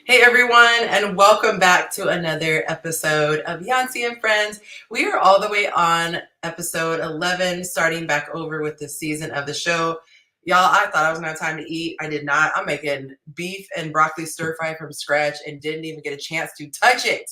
Hey everyone, and welcome back to another episode of Yonci and Friends. We are all the way on episode 11, starting back over with this season of the show. Y'all, I thought I was gonna have time to eat. I did not. I'm making beef and broccoli stir fry from scratch and didn't even get a chance to touch it.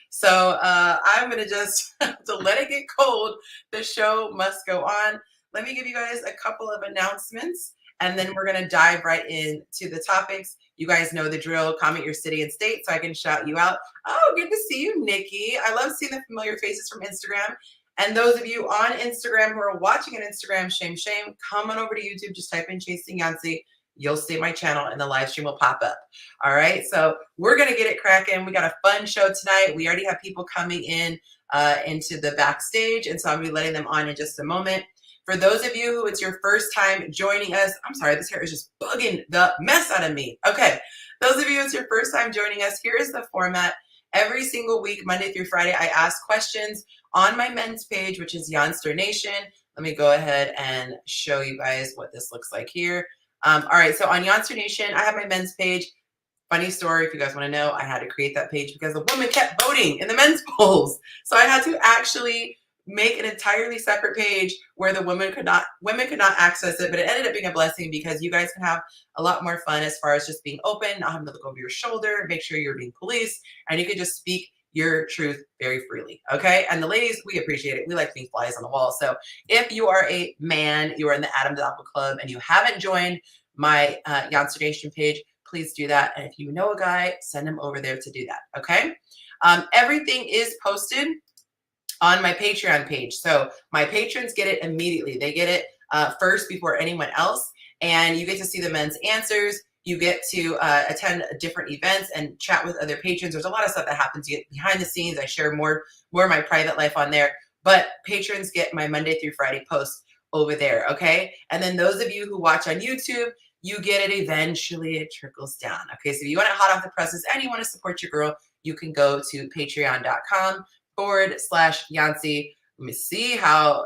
So I'm gonna just to let it get cold. The show must go on. Let me give you guys a couple of announcements, and then we're gonna dive right into the topics. You guys know the drill. Comment your city and state so I can shout you out. Oh, good to see you, Nikki. I love seeing the familiar faces from Instagram. And those of you on Instagram who are watching on Instagram, shame, come on over to YouTube. Just type in Chasing Yonci. You'll see my channel and the live stream will pop up. All right. So we're going to get it cracking. We got a fun show tonight. We already have people coming in into the backstage. And so I'll be letting them on in just a moment. For those of you who it's your first time joining us, I'm sorry, this hair is just bugging the mess out of me. Okay, those of you who it's your first time joining us, here is the format. Every single week, Monday through Friday, I ask questions on my men's page, which is Yonsternation. Let me go ahead and show you guys what this looks like here. All right, so on Yonsternation, I have my men's page. Funny story, if you guys want to know, I had to create that page because the woman kept voting in the men's polls. So I had to actually make an entirely separate page where the women could not access it, but it ended up being a blessing because you guys can have a lot more fun as far as just being open, not having to look over your shoulder, make sure you're being policed, and you can just speak your truth very freely. Okay. And the ladies, we appreciate it. We like being flies on the wall. So if you are a man, you are in the Adam's Apple Club and you haven't joined my Yonsternation page, please do that. And if you know a guy, send him over there to do that. Okay. Everything is posted on my Patreon page. So my patrons get it immediately. They get it first before anyone else. And you get to see the men's answers. You get to attend different events and chat with other patrons. There's a lot of stuff that happens behind the scenes. I share more of my private life on there. But patrons get my Monday through Friday posts over there, okay? And then those of you who watch on YouTube, you get it eventually. It trickles down, okay? So if you want it hot off the presses and you want to support your girl, you can go to patreon.com/Yonci. Let me see how,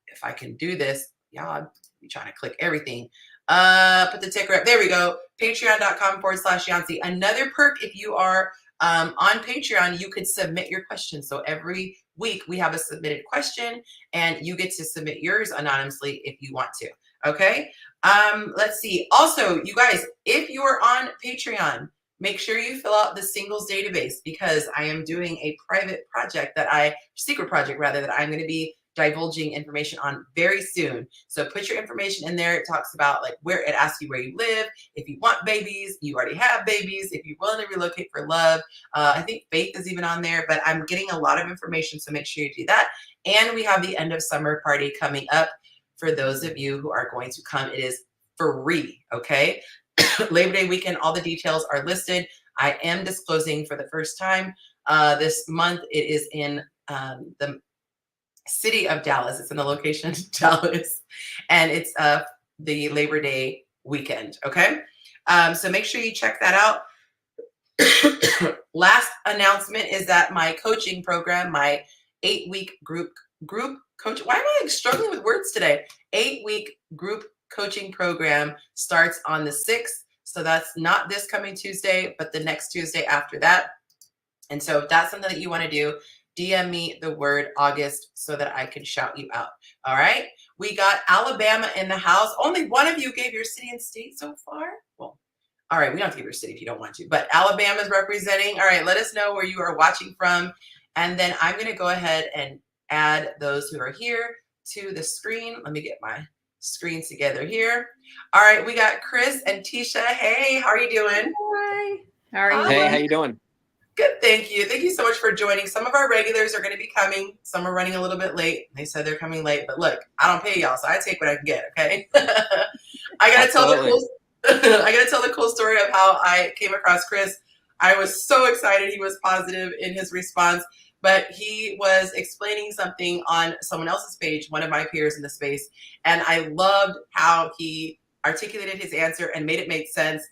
if I can do this. Y'all, I'm trying to click everything. Put the ticker up. There we go. Patreon.com/Yonci. Another perk, if you are on Patreon, you could submit your questions. So every week we have a submitted question and you get to submit yours anonymously if you want to. Okay. Let's see. Also, you guys, if you are on Patreon, make sure you fill out the singles database because I am doing a private project secret project rather, that I'm going to be divulging information on very soon. So put your information in there. It talks about it asks you where you live, if you want babies, you already have babies, if you're willing to relocate for love. I think faith is even on there, but I'm getting a lot of information. So make sure you do that. And we have the end of summer party coming up. For those of you who are going to come, it is free. Okay. Labor Day weekend, all the details are listed. I am disclosing for the first time this month. It is in the city of Dallas. It's in the location Dallas, and it's the Labor Day weekend. Okay, so make sure you check that out. Last announcement is that my coaching program, my 8-week group coach. Why am I struggling with words today? 8-week group coaching program starts on the 6th. So that's not this coming Tuesday, but the next Tuesday after that. And so if that's something that you want to do, DM me the word August so that I can shout you out. All right. We got Alabama in the house. Only one of you gave your city and state so far. Well, all right. We don't have to give your city if you don't want to, but Alabama's representing. All right. Let us know where you are watching from. And then I'm going to go ahead and add those who are here to the screen. Let me get my screens together here. All right, we got Chris and Tisha. Hey, how are you doing? Hi. How are you? Hey, how you doing? Good, thank you. Thank you so much for joining. Some of our regulars are going to be coming. Some are running a little bit late. They said they're coming late, but look, I don't pay y'all, so I take what I can get. Okay. I gotta tell the cool story of how I came across Chris. I was so excited. He was positive in his response. But he was explaining something on someone else's page, one of my peers in the space, and I loved how he articulated his answer and made it make sense.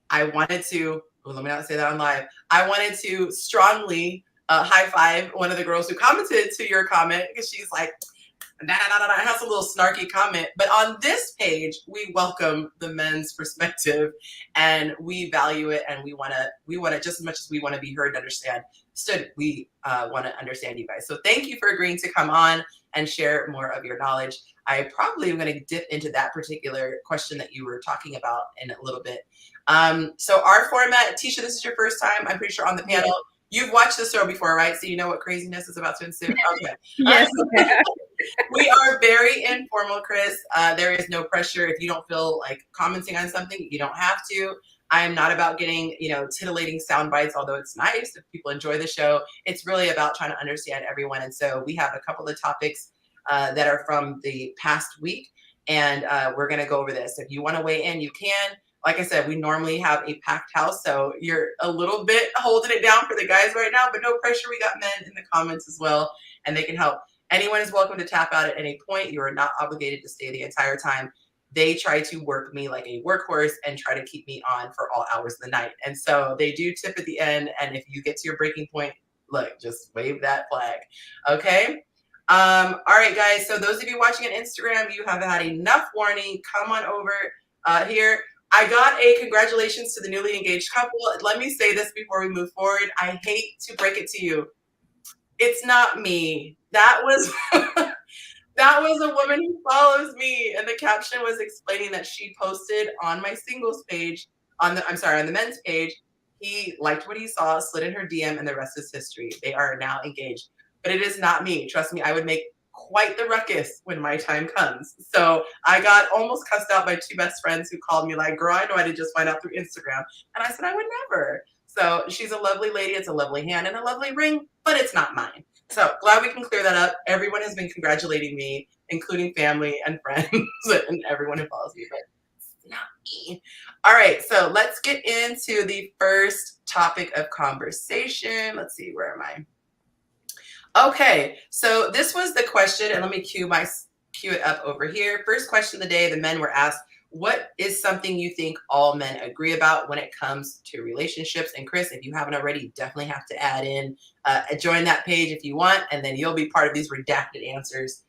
I wanted to, let me not say that on live. I wanted to strongly high five one of the girls who commented to your comment because she's like, It has a little snarky comment. But on this page, we welcome the men's perspective, and we value it, and we want to just as much as we want to be heard and understand. We want to understand you guys. So thank you for agreeing to come on and share more of your knowledge. I probably am going to dip into that particular question that you were talking about in a little bit. So our format, Tisha, this is your first time, I'm pretty sure, on the panel. Yeah. You've watched the show before, right? So you know what craziness is about to ensue? Okay. Yes. We are very informal, Chris. There is no pressure. If you don't feel like commenting on something, you don't have to. I am not about getting, titillating sound bites, although it's nice if people enjoy the show. It's really about trying to understand everyone. And so we have a couple of topics that are from the past week, and we're going to go over this. If you want to weigh in, you can. Like I said, we normally have a packed house, so you're a little bit holding it down for the guys right now, but no pressure. We got men in the comments as well, and they can help. Anyone is welcome to tap out at any point. You are not obligated to stay the entire time. They try to work me like a workhorse and try to keep me on for all hours of the night. And so they do tip at the end. And if you get to your breaking point, look, just wave that flag. Okay. All right, guys. So those of you watching on Instagram, you have had enough warning. Come on over here. I got a congratulations to the newly engaged couple. Let me say this before we move forward. I hate to break it to you. It's not me. That was that was a woman who follows me, and the caption was explaining that she posted on my singles page, on the men's page. He liked what he saw, slid in her DM, and the rest is history. They are now engaged. But it is not me. Trust me, I would make quite the ruckus when my time comes. So I got almost cussed out by two best friends who called me like, girl, I know I did just find out through Instagram. And I said, I would never. So she's a lovely lady. It's a lovely hand and a lovely ring, but it's not mine. So glad we can clear that up. Everyone has been congratulating me, including family and friends and everyone who follows me, but it's not me. All right, so let's get into the first topic of conversation. Let's see, where am I? Okay, so this was the question, and let me cue it up over here. First question of the day, the men were asked, what is something you think all men agree about when it comes to relationships? And Chris, if you haven't already, you definitely have to add in, join that page if you want, and then you'll be part of these redacted answers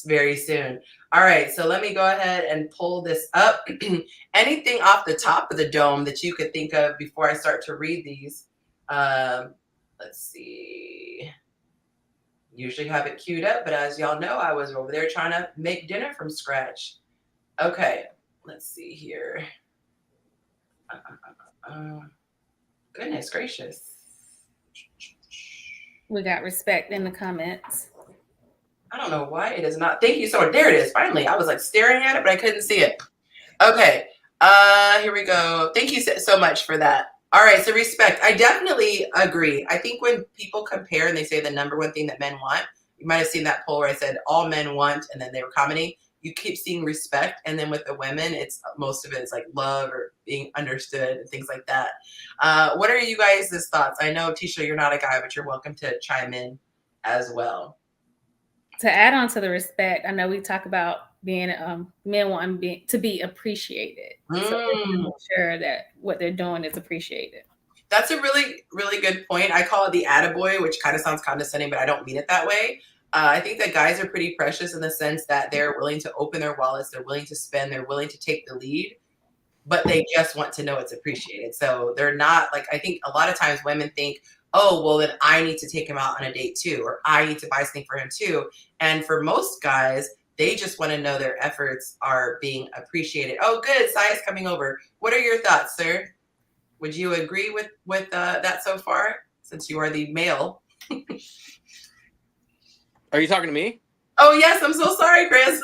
very soon. All right, so let me go ahead and pull this up. Anything off the top of the dome that you could think of before I start to read these? Let's see. Usually have it queued up, but as y'all know, I was over there trying to make dinner from scratch. Okay, let's see here. Goodness gracious. We got respect in the comments. I don't know why it is not. Thank you so much. There it is. Finally, I was like staring at it, but I couldn't see it. Okay, here we go. Thank you so much for that. All right, so respect. I definitely agree. I think when people compare and they say the number one thing that men want, you might have seen that poll where I said all men want, and then they were commenting. You keep seeing respect, and then with the women, it's most of it is like love or being understood and things like that. What are you guys' thoughts? I know, Tisha, you're not a guy, but you're welcome to chime in as well. To add on to the respect, I know we talk about being men wanting to be appreciated. So make sure that what they're doing is appreciated. That's a really, really good point. I call it the attaboy, which kind of sounds condescending, but I don't mean it that way. I think that guys are pretty precious in the sense that they're willing to open their wallets, they're willing to spend, they're willing to take the lead, but they just want to know it's appreciated. So they're not like, I think a lot of times women think, oh, well, then I need to take him out on a date too, or I need to buy something for him too. And for most guys, they just want to know their efforts are being appreciated. Oh, good. Saya's coming over. What are your thoughts, sir? Would you agree with that so far, since you are the male? Are you talking to me? Oh, yes. I'm so sorry, Chris.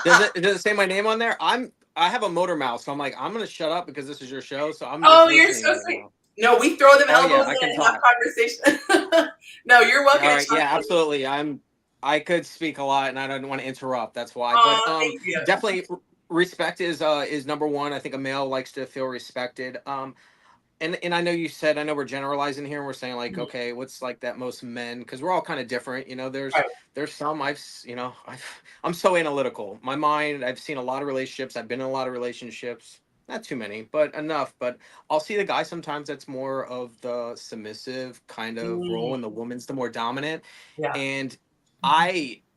Does it say my name on there? I have a motor mouth, so I'm like, I'm going to shut up because this is your show. So I'm just you're so sweet. No, we throw them elbows in and have conversation. No, you're welcome. All right, yeah, absolutely. I could speak a lot, and I don't want to interrupt. That's why. But definitely, respect is number one. I think a male likes to feel respected. And I know you said, I know we're generalizing here, and we're saying like, okay, what's like that most men? Because we're all kind of different. There's some I'm so analytical. My mind, I've seen a lot of relationships. I've been in a lot of relationships. Not too many, but enough. But I'll see the guy sometimes that's more of the submissive kind of role, and the woman's the more dominant. Yeah. And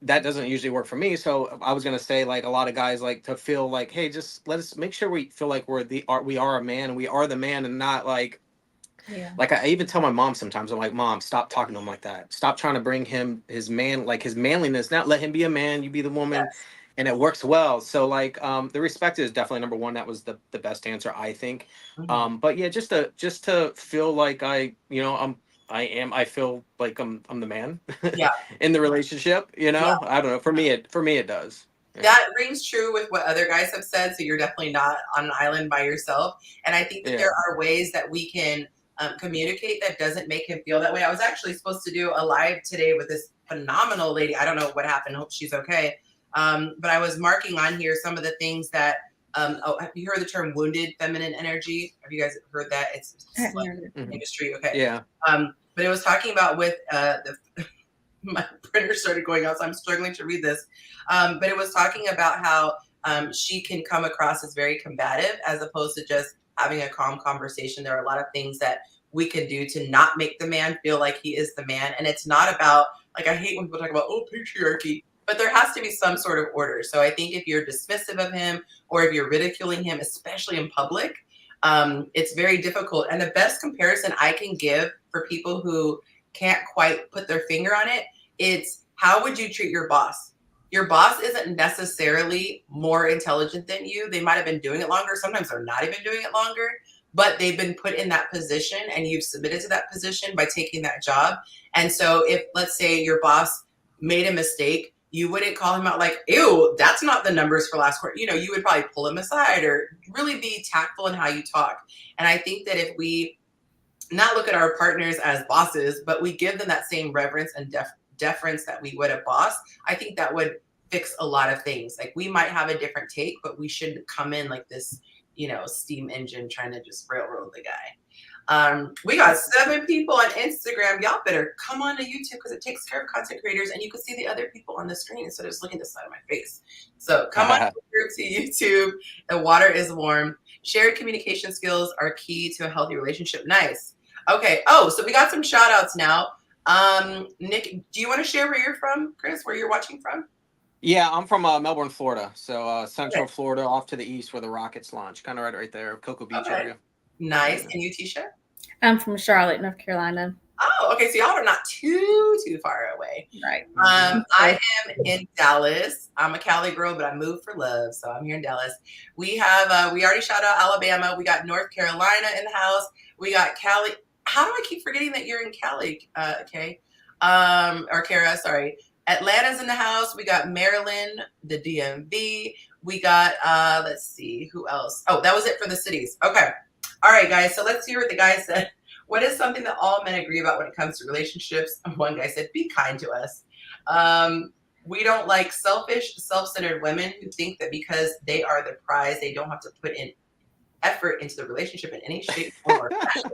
that doesn't usually work for me. So I was gonna say, like, a lot of guys like to feel like, hey, just let us make sure we feel like we are a man, and we are the man, and not like, Yeah. like, I even tell my mom sometimes, I'm like, Mom, stop talking to him like that. Stop trying to bring him his manliness. Not let him be a man, you be the woman, Yes. and it works well. So like, the respect is definitely number one. That was the best answer, I think. But yeah, just to feel like I feel like I'm the man Yeah. in the relationship. Yeah. I don't know. For me it does. Yeah. That rings true with what other guys have said. So you're definitely not on an island by yourself. And I think that Yeah. there are ways that we can communicate that doesn't make him feel that way. I was actually supposed to do a live today with this phenomenal lady. I don't know what happened. Hope she's okay. But I was marking on here some of the things that, have you heard the term wounded feminine energy? Have you guys heard that? It's industry. Okay. Yeah. But it was talking about with my printer started going out, so I'm struggling to read this. But it was talking about how she can come across as very combative as opposed to just having a calm conversation. There are a lot of things that we can do to not make the man feel like he is the man. And it's not about, like, I hate when people talk about, oh, patriarchy, but there has to be some sort of order. So I think if you're dismissive of him or if you're ridiculing him, especially in public, it's very difficult. And the best comparison I can give for people who can't quite put their finger on it, it's how would you treat your boss? Your boss isn't necessarily more intelligent than you. They might have been doing it longer. Sometimes they're not even doing it longer, but they've been put in that position and you've submitted to that position by taking that job. And so if, let's say, your boss made a mistake, you wouldn't call him out like, ew, that's not the numbers for last quarter. You would probably pull him aside or really be tactful in how you talk. And I think that if we not look at our partners as bosses, but we give them that same reverence and deference that we would a boss, I think that would fix a lot of things. Like, we might have a different take, but we shouldn't come in like this, steam engine trying to just railroad the guy. We got 7 people on Instagram. Y'all better come on to YouTube because it takes care of content creators and you can see the other people on the screen instead of just looking at the side of my face. So come on to YouTube. The water is warm. Shared communication skills are key to a healthy relationship. Nice. Okay. Oh, so we got some shout outs now. Nick, do you want to share where you're from, Chris, where you're watching from? Yeah, I'm from Melbourne, Florida. So Central Florida, off to the east where the rockets launch, kind of right there, Cocoa Beach area. Nice. And you, Tisha? I'm from Charlotte, North Carolina. Oh, okay. So y'all are not too far away. Right. I am in Dallas. I'm a Cali girl, but I moved for love. So I'm here in Dallas. We have, we already shout out Alabama. We got North Carolina in the house. We got Cali. How do I keep forgetting that you're in Cali, Kay? Or Cara, sorry. Atlanta's in the house. We got Maryland, the DMV. We got, let's see, who else? Oh, that was it for the cities. Okay. All right, guys. So let's hear what the guy said. What is something that all men agree about when it comes to relationships? One guy said, be kind to us. We don't like selfish, self-centered women who think that because they are the prize, they don't have to put in effort into the relationship in any shape, form, or fashion.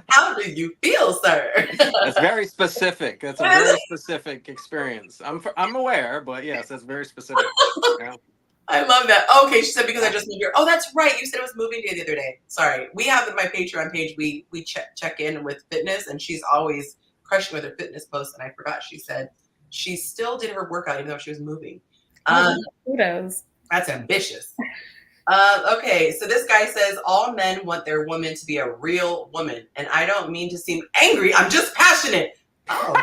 How do you feel, sir? That's very specific. That's a very specific experience. I'm aware, but yes, that's very specific. Yeah. I love that. Okay, she said because I just moved here. Oh, that's right. You said it was moving day the other day. Sorry. We have in my Patreon page, we check in with fitness, and she's always crushing with her fitness posts. And I forgot she said she still did her workout even though she was moving. Kudos. That's ambitious. Okay, so this guy says all men want their woman to be a real woman, and I don't mean to seem angry. I'm just passionate. Oh.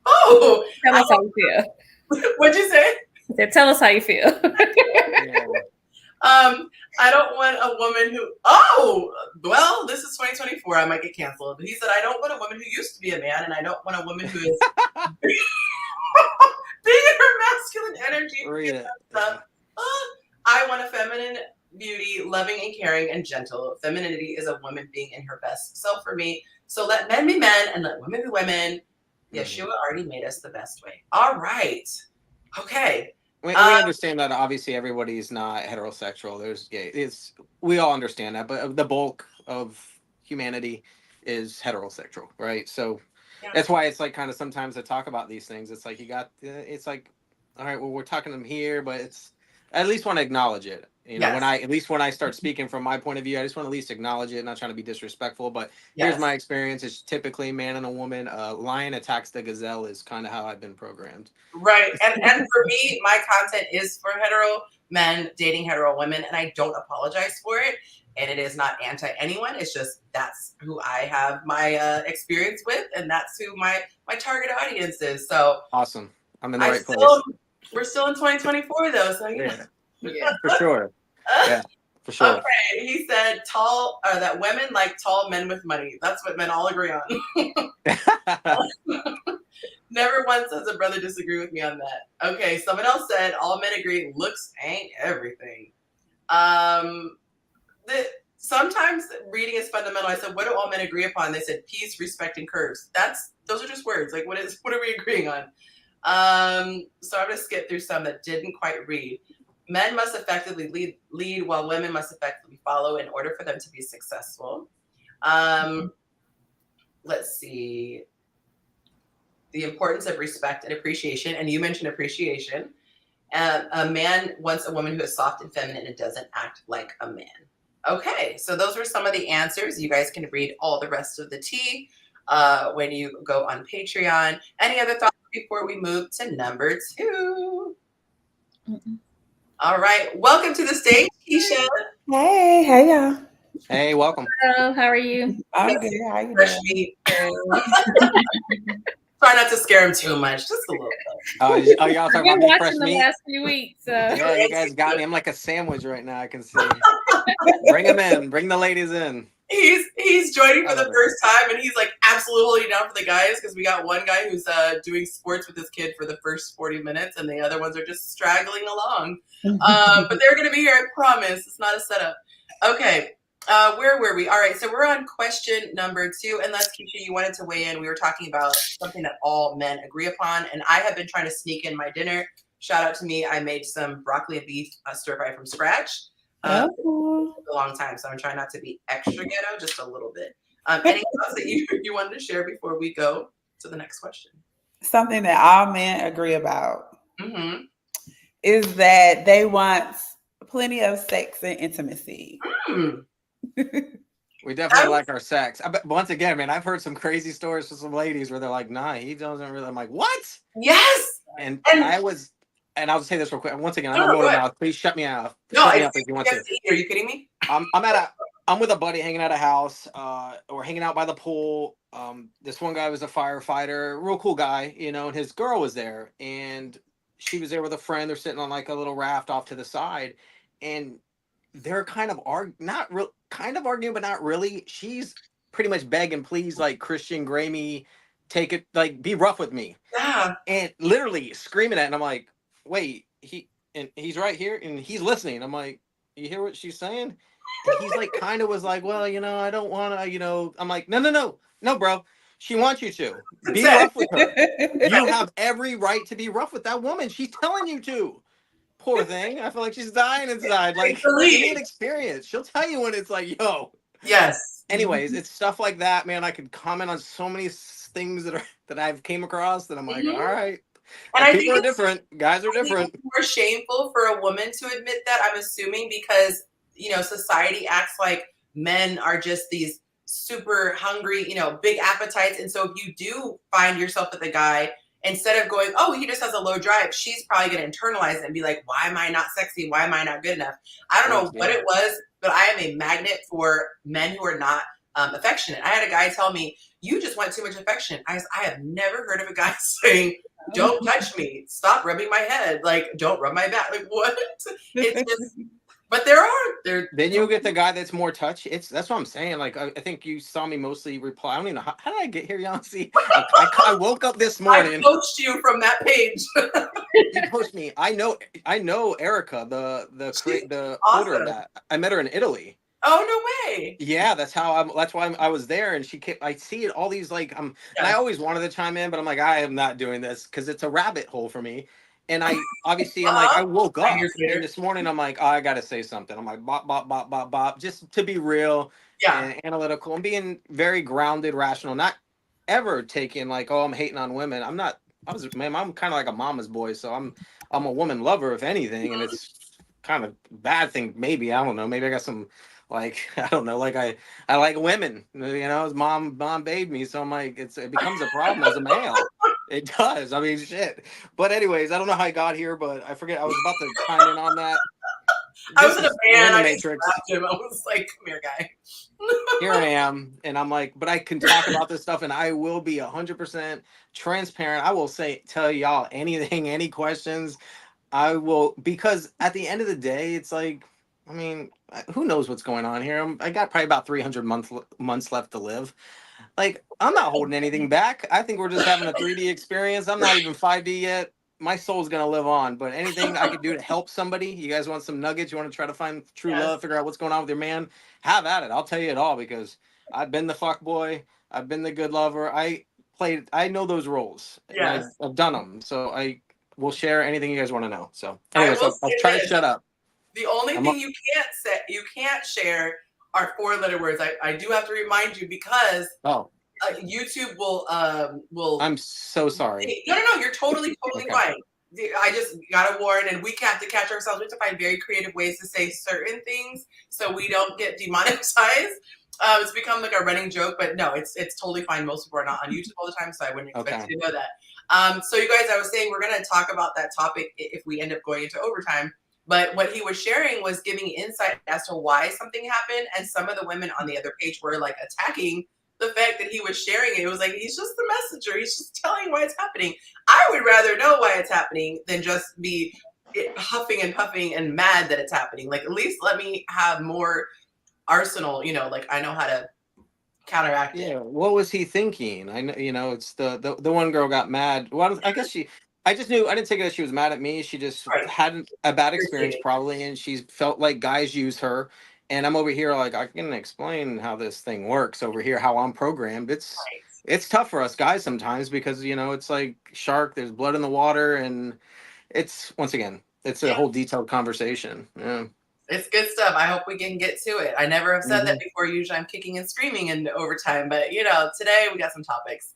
Oh. Tell us how you feel. What'd you say? Tell us how you feel. Yeah. I don't want a woman who, oh, well, this is 2024. I might get canceled. He said, I don't want a woman who used to be a man, and I don't want a woman who is being in her masculine energy. Stuff. I want a feminine beauty, loving and caring and gentle. Femininity is a woman being in her best self for me. So let men be men and let women be women. Yeshua already made us the best way. All right. Okay. We understand that obviously everybody's not heterosexual. There's gay. We all understand that, but the bulk of humanity is heterosexual, right? So that's why it's like kind of sometimes to talk about these things. It's like it's like, all right, well, we're talking to them here, but it's I at least want to acknowledge it. You know, at least when I start speaking from my point of view, I just want to at least acknowledge it, not trying to be disrespectful, but here's my experience. It's typically man and a woman. Lion attacks the gazelle is kind of how I've been programmed. Right. And for me, my content is for hetero men dating hetero women, and I don't apologize for it. And it is not anti anyone. It's just that's who I have my experience with, and that's who my target audience is. So awesome. I'm in the right place. We're still in 2024 though, so yeah, for sure. Yeah, for sure. Okay, he said that women like tall men with money. That's what men all agree on. Never once has a brother disagree with me on that. Okay, someone else said all men agree looks ain't everything. Sometimes reading is fundamental. I said, what do all men agree upon? They said peace, respect, and curves. Those are just words. Like what are we agreeing on? So I'm gonna skip through some that didn't quite read. Men must effectively lead while women must effectively follow in order for them to be successful. Let's see. The importance of respect and appreciation. And you mentioned appreciation. A man wants a woman who is soft and feminine and doesn't act like a man. Okay, so those were some of the answers. You guys can read all the rest of the tea when you go on Patreon. Any other thoughts before we move to number 2? Mm-mm. All right, welcome to the stage, Keisha. Hey y'all. Hey, welcome. Hello, how are you? I'm good. How you doing? Try not to scare him too much, just a little bit. Y'all talking about me fresh meat? Last few weeks. Yeah, you guys got me. I'm like a sandwich right now. I can see. Bring them in. Bring the ladies in. He's joining for the first time, and he's like absolutely holding down for the guys because we got one guy who's doing sports with his kid for the first 40 minutes, and the other ones are just straggling along. But they're going to be here, I promise. It's not a setup. Okay, where were we? All right, so we're on question number 2, and that's Keisha. You wanted to weigh in. We were talking about something that all men agree upon, and I have been trying to sneak in my dinner. Shout out to me. I made some broccoli and beef stir fry from scratch. A long time, so I'm trying not to be extra ghetto, just a little bit. Anything else that you wanted to share before we go to the next question? Something that all men agree about is that they want plenty of sex and intimacy. We definitely like our sex. But once again, man, I've heard some crazy stories from some ladies where they're like, "Nah, he doesn't really." I'm like, "What?" Yes. And I'll just say this real quick. Once again, I don't know now. Please shut me out. No, shut me up if you want to. Are you kidding me? I'm with a buddy hanging at a house. We're hanging out by the pool. This one guy was a firefighter, real cool guy, you know, and his girl was there, and she was there with a friend. They're sitting on like a little raft off to the side, and they're kind of arguing, but not really. She's pretty much begging, please, like Christian Grey me, take it, like be rough with me. Yeah. And literally screaming at it, and I'm like, wait, he's right here and he's listening. I'm like, you hear what she's saying? And he's like, kind of was like, well, you know, I don't want to, you know. I'm like, no, bro. She wants you to be rough with her. You have every right to be rough with that woman. She's telling you to. Poor thing. I feel like she's dying inside. Like, give me an experience. She'll tell you when it's like, yo. Yes. Anyways, it's stuff like that, man. I could comment on so many things that I've came across that I'm like, all right. And people are different. Guys are different. It's more shameful for a woman to admit that, I'm assuming, because, you know, society acts like men are just these super hungry, you know, big appetites. And so if you do find yourself with a guy, instead of going, oh, he just has a low drive, she's probably going to internalize it and be like, why am I not sexy? Why am I not good enough? I don't know what it was, but I am a magnet for men who are not affectionate. I had a guy tell me, you just want too much affection. I have never heard of a guy saying, don't touch me. Stop rubbing my head. Like, don't rub my back. Like, what? It's just, but there. Then you get the guy that's more touchy. That's what I'm saying. Like, I think you saw me mostly reply. I don't even know how did I get here, Yonci? I woke up this morning. I coached you from that page. You coached me. I know Erica, the holder of that. I met her in Italy. Oh, no way. Yeah, that's why I was there, and I see it all these like and I always wanted to chime in, but I'm like, I am not doing this because it's a rabbit hole for me. And I obviously I'm like, I woke up and this morning I'm like, oh, I gotta say something. I'm like bop, just to be real and analytical and being very grounded, rational, not ever taking like, oh, I'm hating on women. I'm not. I'm kind of like a mama's boy, so I'm a woman lover if anything, and it's kind of bad thing. Maybe, I don't know. Maybe I got some, like, I don't know. Like I like women, his mom babied me. So I'm like, it becomes a problem as a male. It does. I mean, shit. But anyways, I don't know how I got here, but I forget. I was about to chime in on that. I was in a band. The I Matrix. just him. I was like, "Come here, guy." Here I am, and I'm like, but I can talk about this stuff, and I will be 100% transparent. I will tell y'all anything, any questions. I will, because at the end of the day, it's like, I mean, who knows what's going on here? I got probably about 300 months left to live. Like, I'm not holding anything back. I think we're just having a 3D experience. I'm not even 5D yet. My soul's gonna live on. But anything I could do to help somebody, you guys want some nuggets? You want to try to find true love, figure out what's going on with your man? Have at it. I'll tell you it all, because I've been the fuck boy. I've been the good lover. I know those roles. Yes. I've done them. So I will share anything you guys want to know. So anyways, I'll try to shut up. The only thing you can't share are 4-letter words. I do have to remind you, because YouTube will. I'm so sorry. No, you're totally okay. Fine. I just gotta warn, and we have to catch ourselves. We have to find very creative ways to say certain things so we don't get demonetized. It's become like a running joke, but no, it's totally fine. Most people are not on YouTube all the time, so I wouldn't expect you to know that. So you guys, I was saying we're gonna talk about that topic if we end up going into overtime. But what he was sharing was giving insight as to why something happened, and some of the women on the other page were like attacking the fact that he was sharing it. It was like, he's just the messenger. He's just telling why it's happening. I would rather know why it's happening than just be huffing and puffing and mad that it's happening. Like, at least let me have more arsenal, like I know how to counteract it. What was he thinking? I know, it's the one girl got mad. Well, I guess I just knew, I didn't take it that she was mad at me. She just had a bad experience probably, and she felt like guys use her. And I'm over here like, I can explain how this thing works over here, how I'm programmed. It's tough for us guys sometimes, because it's like shark, there's blood in the water, and it's, once again, it's a whole detailed conversation. Yeah. It's good stuff. I hope we can get to it. I never have said that before. Usually I'm kicking and screaming in overtime, but today we got some topics.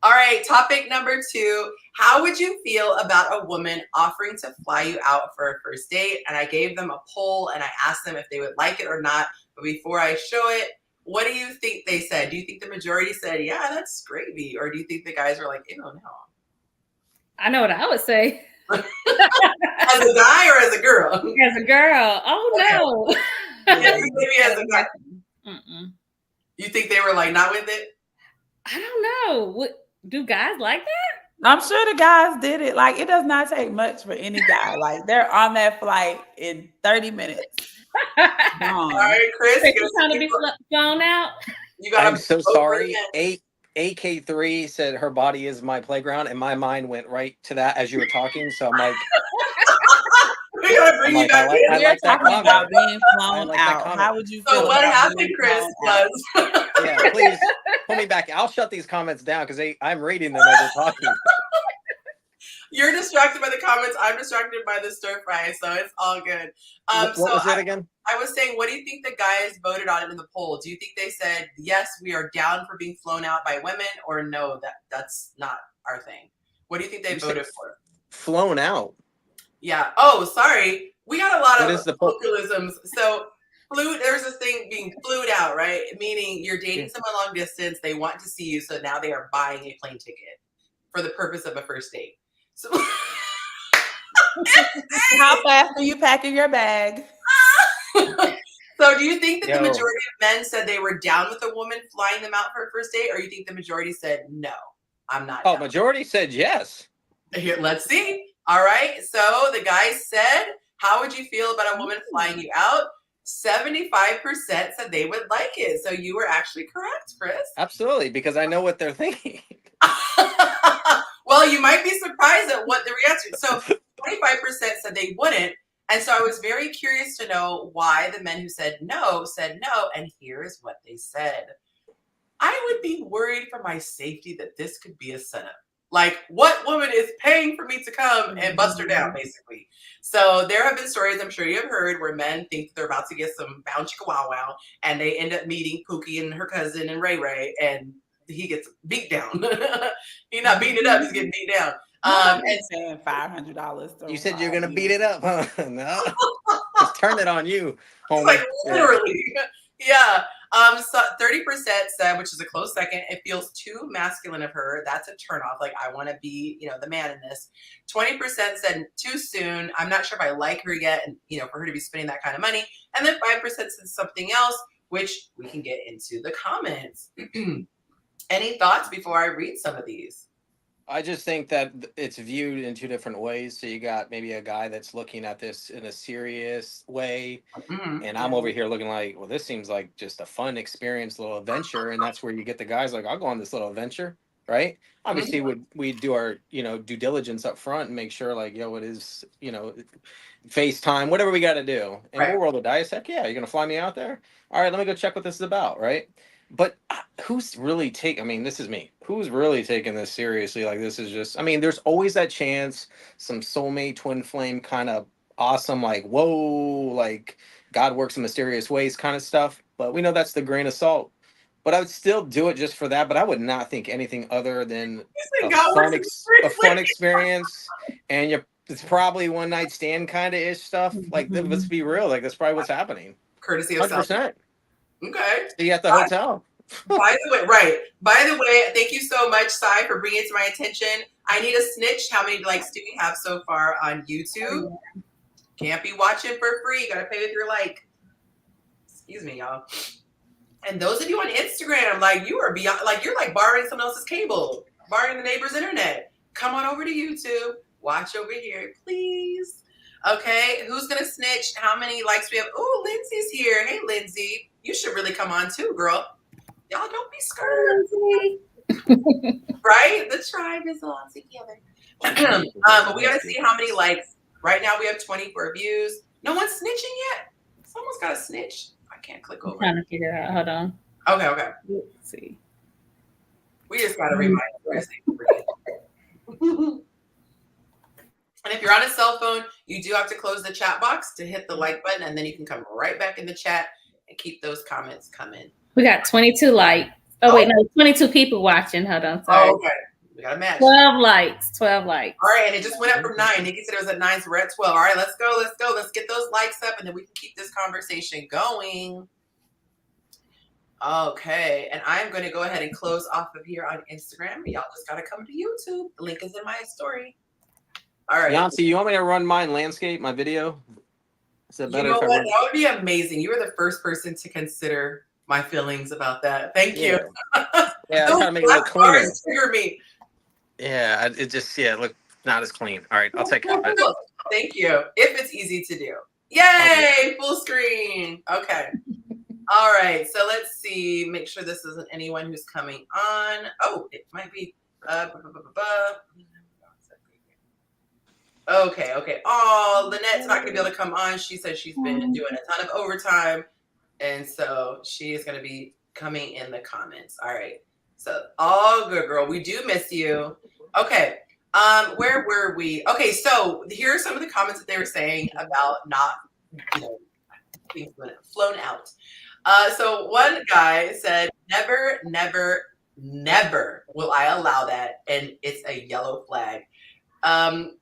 All right, topic number 2. How would you feel about a woman offering to fly you out for a first date? And I gave them a poll, and I asked them if they would like it or not. But before I show it, what do you think they said? Do you think the majority said, yeah, that's gravy? Or do you think the guys are like, ew, no? I know what I would say. As a guy or as a girl? As a girl. Oh, no. Yeah, maybe as a guy. You think they were like not with it? I don't know. Do guys like that? I'm sure the guys did it. Like, it does not take much for any guy. Like, they're on that flight in 30 minutes. All right, Chris. You're trying to be flown out? I'm so sorry. AK3 said her body is my playground, and my mind went right to that as you were talking. So I'm like, we gotta bring you back in. I like that comment about being flown out. How would you feel? So what happened, Chris, was yeah, please pull me back. I'll shut these comments down because I'm reading them as they're talking. You're distracted by the comments. I'm distracted by the stir fry, so it's all good. What was it again? I was saying, what do you think the guys voted on it in the poll? Do you think they said, yes, we are down for being flown out by women, or no, that's not our thing? What do you think they voted for? Flown out? Yeah. Oh, sorry. We got a lot of colloquialisms. So there's this thing being flued out, right? Meaning you're dating someone long distance. They want to see you. So now they are buying a plane ticket for the purpose of a first date. So how fast are you packing your bag? So do you think that the majority of men said they were down with a woman flying them out for a first date, or you think the majority said, no, I'm not down? Majority said yes. Here, let's see. All right. So the guys said, how would you feel about a woman flying you out? 75% said they would like it. So you were actually correct, Chris. Absolutely, because I know what they're thinking. Well, you might be surprised at what the reaction. So 25% said they wouldn't. And so I was very curious to know why the men who said no. And here's what they said. I would be worried for my safety that this could be a setup. Like, what woman is paying for me to come and bust her down, basically? So there have been stories, I'm sure you have heard, where men think they're about to get some bound chicka wow wow, and they end up meeting Pookie and her cousin and Ray Ray, and he gets beat down. He's not beating it up, he's getting beat down. And saying $500. You said you're gonna beat it up, huh? No. Turn it on you, homie. Like literally. Yeah. So 30% said, which is a close second, it feels too masculine of her. That's a turnoff. Like, I want to be, the man in this. 20% said too soon. I'm not sure if I like her yet, and for her to be spending that kind of money. And then 5% said something else, which we can get into the comments. Any thoughts before I read some of these? I just think that it's viewed in two different ways. So you got maybe a guy that's looking at this in a serious way, and I'm over here looking like, well, this seems like just a fun experience, little adventure, and that's where you get the guys like, I'll go on this little adventure, right? Obviously, we do our due diligence up front and make sure like, it is FaceTime, whatever we got to do, and we'll roll the dice. Heck yeah, you're gonna fly me out there. All right, let me go check what this is about, right? But who's really this is me. Who's really taking this seriously? Like, this is just, there's always that chance, some soulmate, twin flame kind of awesome, like, whoa, like God works in mysterious ways kind of stuff. But we know that's the grain of salt. But I would still do it just for that. But I would not think anything other than a fun experience. And it's probably one night stand kind of ish stuff. Like, let's be real. Like, that's probably what's happening. Courtesy of 100%. Okay. See you at the hotel. By the way, thank you so much, Sai, for bringing it to my attention. I need a snitch. How many likes do we have so far on YouTube? Can't be watching for free. Gotta pay with your like. Excuse me, y'all. And those of you on Instagram, like, you are beyond, like, you're like borrowing someone else's cable, borrowing the neighbor's internet. Come on over to YouTube. Watch over here, please. Okay, who's gonna snitch? How many likes we have? Oh, Lindsay's here. Hey, Lindsay. You should really come on too, girl. Y'all don't be scared. Right? The tribe is all together. But we gotta see how many likes. Right now we have 24 views. No one's snitching yet. Someone's got to snitch. I can't click over. I'm trying to figure it out. Hold on. Okay. Let's see. We just got to remind you. And if you're on a cell phone, you do have to close the chat box to hit the like button, and then you can come right back in the chat and keep those comments coming. We got 22 likes. Oh, wait, no, 22 people watching. Hold on, sorry. Oh, okay. We got a match. 12 likes. All right, and it just went up from 9. Nikki said it was at 9, so we're at 12. All right, let's go. Let's get those likes up, and then we can keep this conversation going. Okay, and I'm going to go ahead and close off of here on Instagram. Y'all just got to come to YouTube. The link is in my story. All right. Yonci, you want me to run mine landscape, my video? Is that better? That would be amazing. You were the first person to consider my feelings about that. Thank you. Yeah, I try to make it look cleaner. Trigger me. Yeah, it just look not as clean. All right, I'll take it. Thank you. If it's easy to do. Yay! Full screen. Okay. All right. So let's see. Make sure this isn't anyone who's coming on. Oh, it might be. Okay. Oh, Lynette's not going to be able to come on. She said she's been doing a ton of overtime. And so she is going to be coming in the comments. All right. So all good, girl. We do miss you. Okay. Where were we? Okay. So here are some of the comments that they were saying about not, being flown out. So one guy said, never will I allow that. And it's a yellow flag.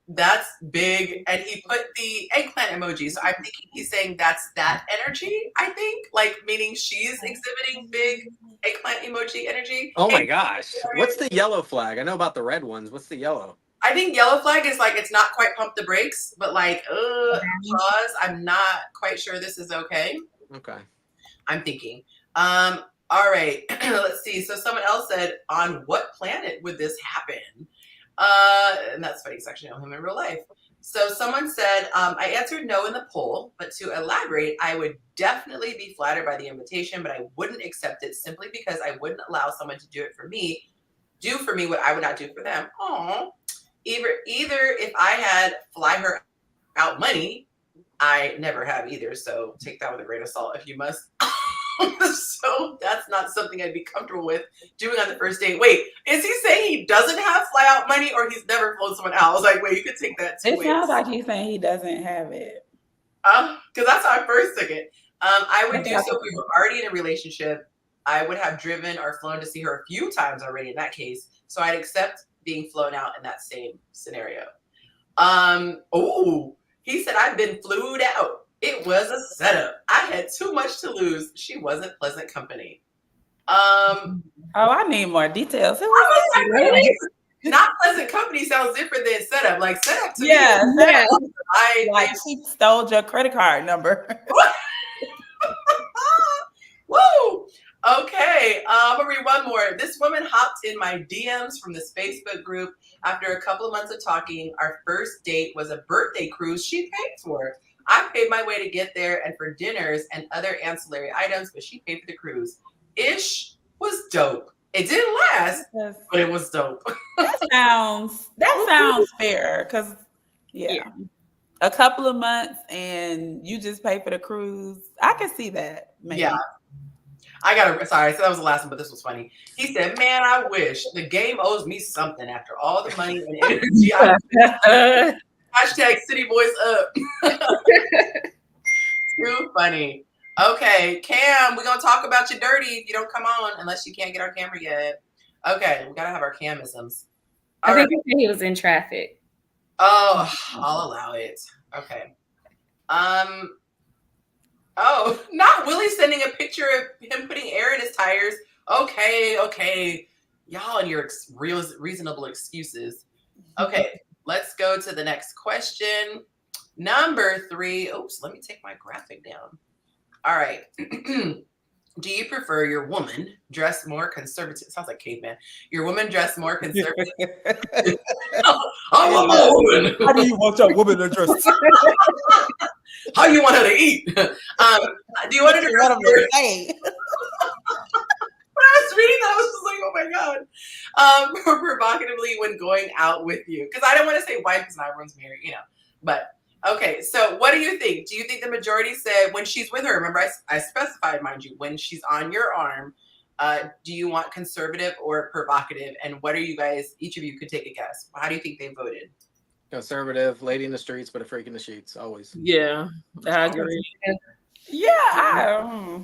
That's big. And he put the eggplant emoji. So I'm thinking he's saying that's that energy, I think. Like, meaning she's exhibiting big eggplant emoji energy. Oh my gosh. What's the yellow flag? I know about the red ones. What's the yellow? I think yellow flag is like, it's not quite pump the brakes, but like, pause. I'm not quite sure this is okay. Okay. I'm thinking. All right. Let's see. So someone else said, on what planet would this happen? And that's funny because I actually know him in real life. So someone said, I answered no in the poll, but to elaborate, I would definitely be flattered by the invitation, but I wouldn't accept it simply because I wouldn't allow someone to do for me what I would not do for them. Aww. Either if I had fly her out money, I never have either. So take that with a grain of salt if you must. So that's not something I'd be comfortable with doing on the first date. Wait, is he saying he doesn't have fly out money or he's never flown someone out? I was like, wait, you could take that too. It sounds like he's saying he doesn't have it. Because that's how I first took it. I would do so if we were already in a relationship. I would have driven or flown to see her a few times already in that case. So I'd accept being flown out in that same scenario. He said, I've been flued out. It was a setup. I had too much to lose. She wasn't pleasant company. I need more details. Who was I was like, really? Not pleasant company sounds different than setup. Like setup to me. Yeah. Like she stole your credit card number. Woo! Okay, I'm gonna read one more. This woman hopped in my DMs from this Facebook group after a couple of months of talking. Our first date was a birthday cruise she paid for. I paid my way to get there and for dinners and other ancillary items, but she paid for the cruise. Ish was dope. It didn't last, but it was dope. That sounds fair, because a couple of months and you just pay for the cruise. I can see that. Maybe. Yeah. Sorry, so that was the last one, but this was funny. He said, man, I wish the game owes me something after all the money and energy I Hashtag City Boys up. Too funny. Okay, Cam, we're gonna talk about you dirty if you don't come on, unless you can't get our camera yet. Okay, we gotta have our Camisms. I think he was in traffic. Oh, I'll allow it. Okay. Oh, not Willie sending a picture of him putting air in his tires. Okay. Y'all and your reasonable excuses. Okay, let's go to the next question. Number 3. Oops, let me take my graphic down. All right. Do you prefer your woman dress more conservative? Sounds like caveman. Your woman dress more conservative. I'm a woman. How do you want your woman to dress? How you want her to eat? Do you want her to dress more? When I was reading that, I was just like, oh my God. More provocatively when going out with you. Because I don't want to say wife because not everyone's married, But okay, so what do you think? Do you think the majority said when she's with her? Remember, I specified, mind you, when she's on your arm. Do you want conservative or provocative? And what are you guys? Each of you could take a guess. How do you think they voted? Conservative, lady in the streets, but a freak in the sheets, always. Yeah, I agree. Yeah.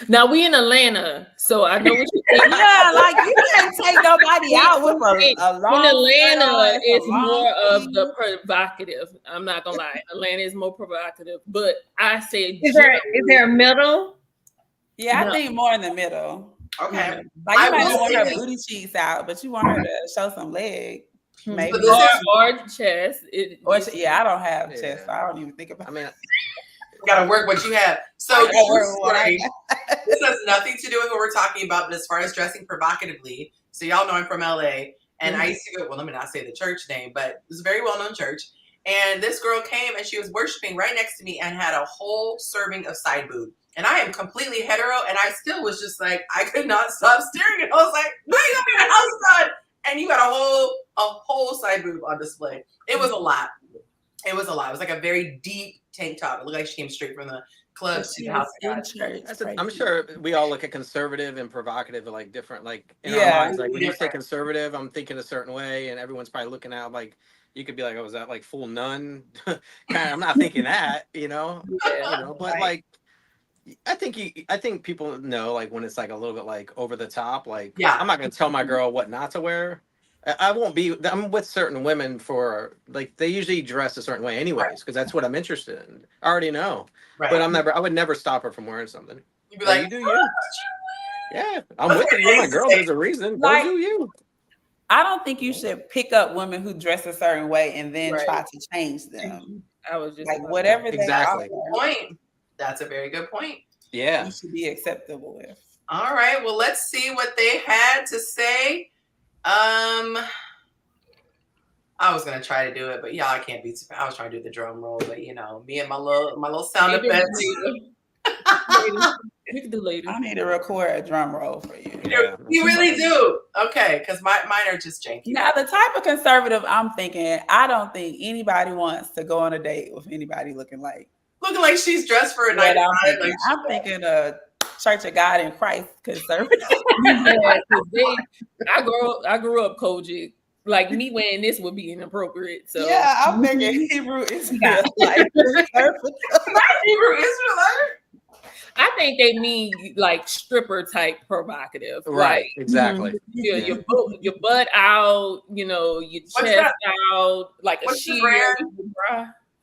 Now we in Atlanta, so I know what you think. Yeah, like you can't take nobody out with a long. In Atlanta, it's more of the provocative. I'm not gonna lie, Atlanta is more provocative. But I say, is there a middle? Yeah, I think more in the middle. Okay. Like you might want her booty cheeks out, but you want her to show some leg. Maybe. Or chest. I don't have chest. So I don't even think about it. You gotta work what you have. So this has nothing to do with what we're talking about, but as far as dressing provocatively, so y'all know I'm from LA, and I used to go, well, let me not say the church name, but it was a very well-known church. And this girl came and she was worshiping right next to me and had a whole serving of side boob. And I am completely hetero, and I still was just like, I could not stop staring. And I was like, why are you gonna be outside? And you got a whole side boob on display. It was a lot. It was like a very deep tank top. It looked like she came straight from the club to the house of God. I'm sure we all look at conservative and provocative like different, like in our minds. Like when you say conservative, I'm thinking a certain way, and everyone's probably looking out like you could be like, oh, is that like full nun? I'm not thinking that, but like I think people know like when it's like a little bit like over the top. Like I'm not gonna tell my girl what not to wear. I'm with certain women for like they usually dress a certain way anyways because that's what I'm interested in. I already know, but I would never stop her from wearing something. You'd be like, you do you. Yeah, I'm with you. You're my girl. There's a reason. Go do you. I don't think you should pick up women who dress a certain way and then try to change them. I was just like whatever exactly. Point. That's a very good point. Yeah, you should be acceptable with. All right. Well, let's see what they had to say. I was gonna try to do it, but I can't be. I was trying to do the drum roll, but me and my little sound effects. We can do later. I need to record a drum roll for you. You really do. Okay, because mine are just janky. Now, the type of conservative I'm thinking, I don't think anybody wants to go on a date with anybody looking like she's dressed for a night. I'm thinking a Church of God in Christ conservative. I grew up Kojic. Like me wearing this would be inappropriate. So I'm thinking Hebrew Israelite. Hebrew Israelite. I think they mean like stripper type provocative, right? Like, exactly. Your butt out, your chest out, like a shield.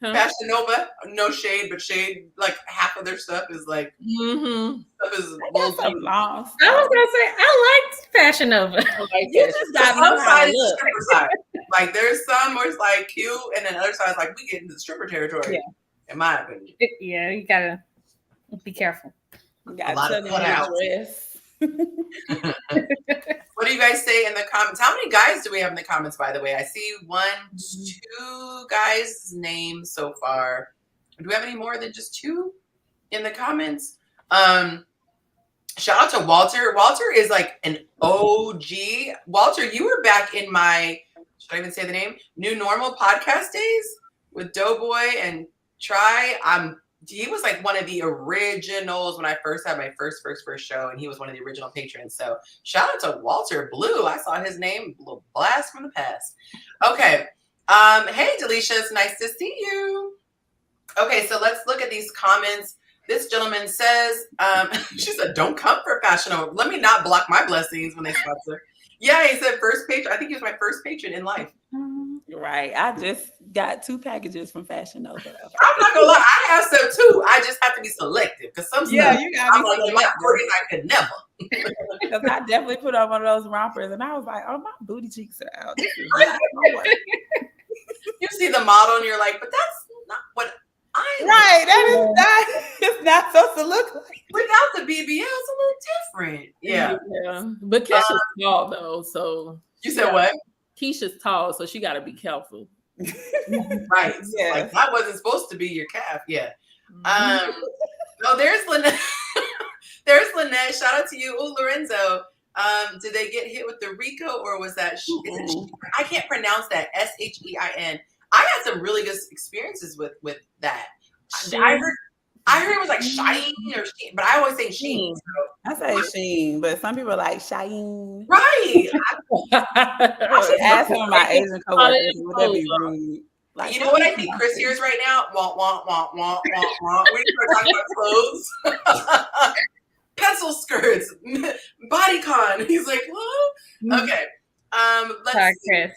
Fashion Nova, no shade, but shade, like half of their stuff is like stuff is some long stuff. I was gonna say I liked Fashion Nova. You just gotta know how to look. Stripper side. Like there's some where it's like cute, and then the other side is like we get into the stripper territory. In my opinion. Yeah, you gotta be careful. You gotta cut out dress. What do you guys say in the comments? How many guys do we have in the comments, by the way? I see 2 guys' names so far. Do we have any more than just 2 in the comments? Shout out to Walter. Walter is like an OG. Walter, you were back in my, should I even say the name? New Normal podcast days with Doughboy and Try. He was like one of the originals when I first had my first show, and he was one of the original patrons. So shout out to Walter Blue. I saw his name, little blast from the past. Okay. Hey, Delicious, nice to see you. Okay, so let's look at these comments. This gentleman says, she said, don't come for Fashion Nova. Let me not block my blessings when they sponsor. Yeah, he said first patron. I think he was my first patron in life. Right. I just got 2 packages from Fashion Nova. I'm not gonna lie, I have some too. I just have to be selective because some stuff you got I'm like in my 40s, I could never. Because I definitely put on one of those rompers, and I was like, "Oh, my booty cheeks are out." This is you see the model, and you're like, "But that's not what I right. That is not. It's not supposed to look like. Without the BBL, it's a little different." Yeah. But Keisha's tall though, so you said what? Keisha's tall, so she got to be careful. Right. Yeah. Like that wasn't supposed to be your calf. Yeah. Oh, there's Lynette. There's Lynette. Shout out to you. Oh, Lorenzo. Did they get hit with the Rico or was that? I can't pronounce that. SHEIN. I had some really good experiences with that. I heard it was like Shine or Sheen, but I always say Sheen. So. I say Sheen, but some people are like Shine. Right. I should ask some of my Asian coworkers. Would that be rude? Like, you know what I think Chris hears right now? Womp, womp, womp, womp, womp, womp. We start talking about clothes. Pencil skirts. Bodycon. He's like, what? Okay. Let's see. Chris.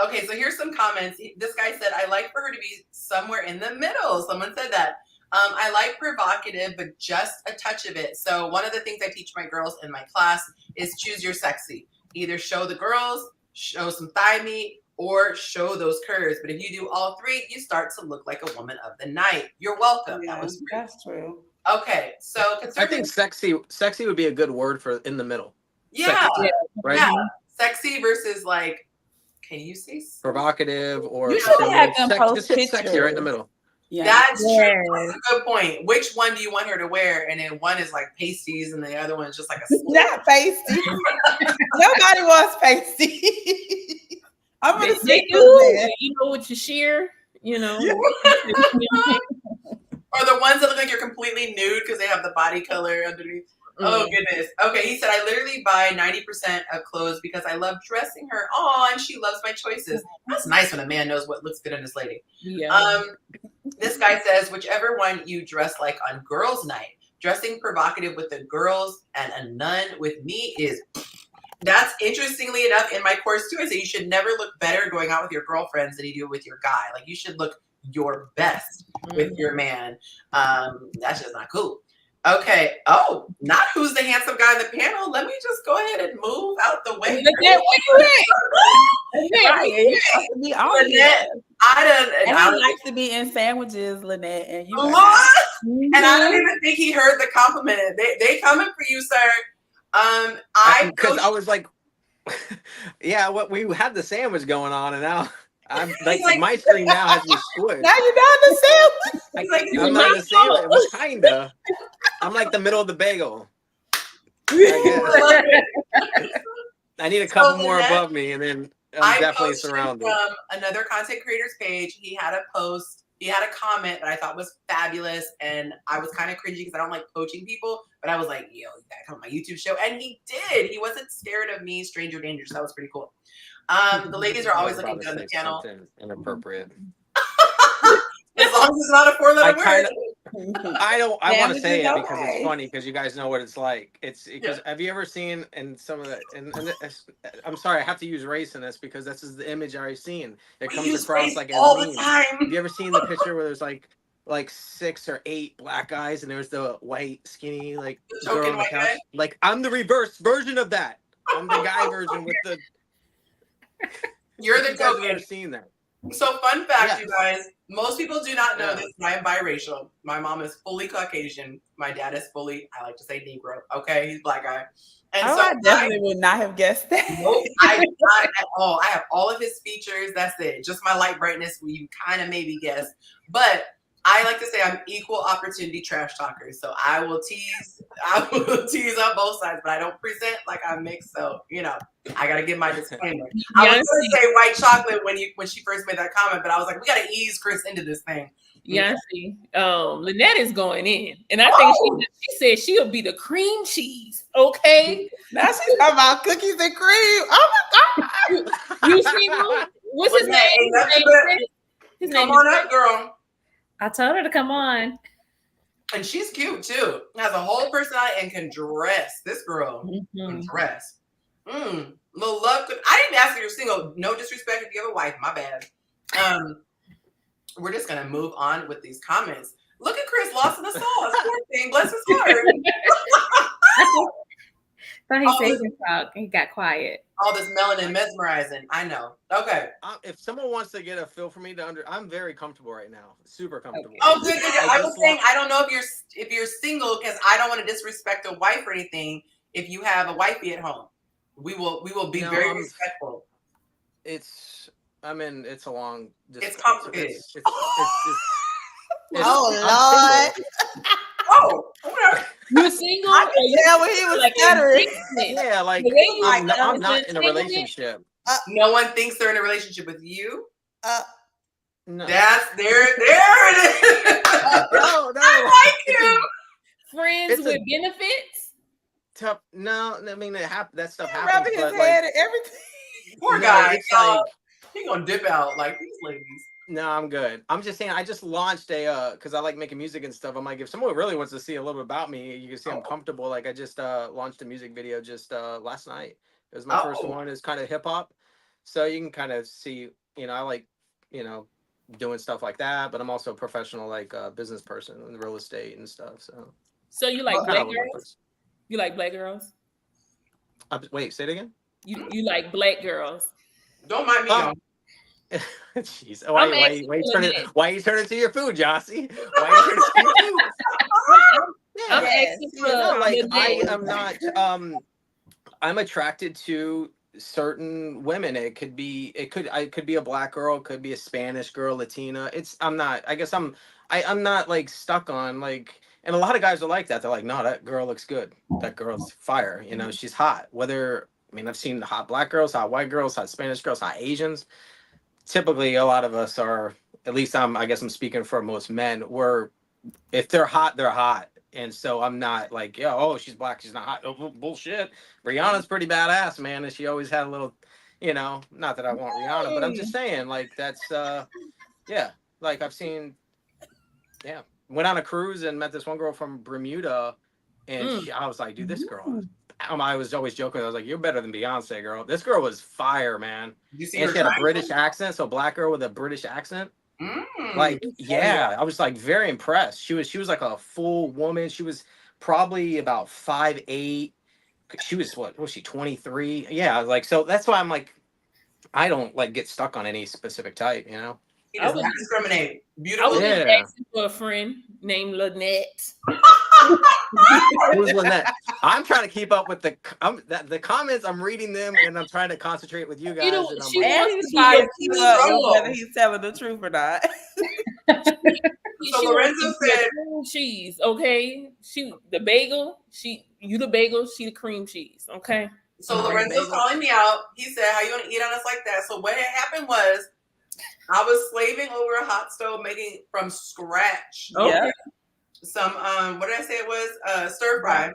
Okay, so here's some comments. This guy said, I like for her to be somewhere in the middle. Someone said that. I like provocative, but just a touch of it. So one of the things I teach my girls in my class is choose your sexy. Either show the girls, show some thigh meat, or show those curves. But if you do all 3, you start to look like a woman of the night. You're welcome. Yeah, that was great. That's true. Okay, so I think sexy would be a good word for in the middle. Yeah, sexy, right? Yeah, sexy versus like, can you say provocative or you should have them post just sexy right in the middle. Yeah. That's true. That's a good point. Which one do you want her to wear? And then one is like pasties, and the other one is just like a not pasty. Nobody wants pasty. I'm gonna say you know, with your sheer, you know. Or the ones that look like you're completely nude because they have the body color underneath. Oh, goodness. Okay, he said, I literally buy 90% of clothes because I love dressing her. Oh, and she loves my choices. That's nice when a man knows what looks good on his lady. Yeah. This guy says, whichever one you dress like on girls' night, dressing provocative with the girls and a nun with me is... That's interestingly enough in my course too. I say you should never look better going out with your girlfriends than you do with your guy. Like you should look your best with your man. That's just not cool. Okay. Oh, not who's the handsome guy in the panel. Let me just go ahead and move out the way. I like to be in sandwiches, Lynette, and you. And I don't even think he heard the compliment. They coming for you, sir. Because I was like, yeah, we had the sandwich going on, and now I'm like my screen now has me squished. Now you're not the sandwich. I'm not the sandwich. Well, kinda. I'm like the middle of the bagel. I need a couple more above me, and then I'm definitely surrounded. From another content creator's page, he had a post. He had a comment that I thought was fabulous, and I was kind of cringy because I don't like poaching people, but I was like, yo, you gotta come on my YouTube show. And he did. He wasn't scared of me, stranger danger, so that was pretty cool. The ladies are always looking good on the panel. Inappropriate. As long as it's not a 4-letter word. I want to say it Damage is because okay. it's funny because you guys know what it's like. It's because have you ever seen in some of the and I'm sorry I have to use race in this because this is the image I've seen. It We comes use across race like as all the memes. time. Have you ever seen the picture where there's like 6 or 8 black guys and there's the white skinny like The girl token on the white couch? guy. Like I'm the reverse version of that. I'm the guy version with the. You're If the you guys have token. ever seen that. So fun fact, Yes. you guys. Most people do not know Yeah. this, but I am biracial. My mom is fully Caucasian. My dad is fully, I like to say Negro. Okay, he's a black guy. And so I definitely would not have guessed that. nope, I not at all. I have all of his features. That's it. Just my light brightness, you kind of maybe guess. But I like to say I'm equal opportunity trash talker. So I will tease on both sides, but I don't present like I'm mixed. So I gotta give my disclaimer. I was gonna say white chocolate when she first made that comment, but I was like, we gotta ease Chris into this thing. Yonci, Lynette is going in, and I think she said she'll be the cream cheese. Okay, now she's talking about cookies and cream. Oh my god! You single? What's his name? His name. Come on up, girl. I told her to come on. And she's cute too. Has a whole personality and can dress. This girl can dress. Little love. I didn't ask if you're single. No disrespect if you have a wife. My bad. We're just gonna move on with these comments. Look at Chris lost in the sauce. Poor thing. Bless his heart. Thought he said he could talk. He got quiet. All this melanin mesmerizing. I know. Okay. If someone wants to get a feel for me I'm very comfortable right now. Super comfortable. Oh, good. I was saying I don't know if you're single because I don't want to disrespect a wife or anything. If you have a wifey at home, we will be very respectful. It's a long. It's complicated. Oh Lord. Oh, okay. You're single? I can tell when he was stuttering. Yeah, like I'm not in a relationship. No one thinks they're in a relationship with you. No. That's there it is. No. I like him. Friends with benefits? Tough. No, I mean that stuff happens. Rubbing his head and everything. Poor guy. He gonna dip out like these ladies. No, I'm good. I'm just saying I just launched because I like making music and stuff. I'm like, if someone really wants to see a little bit about me, you can see I'm comfortable. Like I just launched a music video just last night. It was my first one. It's kind of hip hop. So you can kind of see, I like, doing stuff like that, but I'm also a professional like business person in real estate and stuff. So you like black girls? You like black girls? Wait, say it again. You like black girls? Don't mind me. Jeez, why you turn it to your food, Jossie? Why you turn it to your food? I'm asking for I am not. I'm attracted to certain women. I could be a black girl, could be a Spanish girl, Latina. I'm not like stuck on like, and a lot of guys are like that. They're like, no, that girl looks good. That girl's fire. She's hot. I've seen hot black girls, hot white girls, hot Spanish girls, hot Asians. Typically, a lot of us are, at least I guess I'm speaking for most men, if they're hot, they're hot. And so I'm not like, she's black, she's not hot. Oh, bullshit. Rihanna's pretty badass, man. And she always had a little, not that I want Rihanna, but I'm just saying, like, that's, like I've seen, went on a cruise and met this one girl from Bermuda. And I was like, dude, this girl, I was always joking. I was like, you're better than Beyonce, girl. This girl was fire, man. And she had a British accent. So black girl with a British accent. Like, I was like very impressed. She was like a full woman. She was probably about 5'8". She was what was she 23? Yeah, like, so that's why I'm like, I don't like get stuck on any specific type, He does not discriminate. Beautiful. I was just asking for a friend named Lynette. Who's Lynette? I'm trying to keep up with the comments. I'm reading them and I'm trying to concentrate with you guys. He's trying to keep up whether he's telling the truth or not. So Lorenzo said cheese, okay? The bagel, you the bagel, she the cream cheese, okay? So Lorenzo's calling me out. He said, how you want to eat on us like that? So what had happened was I was slaving over a hot stove making from scratch. Okay. Some what did I say it was? Stir fry.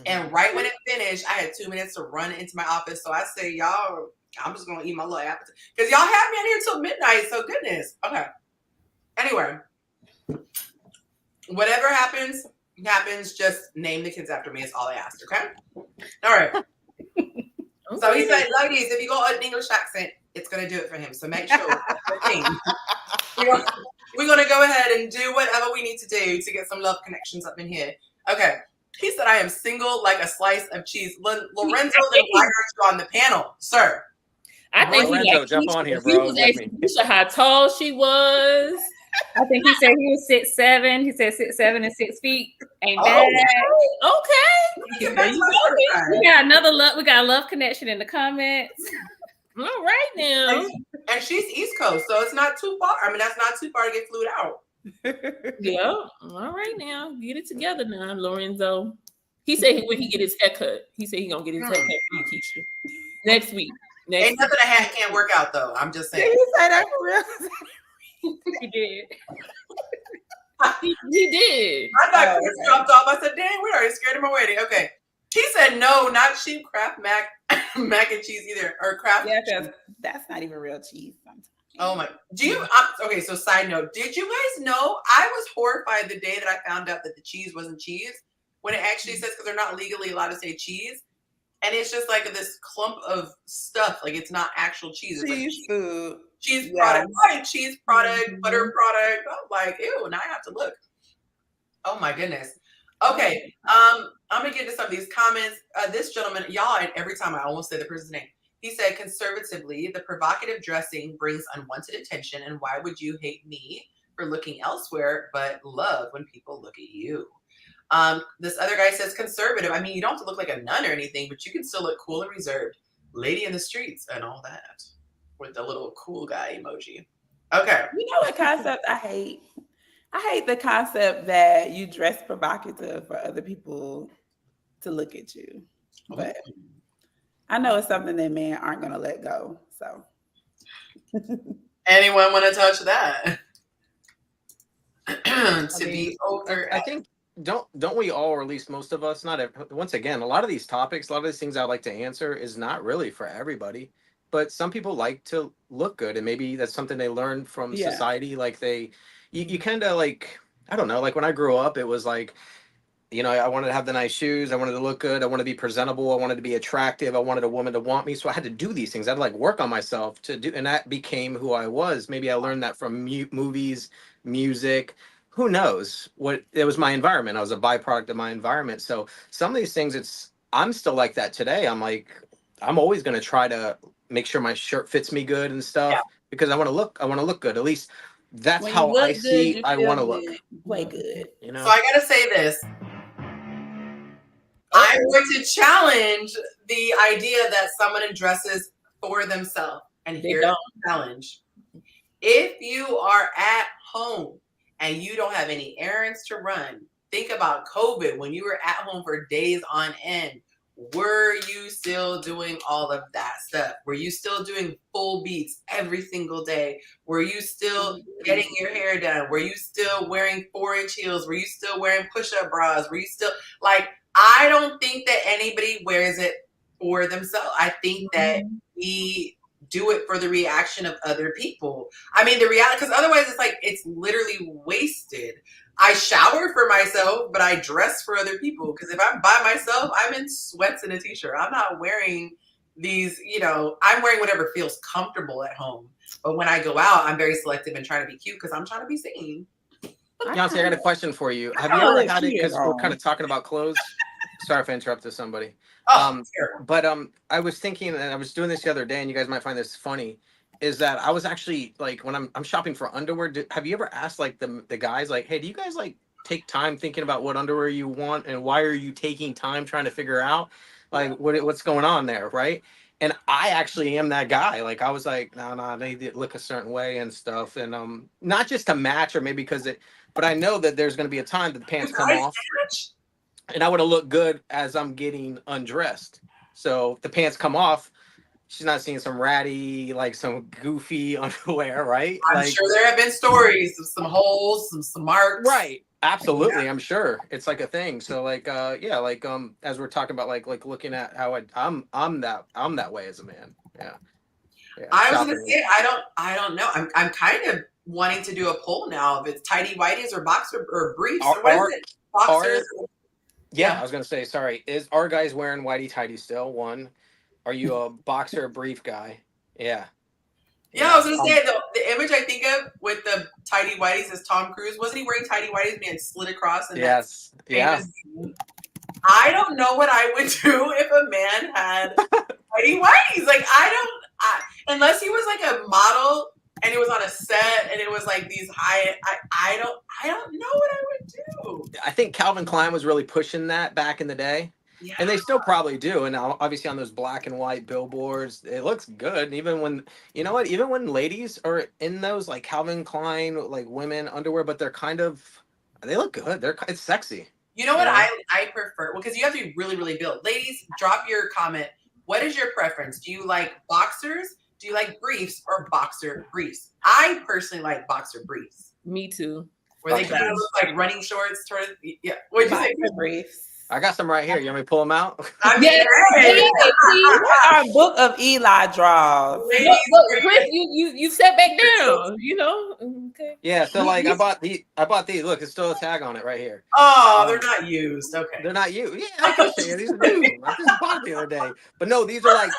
And right when it finished, I had 2 minutes to run into my office. So I say, y'all, I'm just gonna eat my little appetizer. Because y'all had me in here till midnight. So goodness. Okay. Anyway. Whatever happens. Just name the kids after me is all I asked. Okay. All right. Okay. So he said, ladies, if you got an English accent, it's going to do it for him. So make sure. We're going to go ahead and do whatever we need to do to get some love connections up in here. Okay. He said, I am single like a slice of cheese. Lorenzo, then why aren't you on the panel, sir? I think Lorenzo, he like jump Keisha. on here, He bro. was With asking me. Keisha how tall she was. I think he said he was 6'7". He said 6'7" and 6 feet. Ain't bad. Okay. There you go. We got another love. We got a love connection in the comments. All right now. And she's East Coast, so it's not too far. I mean, that's not too far to get flued out. Yeah. All right now. Get it together now, Lorenzo. He said when he get his haircut, he said he gonna get his haircut for you, Keisha. Next week. Ain't nothing a hat can't work out though. I'm just saying. Did he say that for real? He did. He did. I thought Chris dropped off. I said, dang, we already scared him away. Okay. He said, no, not sheep Kraft mac and cheese either. Or Kraft. Yeah, because that's not even real cheese sometimes. Oh my. Do you, okay, so side note, did you guys know, I was horrified the day that I found out that the cheese wasn't cheese, when it actually says, because they're not legally allowed to say cheese. And it's just like this clump of stuff. Like it's not actual cheese. It's Cheese like food. cheese product, right? Cheese product, butter product. I'm like, ew, now I have to look. Oh my goodness. Okay. I'm gonna get to some of these comments. This gentleman, y'all, and every time I almost say the person's name. He said, conservatively, the provocative dressing brings unwanted attention, and why would you hate me for looking elsewhere, but love when people look at you? This other guy says conservative. I mean, you don't have to look like a nun or anything, but you can still look cool and reserved. Lady in the streets and all that. With the little cool guy emoji. Okay. You know what concept I hate? I hate the concept that you dress provocative for other people to look at you. But I know it's something that men aren't going to let go. So, anyone want to touch that? Be over. I think don't we all, or at least most of us, once again, a lot of these topics, a lot of these things I like to answer is not really for everybody. But some people like to look good, and maybe that's something they learn from society. Like you kind of like, I don't know, like when I grew up, it was like, you know, I wanted to have the nice shoes. I wanted to look good. I wanted to be presentable. I wanted to be attractive. I wanted a woman to want me. So I had to do these things. I had to like work on myself to do, and that became who I was. Maybe I learned that from movies, music. Who knows what it was, my environment. I was a byproduct of my environment. So some of these things, I'm still like that today. I'm like, I'm always going to try to make sure my shirt fits me good and stuff because I want to look good. At least that's how I see I want to look. Way good. You know? So I got to say this. I'm going to challenge the idea that someone dresses for themselves. And here's the challenge. If you are at home and you don't have any errands to run, think about COVID when you were at home for days on end. Were you still doing all of that stuff? Were you still doing full beats every single day? Were you still getting your hair done? Were you still wearing 4-inch heels? Were you still wearing push-up bras? Were you still like, I don't think that anybody wears it for themselves. I think that we do it for the reaction of other people. I mean, the reality, because otherwise it's like, it's literally wasted. I shower for myself, but I dress for other people. Because if I'm by myself, I'm in sweats and a t-shirt. I'm not wearing these, you know, I'm wearing whatever feels comfortable at home. But when I go out, I'm very selective and trying to be cute because I'm trying to be seen. Yonci, I got a question for you. Have you ever had it, because we're kind of talking about clothes. Sorry if I interrupted somebody. But I was thinking, and I was doing this the other day, and you guys might find this funny, is that I was actually like, when I'm shopping for underwear, have you ever asked like the guys like, hey, do you guys like take time thinking about what underwear you want, and why are you taking time trying to figure out like what's going on there, right? And I actually am that guy. Like I was like, no, they look a certain way and stuff, and not just to match or maybe because but I know that there's going to be a time that the pants come off. And I want to look good as I'm getting undressed. So if the pants come off, she's not seeing some ratty, like some goofy underwear, right? I'm sure there have been stories of some holes, some marks. Right. Absolutely. Yeah. I'm sure it's like a thing. So like, as we're talking about, like looking at how I'm that way as a man. Yeah. I was going to say, I don't know. I'm kind of wanting to do a poll now if it's tidy whities or boxer or briefs. Or what is it? Boxers. Yeah, I was gonna say, sorry. Are guys wearing whitey tidy still? One. Are you a boxer or brief guy? Yeah. Yeah, I was gonna say the image I think of with the tidy whities is Tom Cruise. Wasn't he wearing tidy whities being slid across? And yes. Yeah. I don't know what I would do if a man had tidy whities. Like unless he was like a model and it was on a set and it was like these high. I don't know what I would do. I think Calvin Klein was really pushing that back in the day. Yeah. And they still probably do. And now, obviously, on those black and white billboards, it looks good. And even when, you know what, even when ladies are in those like Calvin Klein, like women underwear, but they look good. It's sexy. You know what I prefer? Well, because you have to be really, really built. Ladies, drop your comment. What is your preference? Do you like boxers? Do you like briefs or boxer briefs? I personally like boxer briefs. Me too. Where they kind of look like running shorts. Yeah. What'd you say? Briefs. I got some right here. You want me to pull them out? I mean, our book of Eli draws. Chris, you sat back down. You know. Okay. Yeah. So like, I bought these. Look, it's still a tag on it right here. Oh, they're not used. Okay. They're not used. Yeah, I can say these are new. I just bought the other day. But no, these are like.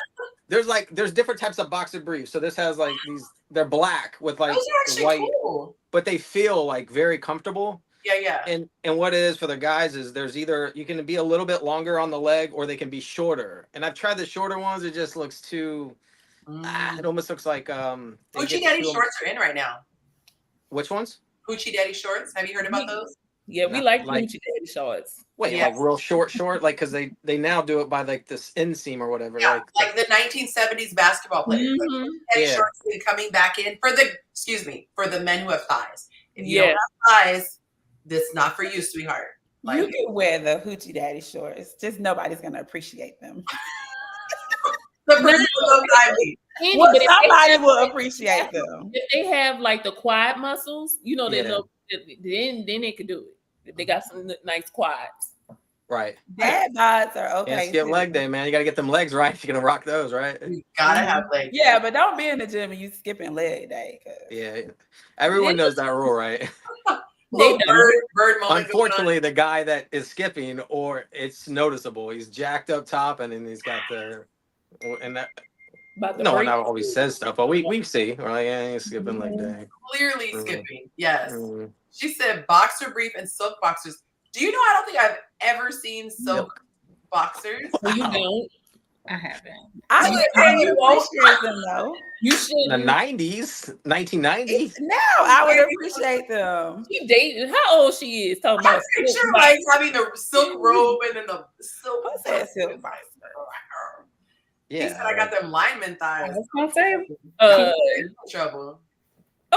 There's different types of boxer briefs. So this has like these. They're black with like white, cool. But they feel like very comfortable. Yeah. And what it is for the guys is there's either you can be a little bit longer on the leg or they can be shorter. And I've tried the shorter ones. It just looks too. It almost looks like Hoochie Daddy shorts are in right now. Which ones? Hoochie Daddy shorts. Have you heard about those? Yeah, we like Hoochie Daddy shorts. Wait, like real short, like because they now do it by like this inseam or whatever. Yeah, like the 1970s basketball players. Mm-hmm. Like, shorts coming back in for the men who have thighs. If you don't have thighs, this is not for you, sweetheart. Like, you can wear the Hoochie Daddy shorts. Just nobody's gonna appreciate them. The person somebody will appreciate them. If they have like the quad muscles, you know, then they could do it. If they got some nice quads. Right. Dad bods are okay. Can't skip leg day, man. You gotta get them legs right if you're gonna rock those, right? You gotta have legs. Yeah, but don't be in the gym and you skipping leg day. Yeah. Everyone knows that rule, right? Bird Unfortunately, the guy that is skipping, or it's noticeable, he's jacked up top and then he's got no one always says stuff, but we see. We're like, he's skipping leg day. Clearly skipping. Yes. Mm-hmm. She said boxer brief and silk boxers. Do you know, I don't think I've ever seen silk boxers. Well, you don't. I haven't. I would appreciate them though. You should. In the 90s, 1990. Now I would appreciate them. You dated? How old she is? Talking about picture like having the silk robe and then the silk. Who said silk boxer? Yeah, he said I got them lineman thighs. I was gonna say. Trouble.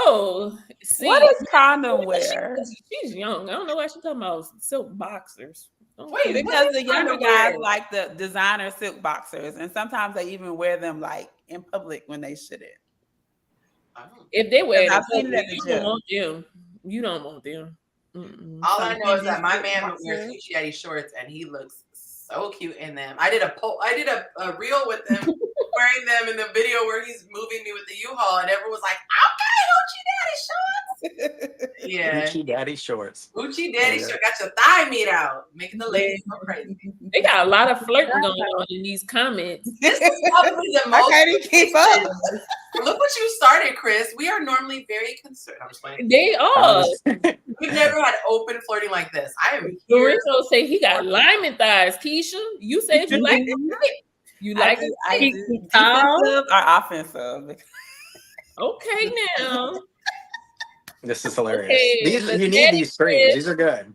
Oh, see, what is condom wear? She's young. I don't know why she's talking about silk boxers. Wait, because the younger guys like the designer silk boxers, and sometimes they even wear them like in public when they shouldn't. If they wear them, you don't want them. You don't want them. All I know is that my man wears Hoochie Daddy shorts, and he looks so cute in them. I did a reel with him wearing them in the video where he's moving me with the U-Haul, and everyone was like, "Okay, Hoochie Daddy shorts." Yeah, Hoochie Daddy shorts. Hoochie Daddy shorts got your thigh meat out, making the ladies go crazy. They got a lot of flirting going on in these comments. This is probably the most. I can't even keep up. Look what you started, Chris. We are normally very concerned. I'm just playing. They are. We've never had open flirting like this. I am here. Lorenzo say he got lineman thighs. Keisha, you said you like it. You like it? Defensive or offensive? Okay, now. This is hilarious. Okay, you need these screens. These are good.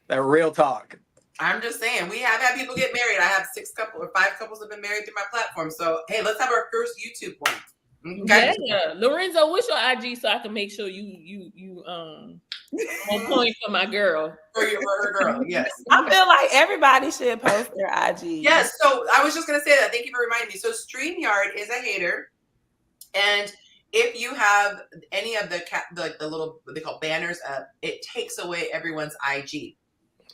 They're real talk. I'm just saying, we have had people get married. I have 5 couples have been married through my platform. So, hey, let's have our first YouTube one. Okay? Yeah. Lorenzo, what's your IG so I can make sure you on point for my girl. For her girl, yes. I feel like everybody should post their IG. Yes, so I was just going to say that. Thank you for reminding me. So StreamYard is a hater. And if you have any of the little, what they call banners up, it takes away everyone's IG.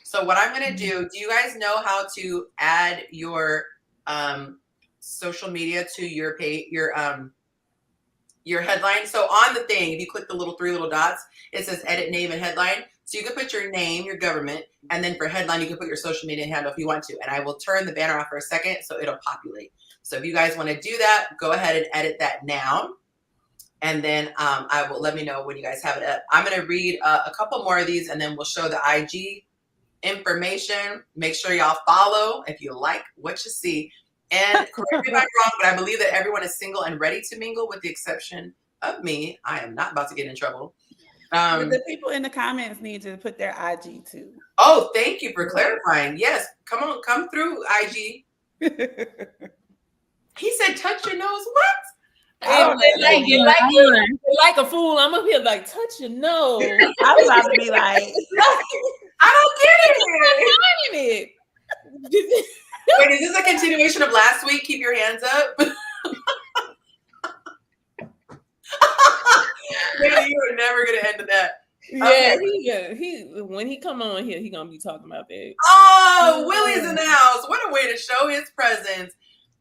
So what I'm going to do you guys know how to add your social media to your page, your headline. So on the thing, if you click the three little dots, it says edit name and headline. So you can put your name, your government, and then for headline, you can put your social media handle if you want to. And I will turn the banner off for a second so it'll populate. So if you guys want to do that, go ahead and edit that now. And then I will let me know when you guys have it up. I'm going to read a couple more of these and then we'll show the IG information. Make sure y'all follow if you like what you see. And correct me if I'm wrong, but I believe that everyone is single and ready to mingle with the exception of me. I am not about to get in trouble. The people in the comments need to put their IG too. Oh, thank you for clarifying. Yes, come on, come through, IG. He said, touch your nose. What? Like a fool. I'm up here like, touch your nose. I was about to be like, I don't get it. Wait, is this a continuation of last week? Keep your hands up. Maybe you were never gonna end that. Yeah, he when he come on here, he gonna be talking about that. Oh, Willie's in the house. What a way to show his presence.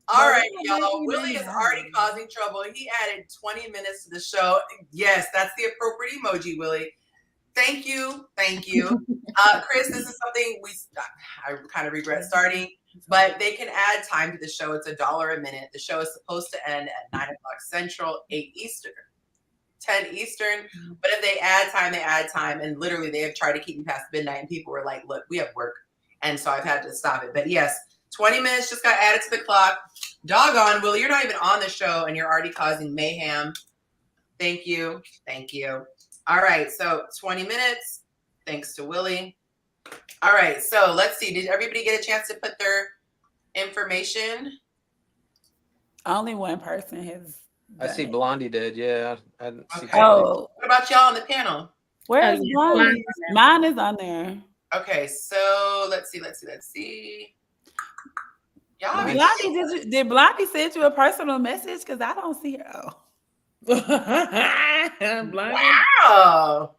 All right, y'all. Willie is already causing trouble. He added 20 minutes to the show. Yes, that's the appropriate emoji, Willie. Thank you. Thank you. Chris, this is something I kind of regret starting, but they can add time to the show. It's $1 a minute. The show is supposed to end at 9 o'clock Central, 8 Eastern, 10 Eastern. But if they add time, they add time. And literally, they have tried to keep me past midnight. And people were like, look, we have work. And so I've had to stop it. But yes, 20 minutes just got added to the clock. Doggone, Willie, you're not even on the show and you're already causing mayhem. Thank you. Thank you. All right, so 20 minutes. Thanks to Willie. All right, so let's see. Did everybody get a chance to put their information? Only one person has. I see Blondie did. Yeah. I didn't see Oh, what about y'all on the panel? Where is Blondie? Mine is on there. Okay, so let's see. Y'all, Blondie, did Blondie send you a personal message? Because I don't see her. Oh. Wow.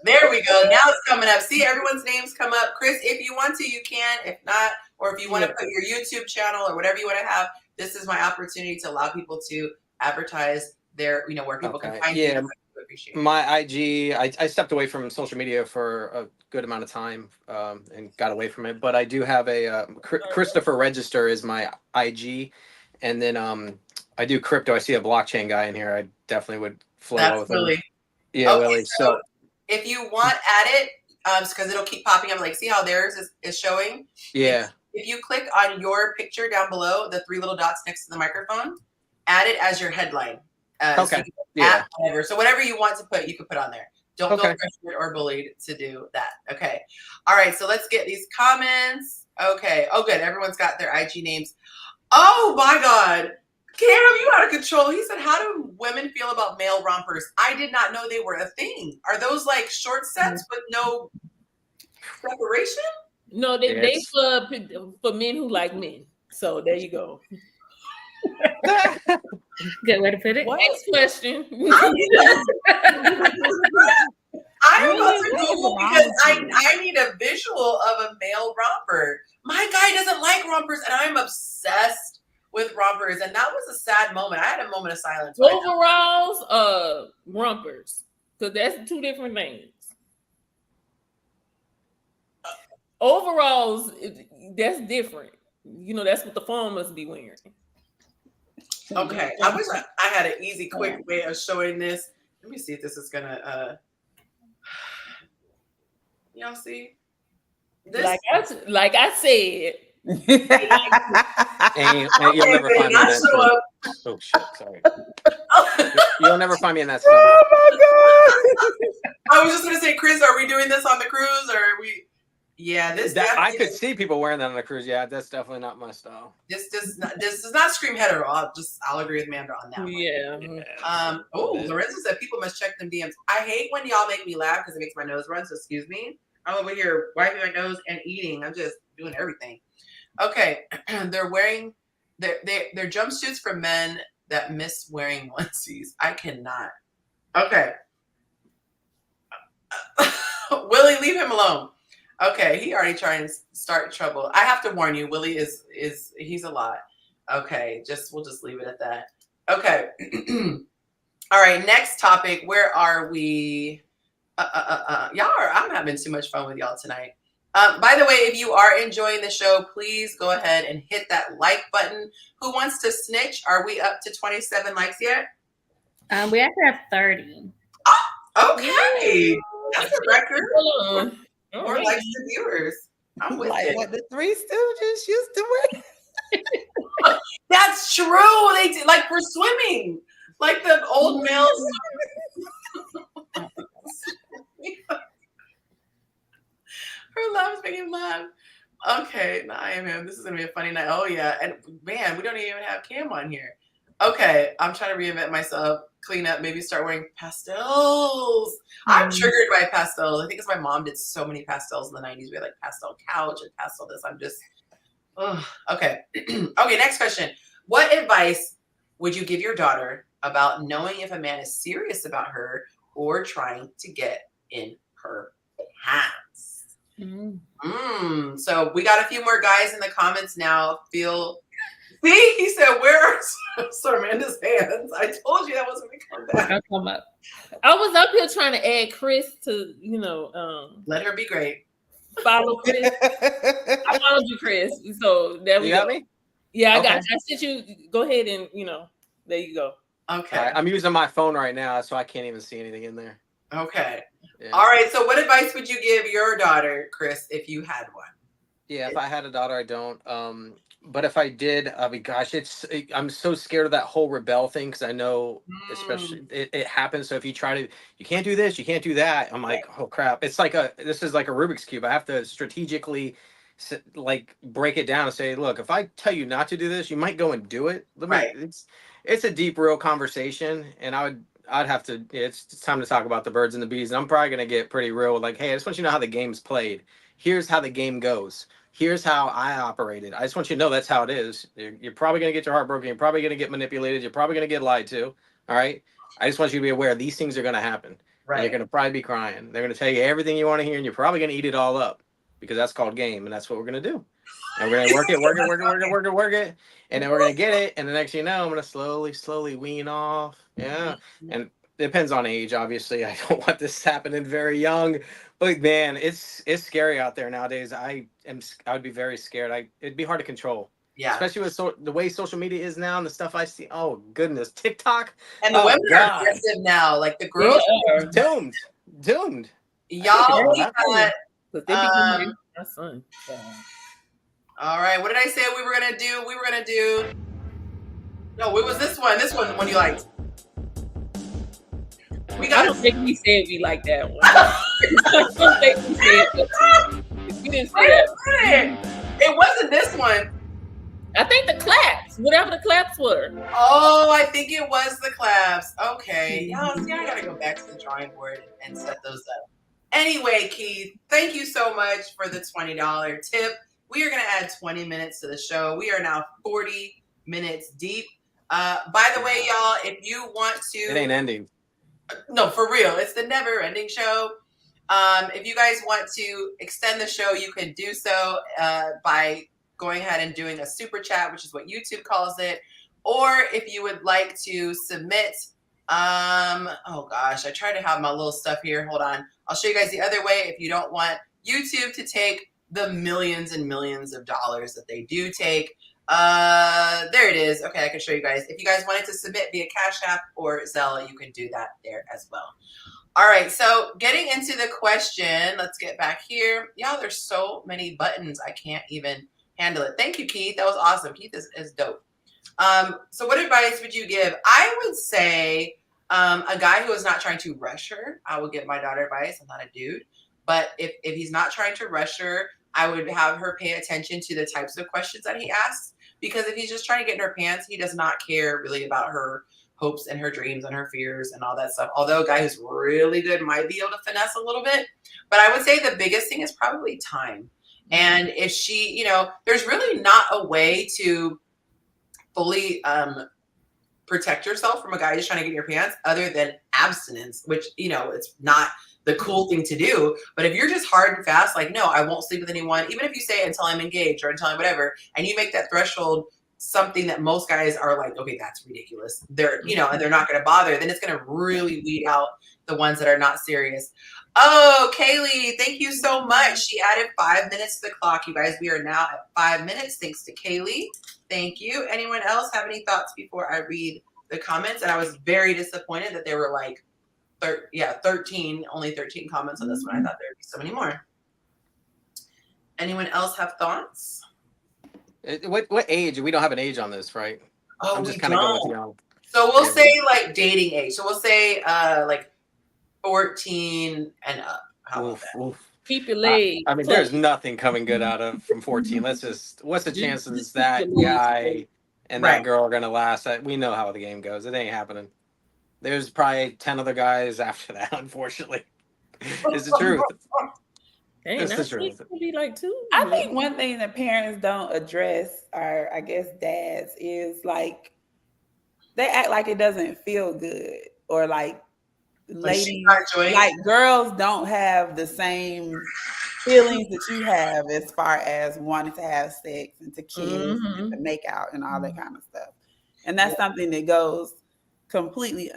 There we go. Now it's coming up. See, everyone's names come up. Chris, if you want to, you can. If not, or if you want to put your YouTube channel or whatever you want to have, this is my opportunity to allow people to advertise their, where people can find you. My IG, I stepped away from social media for a good amount of time and got away from it. But I do have a Christopher Register is my IG. And then I do crypto. I see a blockchain guy in here. I definitely would flow with Willie. him. Yeah, okay, Willie. So if you want, add it because it'll keep popping up. Like, see how theirs is showing? Yeah. If you click on your picture down below, the 3 little dots next to the microphone, add it as your headline. Okay. So whatever. So whatever you want to put, you can put on there. Don't feel pressured or bullied to do that. Okay. All right. So let's get these comments. Okay. Oh, good. Everyone's got their IG names. Oh my God. Cam, you out of control. He said, how do women feel about male rompers? I did not know they were a thing. Are those like short sets with no separation? No, they for men who like men. So there you go. Good way to put it. Next question. I'm about to Google because I need a visual of a male romper. My guy doesn't like rompers, and I'm obsessed with rompers. And that was a sad moment. I had a moment of silence. Overalls, rompers, because that's 2 different things. Overalls, that's different. That's what the farmers be wearing. Okay, I wish I had an easy, quick way of showing this. Let me see if this is gonna. Y'all see? This? Like I said. and you'll never find me in that stuff. Oh shit! Sorry. You'll never find me in that stuff. Oh my God! I was just gonna say, Chris, are we doing this on the cruise, or are we? Yeah, I could see people wearing that on the cruise. Yeah, that's definitely not my style. This does not scream hetero. I'll agree with Manda on that one. Yeah. Lorenzo said people must check them DMs. I hate when y'all make me laugh because it makes my nose run. So excuse me. I'm over here wiping my nose and eating. I'm just doing everything. Okay, they're wearing their jumpsuits for men that miss wearing onesies. I cannot. Okay, Willie, leave him alone. Okay, he already trying to start trouble. I have to warn you, Willie he's a lot. Okay, we'll just leave it at that. Okay. All right, next topic. Where are we? I'm having too much fun with y'all tonight. By the way, if you are enjoying the show, please go ahead and hit that like button. Who wants to snitch? Are we up to 27 likes yet? We actually have 30. Oh, okay. That's a record. More right. likes to viewers. I'm with like it. what the Three Stooges used to wear. That's true. They did, like for swimming, like the old males. Her laugh is making me laugh. Okay, now I am him. This is gonna be a funny night. Oh yeah, and man, we don't even have Cam on here. Okay, I'm trying to reinvent myself, clean up, maybe start wearing pastels. I'm triggered by pastels. I think it's my mom did so many pastels in the 90s. We had like pastel couch and pastel this. I'm just, okay. Okay, next question. What advice would you give your daughter about knowing if a man is serious about her or trying to get in her pants? So we got a few more guys in the comments now. See, he said, where are Sarmanda's hands? I told you that wasn't going to come back. I'll come up. I was up here trying to add Chris to, let her be great. Follow Chris. I followed you, Chris. So there we You go. got me? Yeah, I Okay. got you. I sent you. Go ahead and there you go. Okay. All right, I'm using my phone right now, so I can't even see anything in there. Okay. Yeah. All right. So what advice would you give your daughter, Chris, if you had one? Yeah, if I had a daughter, I don't. But if I did, I mean, gosh, I'm so scared of that whole rebel thing because I know, especially it happens. So if you you can't do this, you can't do that. I'm like, oh crap! This is like a Rubik's cube. I have to strategically, like, break it down and say, look, if I tell you not to do this, you might go and do it. It's a deep, real conversation, and I'd have to. It's time to talk about the birds and the bees, and I'm probably gonna get pretty real. Like, hey, I just want you to know how the game's played. Here's how the game goes. Here's how I operated. I just want you to know that's how it is. You're probably going to get your heart broken. You're probably going to get manipulated. You're probably going to get lied to. All right. I just want you to be aware these things are going to happen. Right. And you're going to probably be crying. They're going to tell you everything you want to hear, and you're probably going to eat it all up because that's called game, and that's what we're going to do. And we're going to work it, and then we're going to get it. And the next thing you know, I'm going to slowly wean off. Yeah. And it depends on age, obviously. I don't want this happening very young. But man, it's scary out there nowadays. I would be very scared. It'd be hard to control. Yeah. Especially with the way social media is now and the stuff I see. Oh goodness, TikTok. And the women are aggressive now. Like the girls are doomed. Y'all, we got. My son. All right. What did I say we were gonna do? We were gonna do. No, what was this one? This one, the one you liked. I don't think we said we like that one. I don't think we said that. We didn't say that. It wasn't this one. I think the claps, whatever the claps were. Oh, I think it was the claps. Okay. Y'all, see, I gotta go back to the drawing board and set those up. Anyway, Keith, thank you so much for the $20 tip. We are gonna add 20 minutes to the show. We are now 40 minutes deep. By the way, y'all, if you want to, it ain't ending. No, for real. It's the never-ending show. If you guys want to extend the show, you can do so by going ahead and doing a super chat, which is what YouTube calls it. Or if you would like to submit, oh gosh, I try to have my little stuff here. Hold on. I'll show you guys the other way if you don't want YouTube to take the millions and millions of dollars that they do take. There it is. Okay, I can show you guys. If you guys wanted to submit via Cash App or Zelle, you can do that there as well. All right, so getting into the question, let's get back here. Y'all, there's so many buttons, I can't even handle it. Thank you, Keith. That was awesome. Keith is dope. So what advice would you give? I would say a guy who is not trying to rush her, I would give my daughter advice. I'm not a dude. But if he's not trying to rush her, I would have her pay attention to the types of questions that he asks. Because if he's just trying to get in her pants, he does not care really about her hopes and her dreams and her fears and all that stuff. Although a guy who's really good might be able to finesse a little bit. But I would say the biggest thing is probably time. And if she, there's really not a way to fully protect yourself from a guy who's trying to get in your pants other than abstinence, which, it's not the cool thing to do. But if you're just hard and fast, like, no, I won't sleep with anyone, even if you say until I'm engaged or until I'm whatever, and you make that threshold something that most guys are like, okay, that's ridiculous. They're, and they're not going to bother. Then it's going to really weed out the ones that are not serious. Oh, Kaylee, thank you so much. She added 5 minutes to the clock. You guys, we are now at 5 minutes. Thanks to Kaylee. Thank you. Anyone else have any thoughts before I read the comments? And I was very disappointed that there were like, 13, only 13 comments on this one. I thought there'd be so many more. Anyone else have thoughts? What age? We don't have an age on this, right? Oh, I'm just kind of going with young. So we'll say like dating age. So we'll say like 14 and up. How about that? Keep your legs. I mean, there's nothing coming good out of from 14. What's the chances that guy and that girl are gonna last? We know how the game goes. It ain't happening. There's probably 10 other guys after that, unfortunately. It's the truth. It's the truth. Be like 2. I think one thing that parents don't address, or I guess dads, is like they act like it doesn't feel good, or like ladies, like girls don't have the same feelings that you have as far as wanting to have sex and to kiss and to make out and all that kind of stuff. And that's something that goes completely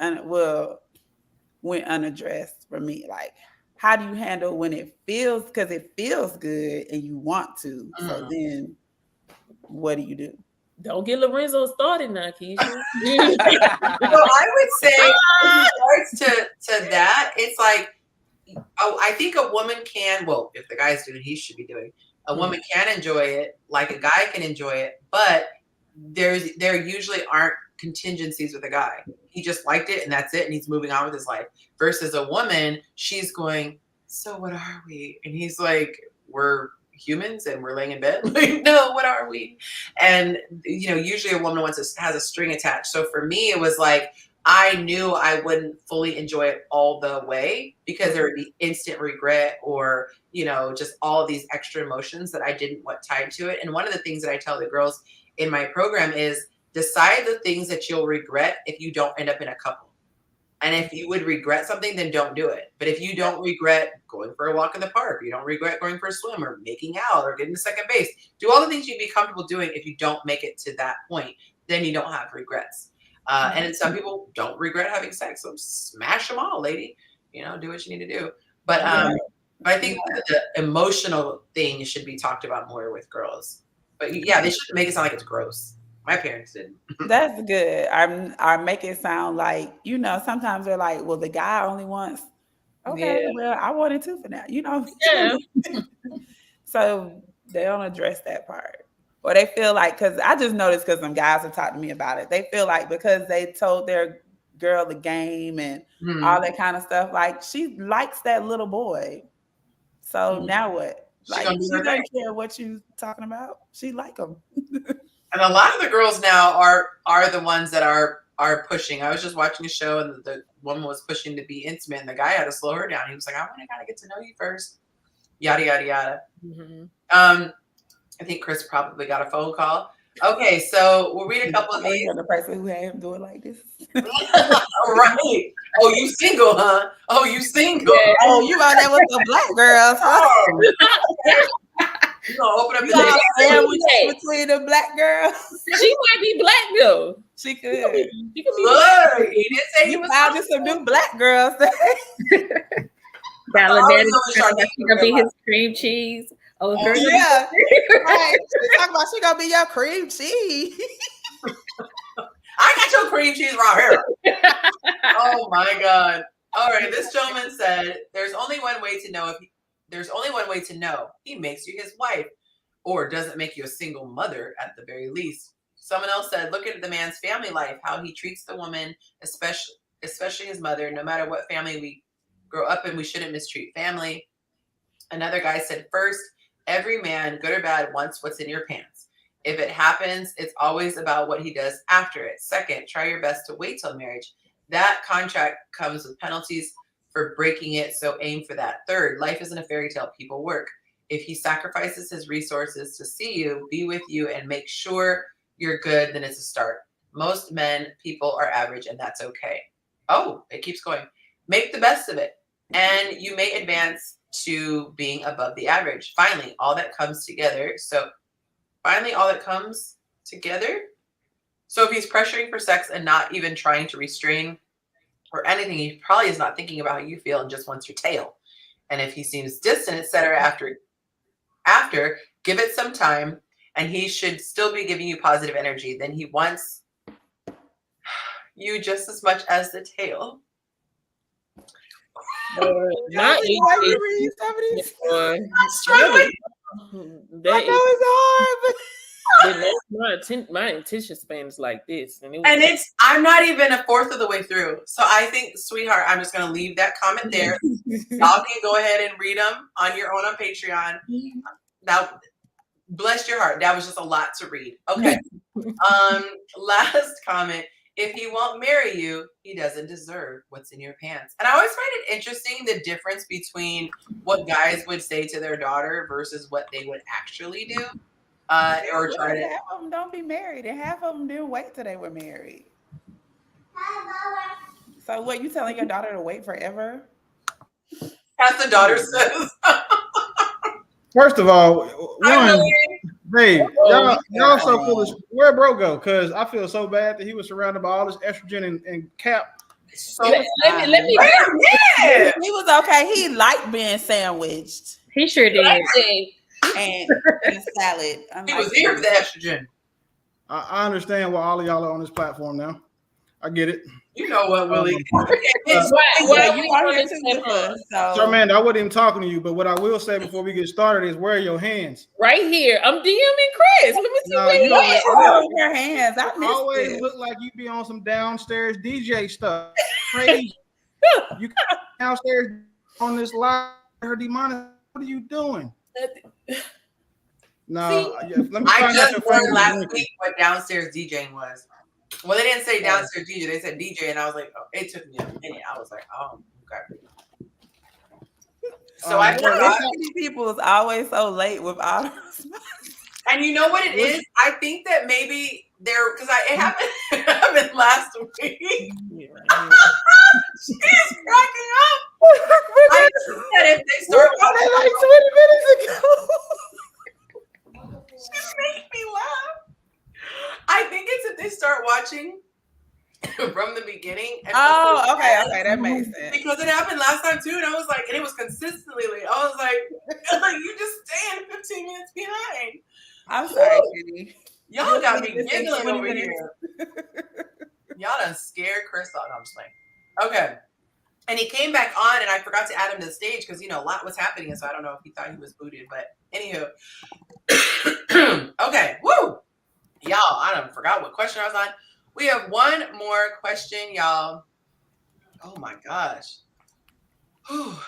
went unaddressed for me. Like, how do you handle when it feels, because it feels good and you want to? So then what do you do? Don't get Lorenzo started now, Keisha. Well, I would say in regards to that, it's like, I think a woman can, well, if the guy's doing, he should be doing, a woman can enjoy it like a guy can enjoy it, but there usually aren't contingencies with a guy. He just liked it and that's it, and he's moving on with his life. Versus a woman, she's going, so what are we? And he's like, we're humans and we're laying in bed. Like, no, what are we? And usually a woman has a string attached. So for me, it was like, I knew I wouldn't fully enjoy it all the way because there would be instant regret or, just all of these extra emotions that I didn't want tied to it. And one of the things that I tell the girls in my program is decide the things that you'll regret if you don't end up in a couple. And if you would regret something, then don't do it. But if you don't regret going for a walk in the park, you don't regret going for a swim or making out or getting to second base, do all the things you'd be comfortable doing. If you don't make it to that point, then you don't have regrets. And some people don't regret having sex. So smash them all, lady. Do what you need to do. But I think the emotional thing should be talked about more with girls. But yeah, they shouldn't make it sound like it's gross. My parents didn't. That's good. I make it sound like, sometimes they're like, well, the guy only wants, okay, well, I wanted to for now, Yeah. So they don't address that part. Or they feel like, because I just noticed, because some guys have talked to me about it, they feel like because they told their girl the game and all that kind of stuff, like she likes that little boy. So now what? Like, she doesn't care what you talking about. She like him. And a lot of the girls now are the ones that are pushing. I was just watching a show and the woman was pushing to be intimate and the guy had to slow her down. He was like, I want to kind of get to know you first. Yada, yada, yada. I think Chris probably got a phone call. Okay, so we'll read a couple of these. The person who had him do it like this. Right. Oh, you single, huh? Oh, you single. Yeah. Oh, you out there with the black girls, huh? You gonna open up the sandwich between the black girls. She might be black though. She could. She could be Look, he didn't say he was found some new black girls. Ballada's gonna be his cream cheese. Oh, yeah. Right. She talking about she gonna be your cream cheese. I got your cream cheese right here. Oh my God. All right. This gentleman said there's only one way to know he makes you his wife or doesn't make you a single mother at the very least. Someone else said, look at the man's family life, how he treats the woman, especially his mother. No matter what family we grow up in, we shouldn't mistreat family. Another guy said, first, every man, good or bad, wants what's in your pants. If it happens, it's always about what he does after it. Second, try your best to wait till marriage. That contract comes with penalties for breaking it, so aim for that. Third, life isn't a fairy tale. People work. If he sacrifices his resources to see you, be with you, and make sure you're good, then it's a start. Most people are average, and that's okay. Oh, it keeps going. Make the best of it, and you may advance to being above the average. Finally, all that comes together. So if he's pressuring for sex and not even trying to restrain or anything, he probably is not thinking about how you feel and just wants your tail. And if he seems distant, etc., after, give it some time, and he should still be giving you positive energy. Then he wants you just as much as the tail. Not why you read some of these. I'm struggling. I know it's hard, my attention span is like this, and I'm not even a fourth of the way through. So I think, sweetheart, I'm just going to leave that comment there. Y'all can go ahead and read them on your own on Patreon. Now, bless your heart. That was just a lot to read. Okay. Last comment. If he won't marry you, he doesn't deserve what's in your pants. And I always find it interesting the difference between what guys would say to their daughter versus what they would actually do. Or try to. Half of them don't be married, and half of them didn't wait till they were married. So, what, you telling your daughter to wait forever? As the daughter says. First of all, hey, y'all so foolish. Where'd bro go? Because I feel so bad that he was surrounded by all this estrogen and cap. So let me. He was okay. He liked being sandwiched. He sure did. And a salad. He was here for the estrogen. I understand why all of y'all are on this platform now. I get it. You know what, Willie? Charmaine, I wasn't even talking to you, but what I will say before we get started is, where are your hands? Right here. I'm DMing Chris. Let me see where you are. Your hands. I always look like you be on some downstairs DJ stuff. Crazy. You downstairs on this live, her demonic. What are you doing? No, let me. I just learned last week what downstairs DJing was. Well, they didn't say downstairs DJ. They said DJ, and I was like, oh, it took me a minute. I was like, oh, okay. So I forgot. People is always so late with autos. And you know what it is? I think that maybe they're, because it happened last week. She's cracking up. I said if they start watching like 20 minutes ago. She made me laugh. I think it's if they start watching from the beginning. And okay, that makes sense. Because it happened last time too, and I was like, and it was consistently late. I was like, you just stand 15 minutes behind. I'm sorry, Kitty. Y'all got me giggling over here. Y'all done scared Chris off. No, I'm just playing. Okay. And he came back on, and I forgot to add him to the stage because, a lot was happening, so I don't know if he thought he was booted. But anywho. Okay. Woo! Y'all, I done forgot what question I was on. We have one more question, y'all. Oh, my gosh. Whew.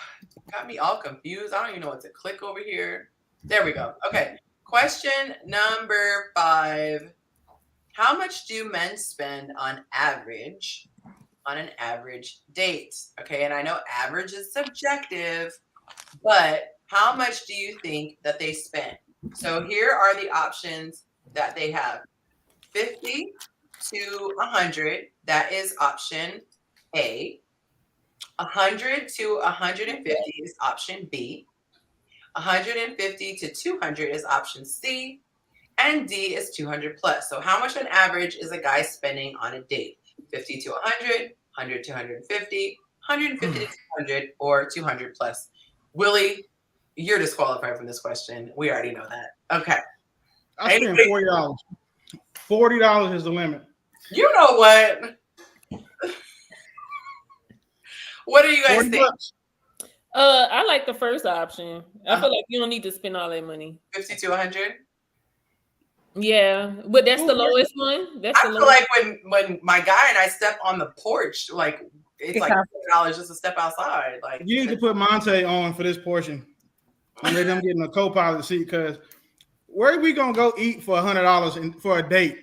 Got me all confused. I don't even know what to click over here. There we go. Okay. Question number 5. How much do men spend on an average date? Okay, and I know average is subjective, but how much do you think that they spend? So here are the options that they have. 50 to 100, that is option A. 100 to 150 is option B. 150 to 200 is option C, and D is 200 plus. So how much on average is a guy spending on a date? 50 to 100, 100 to 150, 150 to 200, or 200 plus. Willie, you're disqualified from this question. We already know that. Okay. I spend $40. $40 is the limit. You know what? What do you guys think? I like the first option. I feel like you don't need to spend all that money. 50 to 100? Yeah, but that's the lowest one. I feel like when my guy and I step on the porch, like it's like $50 just to step outside. Like you need to put Monte on for this portion and let them get in a co-pilot seat, because where are we gonna go eat for $100 for a date?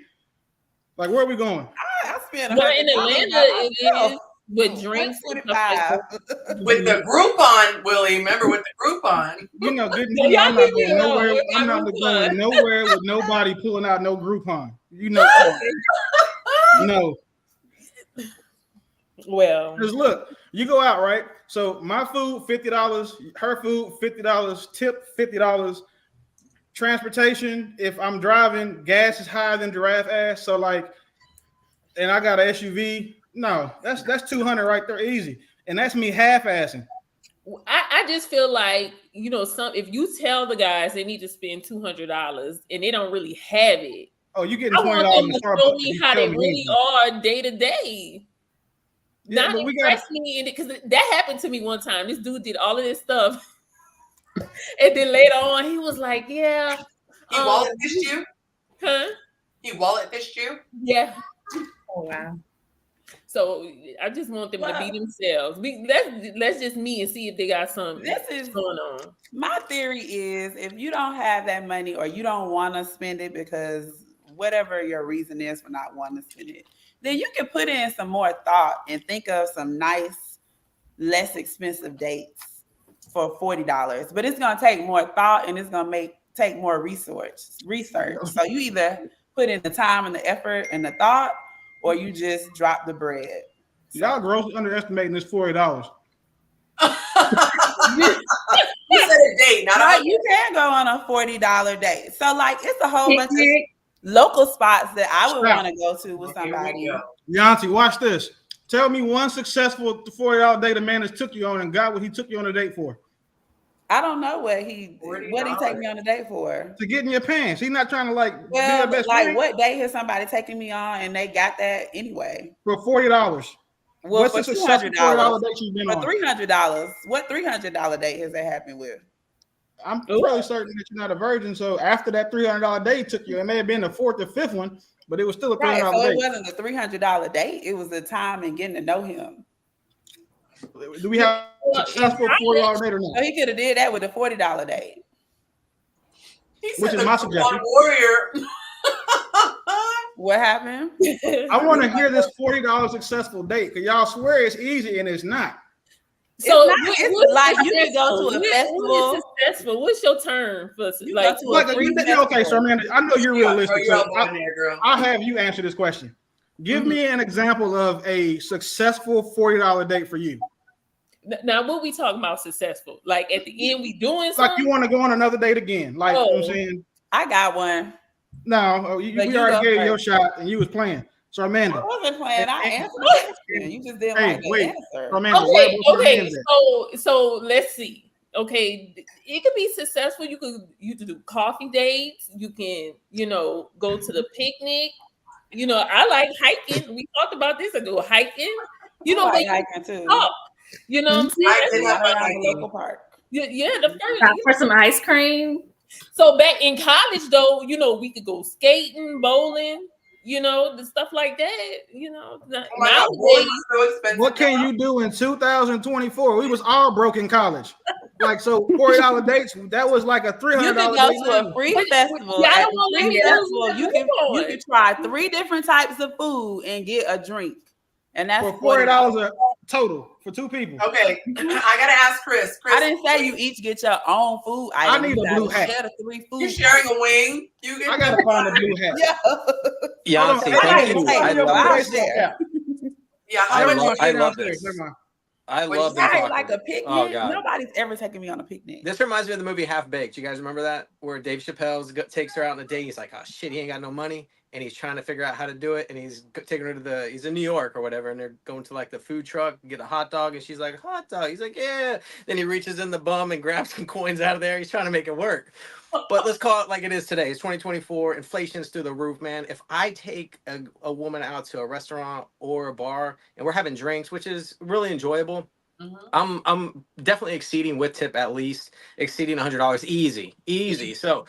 Like, where are we going? I spend $100 in Atlanta. It is. With drinks, with the Groupon, Willie. Remember with the Groupon? Good news. I'm not going nowhere. I'm not going nowhere with nobody pulling out no Groupon. No. Well, because look, you go out, right? So my food $50, her food $50, tip $50, transportation. If I'm driving, gas is higher than giraffe ass. So like, and I got an SUV. No, that's 200 right there, easy. And that's me half-assing. I just feel like, you know, if you tell the guys they need to spend $200 and they don't really have it. Oh, you getting I want $20 them in to Starbucks? show me how they really are day to day. Yeah, Not impress me in it, because that happened to me one time. This dude did all of this stuff, and then later on he was like, "Yeah, he wallet fished you, huh? He wallet fished you, yeah." Oh wow. So I just want them to be themselves. Let's just meet and see if they got something going on. My theory is, if you don't have that money or you don't want to spend it because whatever your reason is for not wanting to spend it, then you can put in some more thought and think of some nice, less expensive dates for $40. But it's gonna take more thought and it's gonna take more research. So you either put in the time and the effort and the thought, or you just drop the bread. Y'all grossly underestimating this $40. You said a date, not right. You can go on a $40 date. So like, it's a whole bunch of local spots that I would want to go to with somebody. Yonci, watch this. Tell me one successful $40 date a man has took you on and got what he took you on a date for. I don't know what he take me on a date for. To get in your pants. He's not trying to be your best like friend. What date has somebody taken me on and they got that anyway? For $40. Well, what's for a successful $40 date you've been on? For $300. What $300 date has that happened with? I'm fairly certain that you're not a virgin. So after that $300 date took you, it may have been the fourth or fifth one, but it was still a $300 so date. It wasn't a $300 date. It was the time and getting to know him. Do we have a successful $40 date or not? So he could have did that with a $40 date. Which is my suggestion. Warrior. What happened? I want to hear this $40 successful date because y'all swear it's easy and it's not. So it's like you can go to a festival. What is successful? What's your term for okay, so Amanda, I know you're realistic. So girl. I'll have you answer this question. Give me an example of a successful $40 date for you. Now, what we talking about successful? Like at the end, we doing something? Like you want to go on another date again? Like you know what I'm saying, I got one. No, we already gave you your shot and you was playing. So Amanda, I wasn't playing. I answered the question. You just didn't like the answer. Amanda, okay. So let's see. Okay, it could be successful. You could do coffee dates. You can, go to the picnic. I like hiking. We talked about this. I go hiking. Like hiking too. You know what I'm saying? I the local park. Yeah, the first for some ice cream. So back in college, though, we could go skating, bowling, the stuff like that. Nowadays, so expensive. What can you do in 2024? We was all broke in college. So $40 dates, that was like a $300 You can go to a free festival. At a free festival, you can try 3 different types of food and get a drink. And that's for $40 total for 2 people. Okay, I gotta ask Chris. I didn't say you each get your own food item. I need a blue hat. Share the 3 food. You're sharing a wing. I gotta find a blue hat. Yeah, thank you. I love this. Yeah, I love this. I love them talking. Like a picnic. Oh, God. Nobody's ever taken me on a picnic. This reminds me of the movie Half Baked. You guys remember that? Where Dave Chappelle takes her out on a date. He's like, oh shit, he ain't got no money. And he's trying to figure out how to do it. And he's taking her to he's in New York or whatever. And they're going to like the food truck, get a hot dog. And she's like, hot dog. He's like, yeah. Then he reaches in the bum and grabs some coins out of there. He's trying to make it work. But let's call it like it is today. It's 2024. Inflation's through the roof, man. If I take a woman out to a restaurant or a bar and we're having drinks, which is really enjoyable, I'm definitely exceeding with tip, at least exceeding $100 easy. So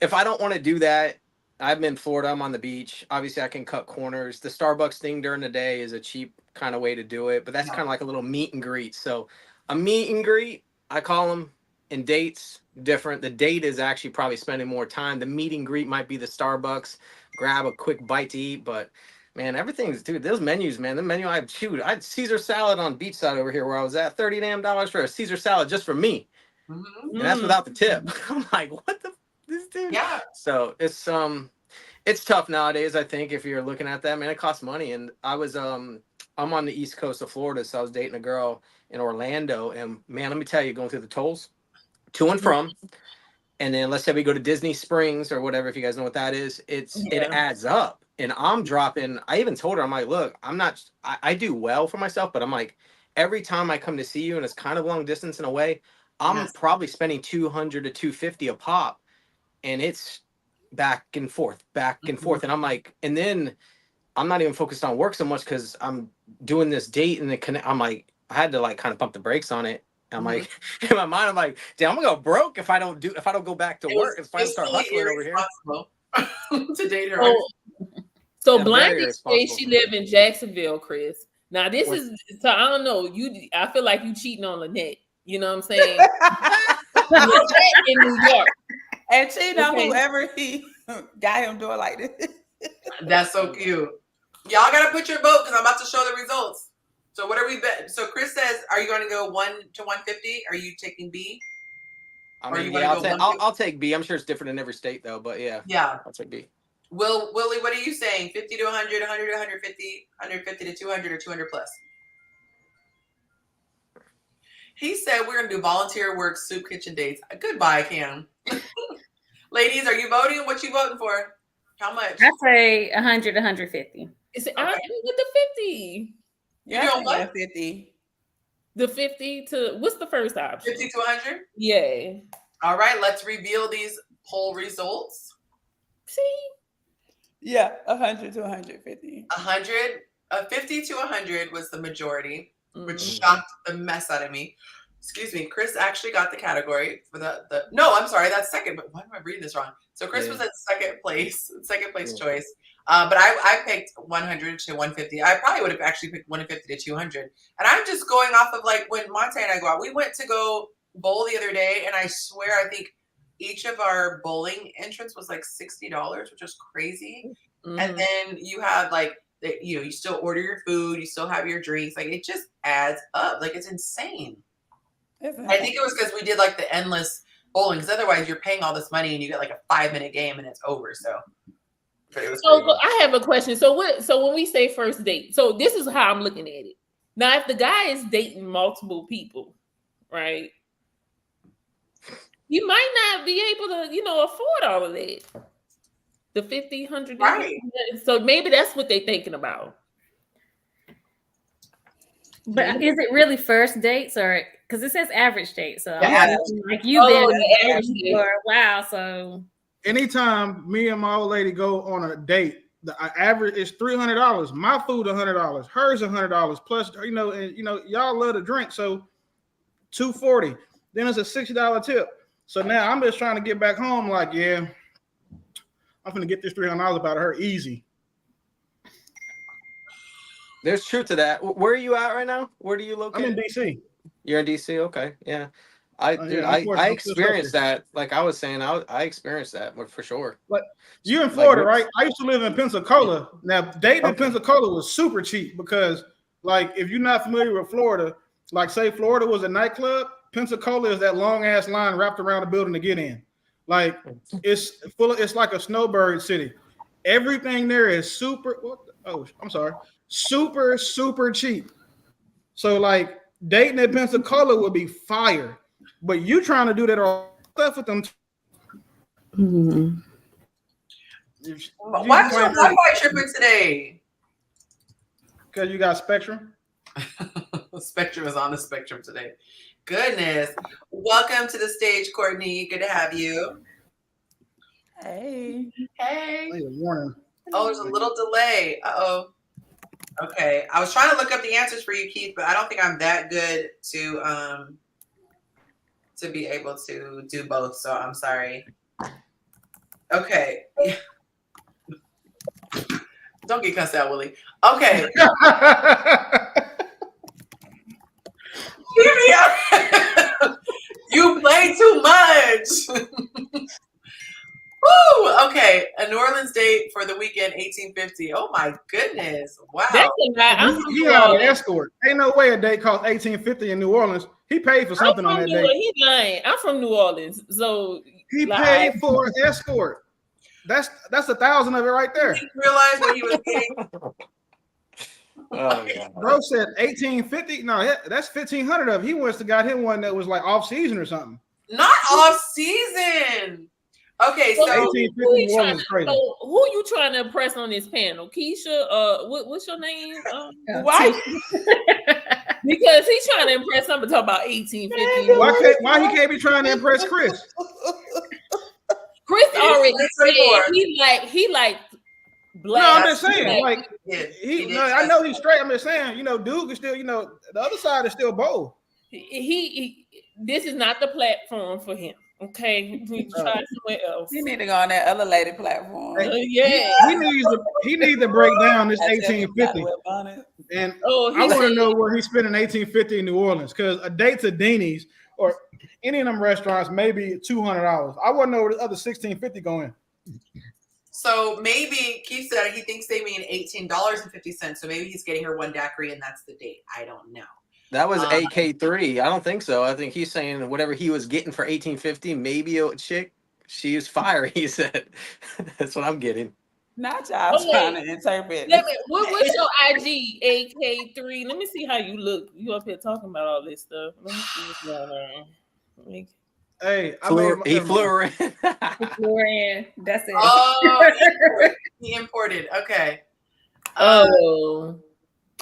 if I don't want to do that, I'm in Florida, I'm on the beach. Obviously I can cut corners. The Starbucks thing during the day is a cheap kind of way to do it, but that's kind of like a little meet and greet. So a meet and greet, I call them, in dates, different. The date is actually probably spending more time. The meet and greet might be the Starbucks, grab a quick bite to eat, but man, everything's, dude, those menus, man, the menu I had Caesar salad on beachside over here where I was at, $30 damn for a Caesar salad just for me. And that's without the tip. I'm like, what this dude? Yeah. So it's tough nowadays, I think, if you're looking at that. Man, it costs money. And I was I'm on the east coast of Florida, so I was dating a girl in Orlando, and man, let me tell you, going through the tolls to and from, and then let's say we go to Disney Springs or whatever, if you guys know what that is, it adds up. And I'm dropping, I even told her, I'm like, look, I do well for myself, but I'm like, every time I come to see you and it's kind of long distance in a way, I'm probably spending $200 to $250 a pop, and it's back and forth. And I'm like, and then I'm not even focused on work so much because I'm doing this date and I'm like, I had to like kind of pump the brakes on it. I'm like, in my mind, I'm like, damn, I'm gonna go broke if I don't go back to work. If I don't start hustling over here. To date her. So Blanket says she live in Jacksonville, Chris. Now I don't know. I feel like you cheating on Lynette. You know what I'm saying? In New York. And cheating on whoever he got him doing like this. That's so cute. Y'all gotta put your vote because I'm about to show the results. So what are we bet? So Chris says, are you going to go 1 to 150? Are you taking B? I'll take B. I'm sure it's different in every state though, but yeah, I'll take B. Willie, what are you saying? 50 to 100, 100 to 150, 150 to 200, or 200 plus? He said we're going to do volunteer work, soup kitchen dates. Goodbye, Cam. Ladies, are you voting? What you voting for? How much? I say 100 to 150. Is it with the 50? You doing what? 50. The 50 to what's the first option? 50 to 100? Yeah. All right, let's reveal these poll results. See? Yeah, 100 to 150. 50 to 100 was the majority, which shocked the mess out of me. Excuse me, Chris actually got the category for no, I'm sorry, that's second, but why am I reading this wrong? So Chris was at second place choice. But I picked 100 to 150. I probably would have actually picked 150 to 200. And I'm just going off of like when Monte and I go out. We went to go bowl the other day, and I swear I think each of our bowling entrance was like $60, which was crazy. Mm-hmm. And then you have like, you still order your food, you still have your drinks. Like it just adds up. Like it's insane. I think it was because we did like the endless bowling, because otherwise you're paying all this money and you get like a 5-minute game and it's over. So I have a question. So when we say first date, so this is how I'm looking at it. Now, if the guy is dating multiple people, right? You might not be able to, afford all of that. The 50, 100. Right. So maybe that's what they're thinking about. But is it really first dates, or because it says average date? So like you've been for a while. So anytime me and my old lady go on a date, the average is $300. My food $100, hers $100 plus. Y'all love to drink, so $240. Then it's a $60 tip. So now I'm just trying to get back home. Like, I'm gonna get this $300 out of her easy. There's truth to that. Where are you at right now? Where do you located? I'm in DC. You're in DC, okay, yeah. I experienced that. Like I was saying, I experienced that for sure. But you're in Florida, right? I used to live in Pensacola. Now, dating in Pensacola was super cheap because, like, if you're not familiar with Florida, like say Florida was a nightclub, Pensacola is that long ass line wrapped around the building to get in. Like it's like a snowbird city. Everything there is super. Super, super cheap. So like dating in Pensacola would be fire, but you trying to do that all stuff with them. Mm-hmm. Why is your Wi-Fi tripping today? Because you got Spectrum. Spectrum is on the spectrum today. Goodness. Welcome to the stage, Courtney. Good to have you. Hey. Warning. Oh, there's a little delay. Uh-oh. Okay. I was trying to look up the answers for you, Keith, but I don't think I'm that good to be able to do both. So I'm sorry. Okay. Don't get cussed out, Willie. Okay. Hear me out. You play too much. Woo! Okay, a New Orleans date for the weekend, 1850. Oh my goodness! Wow. That's a lot. He got an escort. Ain't no way a date cost 1850 in New Orleans. He paid for something on that date. He lying. I'm from New Orleans, so he paid for an escort. That's 1,000 of it right there. He realized what he was getting. Oh, yeah. Bro said 1850. No, that's 1,500 of it. He wants to got him one that was like off season or something. Not off season. Okay, so 1850 New Orleans is crazy. So who you trying to impress on this panel? Keisha, what's your name? Why? Because he's trying to impress somebody talk about 1850. Why he can't be trying to impress Chris? Chris already said he like black. No, I'm just saying, like, I know he's straight. I'm just saying, Duke is still, the other side is still bold. He this is not the platform for him. Okay, we try somewhere else. You need to go on that other lady platform. Yeah, he needs to break down this 1850. And I want to know where he's spending 1850 in New Orleans, because a date to Deanie's or any of them restaurants maybe $200. I want to know where the other 1650 going. So maybe Keith said he thinks they mean $18.50. So maybe he's getting her one daiquiri and that's the date. I don't know. That was AK3. I don't think so. I think he's saying whatever he was getting for 1850, maybe a chick, she was fire, he said. That's what I'm getting. Not y'all trying to interpret. What's your IG, AK3? Let me see how you look. You up here talking about all this stuff. Let me see what's going on. Hey, he flew her in. He flew her in. That's it. Oh, he imported. Okay.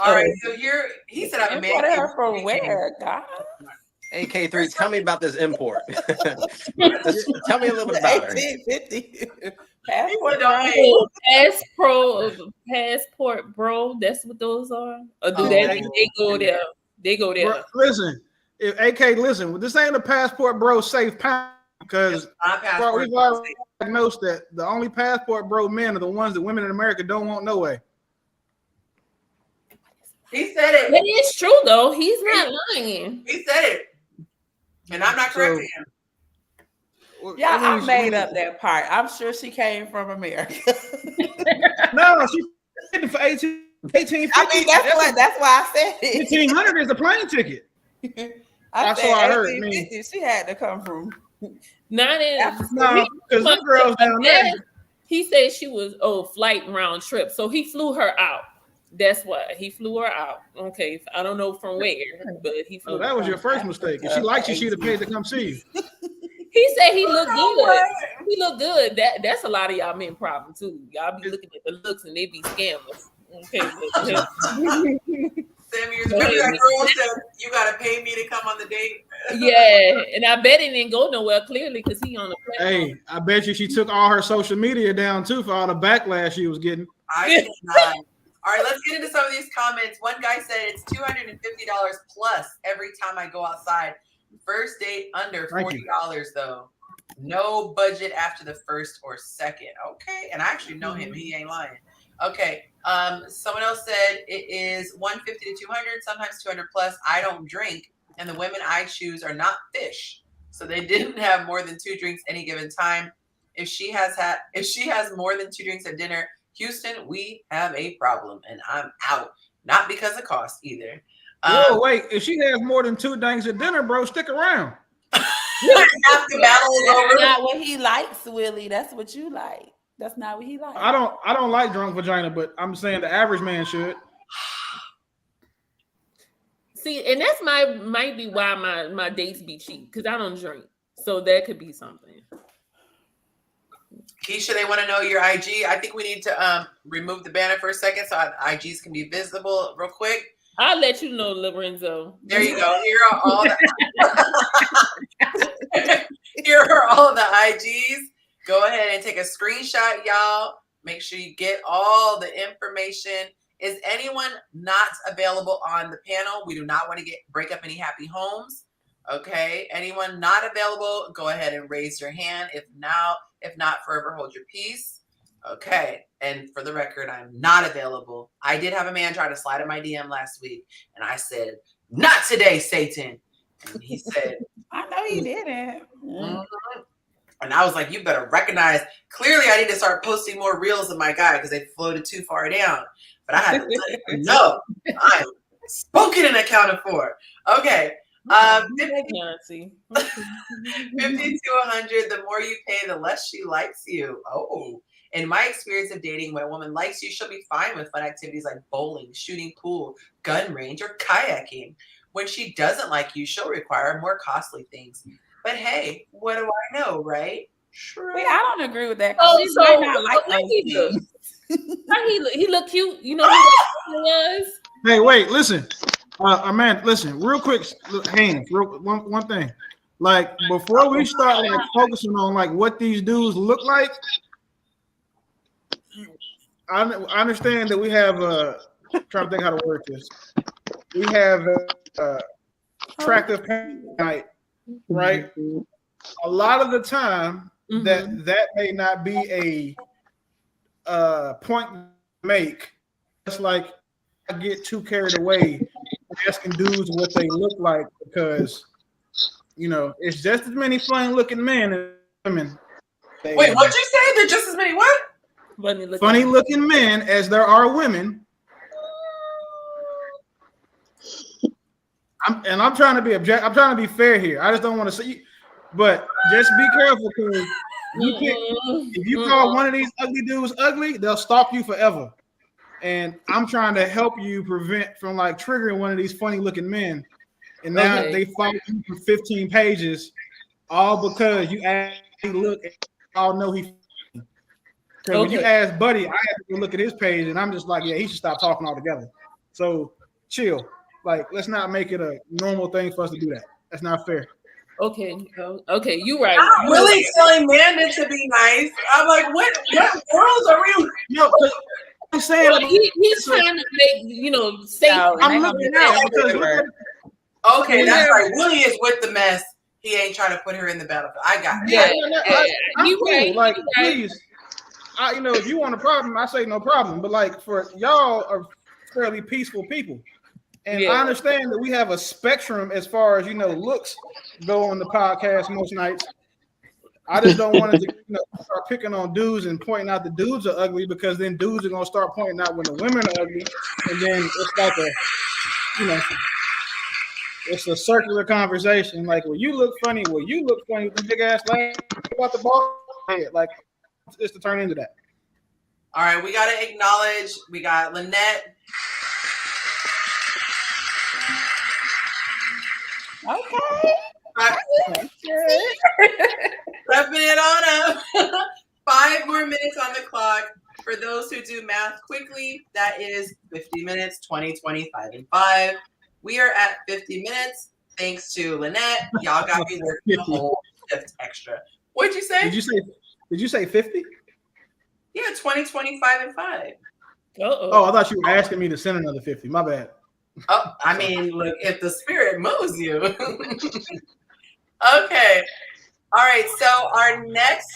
All right, so here he said I'm a man. Her from where, God? AK3, tell me about this import. Tell me a little bit about her. 1850. Passport, bro. That's what those are. Or do they go there? They go there. Bro, listen, if AK, listen, this ain't a passport, bro. Safe pound, because bro, we've already diagnosed that the only passport, bro, men are the ones that women in America don't want no way. He said it. It is true though. He's not lying. He said it, and I'm not correcting him. Yeah, I made up that part. I'm sure she came from America. No, she did it for 1850. I mean, that's why I said it. 1800 is a plane ticket. That's what I heard. She had to come from. Because the girls down there. He said she was flight round trip, so he flew her out. That's why he flew her out. Okay, I don't know from where, but he flew. That was your first mistake. If she likes you, she'd have paid to come see you. He said he looked good. He looked good. That's a lot of y'all men problem too. Y'all be looking at the looks and they be scammers. Okay. Sammy, that girl said you gotta pay me to come on the date. Yeah, and I bet it didn't go nowhere clearly because he on the platform. Hey, I bet you she took all her social media down too for all the backlash she was getting. I did not. All right, let's get into some of these comments. One guy said it's $250 plus every time I go outside. First date under $40 though. No budget after the first or second. Okay, and I actually know him. He ain't lying. Okay. Someone else said it is 150 to 200, sometimes 200 plus. I don't drink, and the women I choose are not fish, so they didn't have more than 2 drinks any given time. If she has more than 2 drinks at dinner, Houston, we have a problem, and I'm out. Not because of cost either. Whoa, wait! If she has more than 2 drinks at dinner, bro, stick around. Half the battle is over. That's not what he likes, Willie. That's what you like. That's not what he likes. I don't like drunk vagina, but I'm saying the average man should. See, and that's might be why my dates be cheap, because I don't drink. So that could be something. Keisha, they want to know your IG. I think we need to remove the banner for a second so our IGs can be visible real quick. I'll let you know, Lorenzo. There you go. Here are all the IGs. Go ahead and take a screenshot, y'all. Make sure you get all the information. Is anyone not available on the panel? We do not want to break up any happy homes. Okay. Anyone not available, go ahead and raise your hand. If not, forever hold your peace. Okay. And for the record, I'm not available. I did have a man try to slide in my DM last week, and I said, "Not today, Satan." And he said, I know he didn't. Mm-hmm. And I was like, you better recognize. Clearly, I need to start posting more reels of my guy because they floated too far down. But I had to let him know I'm spoken and accounted for. Okay. 50 to 100, the more you pay, the less she likes you. Oh, in my experience of dating, when a woman likes you, she'll be fine with fun activities like bowling, shooting pool, gun range, or kayaking. When she doesn't like you, she'll require more costly things. But hey, what do I know, right? Sure. Wait, I don't agree with that. Oh, She so might not like how those he look? things. How he look cute. You know who that was? Hey, wait, listen. Man, listen, real quick, hands, one thing. Like, before we start like focusing on like what these dudes look like, I understand that we have trying to think how to word this. We have attractive night, right? A lot of the time, that may not be a point to make. It's like I get too carried away asking dudes what they look like because it's just as many funny looking men as women. Wait, what'd you say? There's just as many what? Funny looking men as there are women. I'm trying to be I'm trying to be fair here. I just don't want to see, but just be careful because if you call one of these ugly dudes ugly, they'll stalk you forever. And I'm trying to help you prevent from like triggering one of these funny looking men. And now they follow you for 15 pages, all because you actually look and all know he. Because when you ask Buddy, I have to go look at his page, and I'm just like, yeah, he should stop talking altogether. So chill. Like, let's not make it a normal thing for us to do that. That's not fair. Okay, you right. I'm really telling Manda to be nice. I'm like, what worlds are we? No, I'm saying he's trying to make safe. I'm looking out because okay, that's right. Willie is with the mess. He ain't trying to put her in the battlefield. I got it. I'm cool. Like, please, if you want a problem, I say no problem. But like, for y'all are fairly peaceful people, and I understand that we have a spectrum as far as looks go on the podcast most nights. I just don't want to start picking on dudes and pointing out the dudes are ugly because then dudes are gonna start pointing out when the women are ugly, and then it's like it's a circular conversation. Like, well, you look funny. Well, you look funny with the big ass laugh about the ball head. Like, it's to turn into that. All right, we gotta acknowledge. We got Lynette. Okay. Wrapping it on up. 5 more minutes on the clock. For those who do math quickly, that is 50 minutes, 20, 25, and 5. We are at 50 minutes. Thanks to Lynette. Y'all got me working a whole shift extra. What'd you say? Did you say 50? Yeah, 20, 25, and 5. Oh, I thought you were asking me to send another 50. My bad. Oh, I mean, look, if the spirit moves you. Okay. All right. So our next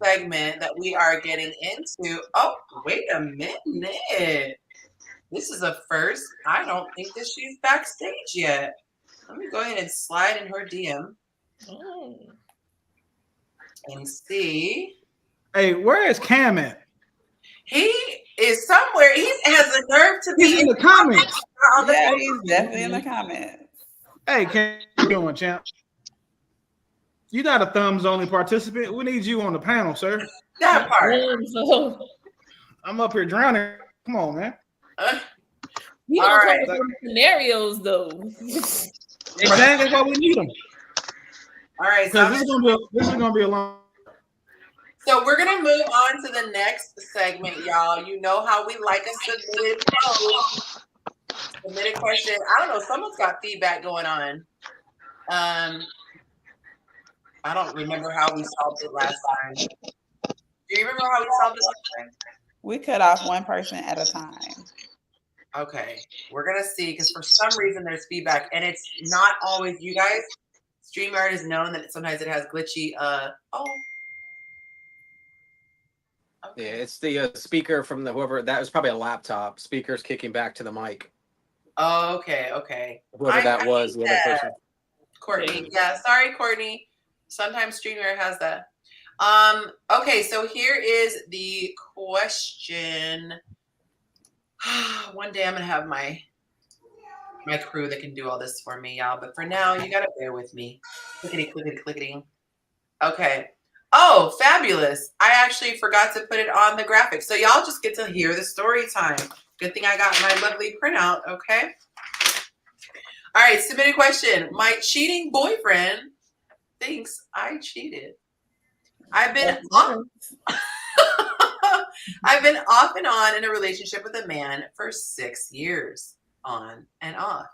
segment that we are getting into. Oh, wait a minute. This is a first. I don't think that she's backstage yet. Let me go ahead and slide in her DM and see. Hey, where is Cam at? He is somewhere. He has the nerve to be in the comments. Yeah, he's definitely in the comments. Hey, Cam, how you doing, champ? You're not a thumbs only participant. We need you on the panel, sir. That part. I'm up here drowning. Come on, man. You don't come with scenarios though. Exactly why we need them. All right, so this is gonna be a long. So we're gonna move on to the next segment, y'all. You know how we like a submitted post, submitted question. I don't know. Someone's got feedback going on. I don't remember how we solved it last time. Do you remember how we solved it last time? We cut off one person at a time. Okay, we're gonna see because for some reason there's feedback, and it's not always you guys. StreamYard is known that sometimes it has glitchy. Yeah, it's the speaker from whoever that was probably a laptop. Speaker's kicking back to the mic. Oh, okay. Whoever that was, the other person. Courtney. Yeah, sorry, Courtney. Sometimes StreamYard has that. Okay, so here is the question. One day I'm gonna have my crew that can do all this for me, y'all. But for now, you gotta bear with me. Clickety. Okay. Oh, fabulous. I actually forgot to put it on the graphic. So y'all just get to hear the story time. Good thing I got my lovely printout, okay? All right, submitted question. My cheating boyfriend thinks I cheated. I've been off and on in a relationship with a man for 6 years, on and off.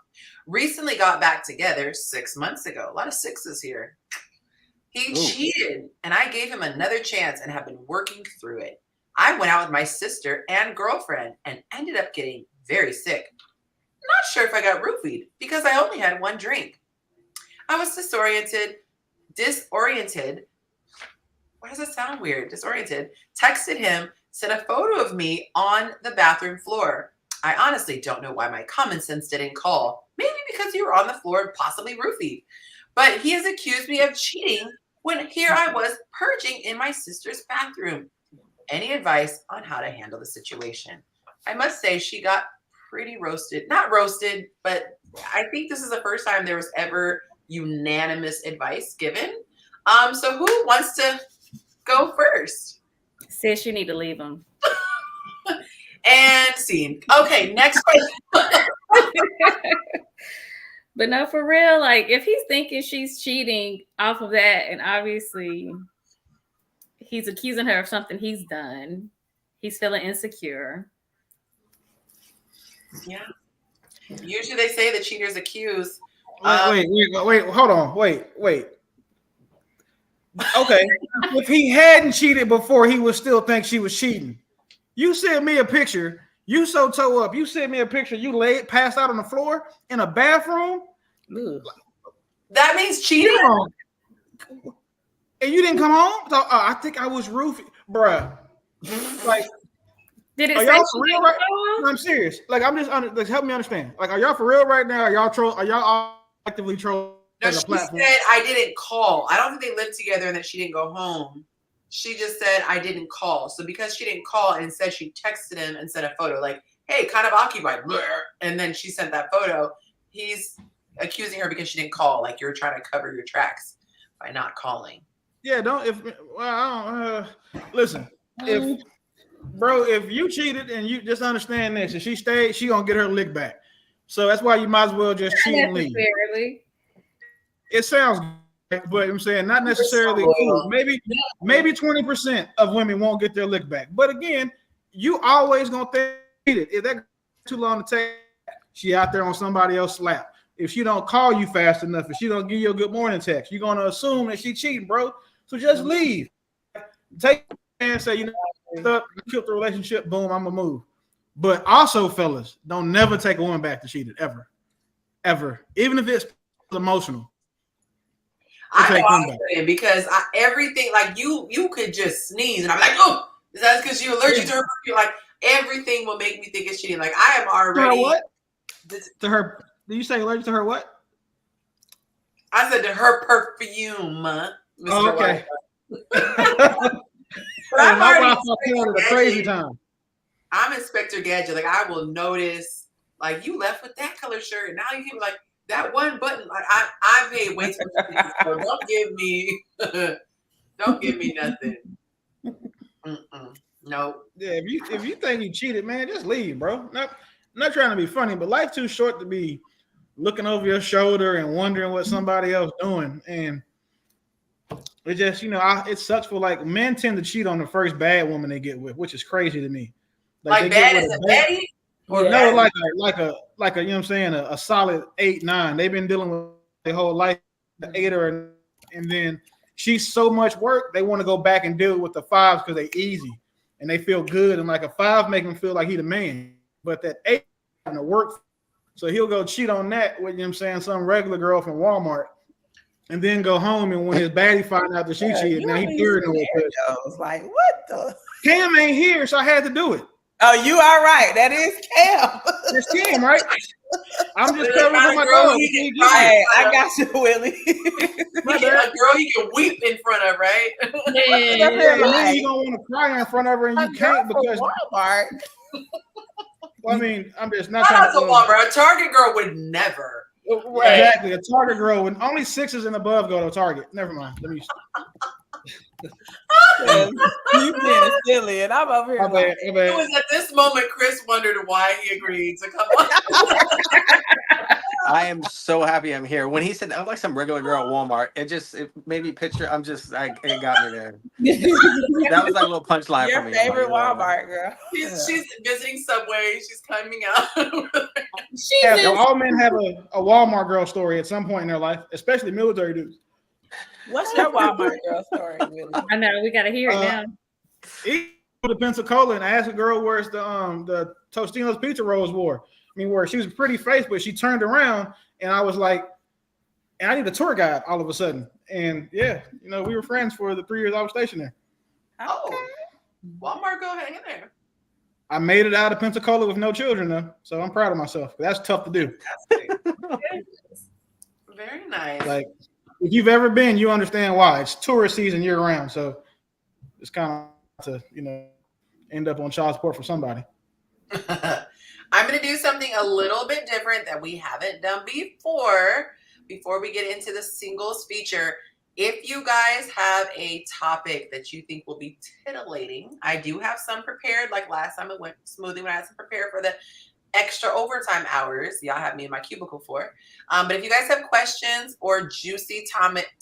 Recently got back together 6 months ago. A lot of sixes here. He cheated, and I gave him another chance and have been working through it. I went out with my sister and girlfriend and ended up getting very sick. Not sure if I got roofied because I only had one drink. I was disoriented. Why does it sound weird? Disoriented. Texted him, sent a photo of me on the bathroom floor. I honestly don't know why my common sense didn't call. Maybe because you were on the floor and possibly roofied. But he has accused me of cheating when here I was purging in my sister's bathroom. Any advice on how to handle the situation? I must say she got pretty roasted. Not roasted, but I think this is the first time there was ever unanimous advice given. So who wants to go first? Sis, you need to leave him. And scene. Okay, next question. But no, for real, like if he's thinking she's cheating off of that, and obviously he's accusing her of something he's done, he's feeling insecure. Yeah. Usually they say the cheaters accuse. Wait, hold on. Wait. Okay. If he hadn't cheated before, he would still think she was cheating. You sent me a picture. You so toe up. You sent me a picture. You passed out on the floor in a bathroom. Ugh. That means cheating. And you didn't come home? So, I think I was roofied, bruh. Like, did it are say y'all for real right now? No, I'm serious. Like, I'm just like, help me understand. Like, are y'all for real right now? Are y'all actively trolling? No, she said I didn't call. I don't think they lived together and that she didn't go home. She just said I didn't call. So because she didn't call and instead she texted him and sent a photo like, hey, kind of occupied. And then she sent that photo. He's accusing her because she didn't call. Like you're trying to cover your tracks by not calling. Yeah, listen, if you cheated and you just understand this, if she stayed, she gonna get her lick back. So that's why you might as well just cheat and leave. It sounds good, but I'm saying not necessarily cool. Maybe 20% of women won't get their lick back. But again, you always gonna think it. If that too long to take, she out there on somebody else's lap. If she don't call you fast enough, if she don't give you a good morning text, you're gonna assume that she cheating, bro. So just leave. Take and say, killed the relationship, boom, I'm gonna move. But also, fellas, don't never take a woman back to cheated, ever. Even if it's emotional. I know because everything, like you could just sneeze and I'm like, oh, that's because you're allergic to her perfume. Like everything will make me think it's cheating. Like I am already. To her what? To her? Did you say allergic to her what? I said to her perfume. Mr. Oh, okay. But I'm already a crazy time. I'm Inspector Gadget. Like I will notice, like you left with that color shirt, and now you keep like that one button. Like I paid way too much. So don't give me nothing. No. Yeah, if you think you cheated, man, just leave, bro. Not trying to be funny, but life's too short to be looking over your shoulder and wondering what somebody else doing. And it just, it sucks for like men tend to cheat on the first bad woman they get with, which is crazy to me. Like bad as a baddie? Or no, like a you know what I'm saying, a solid 8, 9. They've been dealing with their whole life, the 8er, and then she's so much work, they want to go back and deal with the 5s because they easy and they feel good. And like a 5 make him feel like he the man. But that 8 having to work. So he'll go cheat on that with, some regular girl from Walmart and then go home. And when his baddie find out that she cheated, now he third in the was like, what the? Cam ain't here, so I had to do it. Oh, you are right. That is Cam. It's Cam, right? I'm just covering for my dog. Hey, I got you, Willie. A girl you can weep in front of, right? Yeah, you don't want to cry in front of her, and you can't because Walmart. Well, I mean, I'm just not trying to Walmart. A Target girl would never. Right. Exactly. A Target girl when only 6s and above go to Target. Never mind. Let me. You being silly, and I'm over here My bad, my bad. It was at this moment Chris wondered why he agreed to come on. I am so happy I'm here. When he said I'm like some regular girl at Walmart, it made me picture. It got me there. That was like a little punchline Your for me. favorite Like, Walmart girl. She's visiting Subway. She's coming out. All men have a Walmart girl story at some point in their life, especially military dudes. What's your Walmart girl story, Willie? I know we gotta hear it now. He to Pensacola and asked a girl where's the Tostino's pizza rolls were. I mean, where she was a pretty face, but she turned around and I was like, and I need a tour guide all of a sudden. And yeah, we were friends for the 3 years I was stationed there. Oh, Walmart girl, hang in there. I made it out of Pensacola with no children though, so I'm proud of myself. That's tough to do. Very nice. Like, if you've ever been, you understand why. It's tourist season year round, so it's kind of to end up on child support for somebody. I'm going to do something a little bit different that we haven't done before we get into the singles feature. If you guys have a topic that you think will be titillating, I do have some prepared. Like last time it went smoothly when I had some prepared for the extra overtime hours. Y'all have me in my cubicle for. But if you guys have questions or juicy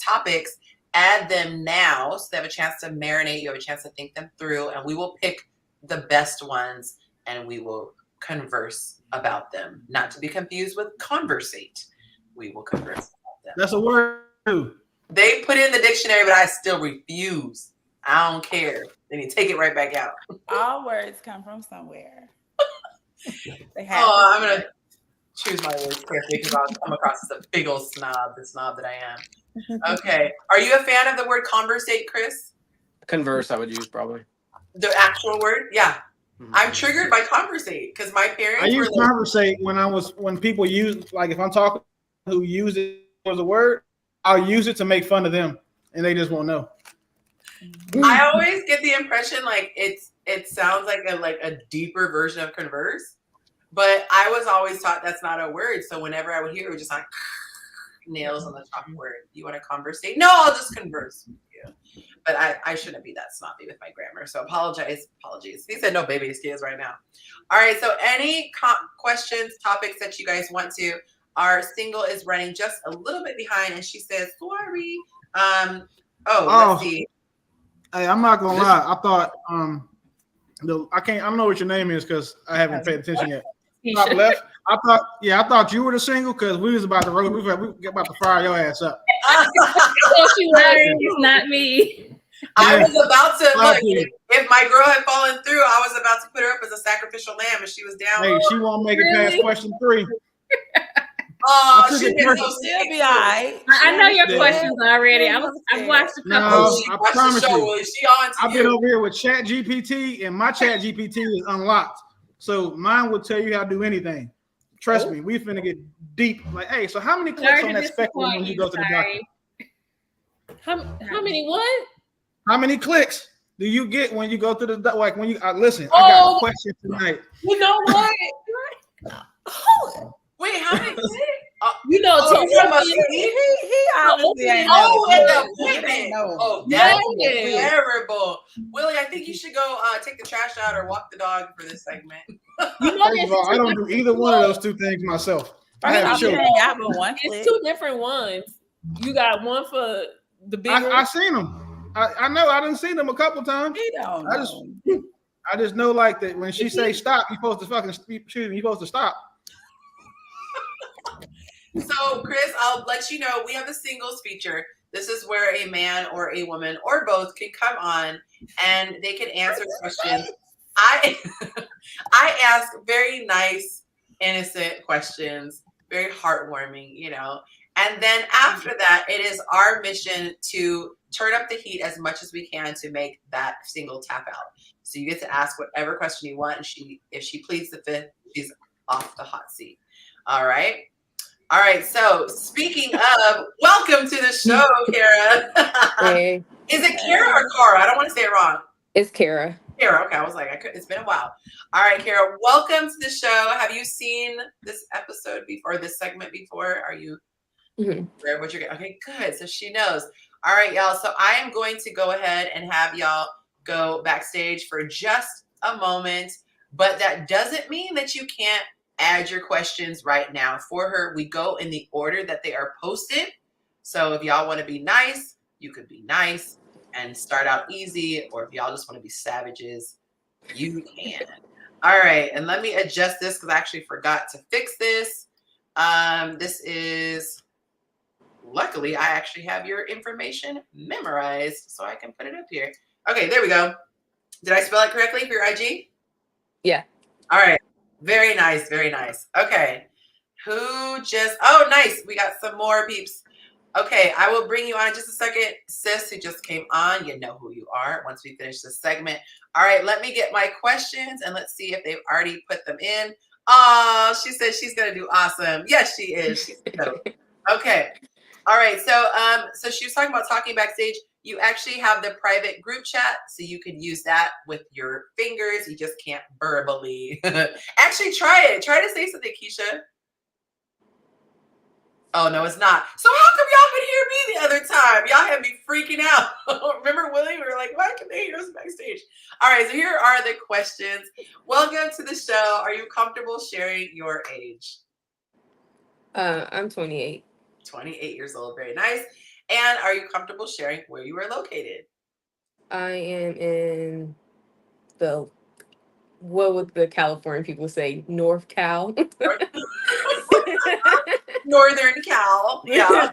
topics, add them now so they have a chance to marinate. You have a chance to think them through, and we will pick the best ones and we will converse about them. Not to be confused with conversate. We will converse about them. That's a word too. They put it in the dictionary, but I still refuse. I don't care. Then you take it right back out. All words come from somewhere. I'm going to choose my words carefully because I'll come across as a big old snob, the snob that I am. Okay. Are you a fan of the word conversate, Chris? Converse, I would use probably. The actual word? Yeah. I'm triggered by conversate because my parents. I use conversate when people use, like if I'm talking who use it as a word, I'll use it to make fun of them and they just won't know. I always get the impression like it sounds like a deeper version of converse, but I was always taught that's not a word. So whenever I would hear it, was just like nails on the chalkboard. You want to conversate? No, I'll just converse with you. But I shouldn't be that snobby with my grammar. So apologies. He said no baby excuse right now. All right. So any questions, topics that you guys want to, our single is running just a little bit behind and she says, sorry. Let's see. Hey, I'm not going to lie. I thought, I don't know what your name is because I haven't paid attention yet. Top left. I thought you were the single because we was about to roll. We were about to fire your ass up. It's not me. I was about to look. If my girl had fallen through, I was about to put her up as a sacrificial lamb, and she was down. Hey, she won't make it past question 3. Oh, she'll be all right. I know your questions already. I've watched a couple. I promise you. I've been over here with Chat GPT, and my Chat GPT is unlocked, so mine will tell you how to do anything. Trust me, we finna get deep. Like, hey, so how many clicks on that spectrum when you go to the doctor? How many what? How many clicks do you get when you go to the like when you listen? I got a question tonight. You know what? Wait, how many clicks? He obviously ain't that's terrible. Willie, I think you should go take the trash out or walk the dog for this segment. First of all, I don't do either one of those two things myself. I have children. It's 2 different ones. You got one for the big. I seen them. I know. I didn't see them a couple times. I just know like that when she say stop, you're supposed to fucking you're supposed to stop. So, Chris, I'll let you know we have a singles feature. This is where a man or a woman or both can come on and they can answer questions. I ask very nice, innocent questions, very heartwarming, And then after that, it is our mission to turn up the heat as much as we can to make that single tap out. So you get to ask whatever question you want. And if she pleads the fifth, she's off the hot seat. All right. All right. So speaking of, welcome to the show, Cara. Hey. Is it Cara or Cara? I don't want to say it wrong. It's Cara. Cara. Okay. I was like, it's been a while. All right, Cara, welcome to the show. Have you seen this episode before, this segment before? Are you aware of what you're getting? Okay, good. So she knows. All right, y'all. So I am going to go ahead and have y'all go backstage for just a moment, but that doesn't mean that you can't add your questions right now for her. We go in the order that they are posted. So if y'all want to be nice, you could be nice and start out easy, or if y'all just want to be savages, you can. All right, and let me adjust this because I actually forgot to fix this. This is, luckily, I actually have your information memorized, so I can put it up here. Okay, there we go. Did I spell it correctly for your IG? Yeah. All right, very nice, very nice. Okay, who just, oh, nice. We got some more peeps. Okay, I will bring you on in just a second. Sis, who just came on, you know who you are once we finish this segment. All right, let me get my questions and let's see if they've already put them in. Oh, she said she's going to do awesome. Yes, she is. She's dope. Okay. All right. So she was talking backstage. You actually have the private group chat, so you can use that with your fingers. You just can't verbally. Actually, try it. Try to say something, Keisha. Oh, no, it's not. So how come y'all could hear me the other time? Y'all had me freaking out. Remember, Willie? We were like, why can they hear us backstage? All right, so here are the questions. Welcome to the show. Are you comfortable sharing your age? I'm 28. 28 years old. Very nice. And are you comfortable sharing where you are located? I am in the, what would the California people say? North Cal. Northern Cal. Yeah.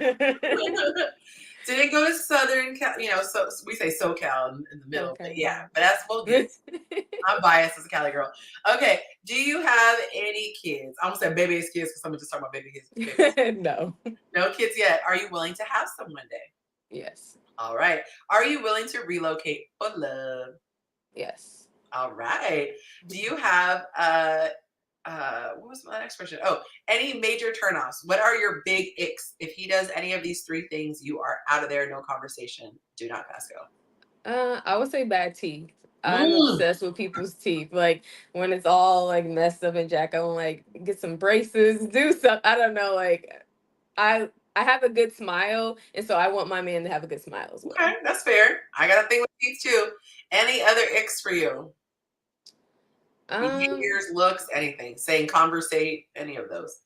Didn't go to Southern Cal, so we say SoCal in the middle, but yeah, but that's well good. I'm biased as a Cali girl. Okay, do you have any kids? I almost said baby's kids because someone just talking about baby kids. No. No kids yet. Are you willing to have some one day? Yes. All right. Are you willing to relocate for love? Yes. All right. Do you have what was my next question? Oh, any major turnoffs? What are your big icks? If he does any of these three things, you are out of there. No conversation. Do not pass go. I would say bad teeth. I'm obsessed with people's teeth. Like when it's all like messed up and jacked, I want like get some braces, do something. I don't know. Like I have a good smile, and so I want my man to have a good smile as well. Okay, that's fair. I got a thing with teeth too. Any other icks for you? Behaviors, looks, anything. Saying conversate, any of those.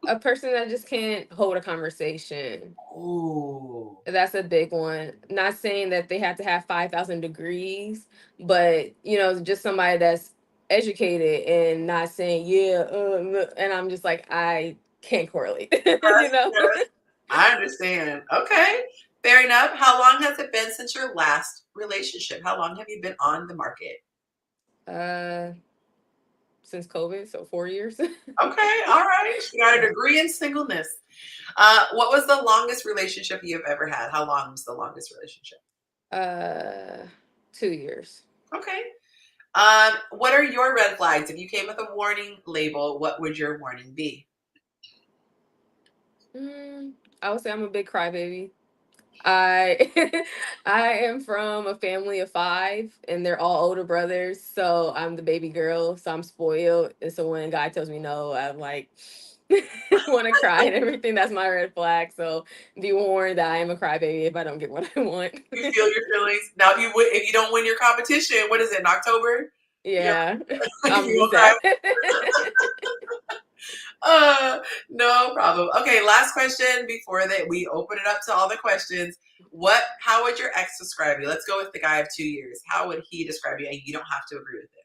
A person that just can't hold a conversation. Ooh. That's a big one. Not saying that they have to have 5,000 degrees, but just somebody that's educated and not saying and I'm just like, I can't correlate. Yes. I understand. Okay, fair enough. How long has it been since your last relationship? How long have you been on the market? Since COVID, so 4 years. Okay, all right. She got a degree in singleness. What was the longest relationship you've ever had? How long was the longest relationship? 2 years. Okay. What are your red flags? If you came with a warning label, what would your warning be? I would say I'm a big crybaby. I am from a family of 5, and they're all older brothers. So I'm the baby girl. So I'm spoiled. And so when a guy tells me no, I'm like want to cry and everything. That's my red flag. So be warned that I am a crybaby if I don't get what I want. You feel your feelings. Now, if you don't win your competition, what is it, in October? Yeah. You cry? No problem. Okay, last question before that we open it up to all the questions. How would your ex describe you? Let's go with the guy of 2 years. How would he describe you? And you don't have to agree with it.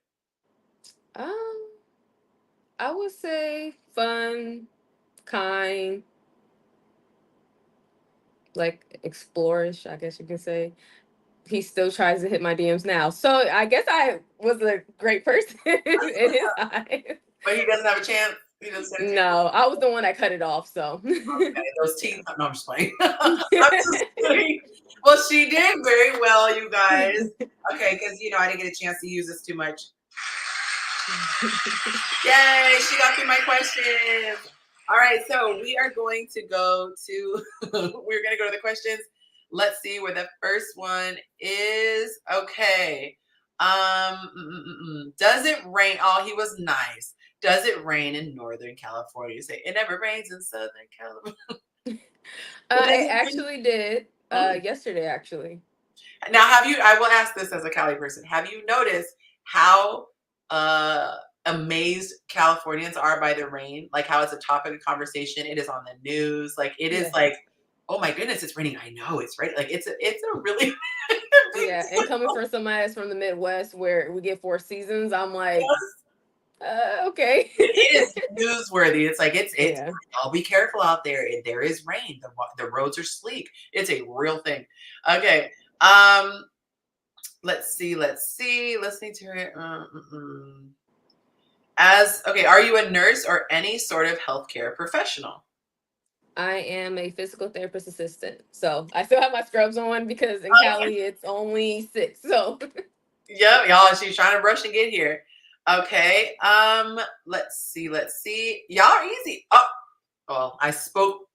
I would say fun, kind, like explorish, I guess you can say. He still tries to hit my DMs now. So I guess I was a great person in his eyes. But he doesn't have a chance? No, I was the one that cut it off, so. Okay, those teeth. No, I'm just playing. I'm just kidding. Well, she did very well, you guys. Okay, because, I didn't get a chance to use this too much. Yay, she got through my questions. All right, so we are going to go to, the questions. Let's see where the first one is. Okay. Does it rain? Oh, he was nice. Does it rain in Northern California? You say it never rains in Southern California. It actually did. Yesterday, actually. Now, I will ask this as a Cali person, have you noticed how amazed Californians are by the rain? Like how it's a topic of conversation. It is on the news. Like it is like, oh my goodness, it's raining. I know it's right. Like it's a really yeah. And coming from somebody that's from the Midwest where we get 4 seasons, I'm like, okay. It is newsworthy. It's like it's I'll be careful out there. There is rain. The roads are sleek. It's a real thing. Okay. Let's see. Listening to it. Are you a nurse or any sort of healthcare professional? I am a physical therapist assistant. So I still have my scrubs on because in Cali it's only 6. So yeah, y'all, she's trying to rush and get here. Okay. Let's see. Y'all are easy. Oh, well, I spoke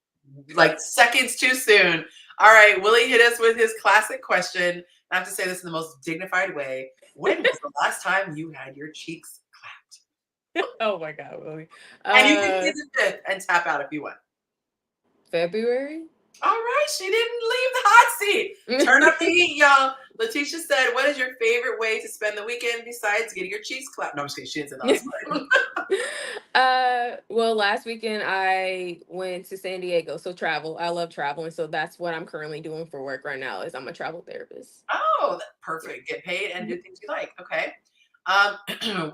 like seconds too soon. All right, Willie hit us with his classic question. I have to say this in the most dignified way. When was the last time you had your cheeks clapped? Oh my God, Willie. And you can do the 5th and tap out if you want. February? All right, she didn't leave the hot seat. Turn up the heat, y'all. Letitia said, what is your favorite way to spend the weekend besides getting your cheeks clapped? No, I'm just kidding. She didn't say that. Well, last weekend I went to San Diego. So travel. I love traveling. So that's what I'm currently doing for work right now is I'm a travel therapist. Oh, perfect. Get paid and do things you like. Okay.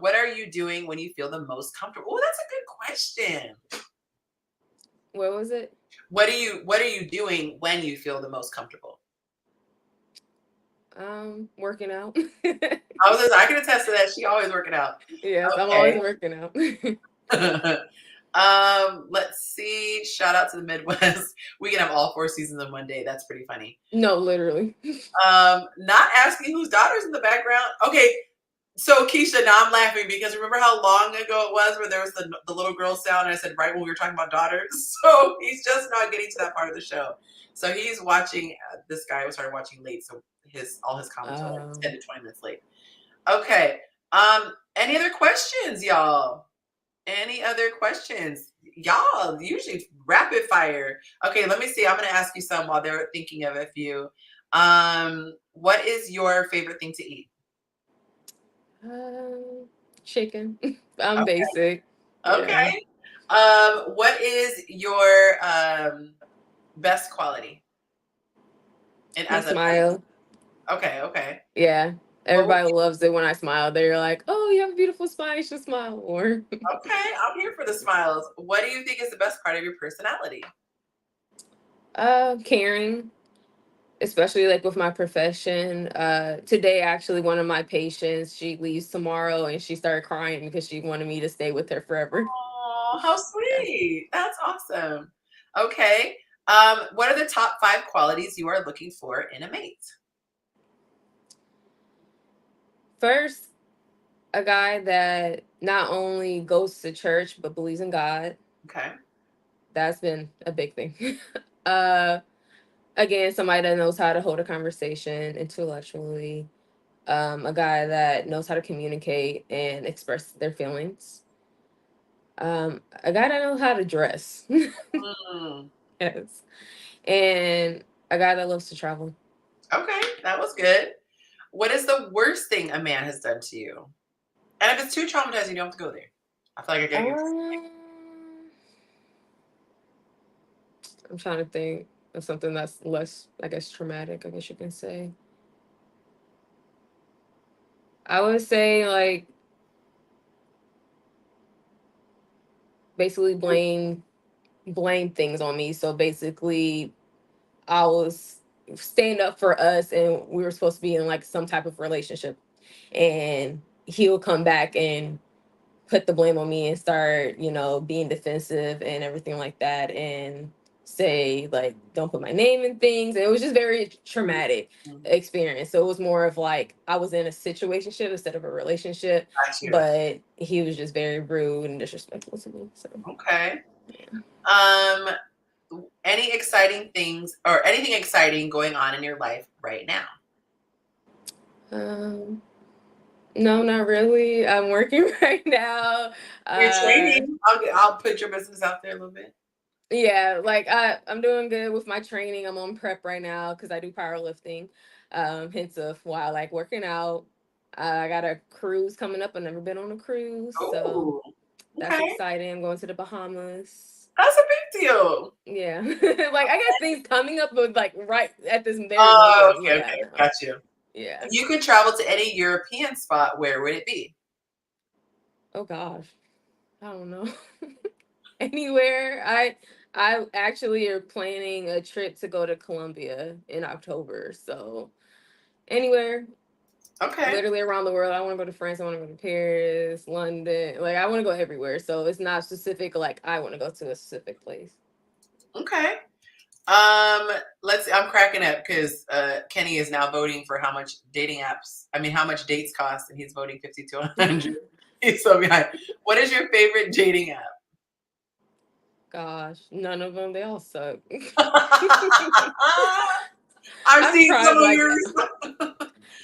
What are you doing when you feel the most comfortable? Oh, that's a good question. What was it? What are you doing when you feel the most comfortable? Working out. I can attest to that. She always working out. Yes, okay. I'm always working out. Let's see. Shout out to the Midwest. We can have all 4 seasons in one day. That's pretty funny. No, literally. Not asking whose daughter's in the background. Okay. So Keisha, now I'm laughing because remember how long ago it was where there was the little girl sound and I said right when we were talking about daughters. So he's just not getting to that part of the show. So he's watching, this guy started watching late. So all his comments are like 10 to 20 minutes late. Okay. Any other questions, y'all? Any other questions? Y'all usually rapid fire. Okay, let me see. I'm going to ask you some while they're thinking of a few. What is your favorite thing to eat? Chicken. I'm basic. Okay. Yeah. What is your best quality? And as a smile. Okay. Yeah. Everybody loves it when I smile. They're like, "Oh, you have a beautiful smile. You should smile more." Okay, I'm here for the smiles. What do you think is the best part of your personality? Caring. Especially like with my profession. Today, actually, one of my patients, she leaves tomorrow and she started crying because she wanted me to stay with her forever. Oh, how sweet. That's awesome. Okay. What are the top 5 qualities you are looking for in a mate? First, a guy that not only goes to church, but believes in God. Okay. That's been a big thing. Again, somebody that knows how to hold a conversation intellectually, a guy that knows how to communicate and express their feelings, a guy that knows how to dress. Yes, and a guy that loves to travel. Okay, that was good. What is the worst thing a man has done to you? And if it's too traumatizing, you don't have to go there. I feel like I gotta get I'm trying to think of something that's less, I guess, traumatic, I guess you can say. I would say like basically blame things on me. So basically I was staying up for us and we were supposed to be in like some type of relationship. And he'll come back and put the blame on me and start, being defensive and everything like that. And say like, don't put my name in things. And it was just very traumatic experience. So it was more of like, I was in a situationship instead of a relationship, but he was just very rude and disrespectful to me. So. Okay. Yeah. Any exciting things or anything exciting going on in your life right now? No, not really. I'm working right now. You're training. I'll put your business out there a little bit. Yeah, like I'm doing good with my training. I'm on prep right now because I do powerlifting. Hence of why I like working out. I got a cruise coming up. I've never been on a cruise, so Ooh, that's okay. exciting. I'm going to the Bahamas. That's a big deal. Yeah, like I got things coming up, but like right at this very Oh, moment. okay, Yeah, okay, got you. yeah. If you could travel to any European spot, where would it be? Oh gosh, I don't know. Anywhere. I actually are planning a trip to go to Colombia in October. So anywhere, Okay, literally around the world. I want to go to France. I want to go to Paris, London. Like I want to go everywhere. So it's not specific. Like I want to go to a specific place. okay. Let's see. I'm cracking up because Kenny is now voting for how much how much dates cost, and he's voting 50 to 100. He's so behind. What is your favorite dating app? Gosh, none of them. They all suck. I've seen tried some of like yours.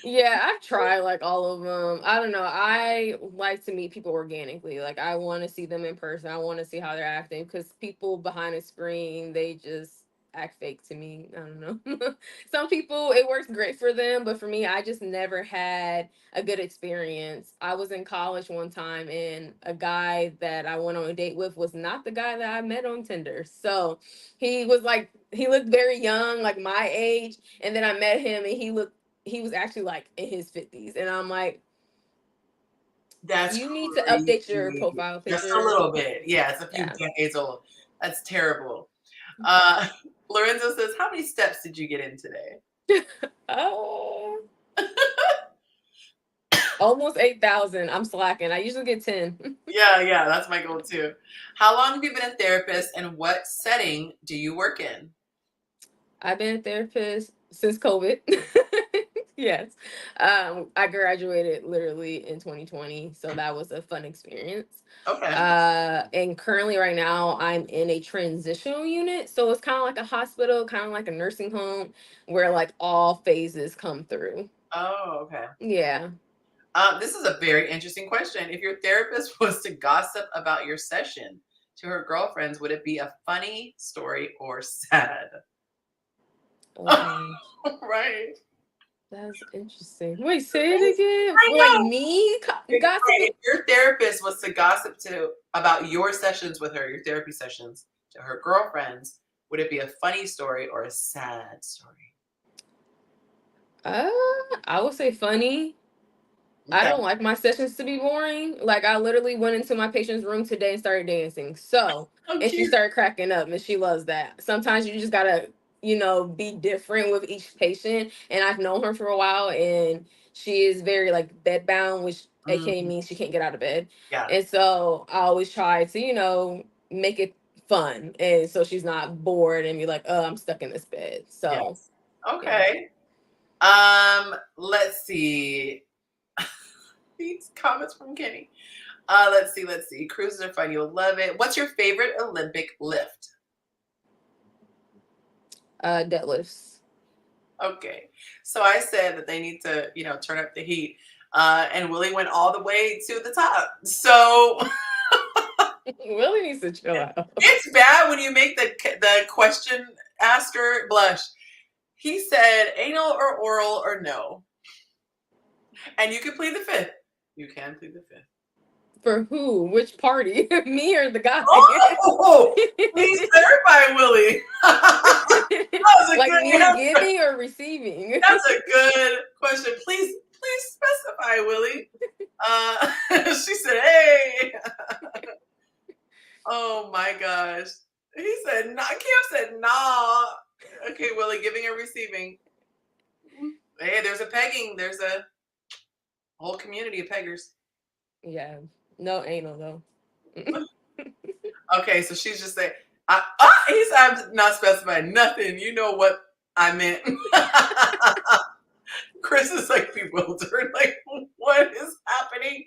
Yeah, I've tried like all of them. I don't know. I like to meet people organically. Like I want to see them in person. I want to see how they're acting because people behind a screen, they just act fake to me. I don't know. Some people it works great for them, but for me, I just never had a good experience. I was in college one time and a guy that I went on a date with was not the guy that I met on Tinder. So he was like he looked very young, like my age, and then I met him and he was actually like in his 50s. And I'm like, That's you need to update your crazy. profile Just a picture. little bit. Yeah, it's a few Yeah. decades old. That's terrible. Lorenzo says, how many steps did you get in today? Oh, almost 8,000. I'm slacking. I usually get 10. Yeah, that's my goal too. How long have you been a therapist and what setting do you work in? I've been a therapist since COVID. Yes. I graduated literally in 2020. So that was a fun experience. Okay. And currently right now I'm in a transitional unit. So it's kind of like a hospital, kind of like a nursing home where like all phases come through. Oh, okay. Yeah. This is a very interesting question. If your therapist was to gossip about your session to her girlfriends, would it be a funny story or sad? Okay. Right. That's interesting. Wait, say it again. I Like know. me gossiping? If your therapist was to gossip about your sessions with her, your therapy sessions to her girlfriends, would it be a funny story or a sad story? I would say funny. I Okay. don't like my sessions to be boring. Like I literally went into my patient's room today and started dancing. So So and she cute. started cracking up and she loves that. Sometimes you just gotta, be different with each patient. And I've known her for a while and she is very like bed bound, which aka means she can't get out of bed. Yeah. And so I always try to, make it fun. And so she's not bored and be like, oh, I'm stuck in this bed. So Yes. Okay. Let's see. These comments from Kenny. Let's see. Cruises are fun. You'll love it. What's your favorite Olympic lift? Deadlifts. Okay. So I said that they need to, turn up the heat. And Willie went all the way to the top. So Willie needs to chill out. it's bad when you make the question asker blush. He said anal or oral or no. And you can plead the fifth. You can plead the fifth. For who? Which party? Me or the guy? Oh, please clarify, Willie. Like me giving or receiving? That's a good question. Please specify, Willie. She said, hey. Oh my gosh. He said, nah. Cam said, nah. Okay, Willie, giving or receiving. Hey, there's a pegging. There's a whole community of peggers. Yeah. No anal though. Okay, so she's just saying, he said, I'm not specifying nothing. You know what I meant. Chris is like bewildered. Like, what is happening?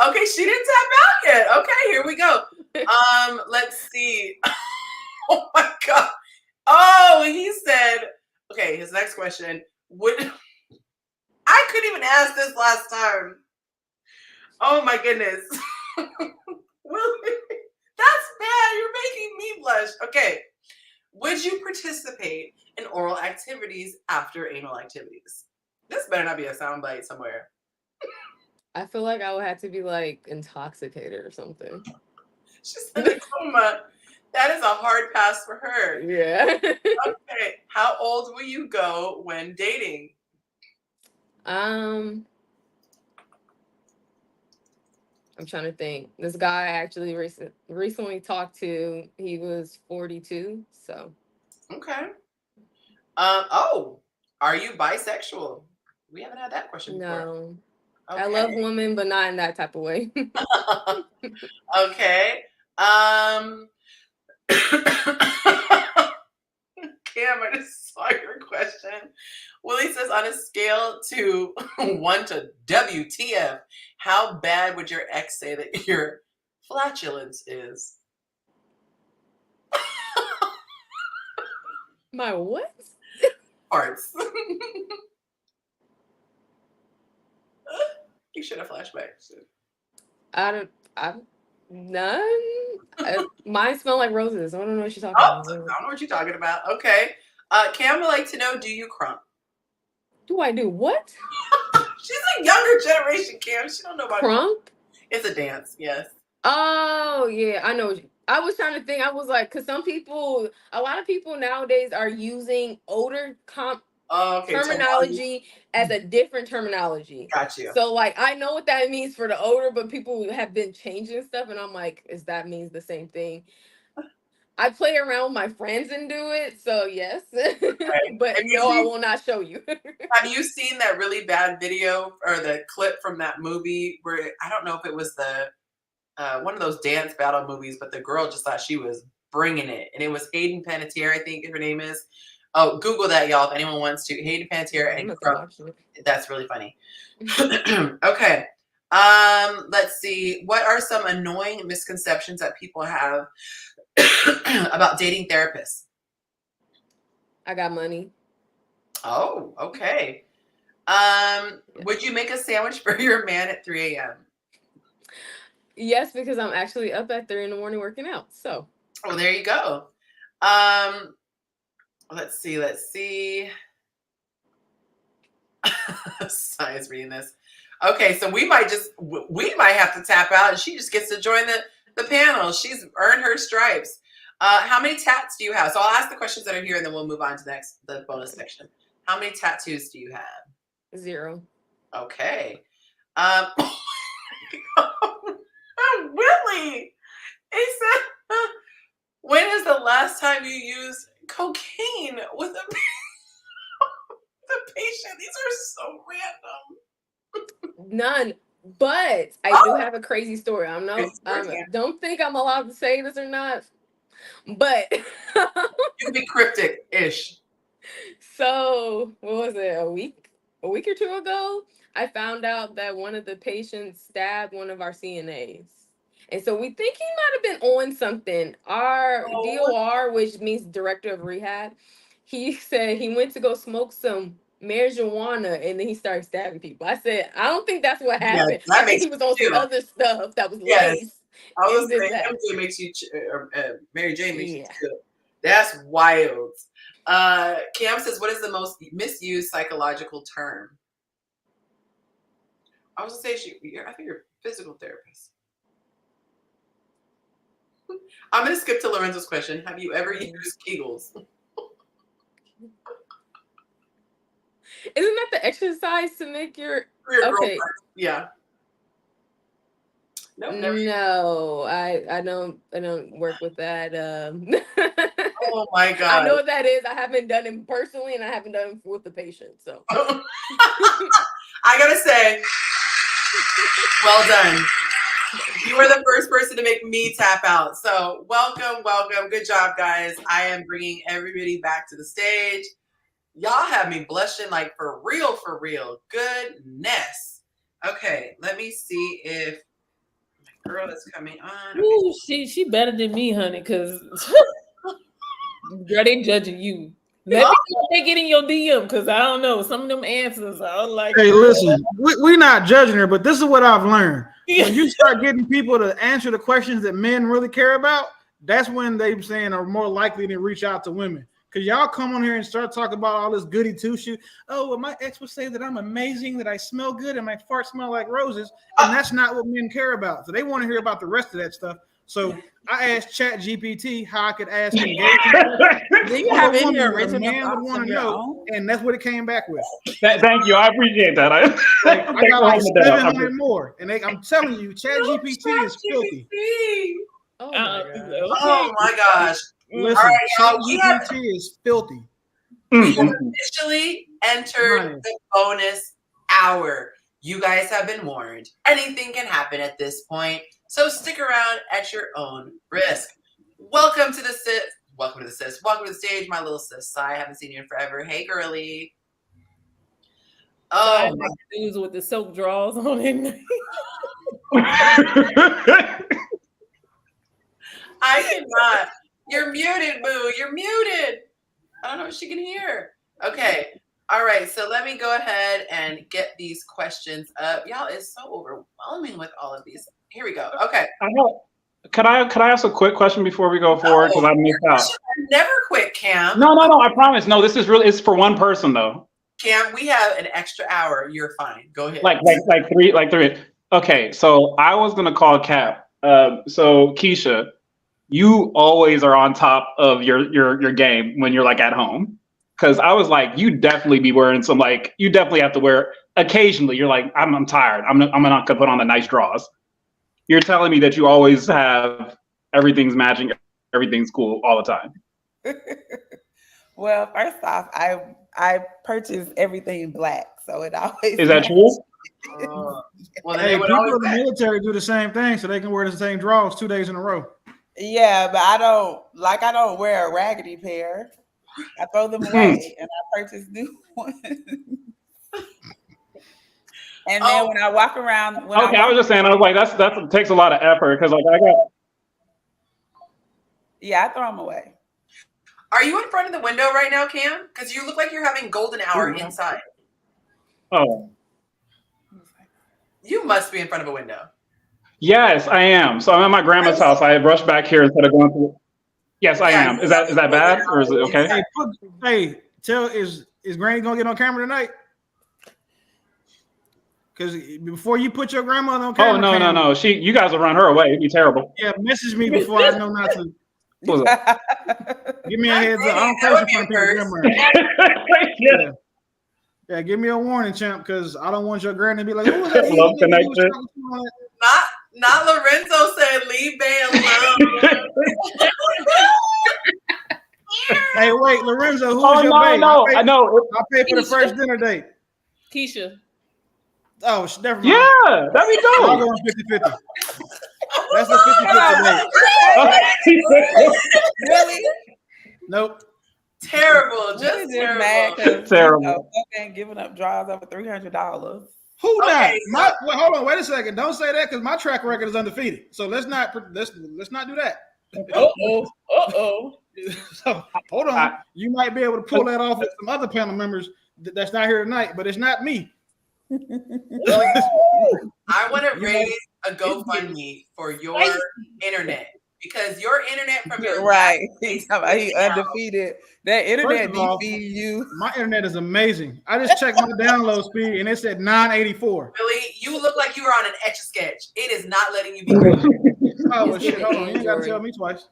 Okay, she didn't tap out yet. Okay, here we go. Let's see. Oh my God. Oh, he said, okay, his next question. I couldn't even ask this last time. Oh my goodness. That's bad. You're making me blush. Okay. Would you participate in oral activities after anal activities? This better not be a soundbite somewhere. I feel like I would have to be like intoxicated or something. She's in a coma. That is a hard pass for her. Yeah. Okay. How old will you go when dating? I'm trying to think. This guy I actually recently talked to, he was 42. So. Okay. Oh, are you bisexual? We haven't had that question before. No. Okay. I love women, but not in that type of way. Okay. Cam, I just saw your question. Willie says, on a scale to 1 to WTF, how bad would your ex say that your flatulence is? My what? Parts. You should have flashbacks. None. Mine smell like roses. I don't know what she's talking I about. don't know what you're talking about. Okay. Cam would like to know, do you crump? Do I do what? She's a younger generation, Cam. She don't know about Crump? It's a dance, yes. Oh, yeah. I know. I was trying to think. I was like, because a lot of people nowadays are using older terminology as a different terminology. Got you. So, like, I know what that means for the older, but people have been changing stuff, and I'm like, that means the same thing? I play around with my friends and do it, so yes. Right. But no, I will not show you. Have you seen that really bad video or the clip from that movie where, I don't know if it was the one of those dance battle movies, but the girl just thought she was bringing it, and it was Hayden Panettiere, I think her name is. Oh, Google that, y'all, if anyone wants to. Hayden Panettiere and crump. That's really funny. Okay. Let's see. What are some annoying misconceptions that people have about dating therapists? I got money. Oh, okay. Would you make a sandwich for your man at 3 a.m.? Yes, because I'm actually up at 3 a.m. working out. So. Oh, there you go. Let's see. Science reading this. Okay, so we might have to tap out, and she just gets to join the panel. She's earned her stripes. How many tats do you have? So I'll ask the questions that are here, and then we'll move on to the bonus section. How many tattoos do you have? 0. Okay. Really? He said, when is the last time you used cocaine with a patient? These are so random. None. But I do have a crazy story. Don't think I'm allowed to say this or not. But you can be cryptic-ish. So what was it? A week or two ago, I found out that one of the patients stabbed one of our CNAs. And so we think he might have been on something. Our DOR, which means director of rehab, he said he went to go smoke some marijuana and then he started stabbing people. I said, I don't think that's what happened. Yeah, I think he was on some other stuff that was laced. I was saying MJ makes you Mary Jane makes you chill. That's wild. Cam says, what is the most misused psychological term? I was gonna say I think you're a physical therapist. I'm gonna skip to Lorenzo's question. Have you ever used Kegels? Isn't that the exercise to make your okay? Yeah. Nope, no, I don't work with that. Oh my god! I know what that is. I haven't done it personally, and I haven't done it with the patient. So I gotta say, well done. You were the first person to make me tap out. So welcome. Good job, guys. I am bringing everybody back to the stage. Y'all have me blushing like for real. Goodness. Okay, let me see if my girl is coming on. Okay. Ooh, she better than me, honey, because girl, they judging you. Let me know if they get in your DM, because I don't know. Some of them answers, I was like, hey, listen, we're not judging her, but this is what I've learned. When you start getting people to answer the questions that men really care about, that's when they're saying are more likely to reach out to women. Because y'all come on here and start talking about all this goody two shoe. Oh, well, my ex would say that I'm amazing, that I smell good, and my fart smell like roses. And that's not what men care about. So they want to hear about the rest of that stuff. So I asked ChatGPT how I could ask him. Do you have any a original man would thoughts want of to your know, own? and that's what it came back with. Thank you. I appreciate that. I got like 700 more, and I'm telling you, ChatGPT is filthy. Oh my Okay. Oh my gosh. Listen, All right, y'all, we have ChatGPT is filthy. officially entered the bonus hour. You guys have been warned. Anything can happen at this point, so stick around at your own risk. Welcome to the sis. Welcome to the sis. Welcome to the stage, my little sis. I haven't seen you in forever. Hey, girly. Oh, my. Dudes with the silk drawers on it. I cannot. You're muted, boo. You're muted. I don't know if she can hear. Okay. All right. So let me go ahead and get these questions up. Y'all, it's so overwhelming with all of these. Here we go. Okay. Could I ask a quick question before we go forward? Because I missed out. Never quit, Cam. No. I promise. No, this is really. It's for one person though. Cam, we have an extra hour. You're fine. Go ahead. Like three. Okay, so I was gonna call Cap. So Keisha, you always are on top of your game when you're like at home. Because I was like, you definitely be wearing some like you definitely have to wear occasionally. You're like, I'm tired. I'm not gonna put on the nice draws. You're telling me that you always have everything's matching, everything's cool all the time. Well, first off, I purchase everything black, so it always is that true? Well, hey, people in the military do the same thing, so they can wear the same drawers 2 days in a row. Yeah, but I don't wear a raggedy pair. I throw them away and I purchase new ones. And then when I walk around, I was just saying, I was like, that takes a lot of effort because like I got. Yeah, I throw them away. Are you in front of the window right now, Cam? Because you look like you're having golden hour inside. Oh. You must be in front of a window. Yes, I am. So I'm at my grandma's house. I rushed back here instead of going to. Yes, I am. Is that bad or is it okay? Hey, is Granny gonna get on camera tonight? Because before you put your grandmother on camera. Oh no. You guys will run her away. It'd be terrible. Yeah, message me before I know not to. Give me a heads up. I don't curse in front of people. Yeah, give me a warning, champ, because I don't want your granny to be like, "Who is that?" Love connection. Not Lorenzo said, "Leave Bay alone." Hey, wait, Lorenzo, who's your babe? I know. I'll pay for the first dinner date. Keisha. Oh, never mind. Yeah, that'd be dope. I'll go on 50-50. That's a 50-50 date. Really? Nope. Terrible. Just terrible. Mad terrible. Giving up draws over $300. Who not? Hold on, wait a second. Don't say that because my track record is undefeated. So let's not do that. So hold on. You might be able to pull that off with some other panel members that's not here tonight, but it's not me. I want to raise a GoFundMe for your internet because your internet from your right. He's undefeated. That internet defeated you. My internet is amazing. I just checked my download speed and it said 984. Really? You look like you were on an Etch-a-Sketch. It is not letting you be great. Oh well, shit. Hold on. You ain't got to tell me twice.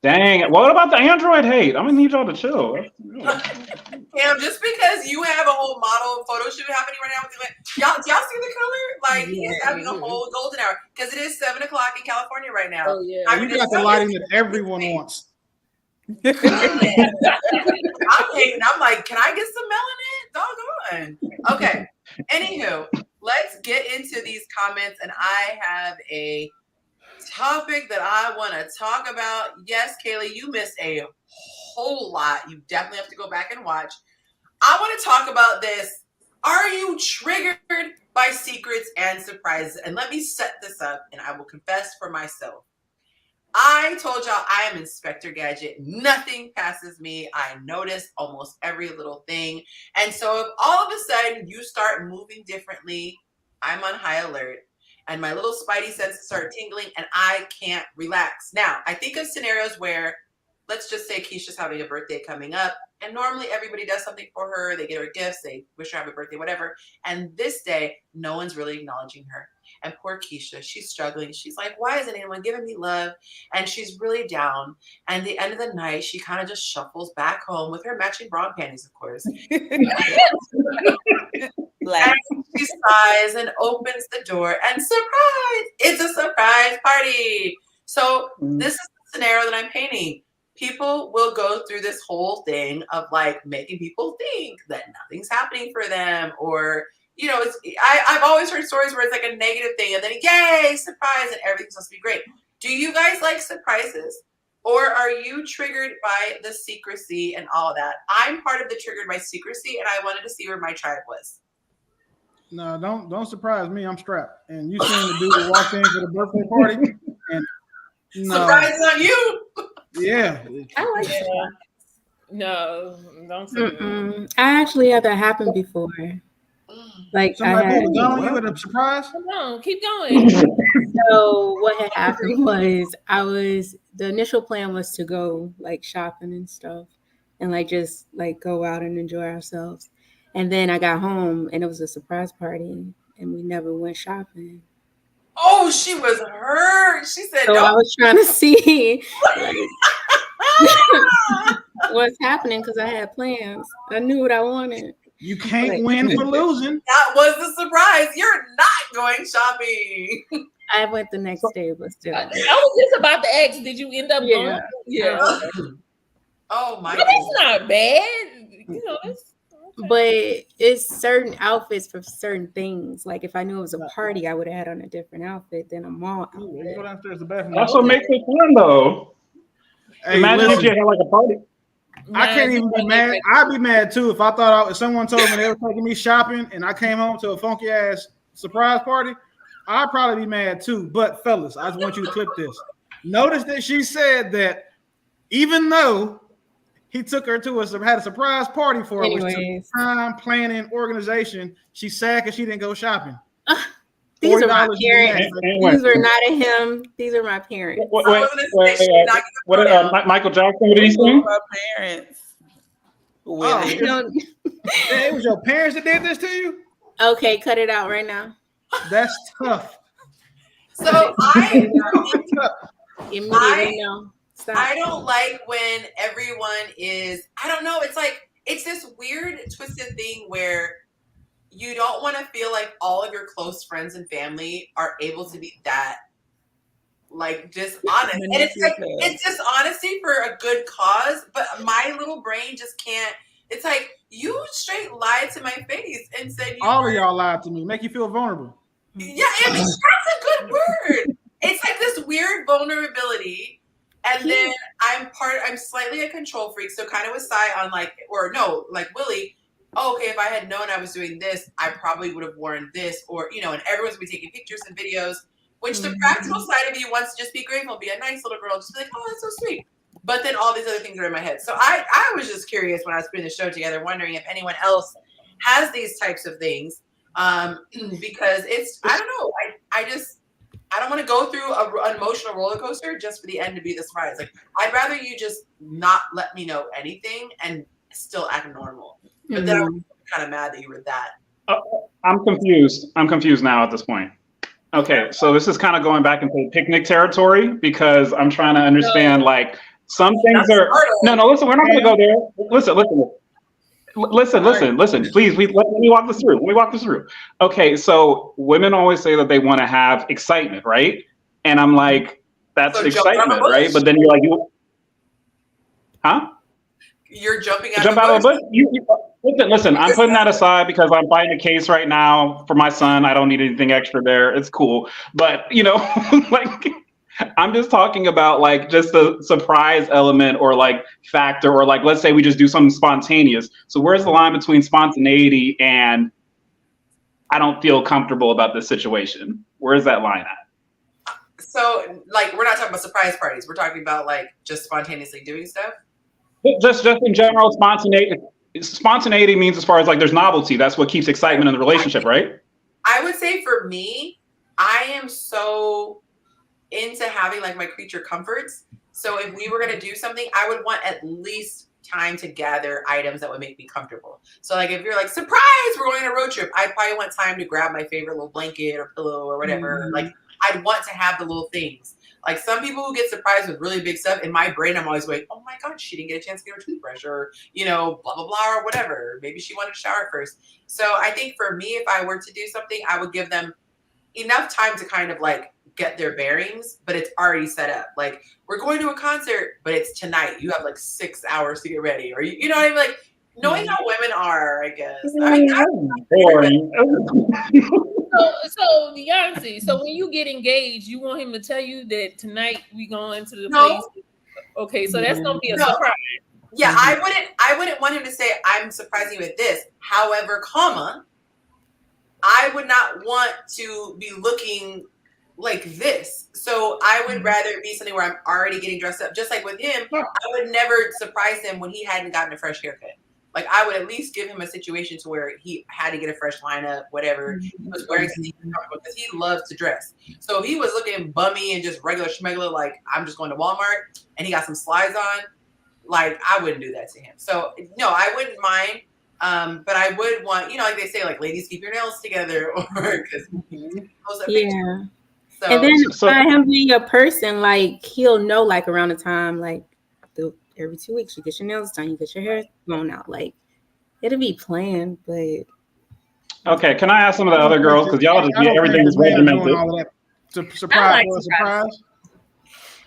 Dang. What about the Android hate? I'm gonna need y'all to chill. Cam, just because you have a whole model photo shoot happening right now with y'all see the color? Like he's having a whole golden hour because it is 7:00 in California right now. Oh yeah, you got the lighting that everyone wants. I'm hating. I'm like, can I get some melanin? Doggone. Okay. Anywho, let's get into these comments, and I have a topic that I want to talk about. Yes, Kaylee, you missed a whole lot. You definitely have to go back and watch. I want to talk about this. Are you triggered by secrets and surprises? And let me set this up, and I will confess for myself. I told y'all I am Inspector Gadget. Nothing passes me. I notice almost every little thing. And so if all of a sudden you start moving differently, I'm on high alert. And my little spidey senses start tingling and I can't relax. Now, I think of scenarios where, let's just say Keisha's having a birthday coming up, and normally everybody does something for her. They get her gifts, they wish her happy birthday, whatever. And this day, no one's really acknowledging her. And poor Keisha, she's struggling. She's like, why isn't anyone giving me love? And she's really down. And at the end of the night, she kind of just shuffles back home with her matching bra and panties, of course. And she sighs and opens the door, and surprise, it's a surprise party. So this is the scenario that I'm painting. People will go through this whole thing of like making people think that nothing's happening for them, or I've always heard stories where it's like a negative thing, and then yay, surprise, and everything's supposed to be great. Do you guys like surprises, or are you triggered by the secrecy and all that? I'm part of the triggered by secrecy, and I wanted to see where my tribe was. No, don't surprise me. I'm strapped, and you seen the dude who walked in for the birthday party, and surprise on you. Yeah, I like that. No, don't say that. I actually had that happen before. Like somebody I had, pulled a gun on you with a surprise. Come on, keep going. So what had happened was the initial plan was to go like shopping and stuff, and like just like go out and enjoy ourselves. And then I got home and it was a surprise party, and we never went shopping. Oh, she was hurt. She said, so no. I was trying to see like, what's happening because I had plans. I knew what I wanted. You can't win for losing. That was the surprise. You're not going shopping. I went the next day, but still. I was just about to ask, did you end up going? Yeah. Oh my God. That's not bad. But it's certain outfits for certain things. Like if I knew it was a party, I would have had on a different outfit than a mall outfit. Go downstairs to the bathroom. That's what makes it fun, though. Hey, imagine if you had like a party. I can't even be mad. I'd be mad too if I thought if someone told me they were taking me shopping and I came home to a funky ass surprise party. I'd probably be mad too. But fellas, I just want you to clip this. Notice that she said that even though he took her to had a surprise party for her, which took time, planning, organization, she's sad because she didn't go shopping. These are my parents. These were not at him. These are my parents. Michael Jackson, what did he say? My parents. It was your parents that did this to you? Okay, cut it out right now. That's tough. So I don't like when everyone is, I don't know, it's like, it's this weird twisted thing where you don't want to feel like all of your close friends and family are able to be that like dishonest. And it's like, it's dishonesty for a good cause, but my little brain just can't. It's like, you straight lied to my face and said all of y'all lied to me, make you feel vulnerable. Yeah, I mean, that's a good word. It's like this weird vulnerability. And then I'm slightly a control freak. So kind of with Sai on like Willie, okay, if I had known I was doing this, I probably would have worn this, or, and everyone's gonna be taking pictures and videos, which the practical side of you wants to just be grateful, be a nice little girl, just be like, oh, that's so sweet. But then all these other things are in my head. So I was just curious when I was putting the show together, wondering if anyone else has these types of things. Because I don't know. I don't want to go through an emotional roller coaster just for the end to be the surprise. Like, I'd rather you just not let me know anything and still act normal. But then I'm kind of mad that you were that. I'm confused. I'm confused now at this point. Okay, so this is kind of going back into picnic territory because I'm trying to understand, like, some things are... No, listen, we're not going to go there. Listen. Please, let me walk this through. Okay, so women always say that they want to have excitement, right? And I'm like, that's so excitement, right? But then you're like, You're jumping out of the bush? Listen, I'm putting that aside because I'm fighting a case right now for my son. I don't need anything extra there. It's cool. But, like... I'm just talking about like just the surprise element or like factor, or like, let's say we just do something spontaneous. So where's the line between spontaneity and I don't feel comfortable about this situation? Where's that line at? So like, we're not talking about surprise parties. We're talking about like just spontaneously doing stuff. Just in general, spontaneity means as far as like there's novelty. That's what keeps excitement in the relationship, right? I would say for me, I am so into having like my creature comforts So if we were going to do something, I would want at least time to gather items that would make me comfortable. So like if you're like, surprise, we're going on a road trip, I'd probably want time to grab my favorite little blanket or pillow or whatever. Mhm. Like I'd want to have the little things. Like some people who get surprised with really big stuff, in my brain, I'm always going, oh my God, she didn't get a chance to get her toothbrush or, you know, blah, blah, blah, or whatever. Maybe she wanted to shower first. So I think for me, if I were to do something, I would give them enough time to kind of like get their bearings, but it's already set up. Like we're going to a concert, but it's tonight. You have like 6 hours to get ready, or you know what I mean? Like knowing how women are, I guess. I mean, Boring. So Yonci, so when you get engaged, you want him to tell you that tonight we going to the No. place. Okay, so that's gonna be a surprise. Yeah, I wouldn't want him to say, I'm surprising you with this. However, comma, I would not want to be looking like this. So I would rather be something where I'm already getting dressed up. Just like with him, I would never surprise him when he hadn't gotten a fresh haircut. Like I would at least give him a situation to where he had to get a fresh lineup, whatever. He was wearing something comfortable because he loves to dress. So if he was looking bummy and just regular schmegular, like I'm just going to Walmart and he got some slides on, like I wouldn't do that to him. So no, I wouldn't mind. But I would want, you know, like they say, like ladies keep your nails together, or because yeah. So, and then by him being a person, like he'll know, like around the time, like every 2 weeks you get your nails done, you get your hair blown out. Like it'll be planned, but okay. Can I ask some of the other girls because y'all just get everything is regimented? Surprise or surprise.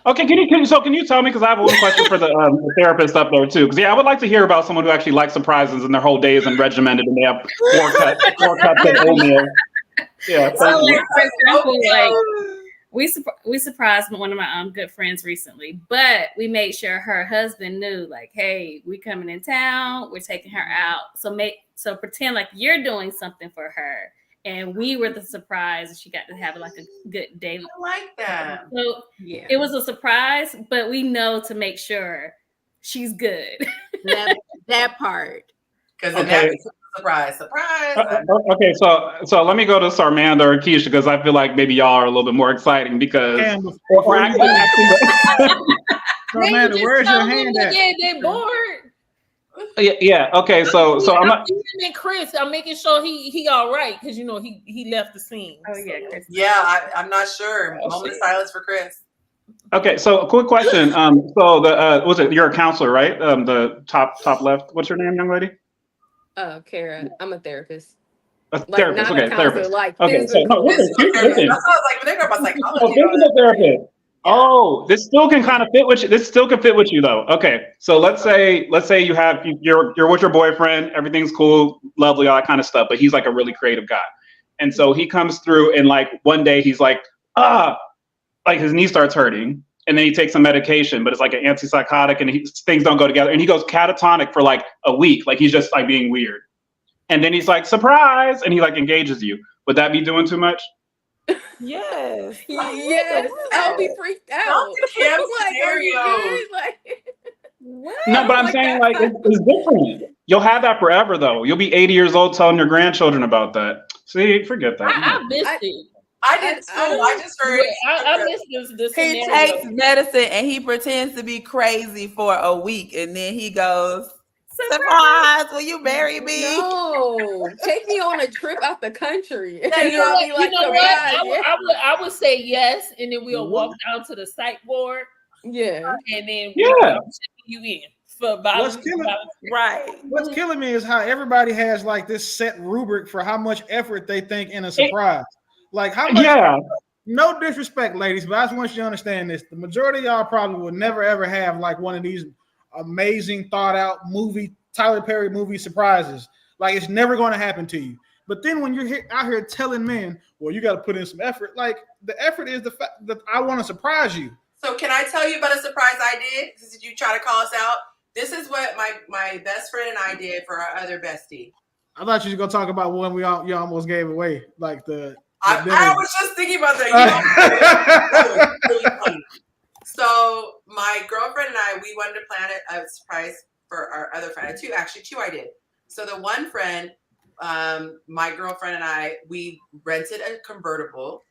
Okay, can you tell me, because I have one question for the therapist up there too, because I would like to hear about someone who actually likes surprises and their whole day isn't regimented and they have four cups of oatmeal. Yeah, so like, for example, like we surprised one of my good friends recently, but we made sure her husband knew, like, hey, we coming in town, we're taking her out, so pretend like you're doing something for her. And we were the surprise, and she got to have like a good day. I like that. So yeah, it was a surprise, but we know to make sure she's good. that part. Because okay. Surprise. Okay, so let me go to Sarmanda or Keisha because I feel like maybe y'all are a little bit more exciting because we're actually Sarmanda, where's your hand at? Yeah, they're bored. Yeah. Okay. So I'm not. And Chris, I'm making sure he all right because you know he left the scene. Oh yeah, Chris. Yeah, I'm not sure. Moment of silence for Chris. Okay. So a quick question. So was it you're a counselor, right? The top left. What's your name, young lady? Cara. I'm a therapist. A therapist. Like, okay, therapist. Like, okay. So no, listen. That's what I was like. When they go about psychology. Physical therapist. Oh, this still can kind of fit with you. This still can fit with you though. Okay, so let's say you're with your boyfriend, everything's cool, lovely, all that kind of stuff, but he's like a really creative guy, and so he comes through and like one day he's like like his knee starts hurting, and then he takes some medication, but it's like an antipsychotic, and things don't go together, and he goes catatonic for like a week, like he's just like being weird, and then he's like surprise, and he like engages you. Would that be doing too much? Yes. Yes. I'll be freaked out. No, but I'm saying like it's different. You'll have that forever though. You'll be 80 years old telling your grandchildren about that. See, forget that. I missed it. I did too. I just heard. I missed this. He takes medicine and he pretends to be crazy for a week, and then he goes, surprise, will you marry me? No, take me on a trip out the country. Yeah, you know what? I would say yes, and then we'll walk down to the psych ward. Yeah, and then we'll you in for violence. What's killing me is how everybody has like this set rubric for how much effort they think in a surprise. Like how much? Yeah. No disrespect, ladies, but I just want you to understand this: the majority of y'all probably will never ever have like one of these amazing thought out Tyler Perry movie surprises. Like it's never going to happen to you. But then when you're out here telling men, well, you got to put in some effort. Like the effort is the fact that I want to surprise you. So can I tell you about a surprise I did? Did you try to call us out? This is what my best friend and I did for our other bestie. I thought you were going to talk about one you almost gave away. Like I was just thinking about that. Really funny. So my girlfriend and I, we wanted to plan a surprise for our other friend. Two I did. So the one friend, my girlfriend and I, we rented a convertible,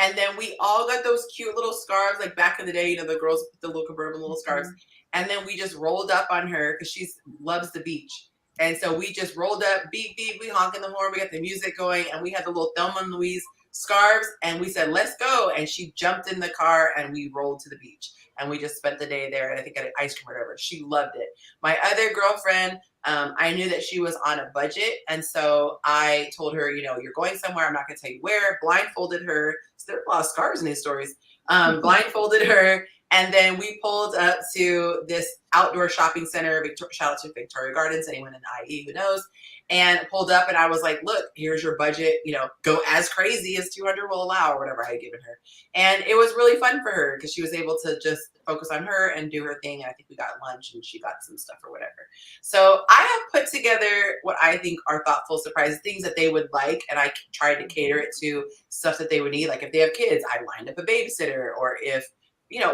And then we all got those cute little scarves, like back in the day, the girls with the little convertible little scarves. And then we just rolled up on her because she loves the beach. And so we just rolled up, beep, beep, we honking the horn, we got the music going, and we had the little Thelma and Louise scarves, and we said, let's go. And she jumped in the car, and we rolled to the beach. And we just spent the day there, and I think got an ice cream or whatever. She loved it. My other girlfriend, I knew that she was on a budget, and so I told her, you're going somewhere, I'm not going to tell you where, blindfolded her. So there are a lot of scars in these stories. Blindfolded her, and then we pulled up to this outdoor shopping center. Shout out to Victoria Gardens, anyone in IE who knows, and pulled up, and I was like, look, here's your budget, go as crazy as 200 will allow, or whatever I had given her. And it was really fun for her because she was able to just focus on her and do her thing. And I think we got lunch and she got some stuff or whatever. So I have put together what I think are thoughtful surprises, things that they would like, and I tried to cater it to stuff that they would need. Like if they have kids, I lined up a babysitter, or if,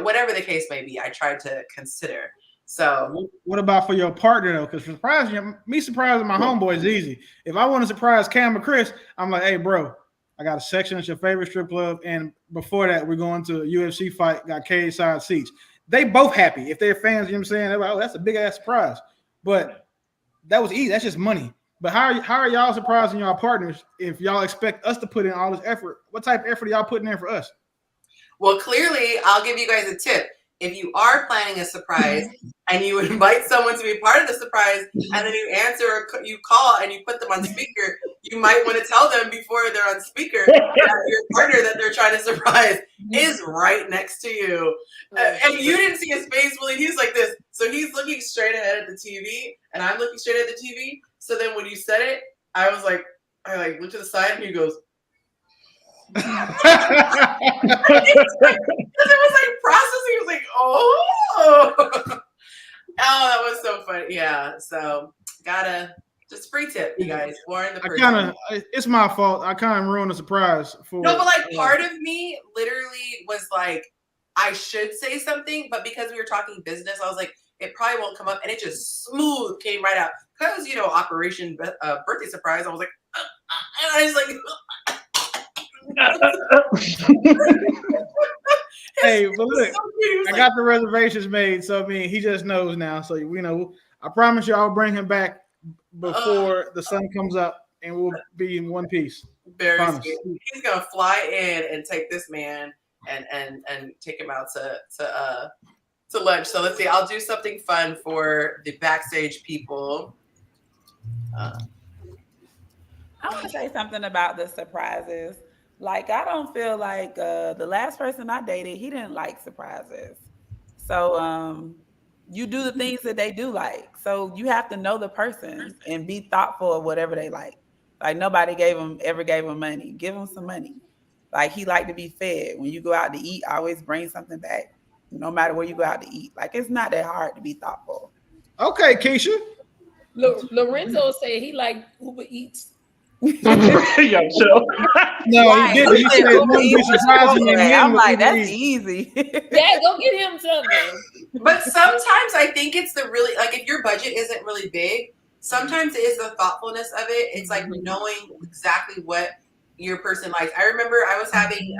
whatever the case may be, I tried to consider. So what about for your partner though? Because surprising me, surprising my homeboy is easy. If I want to surprise Cam or Chris, I'm like, hey bro, I got a section at your favorite strip club, and before that, we're going to a UFC fight. Got cage side seats. They both happy if they're fans. You know what I'm saying? They're like, oh, that's a big ass surprise. But that was easy. That's just money. But how are y'all surprising y'all partners if y'all expect us to put in all this effort? What type of effort are y'all putting in for us? Well, clearly, I'll give you guys a tip. If you are planning a surprise and you invite someone to be part of the surprise, and then you answer or you call and you put them on speaker, you might want to tell them before they're on speaker that your partner that they're trying to surprise is right next to you. And you didn't see his face, Willie. He's like this. So he's looking straight ahead at the TV, and I'm looking straight at the TV. So then when you said it, I looked to the side, and he goes, because it was like processing. He was like, oh, that was so funny. Yeah, so gotta just free tip, you guys. Warn the person. It's my fault. I kind of ruined the surprise for. No, but like part of me literally was like, I should say something, but because we were talking business, I was like, it probably won't come up, and it just smooth came right out because Operation Birthday Surprise. I was like, and I was like. Hey, but look, I got the reservations made, so I mean, he just knows now. So I promise you, I'll bring him back before the sun comes up, and we'll be in one piece. Very sweet. He's gonna fly in and take this man and take him out to lunch. So let's see. I'll do something fun for the backstage people. I want to say something about the surprises. Like, I don't feel like the last person I dated, he didn't like surprises. So you do the things that they do like. So you have to know the person and be thoughtful of whatever they like. Like, nobody ever gave him money. Give him some money. Like, he liked to be fed. When you go out to eat, always bring something back. No matter where you go out to eat. Like, it's not that hard to be thoughtful. Okay, Keisha. Lorenzo said he liked Uber Eats. Yo, chill. No, right. He did. I'm like, that's easy. Yeah, go get him something. But sometimes I think it's the really, like, if your budget isn't really big, sometimes it is the thoughtfulness of it. It's like knowing exactly what your person likes. I remember I was having,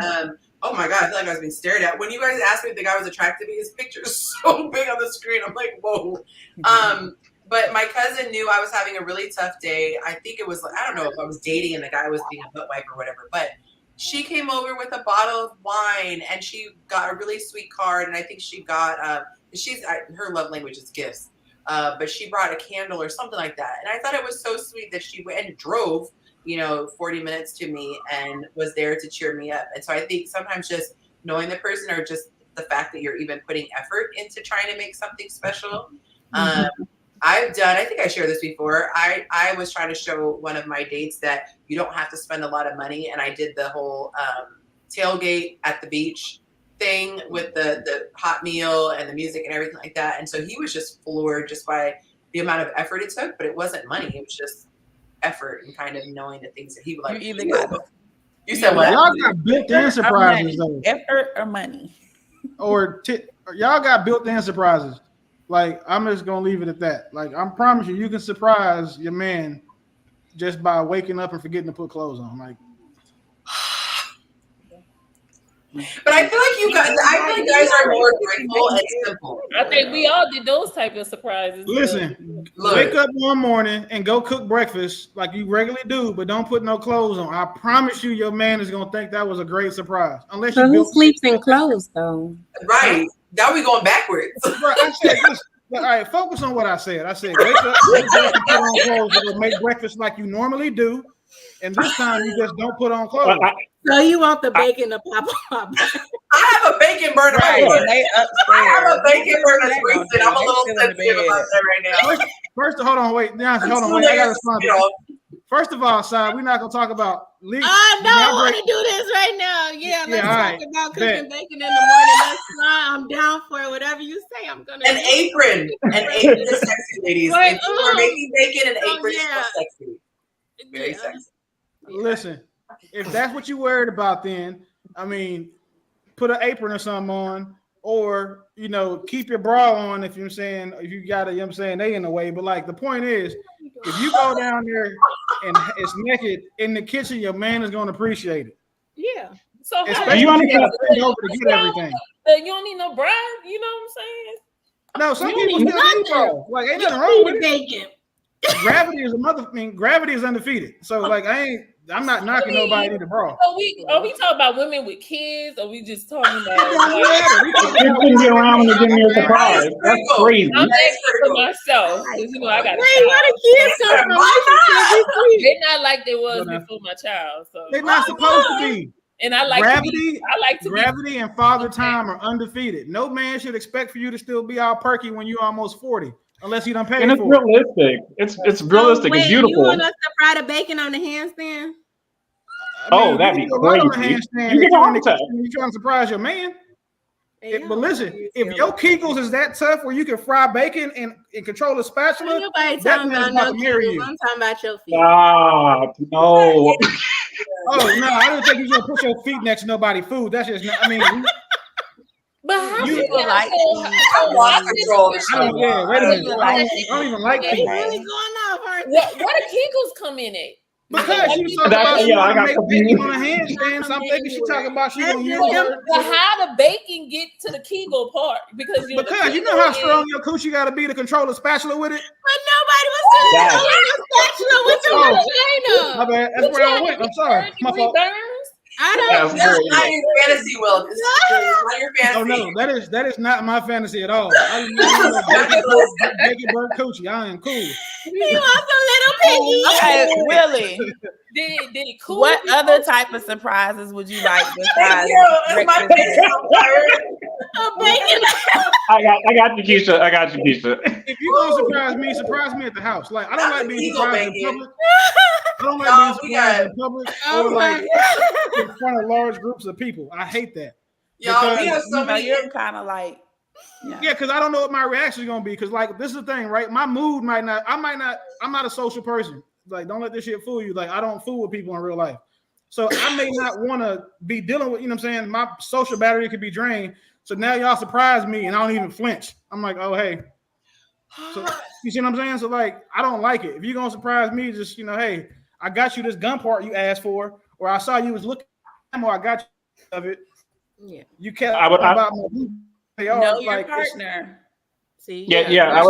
oh my God, I feel like I was being stared at. When you guys asked me if the guy was attractive, his picture is so big on the screen. I'm like, whoa. But my cousin knew I was having a really tough day. I think it was, I don't know if I was dating and the guy was being a butt wipe or whatever, but she came over with a bottle of wine and she got a really sweet card. And I think she got, her love language is gifts. But she brought a candle or something like that. And I thought it was so sweet that she went and drove, 40 minutes to me and was there to cheer me up. And so I think sometimes just knowing the person or just the fact that you're even putting effort into trying to make something special. I think I shared this before. I was trying to show one of my dates that you don't have to spend a lot of money. And I did the whole tailgate at the beach thing with the hot meal and the music and everything like that. And so he was just floored just by the amount of effort it took, but it wasn't money. It was just effort and kind of knowing the things that he would like. You said what? Y'all got built-in surprises though. Effort or money? Or y'all got built-in surprises. Like, I'm just gonna leave it at that. Like, I promise you can surprise your man just by waking up and forgetting to put clothes on. Like, But I feel like guys are more grateful and simple. I think we all did those type of surprises. Listen, wake up one morning and go cook breakfast like you regularly do, but don't put no clothes on. I promise you, your man is gonna think that was a great surprise. Unless you who sleeps in clothes though? Right. Now we going backwards. Right, I said, listen, all right, focus on what I said. I said, wake up, put on clothes, and go make breakfast like you normally do. And this time you just don't put on clothes. So you want the bacon to pop up? I have a bacon burner. Right, I have a bacon burner twisted. I'm a little sensitive about that right now. First, hold on, wait, Yonci, hold on, wait. I gotta respond. First of all, Si, we're not gonna talk about legal. I don't want to do this right now. Let's talk about cooking bacon in the morning. That's fine. I'm down for it. Whatever you say, I'm gonna. An apron is sexy, ladies. If you are making bacon, an apron is sexy. Very sexy. Listen, if that's what you're worried about, then I mean, put an apron or something on, or keep your bra on if you're saying if you got it, they in the way. But like the point is, if you go down there and it's naked in the kitchen, your man is gonna appreciate it. Yeah. So especially you gotta bend over to get everything. You don't need no bra, you know what I'm saying? No, some people still need bra. Like ain't nothing wrong with it. Gravity is undefeated. So like I'm not knocking nobody in the bra. Are we talking about women with kids, or we just talking about? You can get around and give me a surprise. That's crazy. I'm asking for myself because I got. Wait, where the kids come from? They're not like they was before my child. So they're not supposed to be. And I like gravity and father time are undefeated. No man should expect for you to still be all perky when you're almost 40. Unless you don't pay for it. And it's realistic. It's realistic. It's beautiful. You want us to fry the bacon on the handstand? That'd be crazy. You trying to surprise your man. But listen, if your Kegels is that tough where you can fry bacon and control a spatula, nobody talking about no Kegels. I'm talking about your feet. No. Oh no, I don't think you're gonna put your feet next to nobody's food. That's just not. But how you people like control the show? Yeah, wait a minute. I don't even like feet. Really going off, aren't what do Kegels come in at? Because she was talking about she make bacon on a handstand, so I'm thinking she talking about she gonna use her. But how the bacon get to the Kegel part? Because you know how strong your coochie got to be to control a spatula with it. But nobody was controlling a spatula with your vagina. My bad. That's where I went. I'm sorry. My fault. That's not your fantasy, Will. This is not your fantasy. Oh no, that is not my fantasy at all. I'm bacon burnt coochie. I am cool. You want some little piggy? Okay, Willie. Did it cool? What other type of surprises would you like besides breakfast? I got you, Keisha. If you gonna surprise me at the house. Like I don't like being surprised in public. I don't like being surprised in public or like in front of large groups of people. I hate that. Y'all, we have so many. You're kind of like. Yeah, because I don't know what my reaction is gonna be. Because like this is the thing, right? My mood might not. I'm not a social person. Like, don't let this shit fool you. Like, I don't fool with people in real life. So I may not want to be dealing with, what I'm saying? My social battery could be drained. So now y'all surprise me and I don't even flinch. I'm like, oh, hey. So you see what I'm saying? So like, I don't like it. If you're going to surprise me, just, hey, I got you this gun part you asked for, or I saw you was looking, or I got you of it. Yeah. You kept about my know your partner. See? Yeah.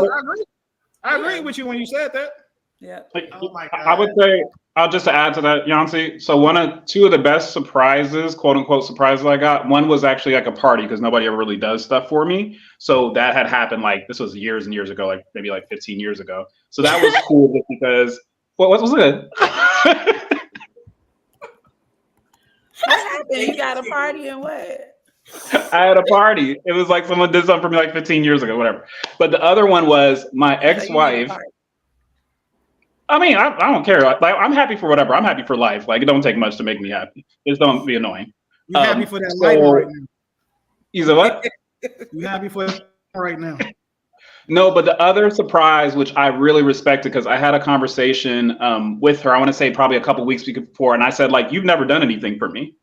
I agree with you when you said that. Yeah. Oh my God. I would say, I'll just add to that, Yonci. So two of the best surprises, quote unquote surprises I got, one was actually like a party because nobody ever really does stuff for me. So that had happened this was years and years ago, maybe 15 years ago. So that was cool just because, what was it? What happened? You got a party and what? I had a party. It was like someone did something for me 15 years ago, whatever. But the other one was my ex-wife. I mean, I don't care. Like, I'm happy for whatever. I'm happy for life. Like, it don't take much to make me happy. Just don't be annoying. You're happy for that life right now. You said what? You're happy for it right now. No, but the other surprise, which I really respected, because I had a conversation with her, I want to say probably a couple weeks before, and I said, you've never done anything for me.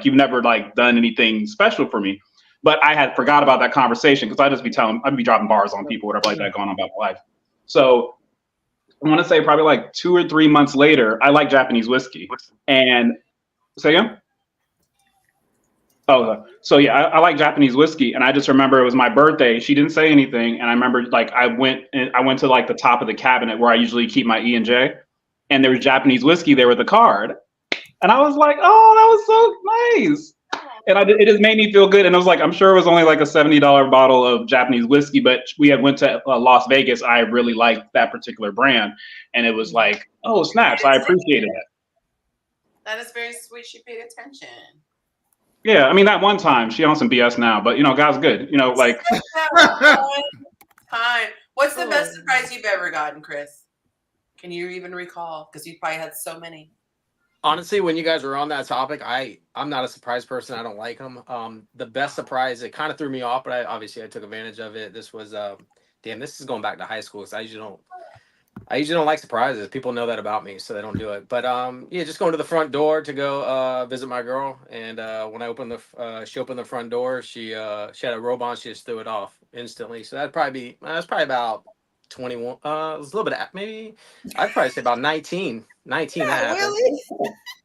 You've never, done anything special for me. But I had forgot about that conversation, because I'd be dropping bars on people, whatever like that going on about my life. So I want to say probably 2 or 3 months later, I like Japanese whiskey. And say again? Oh, so yeah, I like Japanese whiskey, and I just remember it was my birthday. She didn't say anything, and I remember like I went to like the top of the cabinet where I usually keep my E&J, and there was Japanese whiskey there with a card, and I was like, oh, that was so nice, and it just made me feel good. And I was like, I'm sure it was only like a $70 bottle of Japanese whiskey, but we had went to Las Vegas. I really liked that particular brand, and it was like, oh snaps, I appreciated it. That is very sweet. She paid attention. Yeah, I mean that one time she on some BS now, but God's good. Like that one time. What's the best surprise you've ever gotten, Chris? Can you even recall? Because you probably had so many. Honestly, when you guys were on that topic, I'm not a surprise person. I don't like them. The best surprise, it kind of threw me off, but I took advantage of it. This was damn. This is going back to high school because I usually don't like surprises. People know that about me, so they don't do it. But yeah, just going to the front door to go visit my girl, and when I opened she opened the front door. She had a robe on. She just threw it off instantly. So that's probably about 21. It was a little bit maybe. I'd probably say about 19. 19 that happened. Really?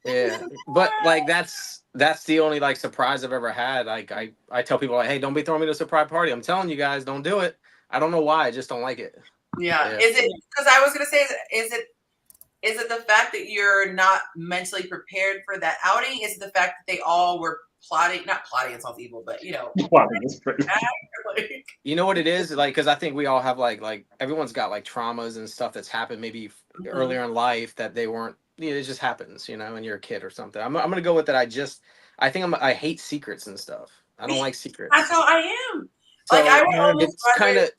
Yeah, but like that's the only like surprise I've ever had. Like I tell people like, hey, don't be throwing me to a surprise party. I'm telling you guys, don't do it. I don't know why. I just don't like it. Yeah. Is it because I was gonna say is it the fact that you're not mentally prepared for that outing? Is it the fact that they all were plotting? Not plotting, it sounds evil, but plotting is pretty. You know what it is like, because I think we all have like everyone's got like traumas and stuff that's happened maybe earlier in life that they weren't. It just happens, when you're a kid or something. I'm gonna go with that. I hate secrets and stuff. I don't like secrets. That's how I am. So like I would almost it's kind of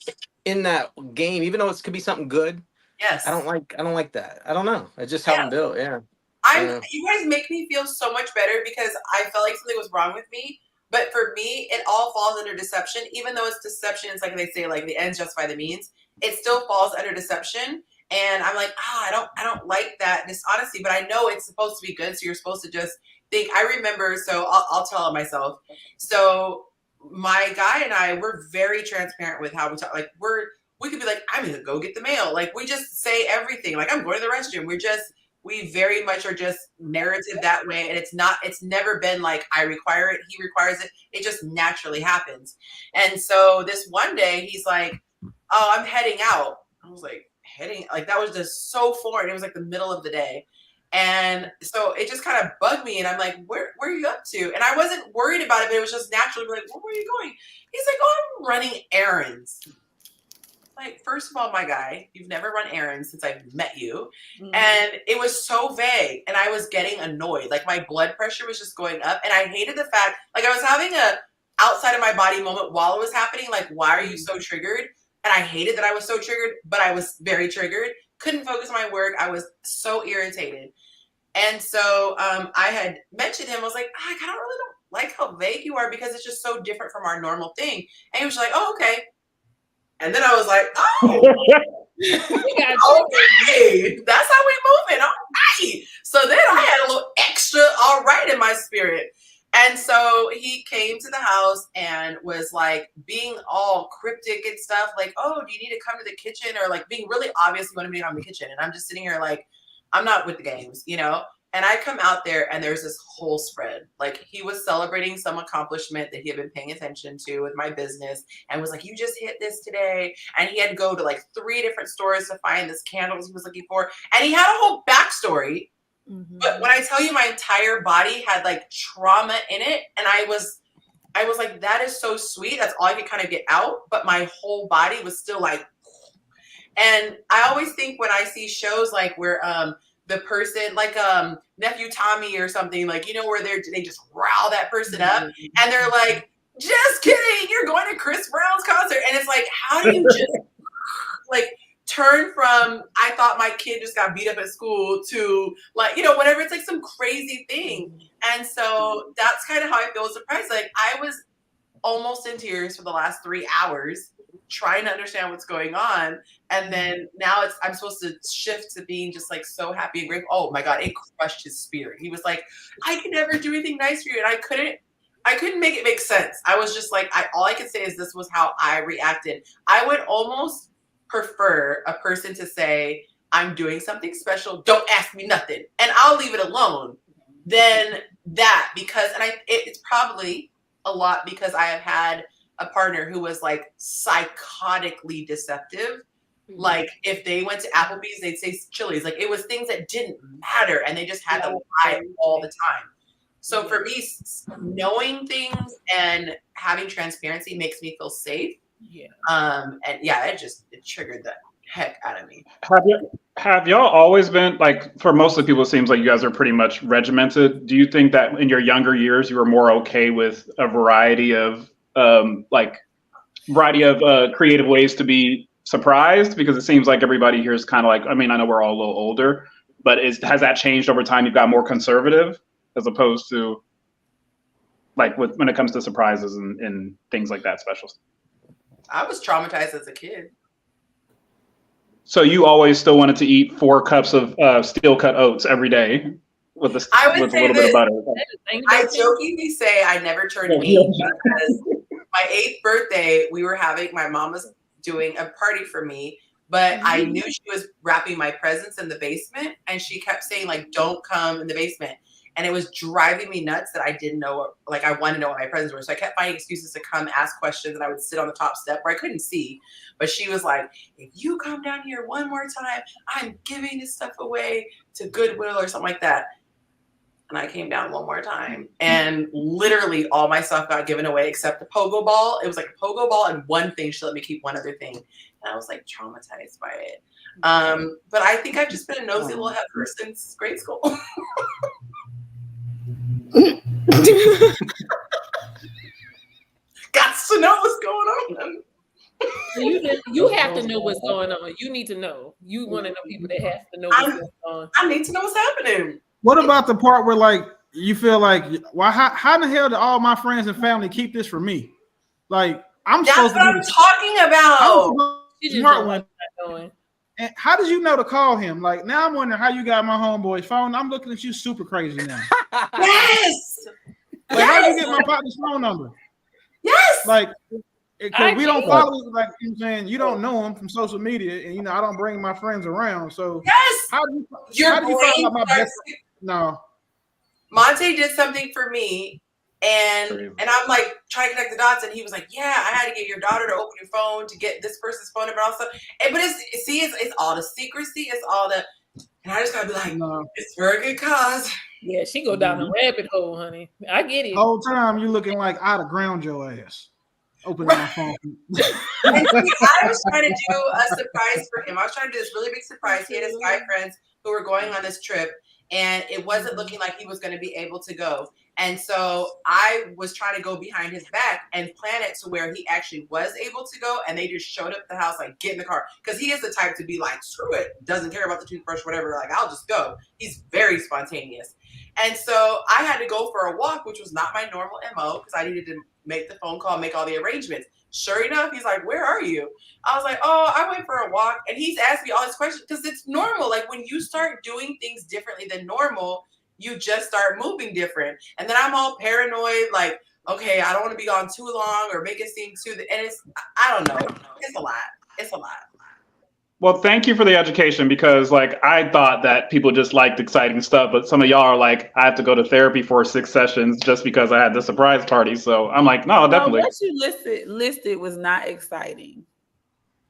in that game, even though it could be something good. Yes. I don't like that. I don't know. It's just how I'm built. Yeah. You guys make me feel so much better because I felt like something was wrong with me. But for me, it all falls under deception. Even though it's deception, it's like they say, like the ends justify the means. It still falls under deception. And I'm like, I don't like that dishonesty, but I know it's supposed to be good. So you're supposed to just think. I remember, so I'll tell it myself. So my guy and I, we're very transparent with how we talk. Like we could be like, I'm gonna go get the mail. Like we just say everything. Like I'm going to the restroom. We very much are just narrative that way. And it's never been like I require it, he requires it. It just naturally happens. And so this one day he's like, oh, I'm heading out. I was like, that was just so foreign. It was like the middle of the day. And so it just kind of bugged me. And I'm like, where are you up to? And I wasn't worried about it, but it was just naturally like, well, where are you going? He's like, oh, I'm running errands. Like, first of all, my guy, you've never run errands since I've met you. Mm-hmm. And it was so vague. And I was getting annoyed. Like my blood pressure was just going up. And I hated the fact, like I was having a outside of my body moment while it was happening. Like, why are you so triggered? And I hated that I was so triggered, but I was very triggered. Couldn't focus on my work. I was so irritated. And so I had mentioned him. I was like, I kind of really don't like how vague you are because it's just so different from our normal thing. And he was like, oh, okay. And then I was like, oh, okay. That's how we moving. All right. So then I had a little extra all right in my spirit. And so he came to the house and was like being all cryptic and stuff. Like, oh, do you need to come to the kitchen? Or like being really obviously going to be on the kitchen. And I'm just sitting here like, I'm not with the games, And I come out there and there's this whole spread. Like he was celebrating some accomplishment that he had been paying attention to with my business and was like, you just hit this today. And he had to go to like 3 different stores to find this candles he was looking for. And he had a whole backstory. Mm-hmm. But when I tell you my entire body had like trauma in it, and I was like, that is so sweet. That's all I could kind of get out. But my whole body was still like, and I always think when I see shows like where the person like Nephew Tommy or something, like, where they just rile that person up and they're like, just kidding, you're going to Chris Brown's concert. And it's like, how do you just like turn from I thought my kid just got beat up at school to like, whatever, it's like some crazy thing. And so that's kind of how I feel surprised. Like I was almost in tears for the last 3 hours trying to understand what's going on. And then now I'm supposed to shift to being just like so happy and grateful. Oh my God, it crushed his spirit. He was like, I can never do anything nice for you. And I couldn't make it make sense. I was just like, all I could say is this was how I reacted. I would almost prefer a person to say, I'm doing something special. Don't ask me nothing. And I'll leave it alone than that, because it's probably a lot because I have had a partner who was like psychotically deceptive. Like if they went to Applebee's, they'd say Chili's. Like it was things that didn't matter, and they just had to lie all the time. So for me, knowing things and having transparency makes me feel safe. Yeah. It triggered the heck out of me. Have y'all always been, like, for most of the people, it seems like you guys are pretty much regimented. Do you think that in your younger years you were more okay with a variety of creative ways to be surprised? Because it seems like everybody here is kind of like, I mean, I know we're all a little older, but has that changed over time? You've got more conservative as opposed to like when it comes to surprises and things like that, special. I was traumatized as a kid. So you always still wanted to eat 4 cups of steel cut oats every day with a little bit of butter. I jokingly say I never turned 8 because my 8th birthday, my mom was doing a party for me, but I knew she was wrapping my presents in the basement, and she kept saying like, don't come in the basement. And it was driving me nuts that I didn't know, like I wanted to know what my presents were. So I kept finding excuses to come ask questions, and I would sit on the top step where I couldn't see. But she was like, if you come down here one more time, I'm giving this stuff away to Goodwill or something like that. And I came down one more time, and literally all my stuff got given away except the pogo ball. It was like a pogo ball and one thing. She let me keep one other thing. And I was like traumatized by it. But I think I've just been a nosy little heifer since grade school. Got to know what's going on. You have to know what's going on. You need to know. You want to know people that have to know what's going on. I need to know what's happening. What about the part where like you feel like, well, how the hell do all my friends and family keep this from me? Like I'm supposed to be talking about. Smart one. And how did you know to call him? Like now I'm wondering how you got my homeboy's phone. I'm looking at you super crazy now. Yes. Like how did you get my partner's phone number? Yes. Like because we don't follow, like you saying, you don't know him from social media, and I don't bring my friends around. So yes. How do you find out my best? No. Monte did something for me. And I'm like trying to connect the dots, and he was like, "Yeah, I had to get your daughter to open your phone to get this person's phone number." Also, but it's all the secrecy, it's all the, and I just gotta be like, "No, it's for a good cause." Yeah, she go down the rabbit hole, honey. I get it. Whole time you looking like I'd have ground your ass. Open my phone. And I was trying to do a surprise for him. I was trying to do this really big surprise. He had his guy friends who were going on this trip, and it wasn't looking like he was going to be able to go. And so I was trying to go behind his back and plan it to where he actually was able to go. And they just showed up at the house, like, get in the car. Because he is the type to be like, screw it. Doesn't care about the toothbrush, whatever. Like, I'll just go. He's very spontaneous. And so I had to go for a walk, which was not my normal MO, because I needed to make the phone call, make all the arrangements. Sure enough, he's like, where are you? I was like, oh, I went for a walk. And he's asked me all these questions because it's normal. Like when you start doing things differently than normal, you just start moving different. And then I'm all paranoid, like, okay, I don't want to be gone too long or make it seem and I don't know. It's a lot. It's a lot. Well, thank you for the education, because like I thought that people just liked exciting stuff, but some of y'all are like, I have to go to therapy for 6 sessions just because I had the surprise party. So I'm like, no, definitely. What you listed was not exciting.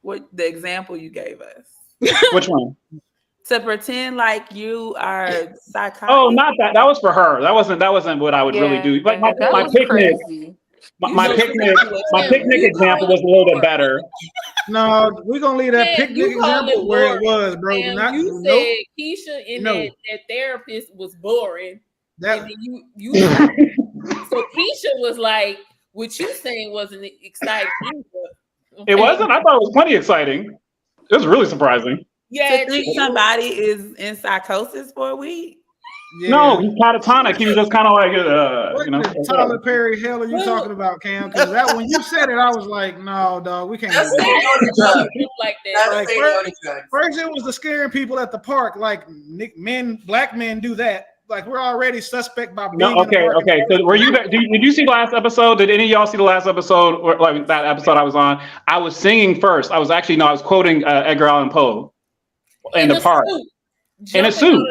What the example you gave us? Which one? To pretend like you are psychotic. Oh, not that. That was for her. That wasn't what I would really do. But my picnic. My picnic example was a little bit better. No, we're gonna leave that picnic example where it was, bro. You said Keisha and that therapist was boring. And then you so Keisha was like, what you saying wasn't exciting either. Okay? It wasn't. I thought it was plenty exciting. It was really surprising. Yeah, to think somebody is in psychosis for a week. Yeah. No, he's catatonic. He was just kind of like, what Tyler Perry hell are you talking about, Cam? Because that when you said it, I was like, no, dog, we can't. That's like that. First, it was the scaring people at the park. Like black men do that. Like we're already suspect by being. No, okay. So were you? Did you see the last episode? Did any of y'all see the last episode, or like that episode I was on? I was singing first. I was quoting Edgar Allan Poe in the park in a suit.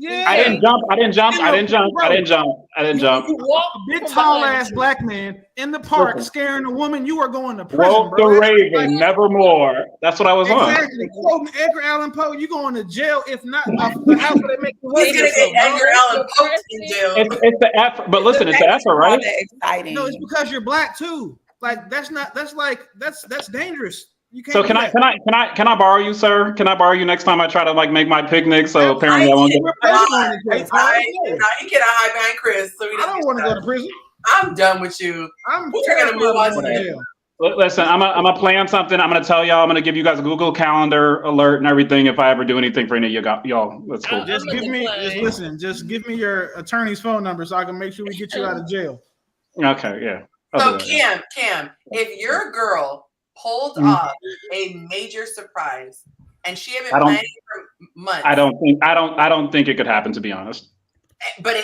Yeah. I didn't jump. I didn't jump. I didn't jump. I didn't jump. I didn't jump. You walk A big from tall behind ass you. black man in the park Listen. scaring a woman. You are going to prison, Woke the bro. Raven, nevermore. That's what I was on. Exactly. Quoting Edgar Allan Poe, you going to jail if not the house where they make you hurt He's gonna yourself, get bro. Edgar Allan Poe in jail. It's the effort, but listen, it's the effort, right? Exciting. No, it's because you're black too. Like that's dangerous. You can't. So can I borrow you, sir? Can I borrow you next time I try to like make my picnic? So apparently I won't get. He cannot hide behind Chris. So I don't want to go to prison. I'm done with you. We're gonna move on to jail. Listen, I'm gonna plan something. I'm gonna tell y'all. I'm gonna give you guys a Google Calendar alert and everything if I ever do anything for any of y'all. That's cool. Just give me your attorney's phone number so I can make sure we get you out of jail. Okay, yeah. So Cam, if your girl pulled off a major surprise and she had been planning for months, I don't think it could happen, to be honest. But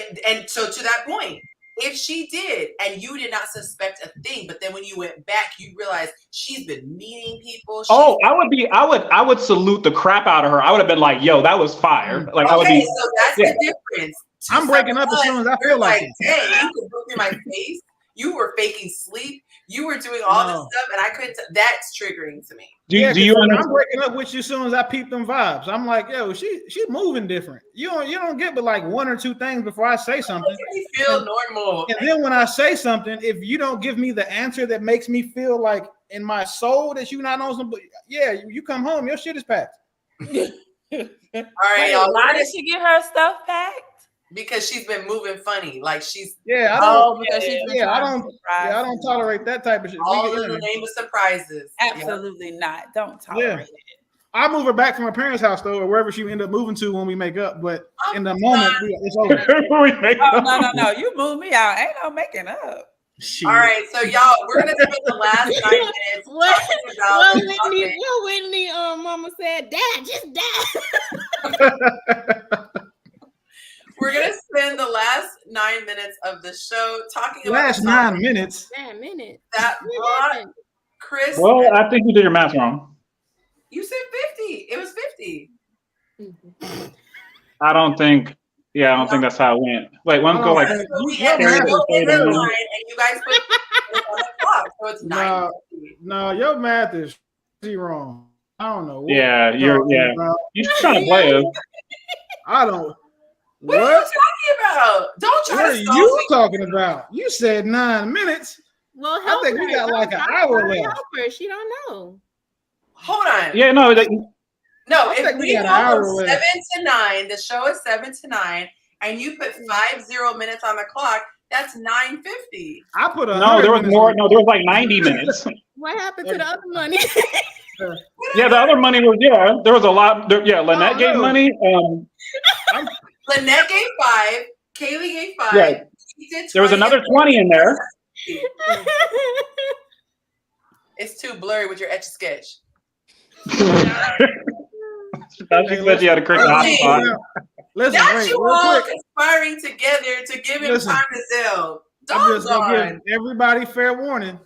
so to that point, if she did and you did not suspect a thing, but then when you went back, you realized she's been meeting people. I would salute the crap out of her. I would have been like, "Yo, that was fire!" Like I would be. So that's the difference. I'm breaking up as soon as I feel like it. Hey, you could look in my face. You were faking sleep. You were doing all this stuff, and I couldn't. That's triggering to me. Do you I'm breaking up with you as soon as I peep them vibes. I'm like, yo, she's moving different. You don't get but like one or two things before I say something. You feel normal. And then when I say something, if you don't give me the answer that makes me feel like in my soul that you not on some, you come home, your shit is packed. All right, y'all. Why did she get her stuff packed? Because she's been moving funny, like she's. I don't tolerate that type of shit. All in the name of surprises. Absolutely not. Don't tolerate it. I move her back from her parents' house though, or wherever she end up moving to when we make up. But in the moment, it's over. No, you move me out. Ain't no making up. All right, so y'all, we're gonna spend the last 9 minutes talking about Whitney, Mama said, "Dad, just dad." We're gonna spend the last 9 minutes of the show talking about last 9 minutes. 9 minutes. That brought Chris. Well, I think you did your math wrong. You said 50. It was 50. I don't think that's how it went. Wait, one go like. And you guys put it on the clock, so it's 9. No, your math is wrong. I don't know. You're trying to play us. I don't. What are you talking about? Don't try what to. What are you talking about? You said 9 minutes. Well, I think we got like an hour left. Help her. She don't know. Hold on. Yeah, no. No, if we go 7 to 9, the show is 7 to 9, and you put 50 minutes on the clock, that's 9:50. I put a no. There was more. No, there was like 90 minutes. What happened to the other money? Yeah, the other money was there was a lot. Lynette gave money. Lynette gave 5. Kaylee gave 5. Yeah. There was another 20 in there. It's too blurry with your etch a sketch. She said you had a cricket hotspot. Listen, that's you all conspiring together to give him time to sell. I'm just gonna give everybody fair warning.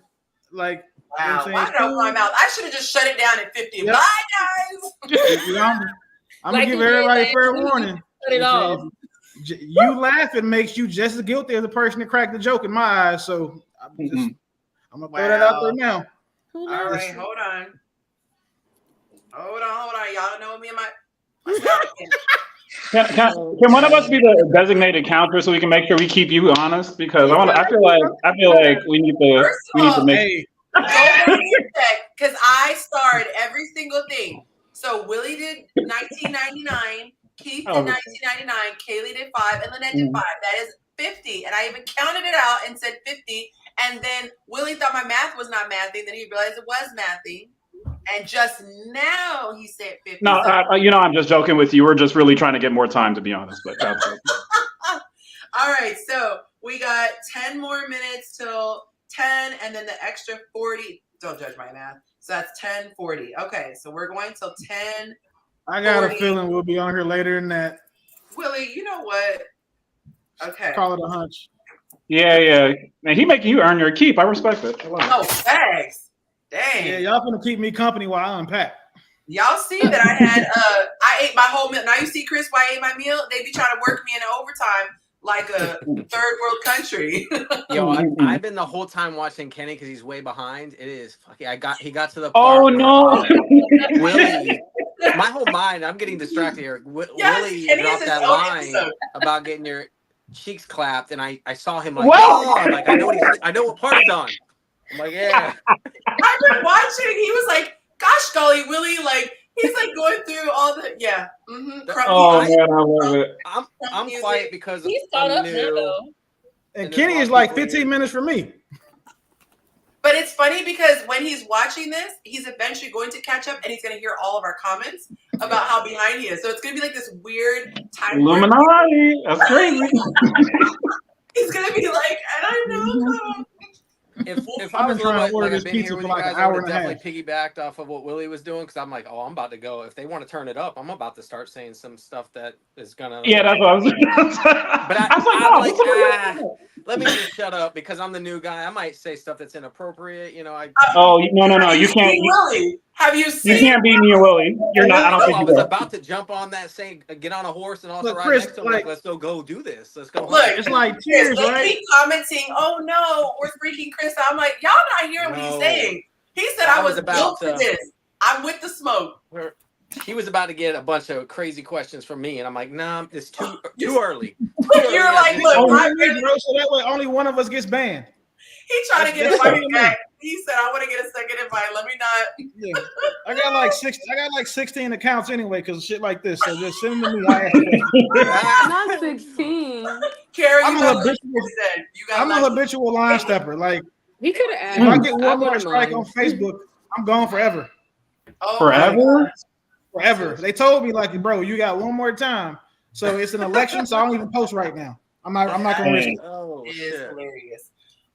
Like, wow, why did I open my mouth? I should have just shut it down at 50. Yep. Bye, guys. I'm gonna give everybody fair warning. Cut it off. You laughing makes you just as guilty as the person that cracked the joke in my eyes. So I'm gonna throw that out there now. All right, hold on. Y'all know me and my Can one of us be the designated counter so we can make sure we keep you honest? Because I feel like we need to make. Go back and check because I starred every single thing. So Willie did 1999, Keith did 1999, Kaylee did 5, and Lynette did 5. That is 50, and I even counted it out and said 50. And then Willie thought my math was not mathing. Then he realized it was mathing. And just now he said 50. No, I'm just joking with you. We're just really trying to get more time, to be honest. But all right, so we got 10 more minutes till 10, and then the extra 40. Don't judge my math. So that's 10:40. Okay, so we're going till 10. I got a feeling we'll be on here later than that. Willie, you know what? Okay. Call it a hunch. Yeah. Man, he making you earn your keep. I respect it. Oh, thanks. Dang. Yeah, y'all gonna keep me company while I unpack. Y'all see that I ate my whole meal. Now you see, Chris, why I ate my meal? They be trying to work me into overtime like a third world country. Yo, I've been the whole time watching Kenny because he's way behind. It is fucking. He got to the part. Oh no! Willie, my whole mind. I'm getting distracted here. Willie dropped that line about getting your cheeks clapped, and I saw him like, oh, I'm like, I know what part he's on. I'm like, yeah. I've been watching. He was like, gosh golly, Willie, like he's like going through all the Oh man, I love it. I'm quiet because he's caught up new. now. And Kenny is like 15 minutes for me. But it's funny because when he's watching this, he's eventually going to catch up and he's going to hear all of our comments about how behind he is. So it's going to be like this weird time. Illuminati. That's crazy. He's going to be like, I don't know. If I was trying to order this pizza for like an hour and a half, definitely piggybacked off of what Willie was doing because I'm like, oh, I'm about to go. If they want to turn it up, I'm about to start saying some stuff that is gonna. Yeah, that's what I was. But I'm like, let me just shut up because I'm the new guy. I might say stuff that's inappropriate. You know, no, you can't. Willie, have you seen? You can't be me or Willie. You're not. I don't think I you was will. about to jump on that, saying, get on a horse and also ride Chris, next to him. Like, let's go do this. Let's go. Look, it's like tears, they right? keep commenting, oh no, we're freaking Chris. I'm like, y'all not hearing what he's saying. He said I was built for this. I'm with the smoke. He was about to get a bunch of crazy questions from me, and I'm like, nah, it's too early. You're like, look, so that way only one of us gets banned. He trying to get invited back. He said, I want to get a second invite. Let me not. Yeah. I got like 16 accounts anyway because of shit like this. So just send them to me. Not 16. Cara, I'm a habitual line stepper. Like he could have asked. If I get one more strike on Facebook, I'm gone forever. Oh, forever? Forever. They told me like, bro, you got one more time. So it's an election, so I don't even post right now. I'm not gonna risk it. Oh, it is hilarious.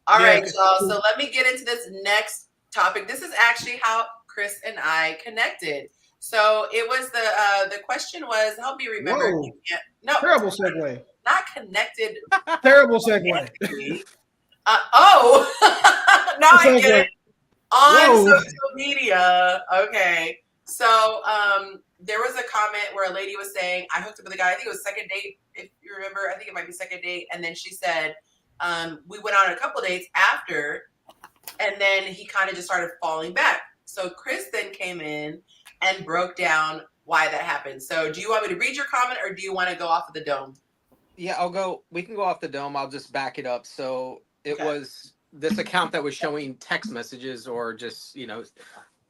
All right, y'all. So let me get into this next topic. This is actually how Chris and I connected. So it was the question was, help me remember. Whoa. No, terrible segue. Not connected. Terrible segue. Now I get it. On social media. Okay. So there was a comment where a lady was saying, I hooked up with a guy, I think it was second date, if you remember. I think it might be second date. And then she said, we went on a couple dates after, and then he kind of just started falling back. So Chris then came in and broke down why that happened. So do you want me to read your comment or do you want to go off of the dome? Yeah, we can go off the dome. I'll just back it up. So it was this account that was showing text messages or just,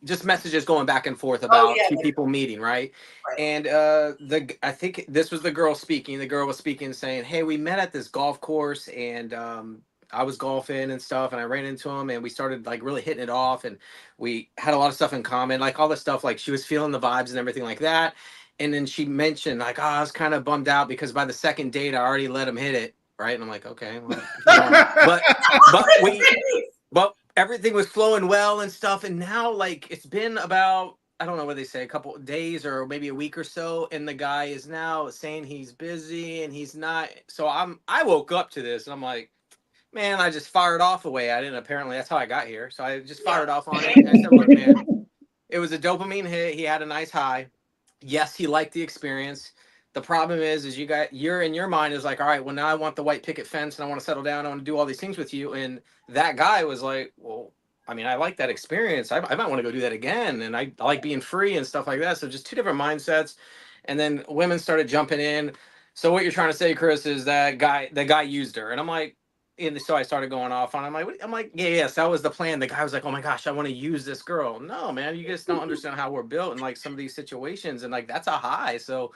just messages going back and forth about two people meeting, right? And I think this was the girl speaking. The girl was speaking saying, hey, we met at this golf course and I was golfing and stuff and I ran into him and we started like really hitting it off and we had a lot of stuff in common, like all this stuff, like she was feeling the vibes and everything like that. And then she mentioned like, I was kind of bummed out because by the second date, I already let him hit it. Right. And I'm like, okay, well, but everything was flowing well and stuff. And now like, it's been about, I don't know what they say, a couple of days or maybe a week or so. And the guy is now saying he's busy and he's not. So I woke up to this and I'm like, man, I just fired off away. I didn't, apparently that's how I got here. So I just fired off on it. I said, look, man, it was a dopamine hit. He had a nice high. Yes, he liked the experience. The problem is you're in your mind is like, all right, well now I want the white picket fence and I want to settle down. I want to do all these things with you. And that guy was like, well, I mean, I like that experience. I might want to go do that again. And I like being free and stuff like that. So just two different mindsets. And then women started jumping in. So what you're trying to say, Chris, is the guy used her. And I'm like, and so I started going off on. I'm like, yes, that was the plan. The guy was like, oh my gosh, I want to use this girl. No, man, you just don't understand how we're built in like some of these situations. And like, that's a high. So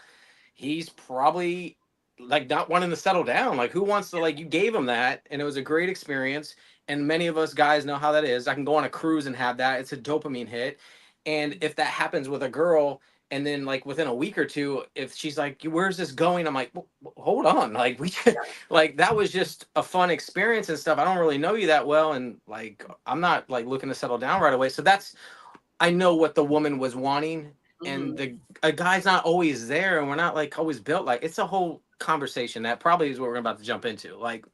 he's probably like not wanting to settle down. Like who wants to, like, you gave him that and it was a great experience. And many of us guys know how that is. I can go on a cruise and have that. It's a dopamine hit. And if that happens with a girl, and then like within a week or two, if she's like, where's this going? I'm like, well, hold on. Like like that was just a fun experience and stuff. I don't really know you that well. And like, I'm not like looking to settle down right away. So I know what the woman was wanting. And a guy's not always there. And we're not like always built. Like it's a whole conversation that probably is what we're about to jump into. Like,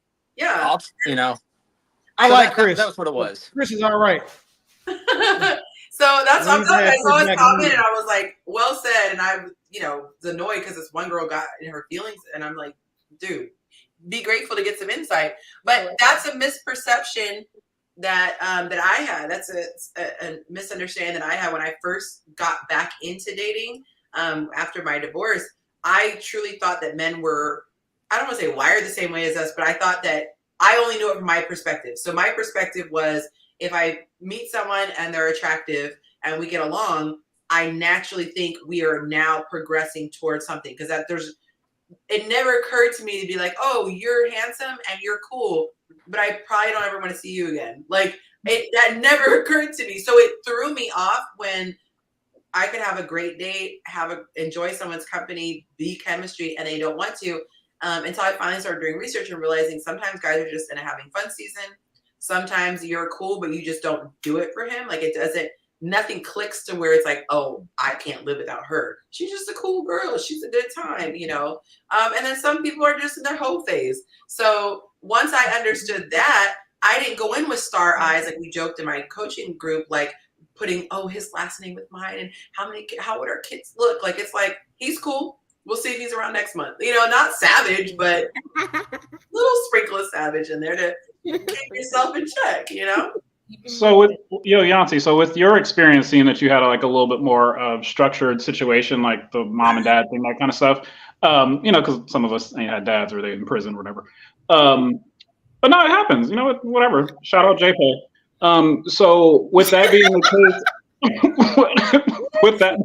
I like Chris. That was what it was. Chris is all right. So that's what I'm telling you. I saw his Back comment in and I was like, well said. And I, was annoyed because this one girl got in her feelings. And I'm like, dude, be grateful to get some insight. But that's a misperception that that I had. That's a misunderstanding that I had when I first got back into dating after my divorce. I truly thought that men were, I don't want to say wired the same way as us, but I thought that I only knew it from my perspective. So my perspective was, if I meet someone and they're attractive and we get along, I naturally think we are now progressing towards something, because it never occurred to me to be like, oh, you're handsome and you're cool, but I probably don't ever want to see you again. Like that never occurred to me. So it threw me off when I could have a great date, enjoy someone's company, be chemistry, and they don't want to. Until I finally started doing research and realizing sometimes guys are just in a having fun season. Sometimes you're cool, but you just don't do it for him. Like nothing clicks to where it's like, oh, I can't live without her. She's just a cool girl. She's a good time, And then some people are just in their whole phase. So once I understood that, I didn't go in with star eyes, like we joked in my coaching group, like putting, his last name with mine and how would our kids look? Like, it's like, he's cool. We'll see if he's around next month. Not savage, but little sprinkle of savage in there to keep yourself in check, So with Yonci, so with your experience, seeing that you had a little bit more structured situation, like the mom and dad thing, that kind of stuff, because some of us ain't had dads or they in prison or whatever. But no, it happens. Whatever. Shout out JP. So with that being the case, with that,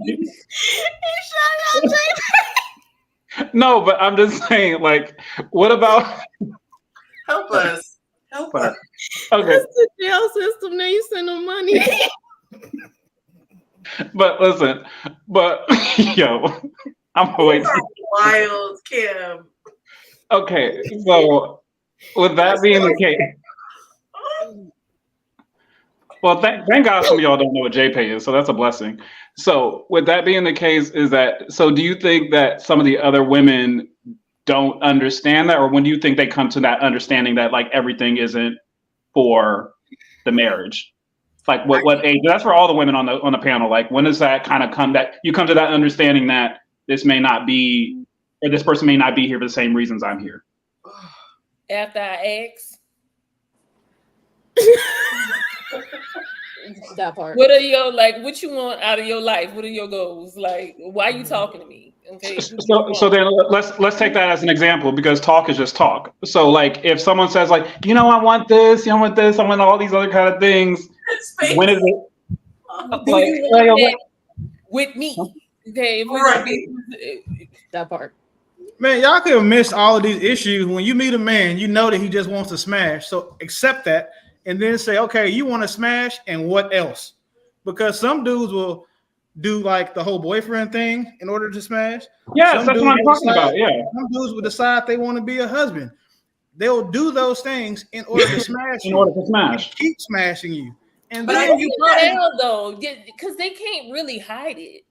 Shout out JP. No, but I'm just saying, what about? Help us. Okay. That's the jail system. Now you send them money. But listen, I'm waiting. Wild, Kim. Okay, so with that being the case, well, thank God some of y'all don't know what JPay is, so that's a blessing. So with that being the case, do you think that some of the other women don't understand that, or when do you think they come to that understanding that everything isn't for the marriage? What age? That's for all the women on the panel. When does that kind of come, that you come to that understanding that this may not be, or this person may not be here for the same reasons I'm here? After I ask. That part. What are your what you want out of your life? What are your goals? Why are you talking to me? Okay. So then let's take that as an example, because talk is just talk. So if someone says I want this, I want all these other kind of things. When is it? Do you want that with me? Okay. That part. Man, y'all could have missed all of these issues. When you meet a man, you know that he just wants to smash. So accept that. And then say, okay, you want to smash, and what else? Because some dudes will do the whole boyfriend thing in order to smash. Yeah, that's what I'm talking about. Yeah. Some dudes will decide they want to be a husband. They'll do those things in order to smash in order to smash. Keep smashing you. And but then you though, because they can't really hide it.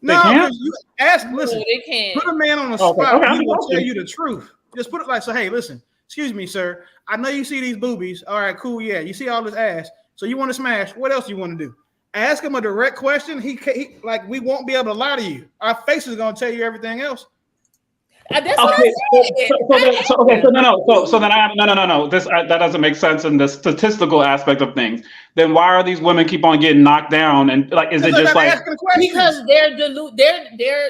No, you ask, listen, no, they can't. Put a man on the spot, he will tell you the truth. Just put it so, hey, listen, excuse me, sir. I know you see these boobies. All right, cool. Yeah, you see all this ass. So you want to smash. What else you want to do? Ask him a direct question. He we won't be able to lie to you. Our face is going to tell you everything else. That's what I said. No. That doesn't make sense in the statistical aspect of things. Then why are these women keep on getting knocked down? And is it just because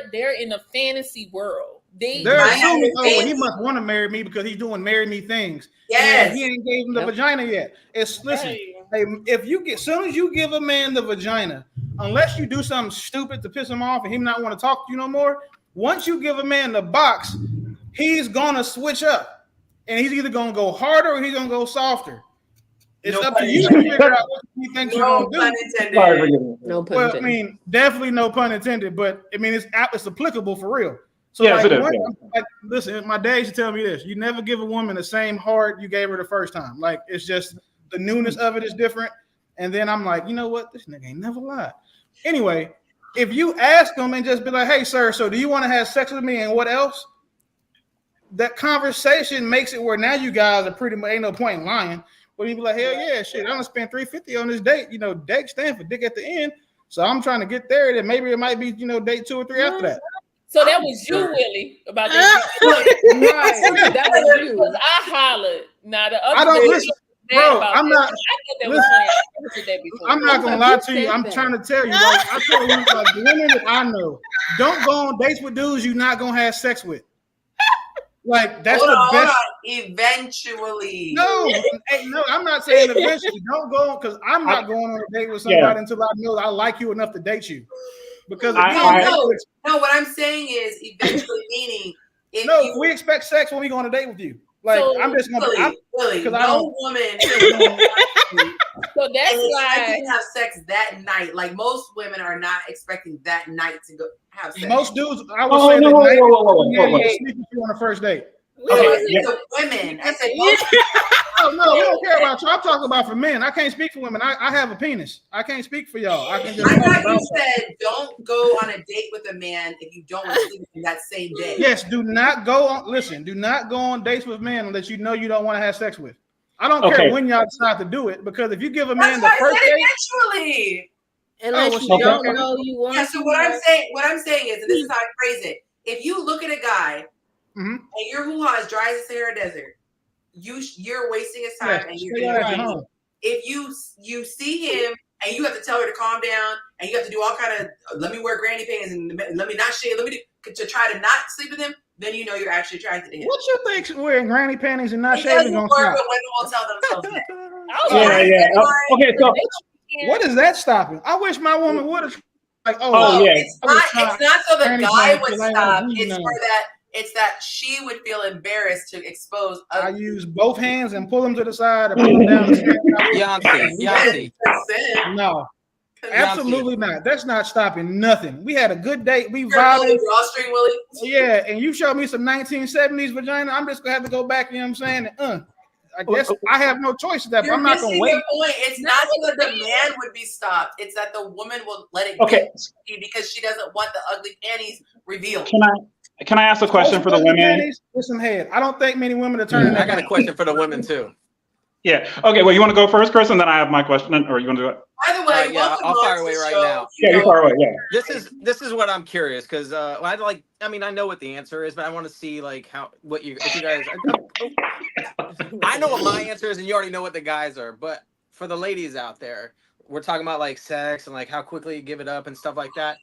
they're in a fantasy world. They're assuming, he must want to marry me because he's doing marry me things. Yes. He ain't gave him the vagina yet. Listen, if soon as you give a man the vagina, unless you do something stupid to piss him off and him not want to talk to you no more, once you give a man the box, he's gonna switch up. And he's either gonna go harder or he's gonna go softer. It's up to you to figure out what you think you're gonna do. No pun intended. I mean, definitely no pun intended, but I mean it's applicable for real. So listen, my dad used to tell me this: you never give a woman the same heart you gave her the first time. It's just the newness of it is different. And then I'm like, you know what? This nigga ain't never lied. Anyway, if you ask them and just be like, hey, sir, so do you want to have sex with me and what else? That conversation makes it where now you guys are pretty much, ain't no point in lying. But he'd be like, hell yeah, shit, I'm gonna spend $350 on this date. You know, date stand for dick at the end. So I'm trying to get there. Then maybe it might be, you know, date 2 or 3 after that. So that was you, Willie, about that. Right. That was you. Because I hollered. Now the other I don't listen, bro. I'm not. I'm not gonna lie to you. I'm trying to tell you. Like I tell you, like the women that I know, don't go on dates with dudes you're not gonna have sex with. Like that's the best. Eventually. No, I'm not saying eventually. Don't go because I'm not going on a date with somebody until I know I like you enough to date you. Because no, what I'm saying is eventually meaning if we expect sex when we go on a date with you. Like I'm just gonna because no woman. So that's why you have sex that night. Like most women are not expecting that night to go have sex. Most dudes, I would say that night sleep with you on the first date. The women. I said no, we don't care about you. I'm talking about for men. I can't speak for women. I have a penis. I can't speak for y'all. I thought you said don't go on a date with a man if you don't want to sleep with him that same day. Yes, do not go on dates with men unless you know you don't want to have sex with. I don't care when y'all decide to do it, because if you give a man the first date, eventually, unless you don't know you want. Yeah. So what I'm saying is, and this is how I phrase it: if you look at a guy and your hoo-ha is dry as the Sahara Desert, you're wasting his time, and you're if you see him and you have to tell her to calm down, and you have to do all kind of let me wear granny pants and let me not shave, to try to not sleep with him, then you know you're actually attracted to him. What you think wearing granny panties and not shaving gonna stop? Women will tell themselves that. Okay, so what is that stopping? I wish my woman would have. Like, it's not so the guy would stop. It's that she would feel embarrassed to expose. I use both hands and pull them to the side and pull them down. Yonci. No, absolutely not. That's not stopping nothing. We had a good date. We vibed. Drawstring Willie. Yeah, and you showed me some 1970s vagina. I'm just gonna have to go back. You know what I'm saying? I guess I have no choice of that. But I'm not gonna wait. Point. It's not that the man would be stopped. It's that the woman will let it go because she doesn't want the ugly panties revealed. Can I ask a question for the women? With some head. I don't think many women are turning. I got a question for the women too. Yeah. Okay. Well, you want to go first, Chris, and then I have my question, or you want to do it? By the way, I'll fire away right now. Yeah, you fire away. Yeah. This is what I'm curious, because I know what the answer is, but I want to see like if you guys. I know what my answer is, and you already know what the guys are. But for the ladies out there, we're talking about like sex and like how quickly you give it up and stuff like that.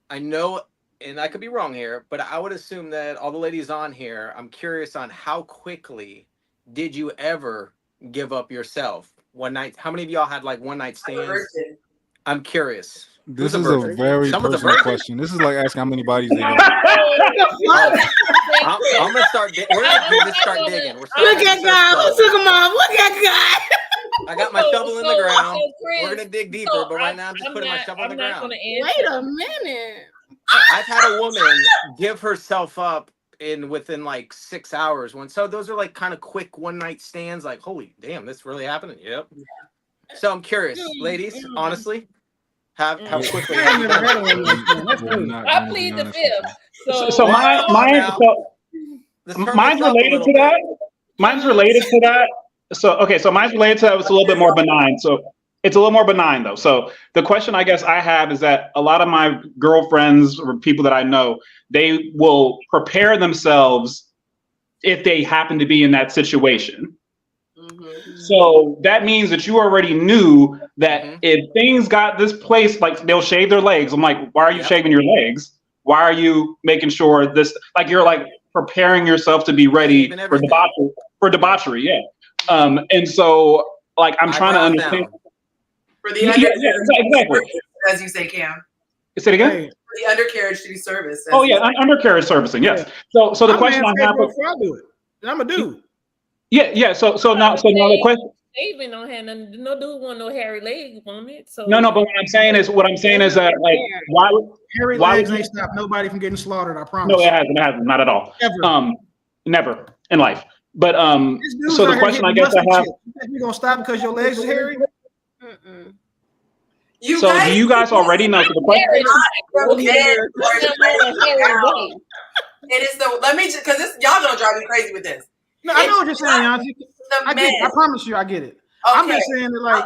I know, and I could be wrong here, but I would assume that all the ladies on here, I'm curious on how quickly did you ever give up yourself one night? How many of y'all had like one night stands? I'm curious. This is a very personal question. This is like asking how many bodies they got. I'm gonna start. We're gonna start digging. Look at God. Let's look him off. Look at God. I got my shovel in the ground. We're gonna dig deeper, but right now I'm just putting my shovel in the ground. Wait a minute. I've had a woman give herself up within like 6 hours. So those are like kind of quick one night stands. Like, holy damn, this really happening? Yep. So I'm curious, ladies. Honestly, how quickly? I plead the fifth. So mine's related to that. Mine's related to that. So mine's related to that. It's a little bit more benign. So it's a little more benign though. So the question I guess I have is that a lot of my girlfriends or people that I know, they will prepare themselves if they happen to be in that situation. So that means that you already knew that if things got this place, like they'll shave their legs. I'm like, why are you shaving your legs? Why are you making sure this, like you're like preparing yourself to be ready for debauchery. Yeah. And so like, I'm trying to understand. For the undercarriage, exactly. as you say, Cam. Say it again? For the undercarriage to be serviced. Oh yeah, undercarriage servicing, yes. So the question I have, I'm a dude. Yeah. So now the question. David don't have nothing. No dude want no hairy legs on it. So no. But what I'm saying is that like hairy legs ain't stop nobody from getting slaughtered. I promise. No, it hasn't. Not at all. Ever. Never in life. But so the question I guess I have. You gonna stop because your legs are hairy? Do you guys already know? So the question. It is let me because y'all gonna drive me crazy with this. No, I know what you're saying, Yonci. I promise you, I get it. I'm just saying that like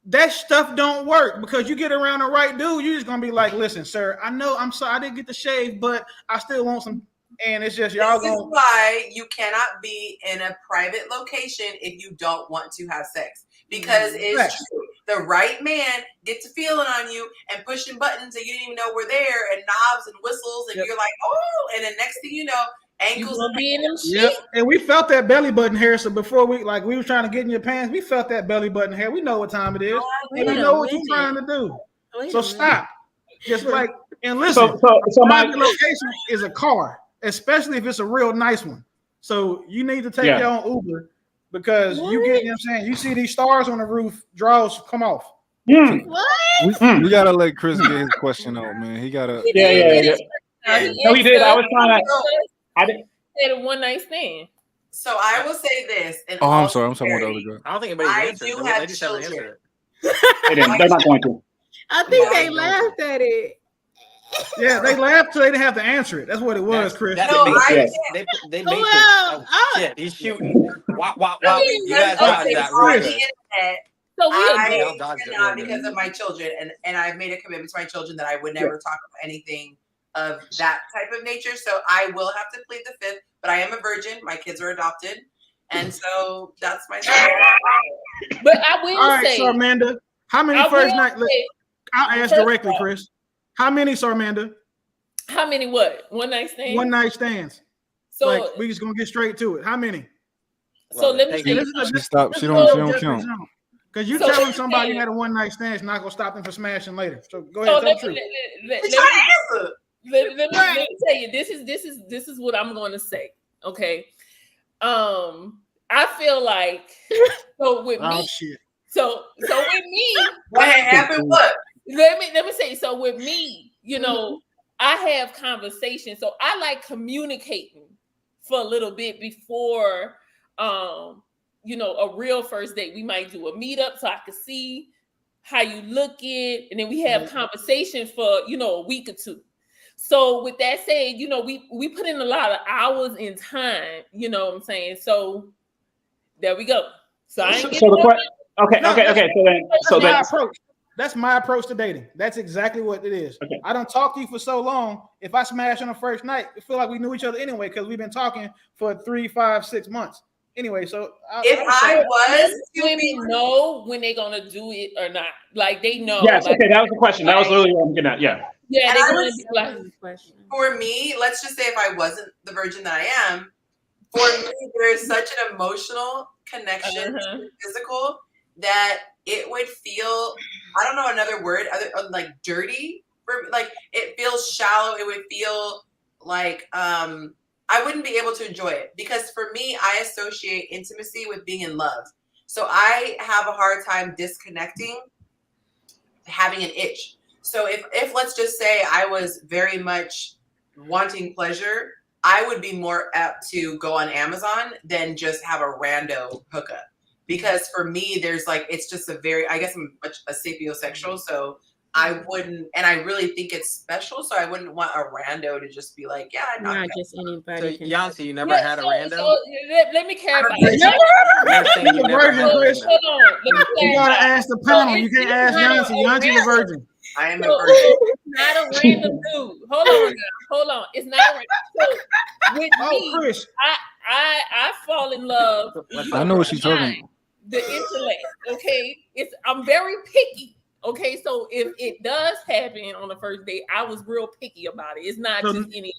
that stuff don't work because you get around the right dude, you're just gonna be like, listen, sir, I know I'm sorry I didn't get the shave, but I still want some. And it's just y'all This is why you cannot be in a private location if you don't want to have sex. Because it's true. The right man gets a feeling on you and pushing buttons that you didn't even know were there and knobs and whistles and you're like, oh, and then next thing you know, ankles and be in them shit. And we felt that belly button hair. So before we were trying to get in your pants, we felt that belly button hair. We know what time it is. And we know what you're trying to do. So stop. Just like and listen, so my location is a car, especially if it's a real nice one. So you need to take your own Uber because you get, you know what I'm saying? You see these stars on the roof, draws come off. What? We gotta let Chris get his question out, man. He gotta. Yeah. No, he did. I was trying to. I didn't. Said a one night stand. So I will say this. Oh, I'm sorry. I'm talking about the other girl. I don't think anybody answered. do They have just haven't children. answered it. They're not going to. I think they laughed at it. Yeah, they laughed so they didn't have to answer it. That's what it was, Chris. They made shit. He's shooting. Wow. You guys dodged that real good. So I cannot because of my children, and I've made a commitment to my children that I would never talk about anything of that type of nature. So I will have to plead the fifth, but I am a virgin. My kids are adopted, and so that's my story. But I will All right, say, Sarmanda, how many first night? I'll ask directly, Chris. How many, Sarmanda? How many what? One night stands? One night stands. So like, we just gonna get straight to it. How many? So let me see. She don't count. Because you telling somebody you had a one night stand is not gonna stop them from smashing later. So go ahead, tell the truth. Let me tell you, this is what I'm going to say. Okay, I feel like with me. So with me, what happened? What? Let me say. So with me, you know, I have conversations. So I like communicating for a little bit before, you know, a real first date. We might do a meetup so I can see how you looking, and then we have conversation for, you know, a week or two. So with that said, you know, we put in a lot of hours in time, you know what I'm saying? So there we go. So I ain't okay. That's my approach to dating. That's exactly what it is. Okay. I don't talk to you for so long. If I smash on the first night, it feel like we knew each other anyway because we've been talking for 3, 5, 6 months. Anyway, so women know when they're gonna do it or not. Like they know. Yes, like, okay, that was the question. That was literally what I'm getting at. Yeah. Yeah, they're gonna be like, for me, let's just say if I wasn't the virgin that I am, for me, there's such an emotional connection to physical that it would feel, I don't know another word other like dirty. Like it feels shallow. It would feel like I wouldn't be able to enjoy it because for me, I associate intimacy with being in love. So I have a hard time disconnecting, having an itch. So if let's just say I was very much wanting pleasure, I would be more apt to go on Amazon than just have a rando hookup. Because for me, there's like, it's just a very, I guess I'm a sapiosexual, so I wouldn't, and I really think it's special, so I wouldn't want a rando to just be like, yeah, not just anybody. So, Yonci, you never had a rando? So let me clarify. You gotta ask the panel. You can't ask Yonci. Yonci the virgin. I am a virgin. Not a random dude. Hold on. It's not a random. So with me, Chris. I fall in love. I know what she's talking about. The intellect, okay? I'm very picky. Okay, so if it does happen on the first date, I was real picky about it. It's not just any.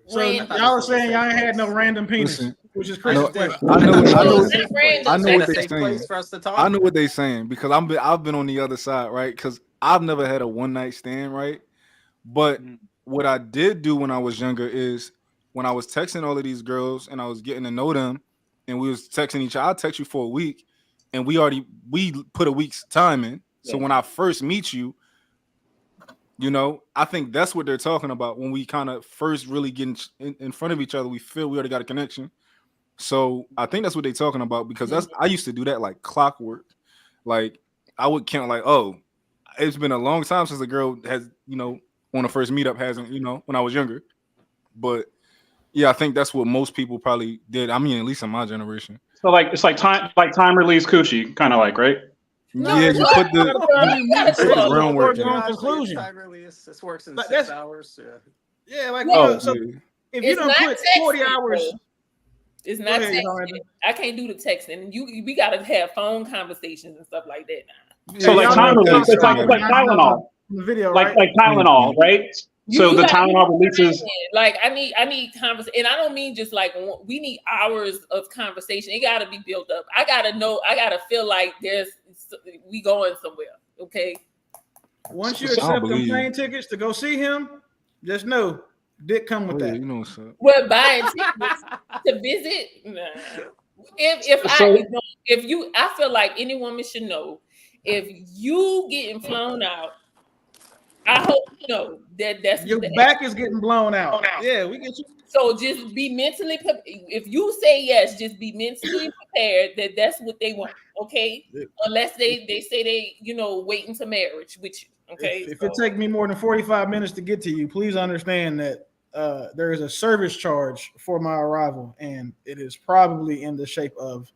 So y'all are saying y'all ain't had no random penis, which is crazy. I know what they're saying. I know what they're saying because I've been on the other side, right? Because I've never had a one night stand, right? But what I did do when I was younger is when I was texting all of these girls and I was getting to know them, and we was texting each other. I'll text you for a week, and we put a week's time in. So when I first meet you, you know, I think that's what they're talking about when we kind of first really get in front of each other. We feel we already got a connection. So I think that's what they're talking about because I used to do that like clockwork. Like I would count like, oh, it's been a long time since a girl has, you know, on a first meetup hasn't, you know, when I was younger. But yeah, I think that's what most people probably did. I mean, at least in my generation. So like it's like time release coochie, kind of like, right? No, Yeah, you put the groundwork in. Conclusion. This works in Like, 6 hours. Yeah, like Oh, if you don't put 40 hours. It's not texting. I can't do the texting. We gotta have phone conversations and stuff like that now. So like time release, it's like Tylenol. Video, like Tylenol, right? So the Tylenol releases. Like I need conversation, and I don't mean just like we need hours of conversation. It got to be built up. I gotta know. I gotta feel like we going somewhere. Okay. Once you accept them plane tickets to go see him, just know dick come with that. You know what's up. Well, buying tickets to visit. Nah. I feel like any woman should know if you getting flown out. I hope you know that's your back is getting blown out. Yeah, we get you. So just be mentally. If you say yes, just be mentally prepared that's what they want. Okay, unless they say they waiting to marriage with you. Okay, if it takes me more than 45 minutes to get to you, please understand that there is a service charge for my arrival, and it is probably in the shape of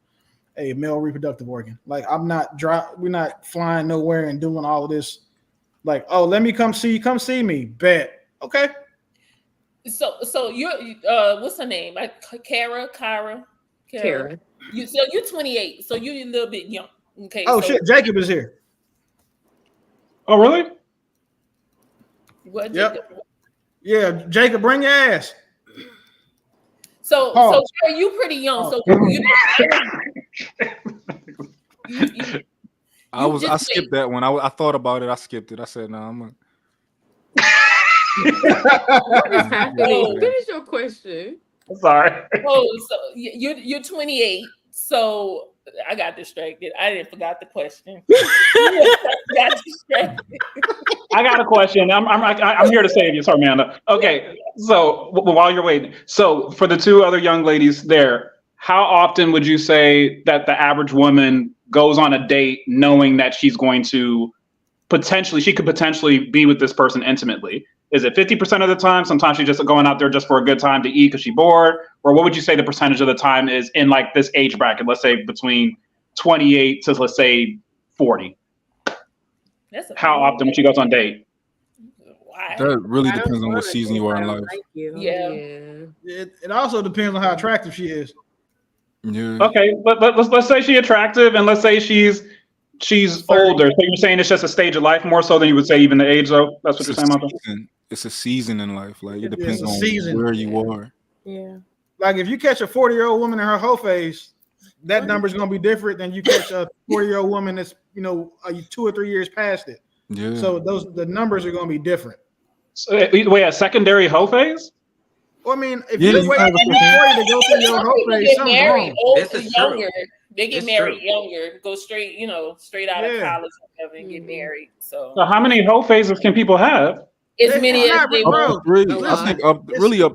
a male reproductive organ. Like we're not flying nowhere and doing all of this. Like, oh, let me come see me. Bet. Okay. So you're what's her name? Cara. You're 28, so you're a little bit young. Okay. Oh shit, Jacob is here. Oh really? What? Yep. Yeah, Jacob, bring your ass. So you pretty young. So I skipped that one. I thought about it. I skipped it. I said, no, I'm finish your question. Sorry. Oh, so you're 28. So I got distracted. I didn't forgot the question. Got distracted. I got a question. I'm here to save you. Sorry, Amanda. Okay, so while you're waiting, so for the two other young ladies there, how often would you say that the average woman goes on a date knowing that she could potentially be with this person intimately? Is it 50% of the time? Sometimes she's just going out there just for a good time to eat because she's bored? Or what would you say the percentage of the time is in like this age bracket? Let's say between 28 to let's say 40. How often when she goes on date? That really depends on what season you are in life. It also depends on how attractive she is. Yeah. Okay, but let's say she's attractive, and let's say she's older. So you're saying it's just a stage of life more so than you would say even the age, though? That's what you're saying, Martha? It's a season in life. Like it depends on season. where you are. Yeah. Like if you catch a 40-year-old woman in her whole phase, that number's gonna be different than you catch a 40-year-old woman that's 2 or 3 years past it. Yeah. So the numbers are gonna be different. So, wait, a secondary hoe phase? Well, I mean, if you wait to go through your whole phase, something's wrong. This is younger. They get married younger, go straight out of college and get married. So how many hoe phases can people have? As many as they want. I think up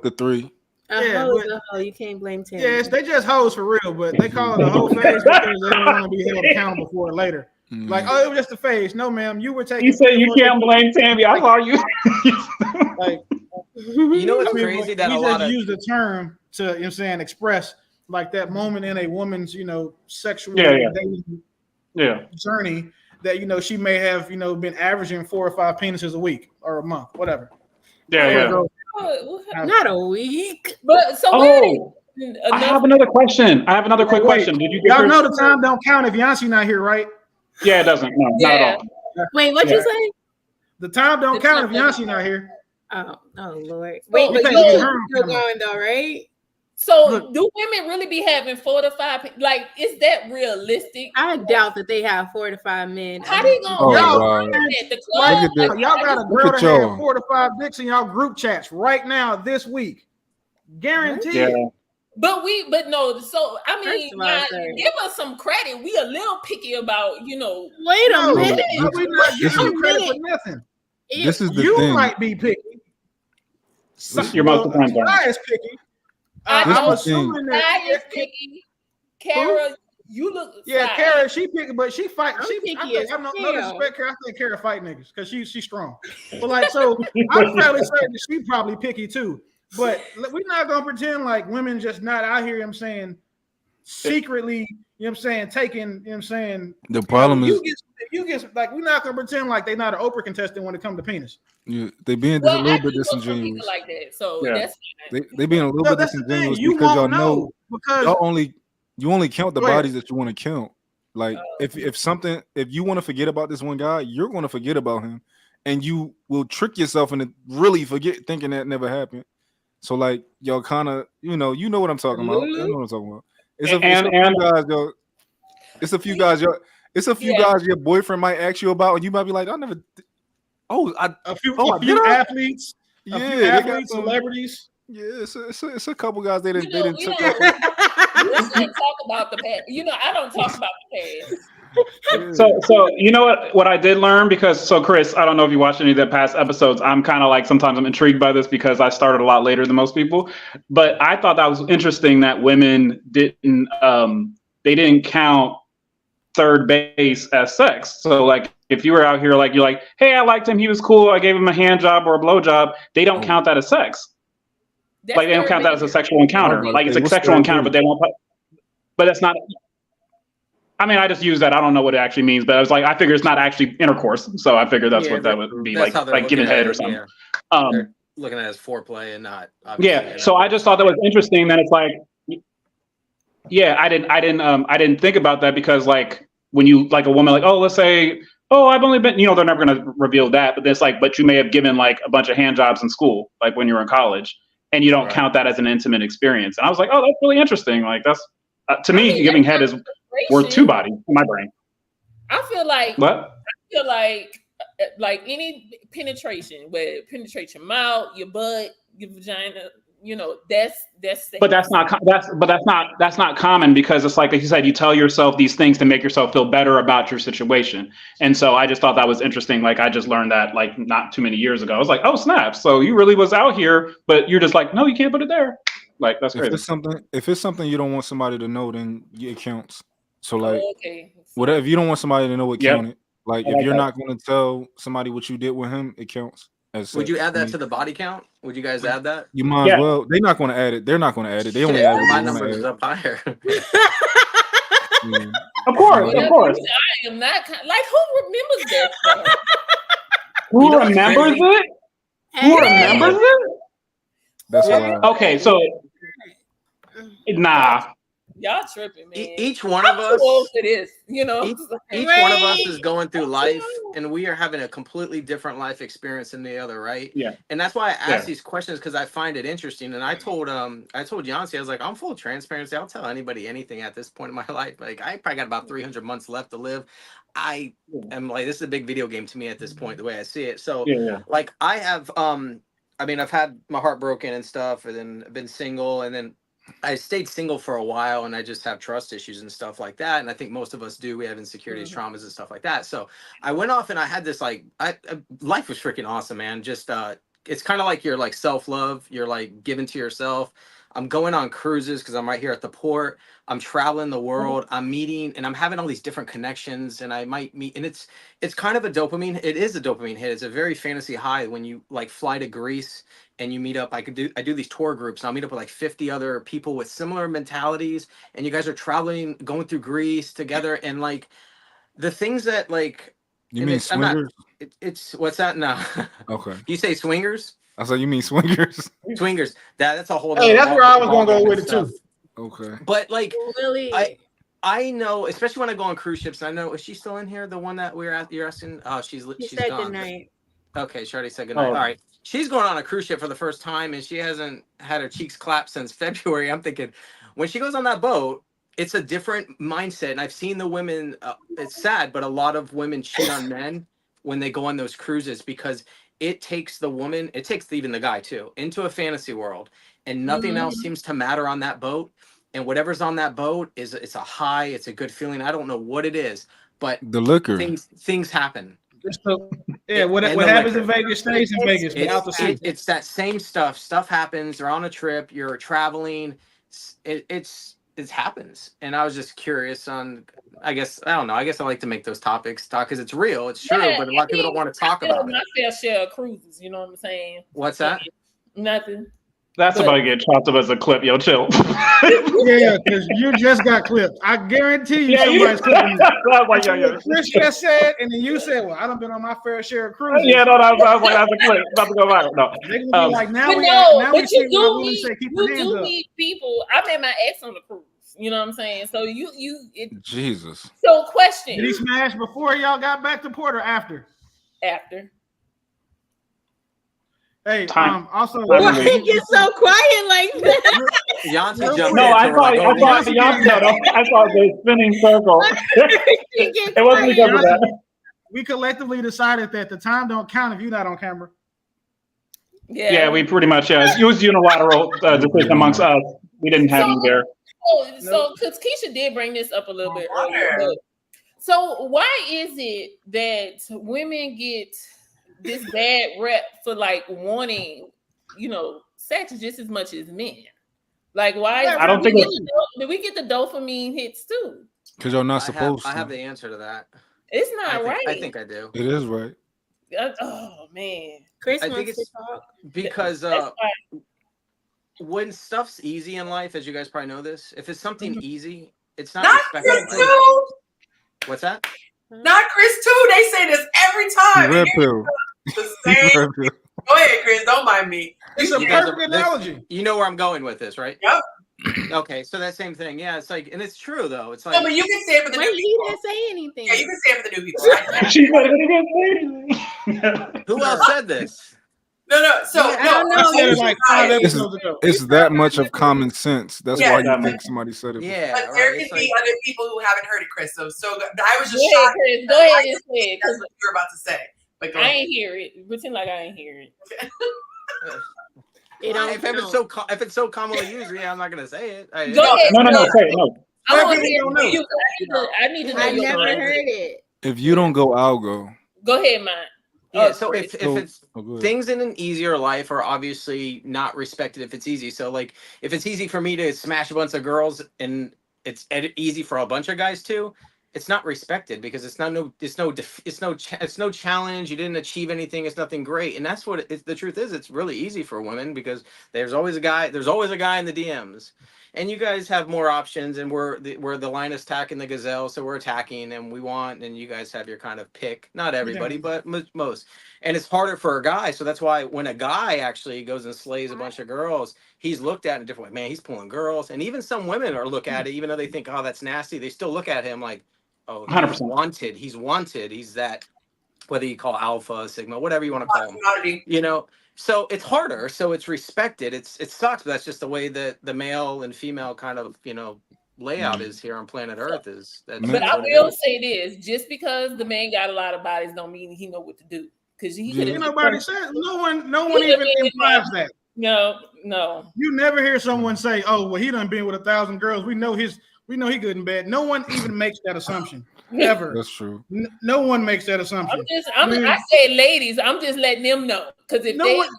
to 3. You can't blame Tammy. Yes, they just hoes for real, but they call it a hoe phase because they don't want to be held accountable for it later. Like, oh, it was just a phase. No, ma'am, you were taking. You said you can't blame Tammy. I saw you. Like, it's crazy that we a lot just of use the term to express like that moment in a woman's sexual journey that she may have been averaging 4 or 5 penises a week or a month, whatever. Not a week. But so I have another question. I have another quick question. Did you get y'all know the time don't count if Yonci not here, right? Yeah, it doesn't. No, not at all. Wait, what you say? The time don't count if Yonci not here. Oh Lord. Wait, but you're still going though, right? So do women really be having 4 to 5? Like, is that realistic? I doubt that they have 4 to 5 men. How they gonna y'all got a girl that have 4 to 5 dicks in y'all group chats right now this week. Guaranteed. Yeah. But no, so I mean, give us some credit. We a little picky about, Wait a minute. We're not giving you credit for nothing. This is the you thing. might be picky. You're most of the time. Is picky. I'm assuming that is picky. Cara, you look. Yeah, Cara, she picky, but she fight. She picky. I no disrespect Cara. I think Cara fight niggas because she's strong. But like, so I'm fairly certain that she probably picky too. But we're not gonna pretend like women just not out here. I'm saying secretly, you know what I'm saying, taking, you know what I'm saying. The problem is you get like, we're not gonna pretend like they're not an Oprah contestant when it comes to penis. they being just a little bit disingenuous. Like that, so Yeah. that's They being a little bit disingenuous because y'all know because you only count the bodies that you want to count. Like if you want to forget about this one guy, you're going to forget about him, and you will trick yourself into really forget thinking that never happened. So like y'all kind of you know what I'm talking about. You know what I'm talking about. It's a few guys your boyfriend might ask you about, and you might be like, I never. A few athletes, celebrities. Yeah, it's a couple guys they didn't we took don't talk about the past. I don't talk about the past. So you know what I did learn, because Chris, I don't know if you watched any of the past episodes. I'm kind of like, sometimes I'm intrigued by this because I started a lot later than most people, but I thought that was interesting that women didn't count third base as sex. So like if you were out here like you're like, hey, I liked him, he was cool, I gave him a hand job or a blow job, they don't count that as sex. They don't count that as a sexual encounter. Like it's a sexual encounter, but they won't. But that's not. I mean, I just use that. I don't know what it actually means, but I was like, I figure it's not actually intercourse, so I figured that's what that would be, like giving head or something. They're looking at it as foreplay and not. Yeah. So I just thought that was interesting. That it's like, yeah, I didn't think about that, because like when you like a woman, like, oh, let's say, oh, I've only been, they're never going to reveal that, but it's like, but you may have given like a bunch of hand jobs in school, like when you were in college, and you don't count that as an intimate experience. And I was like, oh, that's really interesting. Like that's to me, giving head is worth two bodies in my brain. I feel like what? I feel like any penetration, where penetrate your mouth, your butt, your vagina, that's. But that's not common, because it's like you said, you tell yourself these things to make yourself feel better about your situation. And so I just thought that was interesting. Like I just learned that like not too many years ago. I was like, oh snap! So you really was out here, but you're just like, no, you can't put it there. Like that's crazy. If it's something you don't want somebody to know, then it counts. So like, whatever, if you don't want somebody to know, it counted. Like if you're not going to tell somebody what you did with him, it counts. Would you add that to the body count? Would you guys add that? You might as well. They're not going to add it. They're not going to add it. They only add what my they number want is to up higher. Of course. I am not like, who remembers that stuff? Who remembers it? Who remembers it? That's why. Okay, so nah. Y'all tripping, man. Each one of us. Each one of us is going through life, and we are having a completely different life experience than the other, right? Yeah. And that's why I ask these questions, because I find it interesting. And I told Yonci, I was like, I'm full of transparency. I'll tell anybody anything at this point in my life. Like I probably got about 300 months left to live. I am like, this is a big video game to me at this point, the way I see it. So like I have I've had my heart broken and stuff, and then I've been single, and then I stayed single for a while, and I just have trust issues and stuff like that. And I think most of us do. We have insecurities, traumas, and stuff like that. So I went off, and I had this life was freaking awesome, man. Just it's kind of like your like self-love. You're like giving to yourself. I'm going on cruises because I'm right here at the port. I'm traveling the world. I'm meeting, and I'm having all these different connections, and I might meet, and it's kind of a dopamine. It is a dopamine hit. It's a very fantasy high when you like fly to Greece and you meet up. I do these tour groups, and I'll meet up with like 50 other people with similar mentalities, and you guys are traveling, going through Greece together, and like the things that like. You mean swingers? It's what's that now? Okay. You say swingers? I said you mean swingers. Swingers. That's a whole. Hey, that's where I was gonna go with it too. Okay. But like, Really? I know, especially when I go on cruise ships. I know, is she still in here? The one that you're asking? Oh, she's said gone. Goodnight. Okay, she already said goodnight. All right. She's going on a cruise ship for the first time, and she hasn't had her cheeks clapped since February. I'm thinking, when she goes on that boat, it's a different mindset. And I've seen the women, it's sad, but a lot of women cheat on men when they go on those cruises, because it takes the woman, it takes even the guy too, into a fantasy world, and nothing else seems to matter on that boat. And whatever's on that boat it's a high, it's a good feeling. I don't know what it is, but the liquor, things happen. What happens in Vegas stays in Vegas. It's that same stuff. Stuff happens. They're on a trip. You're traveling. It happens. And I was just curious on. I don't know. I guess I like to make those topics talk because it's real. It's true, but a lot of people don't want to talk about it. My fair share of cruises. You know what I'm saying? What's that? Nothing. That's about to get chopped up as a clip. Yo, chill. Yeah, because you just got clipped. I guarantee you somebody's clipping it. Like, yo. Chris just said, and then you said, well, I done been on my fair share of cruises. Yeah, no, I was like, that's a clip. About to go viral. No. They're gonna be like, now But we see why women say keep your hands up. Need people. I met my ex on the cruise. You know what I'm saying? So Jesus. So question. Did he smash before y'all got back to port or after? After. Hey, also, why he get so quiet like that? Yonci jumped no, I thought the spinning circle. It wasn't because of that. We collectively decided that the time don't count if you're not on camera. Yeah, we pretty much it was unilateral decision amongst us. We didn't have you there. So because Keisha did bring this up a little bit earlier. So why is it that women get this bad rep for like wanting, sex just as much as men? Like, why? I don't think do we get the dopamine hits too? Because you're not supposed to. I have the answer to that. It's not right. I think I do. It is right. Oh man, Chris I think wants it's to talk because when stuff's easy in life, as you guys probably know this, if it's something easy, it's not respected. What's that? Not Chris too. They say this every time. Red pill. The same. Go ahead, Chris. Don't mind me. It's a perfect analogy. You know where I'm going with this, right? Yep. Okay, so that same thing. Yeah, it's like, and it's true though. It's like, no, but you can say it for the new people. He didn't say anything. Yeah, you can say it for the new people. She's not even gonna say anything. Who else said this? No. So I don't know. I said it like 5 episodes ago. It's that much of common sense. That's why you think somebody said it. Yeah, but there could be other people who haven't heard it, Chris. So I was just shocked. Chris, go ahead and say it. That's what you're about to say. But I ain't hear it. Pretend like I ain't hear it. If it's so commonly used, yeah, I'm not gonna say it. Go ahead. No, say it. No. I need to know. I never heard it. If you don't go, I'll go. Go ahead, man. Yeah, so if it's things in an easier life are obviously not respected if it's easy. So like if it's easy for me to smash a bunch of girls and it's easy for a bunch of guys too, it's not respected because it's no challenge. You didn't achieve anything. It's nothing great, and that's what the truth is. It's really easy for women because there's always a guy in the DMs, and you guys have more options, and we're the lioness attacking the gazelle, so we're attacking, and we want, and you guys have your kind of pick. Not everybody, but most, and it's harder for a guy. So that's why when a guy actually goes and slays a bunch of girls, he's looked at in a different way. Man, he's pulling girls, and even some women look at it, even though they think, oh, that's nasty. They still look at him like, oh, 100%. He's wanted. He's that, whether you call alpha, sigma, whatever you want to call him. So it's harder. So it's respected. It sucks, but that's just the way that the male and female kind of layout is here on planet Earth. But I will say this: just because the man got a lot of bodies, don't mean he know what to do. Because nobody says. No one even implies that. No. You never hear someone say, "Oh, well, he done been with 1,000 girls. We know he good and bad." No one even makes that assumption. Ever. That's true. No one makes that assumption. I say ladies. I'm just letting them know because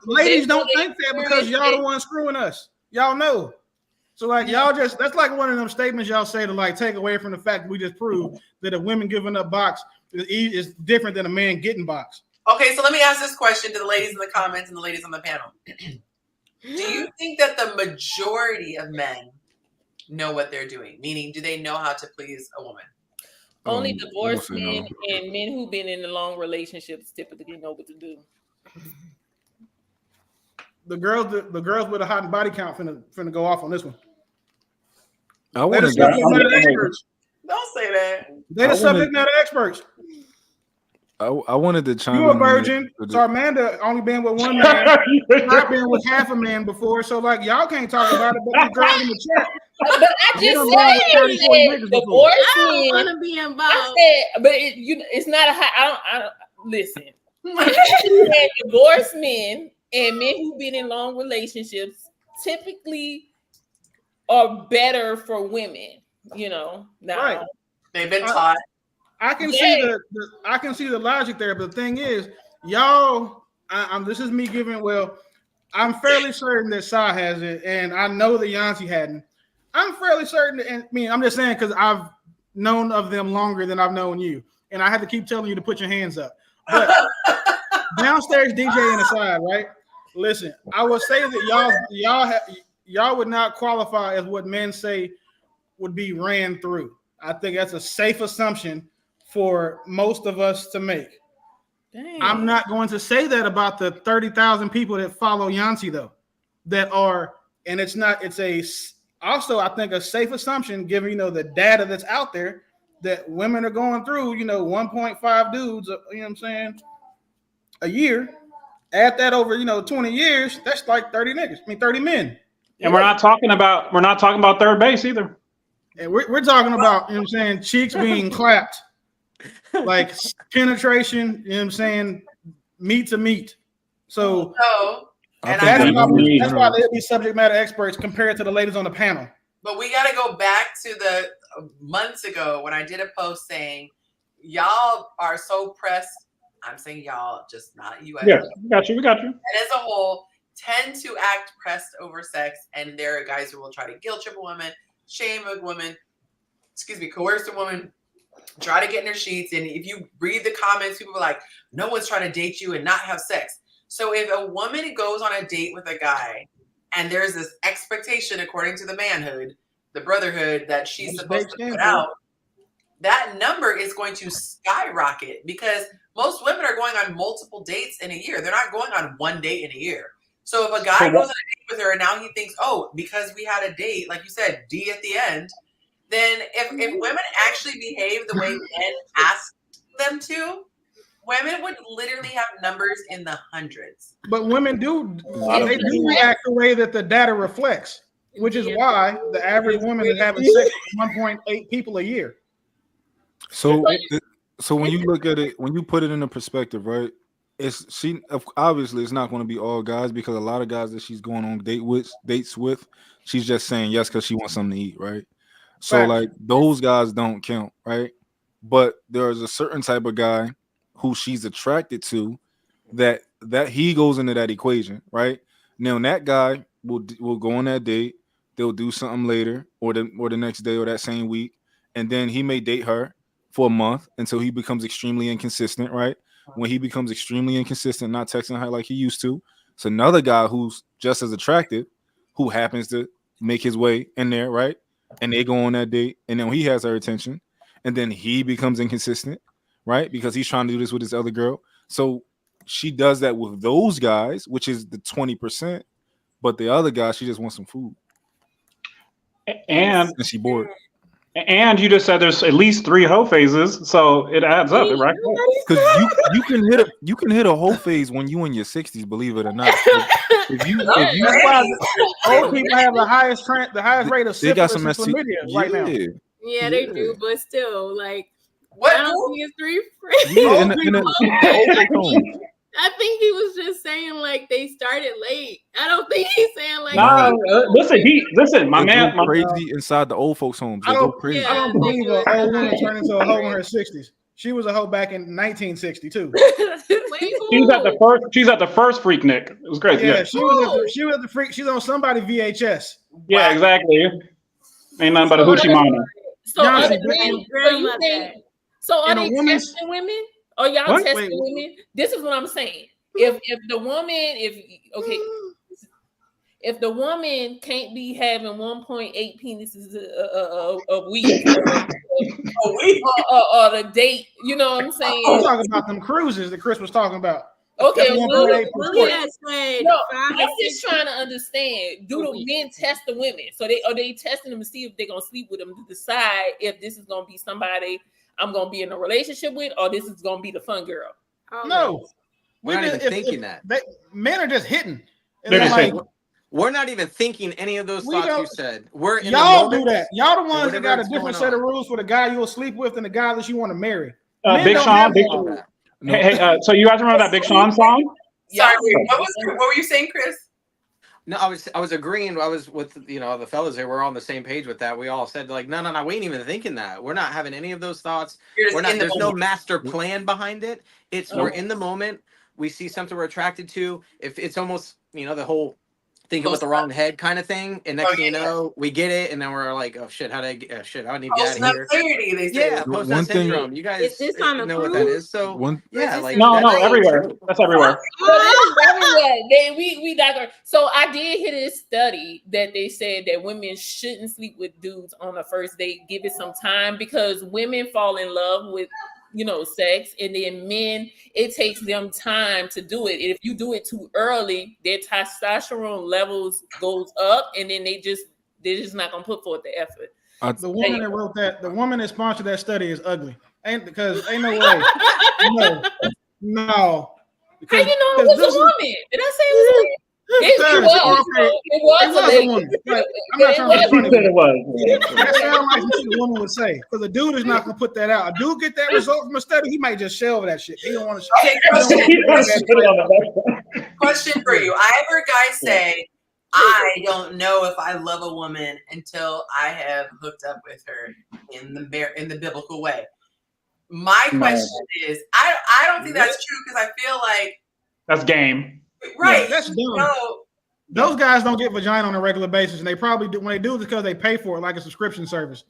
ladies don't think that because y'all the ones screwing us. Y'all know. So like y'all that's like one of them statements y'all say to like take away from the fact that we just proved that a woman giving up box is different than a man getting box. Okay, so let me ask this question to the ladies in the comments and the ladies on the panel. Do you think that the majority of men know what they're doing? Meaning, do they know how to please a woman? Only divorced men and men who've been in long relationships typically know what to do. The girls with a hot body count finna go off on this one. Don't say that. They're the subject matter experts. I wanted to chime in. You a virgin. So Amanda only been with one man. I've been with half a man before. So like y'all can't talk about it, but the girl in the chat. But I just said divorce men want to be involved. But it's not a high. I don't listen. Divorced men and men who've been in long relationships typically are better for women. Now right. They've been taught. I can see the logic there, but the thing is, y'all. This is me giving. Well, I'm fairly certain that Sa has it, and I know that Yonci hadn't. I'm fairly certain, and I'm just saying because I've known of them longer than I've known you, and I had to keep telling you to put your hands up. But downstairs DJing aside, right? Listen, I would say that y'all would not qualify as what men say would be ran through. I think that's a safe assumption for most of us to make. Dang. I'm not going to say that about the 30,000 people that follow Yonci though, that are, and it's also I think a safe assumption given the data that's out there that women are going through 1.5 dudes, you know what I'm saying, a year. Add that over 20 years, that's like 30 niggas. 30 men. And we're not talking about third base either. And we're talking about, you know what I'm saying, cheeks being clapped, like penetration, you know what I'm saying, meat to meat. So that's why they'll be subject matter experts compared to the ladies on the panel. But we got to go back to the months ago when I did a post saying, y'all are so pressed. I'm saying y'all, just not you. Yeah, we got you. And as a whole, tend to act pressed over sex. And there are guys who will try to guilt trip a woman, shame a woman, coerce a woman, try to get in their sheets. And if you read the comments, people are like, no one's trying to date you and not have sex. So if a woman goes on a date with a guy and there's this expectation, according to the manhood, the brotherhood that she's supposed to put out, that number is going to skyrocket because most women are going on multiple dates in a year. They're not going on one date in a year. So if a guy goes on a date with her and now he thinks, oh, because we had a date, like you said, D at the end, then if women actually behave the way men ask them to, women would literally have numbers in the hundreds. But women do react the way that the data reflects, which is why the average woman is having sex with 1.8 people a year. So when you look at it, when you put it in a perspective, right? Obviously it's not going to be all guys because a lot of guys that she's going on dates with, she's just saying yes because she wants something to eat, right? So like those guys don't count, right? But there's a certain type of guy who she's attracted to that he goes into that equation, right? Now that guy will go on that date, they'll do something later or the next day or that same week, and then he may date her for a month until he becomes extremely inconsistent, right? When he becomes extremely inconsistent, not texting her like he used to, it's another guy who's just as attractive who happens to make his way in there, right? And they go on that date, and then he has her attention, and then he becomes inconsistent, right? Because he's trying to do this with this other girl. So she does that with those guys, which is the 20%, but the other guy, she just wants some food. And she bored. And you just said there's at least 3 hoe phases, so it adds up, right? Because you can hit a hoe phase when you in your 60s, believe it or not. If you old people have the highest rate of syphilis and chlamydia right now. Yeah, they do, but still, like, what? I don't think it's 3 friends. I think he was just saying like they started late. I don't think he's saying like. Listen, my man, crazy inside the old folks' homes. They go crazy. I don't believe an old woman turned into a hoe in her 60s. She was a hoe back in 1962. She's at the first Freaknik. It was great. Yeah, she was at the freak. She's on somebody VHS. Yeah, exactly. Ain't nothing but a hoochie mama. So are they testing women? Or y'all testing women? This is what I'm saying. If the woman can't be having 1.8 penises a week, or the date, you know what I'm saying? I'm talking about them cruises that Chris was talking about. Okay, I'm just trying to understand. Do the men test the women? So are they testing them to see if they're gonna sleep with them to decide if this is gonna be somebody I'm gonna be in a relationship with, or this is gonna be the fun girl? No, we're not even thinking that. Men are just hitting. We're not even thinking any of those thoughts you said. Y'all do that. Y'all the ones that got a different set of rules for the guy you'll sleep with and the guy that you want to marry. Big Sean. Hey, so you guys remember that Big Sean song? Sorry, what were you saying, Chris? No, I was agreeing. I was with the fellas here. We're all on the same page with that. We all said like, no, we ain't even thinking that. We're not having any of those thoughts. There's no master plan behind it. We're in the moment. We see something we're attracted to. If it's almost the whole thinking with the wrong head kind of thing, and next thing you know, we get it, and then we're like, oh shit, how did I shit? I need to get out of here. Clarity, they say. Yeah, post-nut syndrome. You guys Is this on know what that is. So like no, everywhere. That's everywhere. We digress. So I did hear this study that they said that women shouldn't sleep with dudes on a first date. Give it some time because women fall in love with sex, and then men, it takes them time to do it. If you do it too early, their testosterone levels goes up, and then they're just not gonna put forth the effort. The woman that wrote that, the woman that sponsored that study is ugly. Ain't no way. No. Because, how you know it was a woman? Did I say it was a woman? It was a woman. I'm not trying to be funny. That sounds like something a woman would say. Because a dude is not going to put that out. A dude get that result from a study, he might just shelve that shit. He don't want to. Question for you. I heard guys say, I don't know if I love a woman until I have hooked up with her in the biblical way. My question is, I don't think that's true because I feel like that's game. Right. Yeah, that's dumb. No. Those guys don't get vagina on a regular basis, and they probably do when they do it's because they pay for it like a subscription service.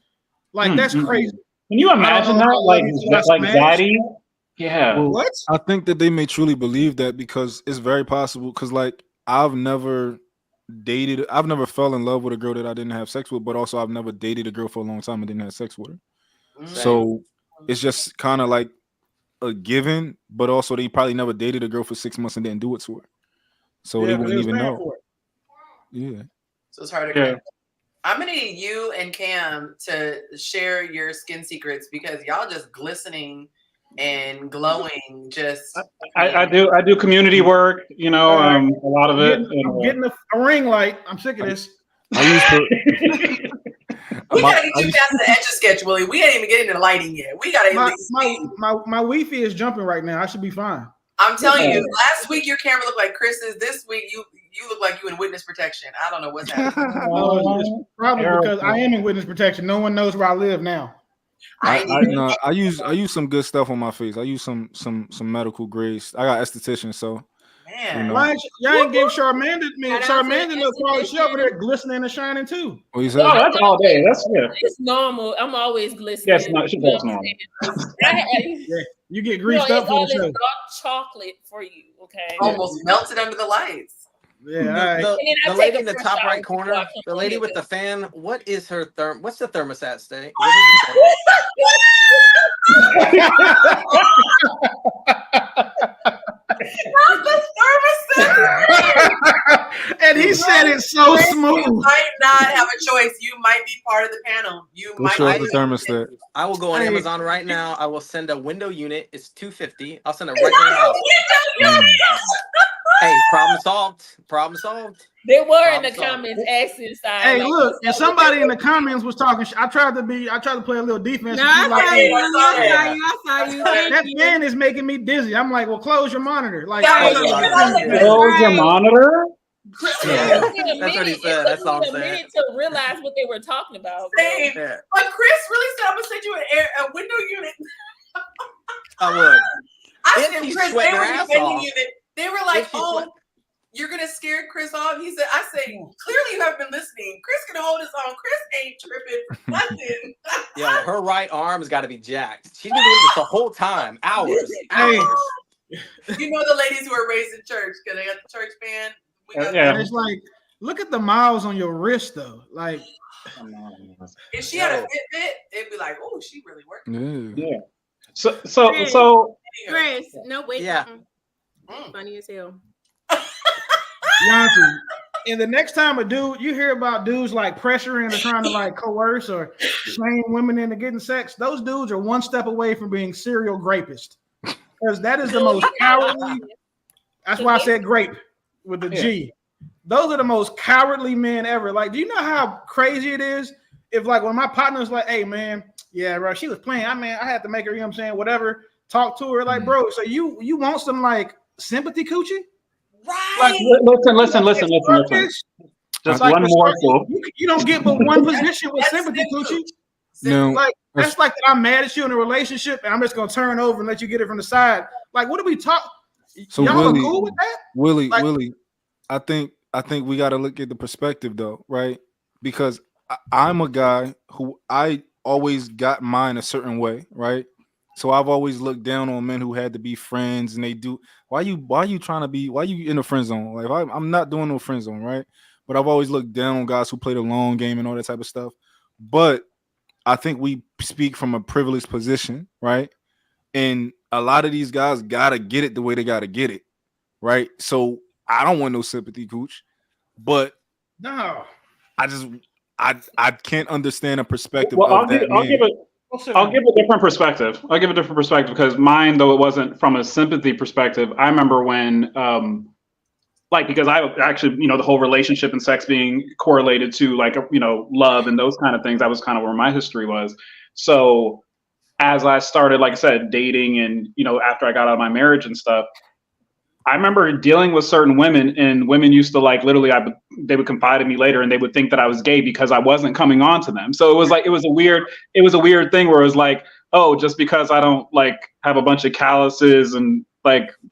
Like that's crazy. Can you imagine that? Like Zaddy? Yeah. Well, what? I think that they may truly believe that because it's very possible. Because like I've never fell in love with a girl that I didn't have sex with, but also I've never dated a girl for a long time and didn't have sex with her. So it's just kind of like a given, but also they probably never dated a girl for 6 months and didn't do it to her. So they wouldn't even know. Yeah. So it's hard to I'm gonna need you and Cam to share your skin secrets because y'all just glistening and glowing. Just I do community work, a lot of it. I'm getting a ring light. I'm sick of this. We gotta get you past the etch a sketch, Willie. We ain't even getting into lighting yet. We gotta my Wi-Fi is jumping right now. I should be fine. I'm telling you, last week your camera looked like Chris's. This week you look like you in witness protection. I don't know what's happening. It's probably because I am in witness protection. No one knows where I live now. I use some good stuff on my face. I use some medical grades. I got esthetician, so man. Y'all ain't give Charmander no quality. She over there glistening and shining too. What you said? Oh, that's all day. That's good. It's normal. I'm always glistening. Yes, she looks normal. You get greased up for the show. Dark chocolate for you, okay? Almost melted under the lights. Yeah, the lady in the top right corner, the lady with the fan. What is her What's the thermostat say? And he said it's so smooth. You might not have a choice. You might be part of the panel. The thermostat. I will go on Amazon right now. I will send a window unit. It's $250. I'll send it right now. Hey, problem solved. They were in the comments asking side. Hey, look, and somebody in the comments was talking. I tried to play a little defense. No, I saw you. That fan is making me dizzy. I'm like, well, close your monitor. Like, close your monitor. Yeah. That's what he said. That's all I'm saying. To realize what they were talking about. Same. Yeah. But Chris really said, I'm gonna send you a window unit. I would. I said, Chris, they were defending you. They were like, oh, you're gonna scare Chris off. He said, I say, clearly you haven't been listening. Chris can hold his own. Chris ain't tripping. Nothing. Yeah, her right arm's got to be jacked. She's been doing this the whole time. Hours. Hey. You know the ladies who are raised in church because they got the church band. And it's like, look at the miles on your wrist, though. Like, if she had a Fitbit, it'd be like, oh, she really working. Yeah. So. Chris, no wait. Yeah. Funny as hell. Yonci, and the next time you hear about dudes like pressuring or trying to like coerce or shame women into getting sex, those dudes are one step away from being serial rapists. Because that is the most cowardly. That's why I said grape with the G. Those are the most cowardly men ever. Like, do you know how crazy it is if like when my partner's like, hey man, yeah, bro, she was playing. I had to make her, you know what I'm saying, whatever, talk to her. Like, bro, so you want some like sympathy coochie? Right. Like, listen. Just like one more. You don't get but one position with sympathy coochie. No, like that's like I'm mad at you in a relationship and I'm just gonna turn over and let you get it from the side. Like, what are we talking? So y'all Willie, are cool with that? Willie, I think I think we got to look at the perspective though, right? Because I'm a guy who I always got mine a certain way, right? So I've always looked down on men who had to be friends, and they do. Why you trying to be? Why you in the friend zone? Like I'm not doing no friend zone, right? But I've always looked down on guys who play the long game and all that type of stuff. But I think we speak from a privileged position, right? And a lot of these guys gotta get it the way they gotta get it, right? So I don't want no sympathy, Cooch, but no, I can't understand a perspective Well, of that man. I'll give a different perspective. I'll give a different perspective because mine, though it wasn't from a sympathy perspective, I remember when, because I actually, the whole relationship and sex being correlated to love and those kind of things. That was kind of where my history was. So as I started, like I said, dating and, after I got out of my marriage and stuff, I remember dealing with certain women, and women used to literally, they would confide in me later, and they would think that I was gay because I wasn't coming on to them. So it was a weird thing where it was like, oh, just because I don't have a bunch of calluses and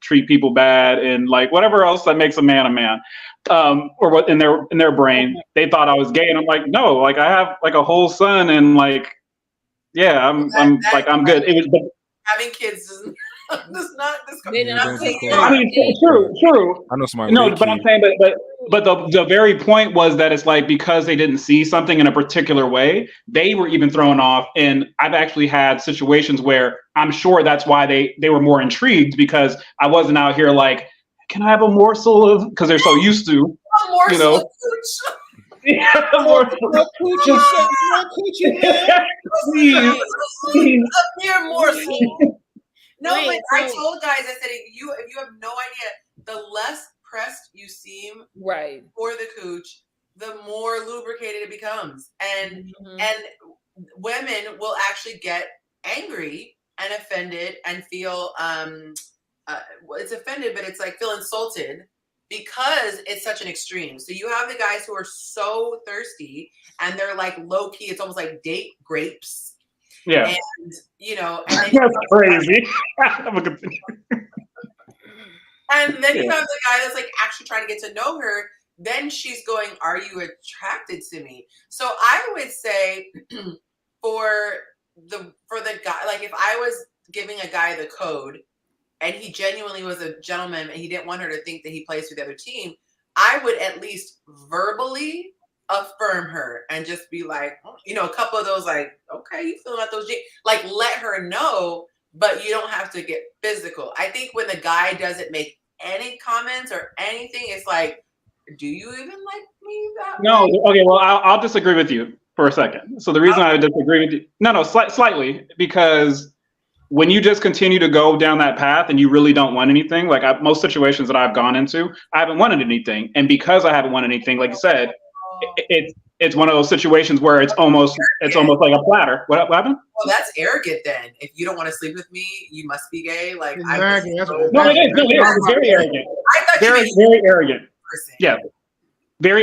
treat people bad and whatever else that makes a man, or what in their brain, they thought I was gay, and I'm like, no, I have a whole son, and yeah, I'm good. It was having kids does not. I mean, true. I know somebody. No, but I'm saying, but the very point was that it's because they didn't see something in a particular way, they were even thrown off. And I've actually had situations where I'm sure that's why they were more intrigued, because I wasn't out here can I have a morsel of? Because they're so used to, a morsel of yeah, a mere morsel. No, but I told guys, I said, if you have no idea, the less pressed you seem for the cooch, the more lubricated it becomes. And women will actually get angry and offended and feel it's offended, but it's feel insulted because it's such an extreme. So you have the guys who are so thirsty and they're low key, it's almost like date grapes. Yeah. And that's crazy. And then you have the guy that's actually trying to get to know her. Then she's going, are you attracted to me? So I would say for the guy, if I was giving a guy the code and he genuinely was a gentleman and he didn't want her to think that he plays for the other team, I would at least verbally affirm her and just be a couple of those okay, you feel about those let her know, but you don't have to get physical. I think when the guy doesn't make any comments or anything, it's do you even like me that way? No, okay, well I'll disagree with you for a second. So the reason I would disagree with you, slightly, because when you just continue to go down that path and you really don't want anything, most situations that I've gone into, I haven't wanted anything, and because I haven't wanted anything, like you said, it's one of those situations where it's almost like a platter. What happened? Well, that's arrogant then. If you don't want to sleep with me, you must be gay. Exactly. No, it is. It's very arrogant. I thought very arrogant. Person. Yeah.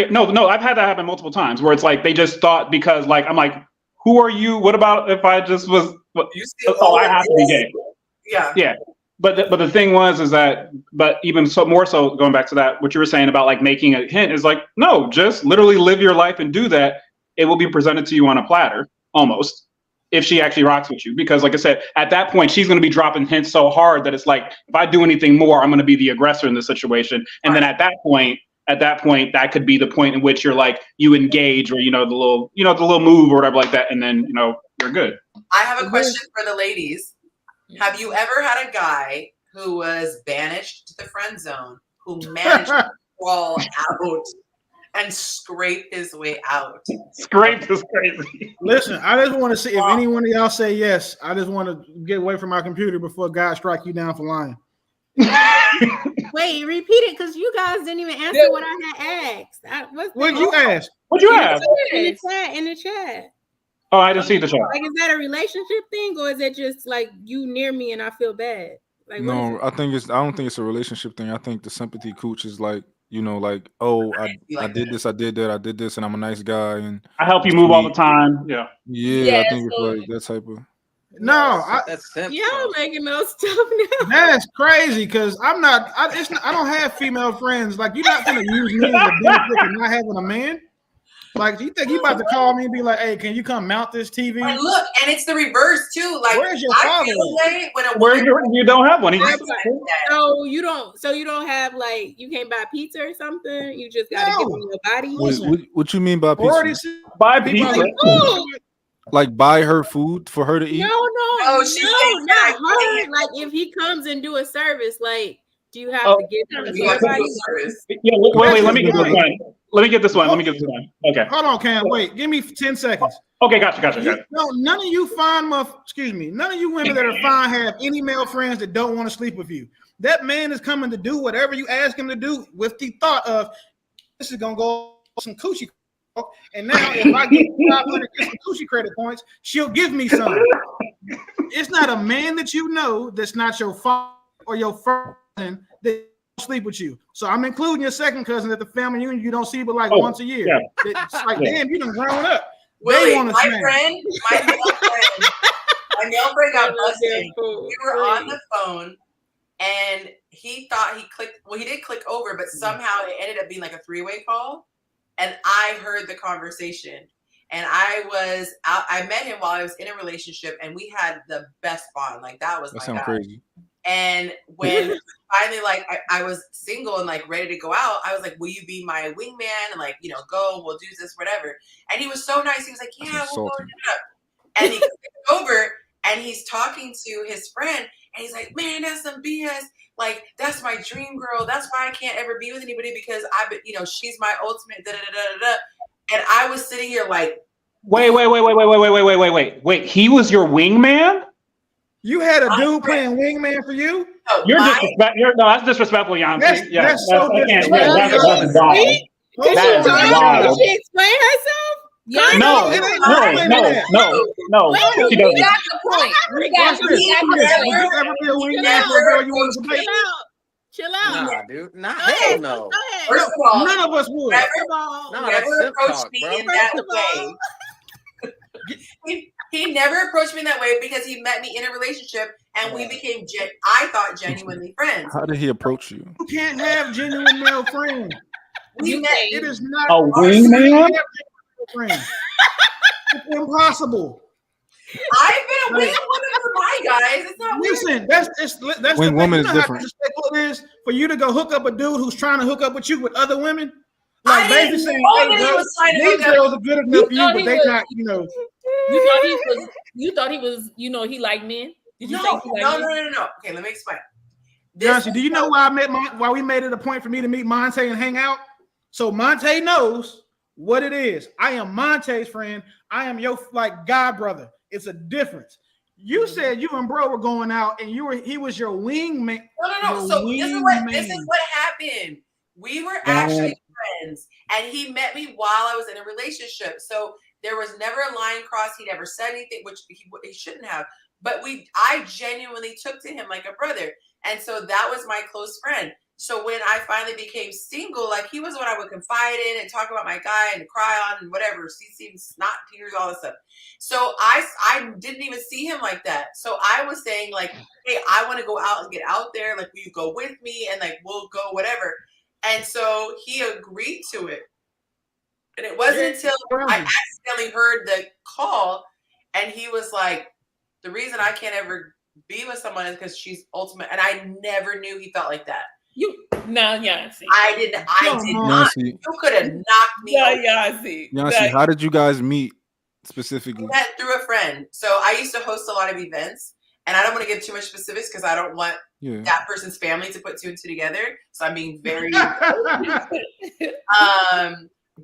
No, I've had that happen multiple times where it's they just thought, because I'm who are you? What about if I just was, I have to be gay. Yeah. Yeah. But the thing is that even more so going back to that, what you were saying about making a hint is no, just literally live your life and do that. It will be presented to you on a platter almost, if she actually rocks with you. Because like I said, at that point, she's going to be dropping hints so hard that it's if I do anything more, I'm going to be the aggressor in this situation. And then at that point, that could be the point in which you're you engage, or, the little move or whatever like that. And then, you're good. I have a question for the ladies. Have you ever had a guy who was banished to the friend zone, who managed to crawl out and scrape his way out? Scrape is crazy. Listen, I just want to see if any one of y'all say yes. I just want to get away from my computer before God strike you down for lying. Wait, repeat it, because you guys didn't even answer what I had asked. What'd you ask? What'd you ask? In the chat. Oh, I didn't see the chat. Is that a relationship thing, or is it just you near me and I feel bad? No, I don't think it's a relationship thing. I think the sympathy cooch is oh, I did this, I did that, I did this, and I'm a nice guy, and I help you move all the time. Yeah. I think it's that type of. No, that's simple. Y'all making no stuff now. That's crazy because I don't have female friends. Like, you're not gonna use me as a benefit for not having a man. Like, do you think you about to call me and be like, "Hey, can you come mount this TV?" And look, and it's the reverse too. Like, where's your father? You don't have one. So you don't have, like, you can't buy pizza or something. You just gotta give them your body. What you mean by pizza? Buy pizza. Like, buy her food for her to eat? No, not her. Like, if he comes and do a service, like, do you have to give him a service? Yeah, wait, let me get this one. Let me get this one. Okay. Hold on, Cam. Wait, give me 10 seconds. Okay, gotcha. No, none of you none of you women that are fine have any male friends that don't want to sleep with you. That man is coming to do whatever you ask him to do with the thought of, this is gonna go some coochie. And now if I get 500 coochie credit points, she'll give me some. It's not a man that you know that's not your father or your cousin that sleep with you. So I'm including your second cousin at the family union you don't see but like once a year. Yeah. It's like, damn, you done grown up. Willie, my male friend got busted. We were on the phone and he thought he clicked. Well, he did click over, but somehow it ended up being like a three-way call. And I heard the conversation. And I met him while I was in a relationship, and we had the best bond. Like, that was my guy. Crazy. And when finally, like, I was single and like ready to go out, I was like, will you be my wingman? And like, go, we'll do this, whatever. And he was so nice. He was like, yeah, we'll go do it. And he clicked over and he's talking to his friend and he's like, man, that's some BS. Like, that's my dream girl. That's why I can't ever be with anybody because she's my ultimate da-da-da-da-da. And I was sitting here like, wait. He was your wingman? You had a dude playing wingman for you? No, that's disrespectful, Yonci. That's so disrespectful. That's wild. Did she explain herself? No. We got the point. Chill out. Nah, dude. Hell no. First of all, none of us would. Never approached me in that way. He never approached me in that way because he met me in a relationship and we became, I thought, genuinely friends. How did he approach you? You can't have genuine male friends. It is not a wingman. It's impossible. I've been a wing woman for my guys. It's not listen. That's wing woman is different. How it is for you to go hook up a dude who's trying to hook up with you with other women. Like, basically saying, hey, bro, these girls are good enough for you, but they not, You thought he was, he liked men? Did you no. think he liked men? No. Okay, let me explain. Yonci, do you know why why we made it a point for me to meet Monte and hang out? So Monte knows what it is. I am Monte's friend. I am your god brother. It's a difference. You said you and bro were going out, and he was your wingman. No. So this is what happened. We were actually friends, and he met me while I was in a relationship. So there was never a line crossed. He never said anything, which he shouldn't have. But I genuinely took to him like a brother, and so that was my close friend. So when I finally became single, like, he was what I would confide in and talk about my guy and cry on and whatever, see snot, tears, all this stuff. So I didn't even see him like that. So I was saying, like, hey, I want to go out and get out there. Like, will you go with me? And like, we'll go whatever. And so he agreed to it. And it wasn't until I accidentally heard the call and he was like, the reason I can't ever be with someone is because she's ultimate. And I never knew he felt like that. Yonci. I did not. You could have knocked me over. Yonci, how did you guys meet specifically? We met through a friend. So I used to host a lot of events, and I don't want to give too much specifics because I don't want that person's family to put two and two together. So I'm being very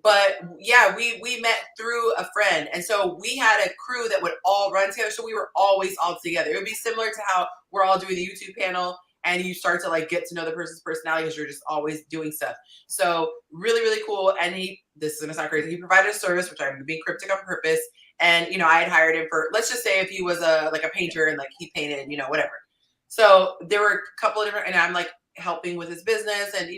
but yeah, we met through a friend. And so we had a crew that would all run together. So we were always all together. It would be similar to how we're all doing the YouTube panel. And you start to like get to know the person's personality because you're just always doing stuff. So really, really cool. And this is gonna sound crazy. He provided a service, which I'm being cryptic on purpose. And I had hired him for, let's just say if he was a painter and like he painted, whatever. So there were a couple of different, and I'm like helping with his business and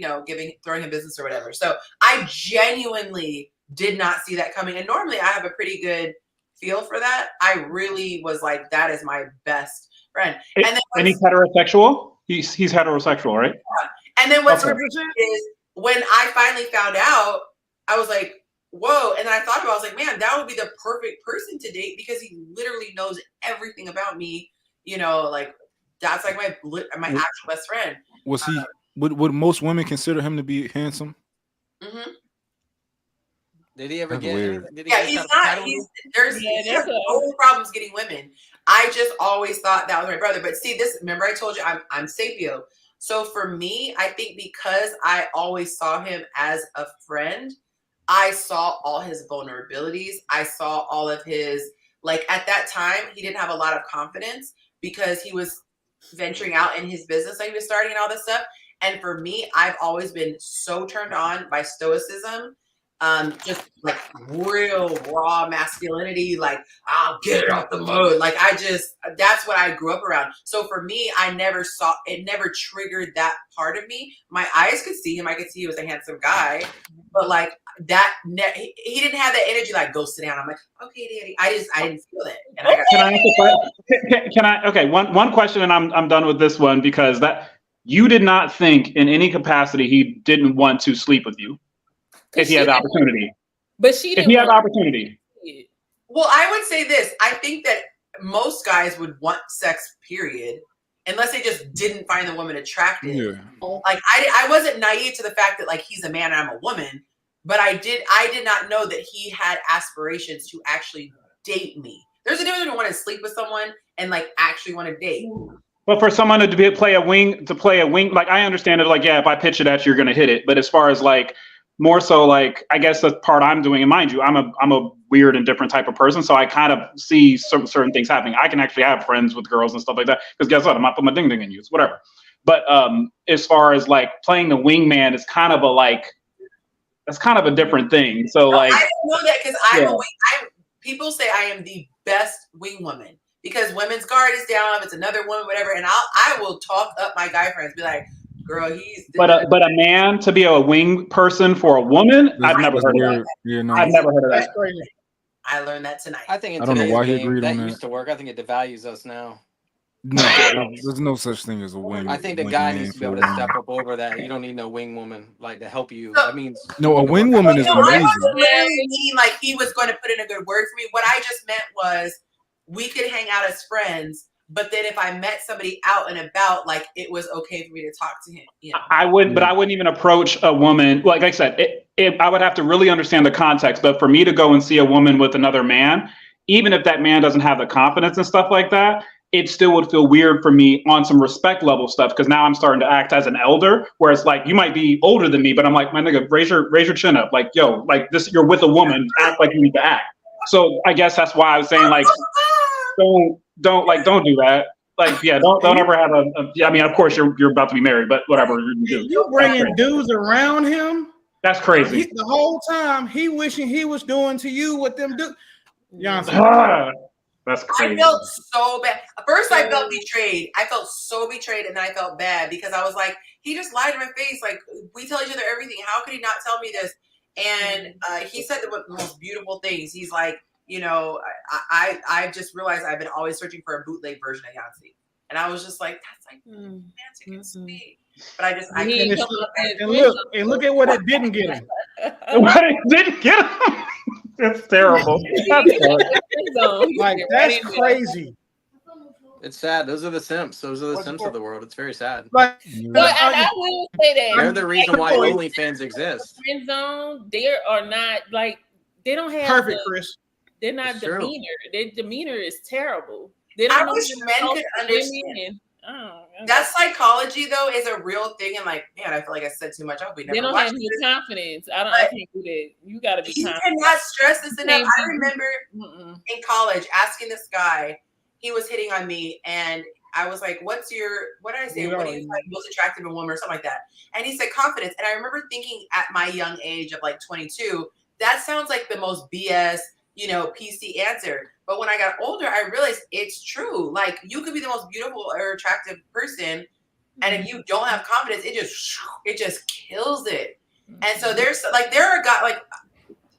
throwing him business or whatever. So I genuinely did not see that coming. And normally I have a pretty good feel for that. I really was like, that is my best friend. And he's heterosexual? He's heterosexual, right? Yeah. And then what's crazy is when I finally found out, I was like, whoa. And then I thought about it, I was like, man, that would be the perfect person to date because he literally knows everything about me. You know, like that's like my actual best friend. Was he? Would most women consider him to be handsome? Mm-hmm. Did he ever get? He's not. There's no problems getting women. I just always thought that was my brother. But see, remember I told you I'm sapio. So for me, I think because I always saw him as a friend, I saw all his vulnerabilities. I saw all of his, like at that time, he didn't have a lot of confidence because he was venturing out in his business that he was starting and all this stuff. And for me, I've always been so turned on by stoicism. Just like real raw masculinity, like I'll get it off the mud. Like that's what I grew up around. So for me, it never triggered that part of me. My eyes could see him. I could see he was a handsome guy, but like that, he didn't have that energy. Like go sit down. I'm like, okay, daddy. I didn't feel it. And Can I? Okay, one question, and I'm done with this one because you did not think in any capacity he didn't want to sleep with you. If he had the opportunity. But she didn't. If he had the opportunity. Well, I would say this. I think that most guys would want sex, period, unless they just didn't find the woman attractive. Yeah. Like I wasn't naive to the fact that like he's a man and I'm a woman, but I did not know that he had aspirations to actually date me. There's a difference between wanting to sleep with someone and like actually want to date. But for someone to play a wing, like I understand it. Like, yeah, if I pitch it at you, you're gonna hit it. But as far as like more so, like I guess the part I'm doing, and mind you, I'm a weird and different type of person, so I kind of see certain things happening. I can actually have friends with girls and stuff like that because guess what? I'm not putting my ding ding in you. It's whatever. But as far as like playing the wingman is kind of that's kind of a different thing. So like I know that because people say I am the best wing woman because women's guard is down. If it's another woman, whatever, and I will talk up my guy friends, be like, girl, he's. But a man to be a wing person for a woman, I've never heard of that. Yeah, no. I've never heard of that. That's crazy. I learned that tonight. I think in I don't know today's why he game, agreed that on used that. to work. I think it devalues us now. No, there's no such thing as a wing. I think the guy needs to be able to step up over that. You don't need no wing woman like to help you. That means no, a wing woman is amazing. I wasn't literally meaning like he was going to put in a good word for me. What I just meant was we could hang out as friends, but then if I met somebody out and about, like it was okay for me to talk to him. You know? I would, but I wouldn't even approach a woman. Like I said, I would have to really understand the context. But for me to go and see a woman with another man, even if that man doesn't have the confidence and stuff like that, it still would feel weird for me on some respect level stuff because now I'm starting to act as an elder, where it's like you might be older than me, but I'm like, my nigga, raise your chin up, like yo, like this, you're with a woman, act like you need to act. So I guess that's why I was saying like, don't do that. Like yeah, don't ever have I mean, of course you're about to be married, but whatever you do. You bringing dudes around him? That's crazy. The whole time he wishing he was doing to you what them do. Yonci. That's crazy. I felt so bad. First, I felt betrayed. I felt so betrayed, and then I felt bad because I was like, he just lied in my face. Like, we tell each other everything. How could he not tell me this? And he said the most beautiful things. He's like, you know, I just realized I've been always searching for a bootleg version of Yonci. And I was just like, that's like romantic and sweet. But I couldn't. Look at what it didn't get him. What it didn't get him? That's terrible. That's crazy. It's sad. Those are the simps. Those are the simps of the world. It's very sad. But I will say that they're the reason why OnlyFans exist. Friend zone, they are not like they don't have perfect, Chris. They're not demeanor. Their demeanor is terrible. I wish men could understand. That psychology though is a real thing, and like, man, I feel like I said too much. I hope we never. They don't have any confidence. I can't do that. You got to be. You cannot stress this enough. I remember in college asking this guy, he was hitting on me, and I was like, what did I say? What do you find most attractive in a woman or something like that? And he said confidence. And I remember thinking at my young age of like 22, that sounds like the most BS, PC answer. But when I got older, I realized it's true. Like you could be the most beautiful or attractive person, and if you don't have confidence, it just kills it. And so there are guys like,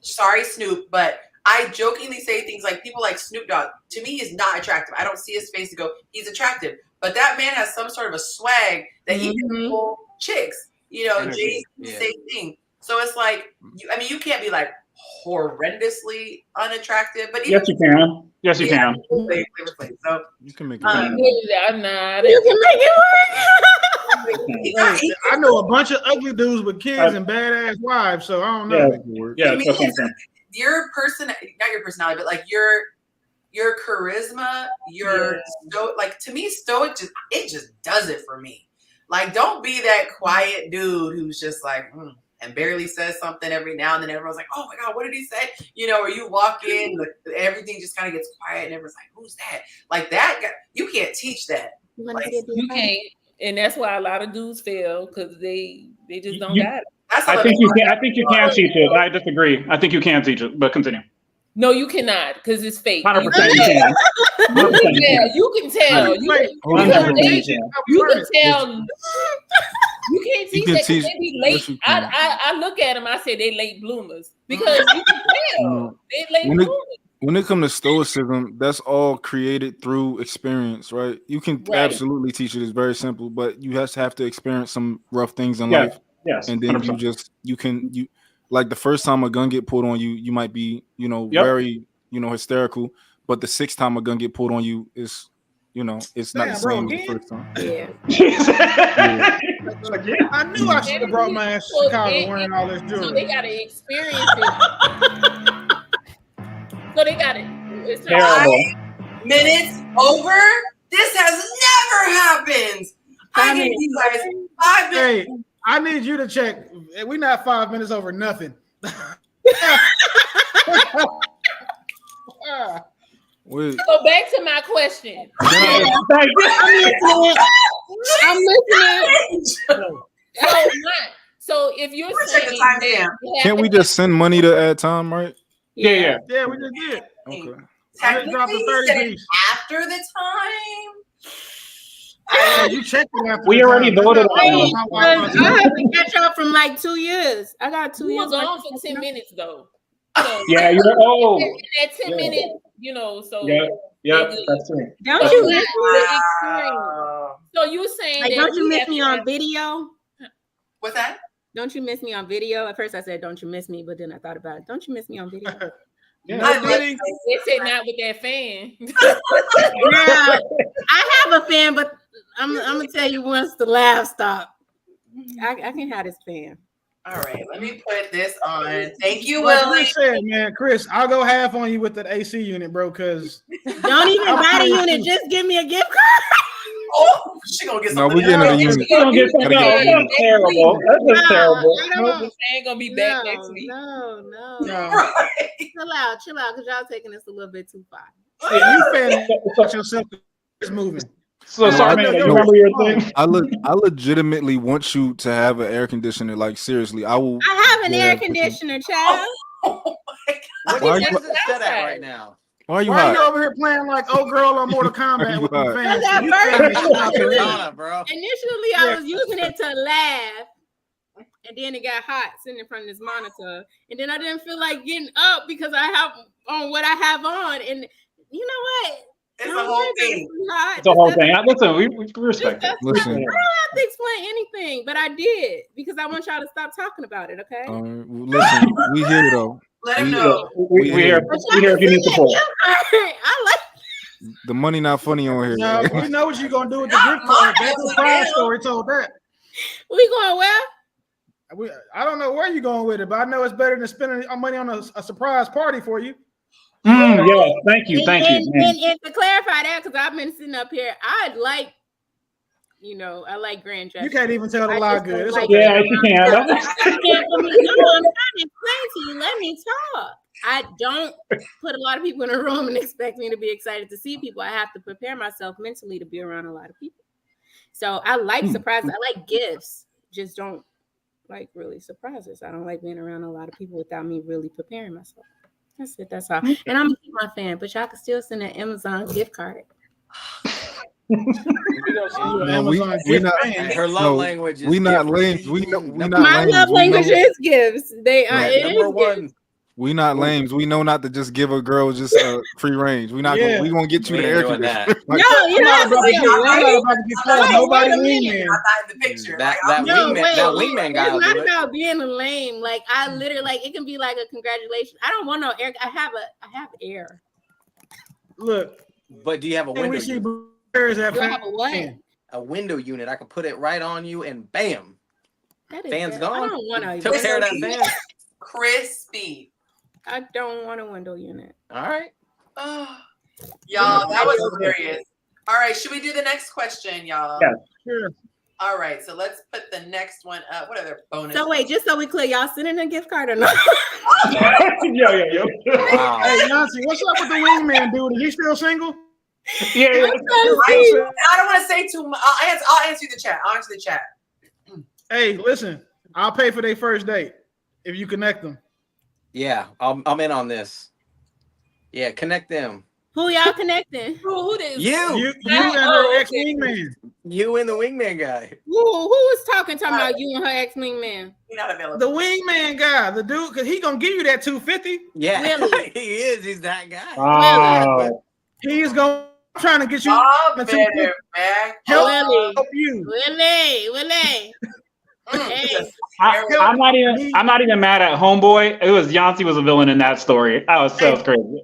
sorry Snoop, but I jokingly say things like people like Snoop Dogg. To me, he's not attractive. I don't see his face and go, he's attractive. But that man has some sort of a swag that he can pull chicks. You know, Jay-Z, same thing. So it's like, you can't be like horrendously unattractive, but even yes, you can. Yes, you can. So you can make it. You can make it work. I know a bunch of ugly dudes with kids and badass wives, so I don't know. Yeah, your personality, not your personality, but like your charisma, your like to me, stoic just does it for me. Like, don't be that quiet dude who's just like and barely says something every now and then. Everyone's like, "Oh my god, what did he say?" You know, or you walk in, everything just kind of gets quiet, and everyone's like, "Who's that?" Like that guy, you can't teach that. Like, you can't, and that's why a lot of dudes fail because they just don't got it. I think you can teach it. I disagree. I think you can teach it, but continue. No, you cannot because it's fake. 100% you can. You can tell. You can tell. You can't teach that because they be late. I look at them. I say they late bloomers because you can tell they late bloomers. When it comes to stoicism, that's all created through experience, right? You can absolutely teach it. It's very simple, but you have to experience some rough things in life. Yes, and then 100%. you like the first time a gun get pulled on you, you might be, very, hysterical. But the sixth time a gun get pulled on you is, it's not the same as the first time. Yeah. I knew I should have brought my ass to Chicago wearing all this jewelry. So they gotta experience it. So they got it. It's 5 minutes over. This has never happened. I gave you guys 5 minutes. Hey, I need you to check. We're not 5 minutes over nothing. Wait. So back to my question. I'm listening. So if you're saying can't we just send money to add time, right? Yeah, we just did. Okay. I dropped the 30 piece after the time. You checked it after. We already voted on it. I have to catch up from like 2 years. I got 2 years. You was on for 10 minutes though. So, yeah, you're old. At 10 minutes, so yeah, that's true. Don't you miss me? So you saying like, that don't you miss me on video? What's that? Don't you miss me on video? At first I said, don't you miss me? But then I thought about it. Don't you miss me on video? They said not with that fan. Yeah, I have a fan, but I'm gonna tell you once the laugh stop. I can have this fan. All right, let me put this on. Thank you, like Willie. Chris said, man, Chris, I'll go half on you with that AC unit, bro. Because don't even buy the unit. Just give me a gift card. Oh, she gonna get something. No, we're getting a unit. That's terrible. That's terrible. I ain't gonna be back next week. No. Right. Chill out, because y'all taking this a little bit too far. Yeah, you fan yourself is moving. So sorry, man. You remember your thing? I legitimately want you to have an air conditioner. Like, seriously, I will. I have an air conditioner, child. Oh my God. What is it set at right now? Why are you Why are hot? you over here playing like old girl on Mortal Kombat with the fans? Initially, I was using it to laugh, and then it got hot sitting in front of this monitor, and then I didn't feel like getting up because I have on what I have on, and you know what? It's a whole thing. It's a whole thing. Listen, we respect it. Listen. I don't have to explain anything, but I did because I want y'all to stop talking about it, okay? Listen, we here though. Let him know. We here if you need support. I like the money not funny on here. No, we know what you're gonna do with the gift card. That's a surprise story. Told that. We going where? I don't know where you're going with it, but I know it's better than spending money on a surprise party for you. Yeah, thank you. And to clarify that, because I've been sitting up here, I like grand gestures. You can't even tell the lie good. It's okay. Yeah, you can. No, I'm trying to explain to you. Let me talk. I don't put a lot of people in a room and expect me to be excited to see people. I have to prepare myself mentally to be around a lot of people. So I like surprises. I like gifts. Just don't like really surprises. I don't like being around a lot of people without me really preparing myself. That's it. That's all. And I'm gonna keep my fan, but y'all can still send an Amazon gift card. Her love language is we not lame. We not my love language is gifts. They are number one. We not lames. We know not to just give a girl just free range. We not Yeah. we gonna get you We the ain't air doing conditioner. that. Like, No, you I'm know not about to get. I'm not about to get called Wait, nobody wait a minute. wingman. I'm not in the picture. That Like, wingman guy will It's not do it. about being a lame. Like I literally, like it can be like a congratulations. I don't want no air. I have air. Look, But do you have a and window we see unit? bears at Do I have a what? fan. A window unit. I can put it right on you, and bam, That is fan's bad. I gone. don't want a Took care of that Crispy. fan. crispy. I don't want a window unit. All right. Y'all, that was hilarious. All right, should we do the next question, y'all? Yeah. Sure. All right, so let's put the next one up. What other bonus? So wait, just so we clear, y'all sending a gift card or not? Yo. Wow. Hey, Yonci, what's up with the wingman dude? Is he still single? Yeah. I don't want to say too much. I'll answer the chat. I'll answer the chat. Hey, listen, I'll pay for their first date if you connect them. Yeah, I'm in on this. Yeah, connect them. Who y'all connecting? Who this? You and her ex wingman. You and the wingman guy. Who was talking about you and her ex wingman? You're not available. The wingman guy, the dude, because he gonna give you that $250. Yeah, Really? he is. He's that guy. Oh. He's gonna trying to get you Y'all the better $250. back. Help you. Willie. Hey. I'm not even mad at homeboy. It was Yonci was a villain in that story. That was so crazy.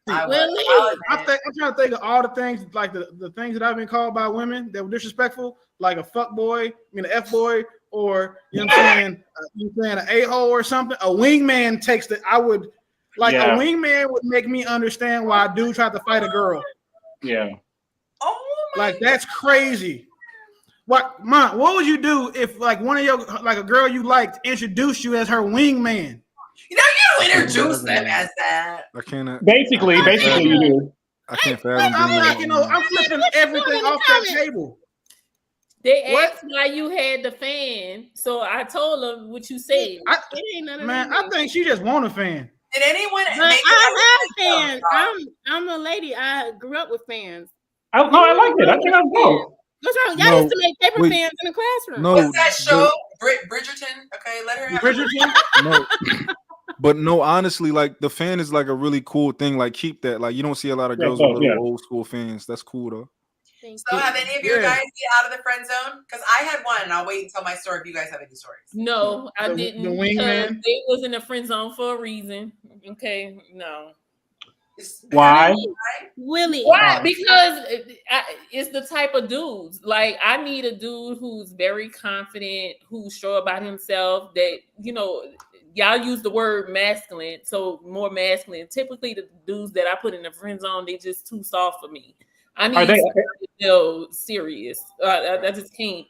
Willie. I'm trying to think of all the things, like the things that I've been called by women that were disrespectful, like a fuck boy, an F boy, or you know what I'm saying, an a-hole or something. A wingman takes that. I would like a wingman would make me understand why a dude tried to fight a girl. Yeah. Like that's crazy. What would you do if like one of your like a girl you liked introduced you as her wingman? You know, you don't introduce them as that. I cannot. Basically, you do. I can't fathom. I'm like, I'm flipping everything off that table. They asked why you had the fan, so I told them what you said. I think she just want a fan. Did anyone? But I have fans. I'm a lady. I grew up with fans. I like it. I think I'm cool. What's wrong? Y'all used to make paper fans in the classroom. No, what's that show? Bridgerton. Okay, let her have Bridgerton. No. But no, honestly, like the fan is like a really cool thing. Like keep that. Like you don't see a lot of girls with little old school fans. That's cool though. So have any of your guys get out of the friend zone? Because I had one, and I'll wait and tell my story if you guys have any stories. No, I didn't. The wingman. They was in the friend zone for a reason. Okay, no. Why? Willie. Why? Because it's the type of dudes. Like I need a dude who's very confident, who's sure about himself. That y'all use the word masculine, so more masculine. Typically, the dudes that I put in the friend zone, they just too soft for me. I need somebody serious. I just can't.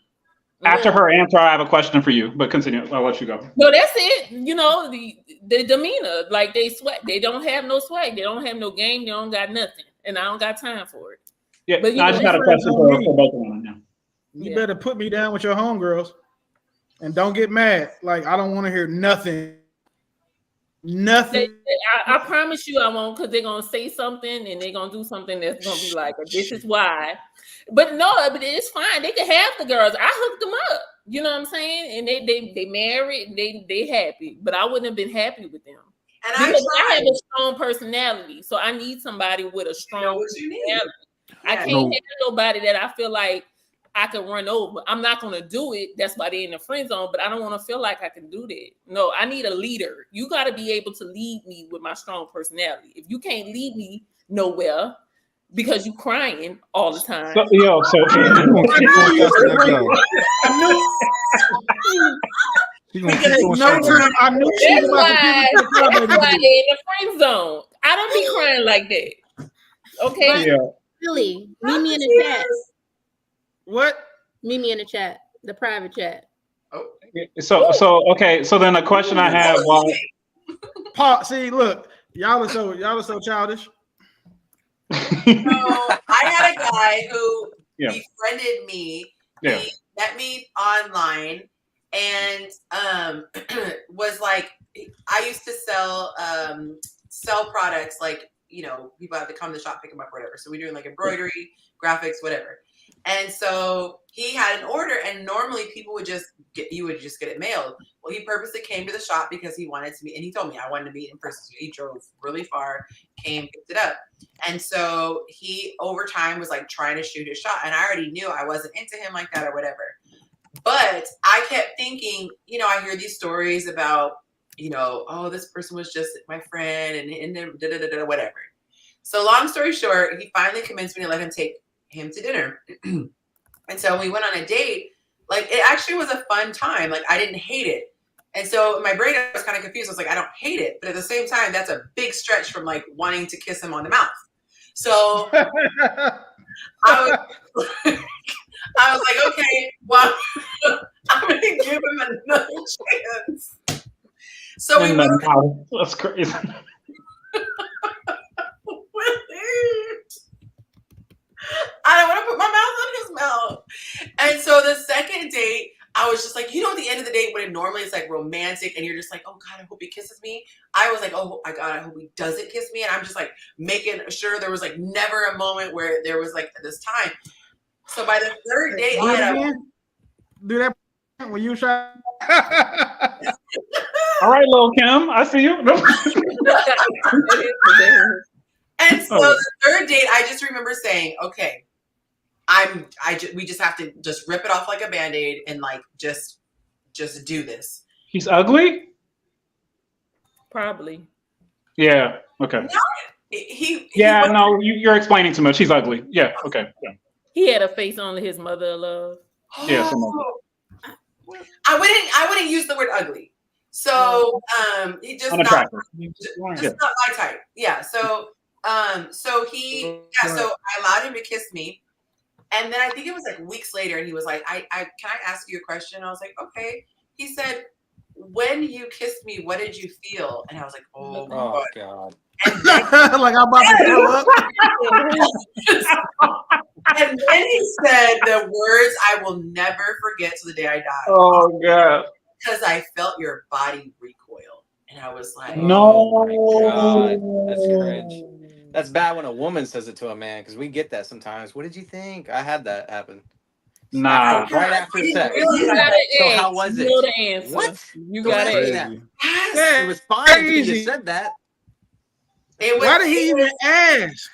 After her answer, I have a question for you, but continue. I'll let you go. No, that's it. The demeanor, like they sweat. They don't have no swag. They don't have no game. They don't got nothing, and I don't got time for it. Yeah, but I just got a question for both of them now. You better put me down with your homegirls, and don't get mad. Like I don't want to hear nothing. Nothing. I promise you I won't, because they're gonna say something and they're gonna do something that's gonna be like, this is why. But it's fine. They can have the girls. I hooked them up. You know what I'm saying? And they married, they happy. But I wouldn't have been happy with them. And I have a strong personality. So I need somebody with a strong personality. I can't have nobody that I feel like I can run over. I'm not going to do it. That's why they're in the friend zone, but I don't want to feel like I can do that. No, I need a leader. You got to be able to lead me with my strong personality. If you can't lead me nowhere because you crying all the time. I knew she was about to that's why they're in the friend zone. I don't be crying like that. Okay? Yeah. Really? Meet me in the chat. What? Meet me in the chat, the private chat. So okay. So then the question I have was, Paul. See, look, y'all are so childish. So I had a guy who befriended me. Yeah. He met me online and was like, I used to sell products like, people have to come to the shop, pick them up, whatever. So we're doing like embroidery, graphics, whatever. And so he had an order, and normally people would just get it mailed. Well, he purposely came to the shop because he wanted to meet, and he told me I wanted to meet in person. So he drove really far, came, picked it up. And so he over time was like trying to shoot his shot. And I already knew I wasn't into him like that or whatever. But I kept thinking, you know, I hear these stories about, you know, oh, this person was just my friend and then whatever. So long story short, he finally convinced me to let him take him to dinner. And so we went on a date. Like, it actually was a fun time. Like, I didn't hate it. And so in my brain, I was kind of confused. I was like, I don't hate it. But at the same time, that's a big stretch from like wanting to kiss him on the mouth. So I was like, okay, well, I'm going to give him another chance. So we went. That's crazy. I don't want to put my mouth on his mouth. And so the second date, I was just like, you know, at the end of the date, when it normally is like romantic and you're just like, oh God, I hope he kisses me. I was like, oh my God, I hope he doesn't kiss me. And I'm just like making sure there was like never a moment where there was like this time. So by the third date, do that when you try. All right, Lil Kim, I see you. And so the third date, I just remember saying, okay, we just have to just rip it off like a Band-Aid and like just do this. He's ugly? Probably. Yeah. Okay. No, no, you're explaining too much. He's ugly. Yeah. Okay. Yeah. He had a face only his mother loved. Yeah. I wouldn't use the word ugly. So he just unattractive. Just not my type. Yeah. So so I allowed him to kiss me. And then I think it was like weeks later, and he was like, I can I ask you a question? I was like, okay. He said, when you kissed me, what did you feel? And I was like, oh God. And then, like I'm about to throw up. And then he said the words I will never forget to the day I die. Oh God. Because I felt your body recoil. And I was like, no. Oh my God. That's cringe. That's bad when a woman says it to a man, because we get that sometimes. What did you think? I had that happen. Nah. Right after sex. So how was it? You know the answer. What? You got it. Yes. It was fine until you said that. Why did he even ask?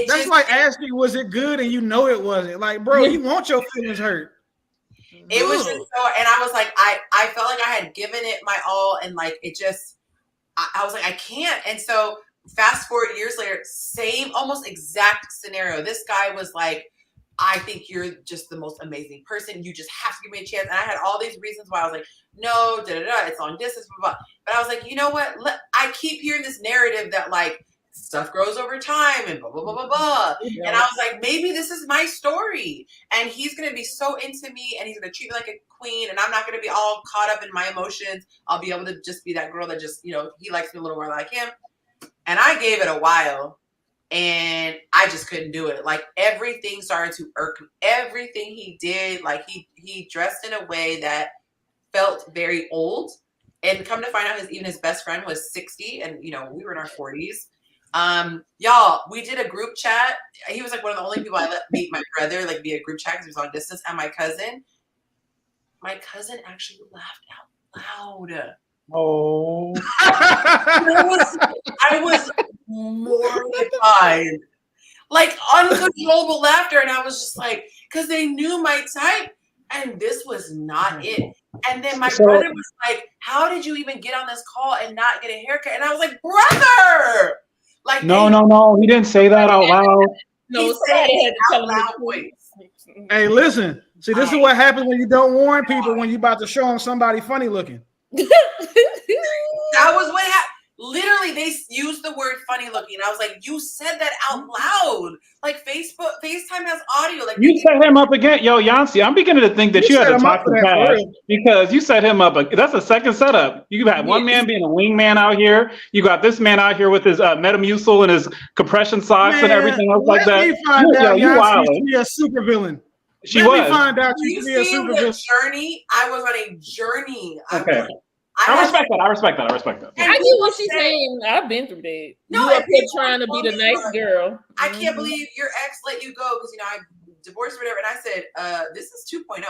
That's like asking, was it good? And you know it wasn't. Like, bro, you want your feelings hurt. It was just so, and I was like, I felt like I had given it my all, and like it just, I was like, I can't. And so fast forward years later, same, almost exact scenario. This guy was like, I think you're just the most amazing person. You just have to give me a chance. And I had all these reasons why I was like, no, it's long distance, blah, blah. But I was like, you know what? I keep hearing this narrative that like stuff grows over time and blah, blah, blah, blah, blah. Yeah. And I was like, maybe this is my story. And he's going to be so into me and he's going to treat me like a queen. And I'm not going to be all caught up in my emotions. I'll be able to just be that girl that just, you know, he likes me a little more like him. And I gave it a while and I just couldn't do it. Like everything started to irk me. Everything he did, like he dressed in a way that felt very old. And come to find out even his best friend was 60 and, you know, we were in our 40s. Y'all, we did a group chat. He was like one of the only people I let meet my brother, like via group chat because he was on distance. And my cousin actually laughed out loud. Oh, I was mortified, like uncontrollable laughter, and I was just like, because they knew my type, and this was not it. And then my brother was like, "How did you even get on this call and not get a haircut?" And I was like, "Brother, like no, he didn't say that out loud. No, somebody had to tell him his voice. Hey, listen, see, this is what happens when you don't warn people when you about to show them somebody funny looking. That was what happened. Literally, they used the word funny looking. I was like, you said that out loud. Like FaceTime has audio. Like you set him up again. Yo, Yonci, I'm beginning to think that you had to talk to Pat because you set him up. That's a second setup. You have one man being a wingman out here. You got this man out here with his Metamucil and his compression socks and everything else like that. Let me find out Yonci used to be a super villain. Let me find out you used to be a super villain. Journey. I was on a journey. Okay. I respect that. I respect that. I get what she's saying. I've been through that. No, you up here trying to be the nice girl. I can't believe your ex let you go because, you know, I divorced or whatever. And I said, this is 2.0.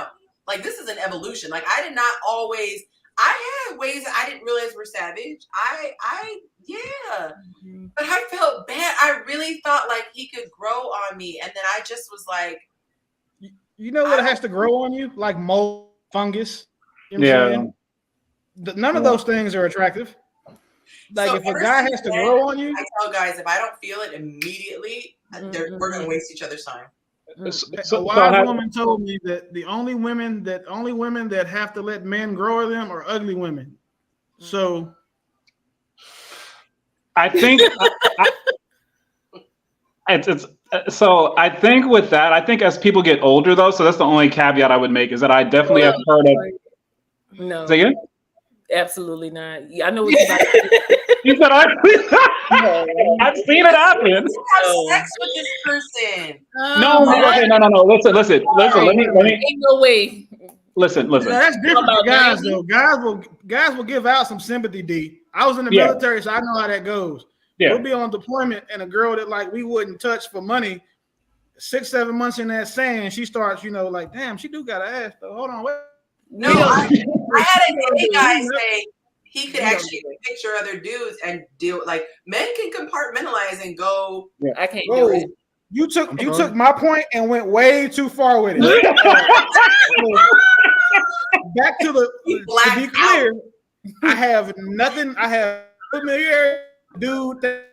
Like, this is an evolution. Like, I did not always, I had ways that I didn't realize were savage. Yeah. But I felt bad. I really thought like he could grow on me. And then I just was like, you know what has to grow on you? Like mold, fungus. You know what I'm saying? None of those things are attractive. Like, so if a guy has to grow on you, I tell guys, if I don't feel it immediately, we're gonna waste each other's time. A wise woman told me that the only women that have to let men grow on them are ugly women. So I think so I think with that, I think as people get older though, so that's the only caveat I would make is that I definitely have heard of. No. Say again? Absolutely not. I know what you're about to do. You said I've seen it happen. Have sex with this person. No. Listen. Let me. Ain't no way. Listen. Now, that's different for guys, though. Guys will give out some sympathy, D. I was in the military, so I know how that goes. Yeah. We'll be on deployment, and a girl that like we wouldn't touch for money, 6-7 months in that sand, she starts, like, damn, she do got an ass though. Hold on, wait. No, I had a gay guy say he could actually picture other dudes and deal. Like, men can compartmentalize and go. Yeah, I can't do it. You took my point and went way too far with it. Back to to be clear, I have nothing. I have familiar dude to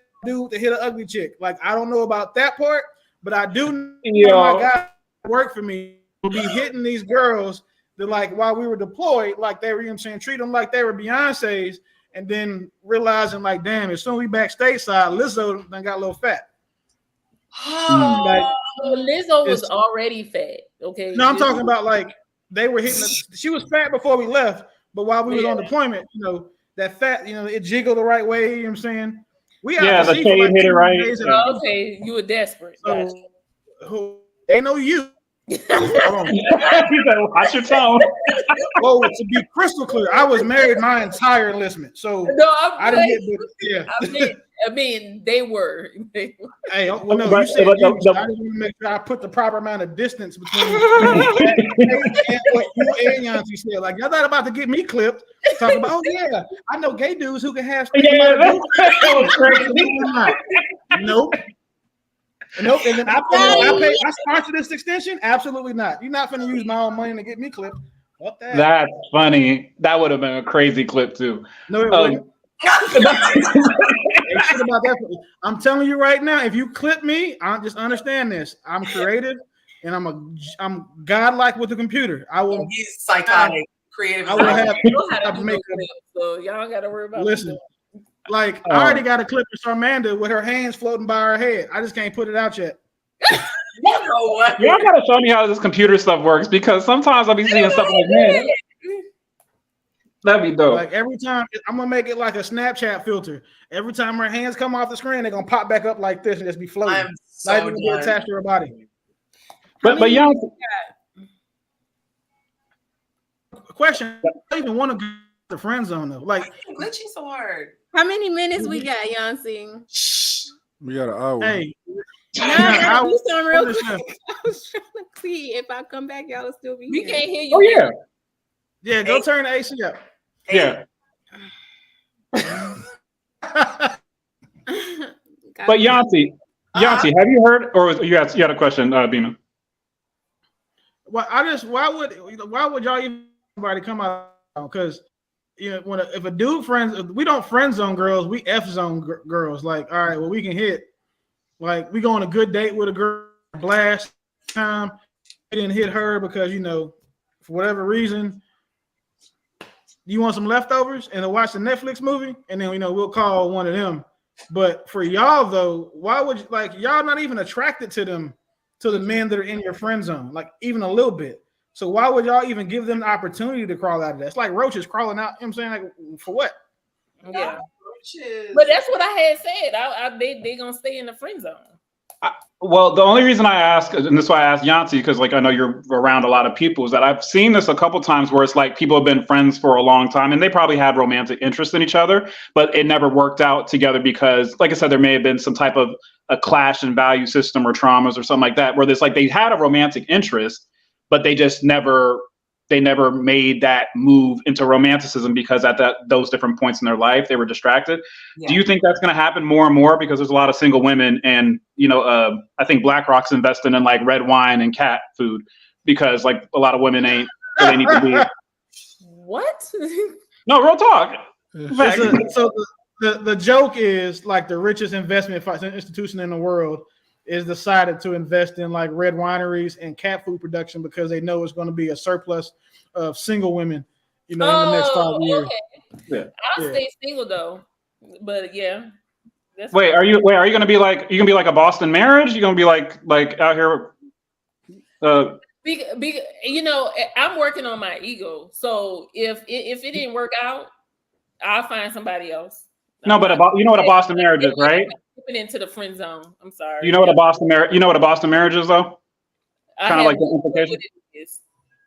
hit an ugly chick. Like, I don't know about that part, but I do know my guy work for me will be hitting these girls that, like, while we were deployed, like they were, treat them like they were Beyonce's, and then realizing, like, damn, as soon as we back stateside, Lizzo done got a little fat. Lizzo was already fat. Okay. No, I'm talking about like they were hitting. She was fat before we left, but while we was on deployment, that fat, it jiggled the right way. You know what I'm saying? We the shade hit it right. Okay, you were desperate. So, ain't no you. Watch your tone. Well, to be crystal clear, I was married my entire enlistment, so no, I didn't get. I mean, they were. Hey, well, no, you said I just want to make sure I put the proper amount of distance between and what you and Yonci said. Like, y'all not about to get me clipped. Talking about, I know gay dudes who can have. That was crazy. Nope. Nope. And then I sponsored this extension? Absolutely not. You're not finna use my own money to get me clipped. What that? That's funny. That would have been a crazy clip too. No, it wouldn't. About that. I'm telling you right now, if you clip me, I just understand this. I'm creative and I'm godlike with the computer. I will. He's psychotic, creative. I will have to make it. So y'all got to worry about. Listen. Like, I already got a clip of Charmander with her hands floating by her head. I just can't put it out yet. You know what? Y'all gotta show me how this computer stuff works, because sometimes I'll be seeing stuff like that. That'd be dope. Like, every time, I'm gonna make it like a Snapchat filter. Every time her hands come off the screen, they're gonna pop back up like this and just be floating. I'm so not even attached to her body. But y'all. Question: I don't even want to go to the friend zone though. Like, glitching so hard. How many minutes we got, Yonci? We got an hour. Hey, I was trying to see if I come back, y'all will still be. We here. can't hear you. Oh yeah. Yeah, go turn the AC up. Yeah. But Yonci, have you heard, or you had a question, Bina? Well, why would y'all even anybody come out? Because if a dude we don't friend zone girls, we F zone girls. Like, all right, well, we can hit. Like, we go on a good date with a girl, blast time. We didn't hit her because for whatever reason. You want some leftovers and to watch the Netflix movie, and then we'll call one of them. But for y'all though, why would y'all not even attracted to the men that are in your friend zone, like even a little bit? So why would y'all even give them the opportunity to crawl out of that? It's like roaches crawling out. You know what I'm saying, like, for what? Yeah, roaches. But that's what I had said. They gonna stay in the friend zone. Well, the only reason I ask, and this is why I asked Yonci, because like I know you're around a lot of people, is that I've seen this a couple times where it's like people have been friends for a long time and they probably had romantic interest in each other, but it never worked out together because, like I said, there may have been some type of a clash in value system or traumas or something like that, where there's like they had a romantic interest, but they just never made that move into romanticism because at those different points in their life they were distracted. Yeah. Do you think that's going to happen more and more because there's a lot of single women, and I think BlackRock's investing in like red wine and cat food because like a lot of women ain't where they need to be. What? No, real talk. So the joke is like the richest investment institution in the world is decided to invest in like red wineries and cat food production because they know it's going to be a surplus of single women, in the next 5 years. Okay. Yeah. I'll stay single though, but yeah. Wait, are you going to be like? You gonna be like a Boston marriage? You gonna be like out here? I'm working on my ego. So if it didn't work out, I'll find somebody else. No, but you know what a Boston marriage is, right? Into the friend zone. I'm sorry. You know what a Boston marriage? You know what a Boston marriage is, though. Kind of like the implication.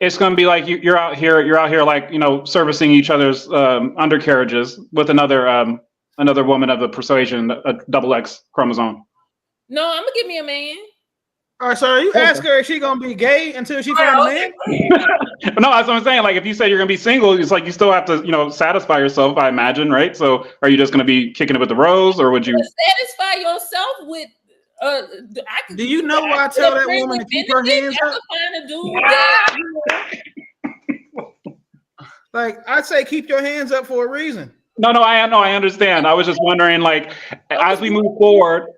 It's going to be like you're out here like servicing each other's undercarriages with another woman of the persuasion, a double X chromosome. No, I'm gonna give me a man. All right, so are you ask her if she's gonna be gay until she finds a man? No, that's what I'm saying. Like, if you say you're gonna be single, it's like you still have to, satisfy yourself. I imagine, right? So, are you just gonna be kicking it with the rose, or would you satisfy yourself with? Do you know why I tell that woman to keep her hands up? Like I say, keep your hands up for a reason. No, I understand. I was just wondering, like, as we move forward.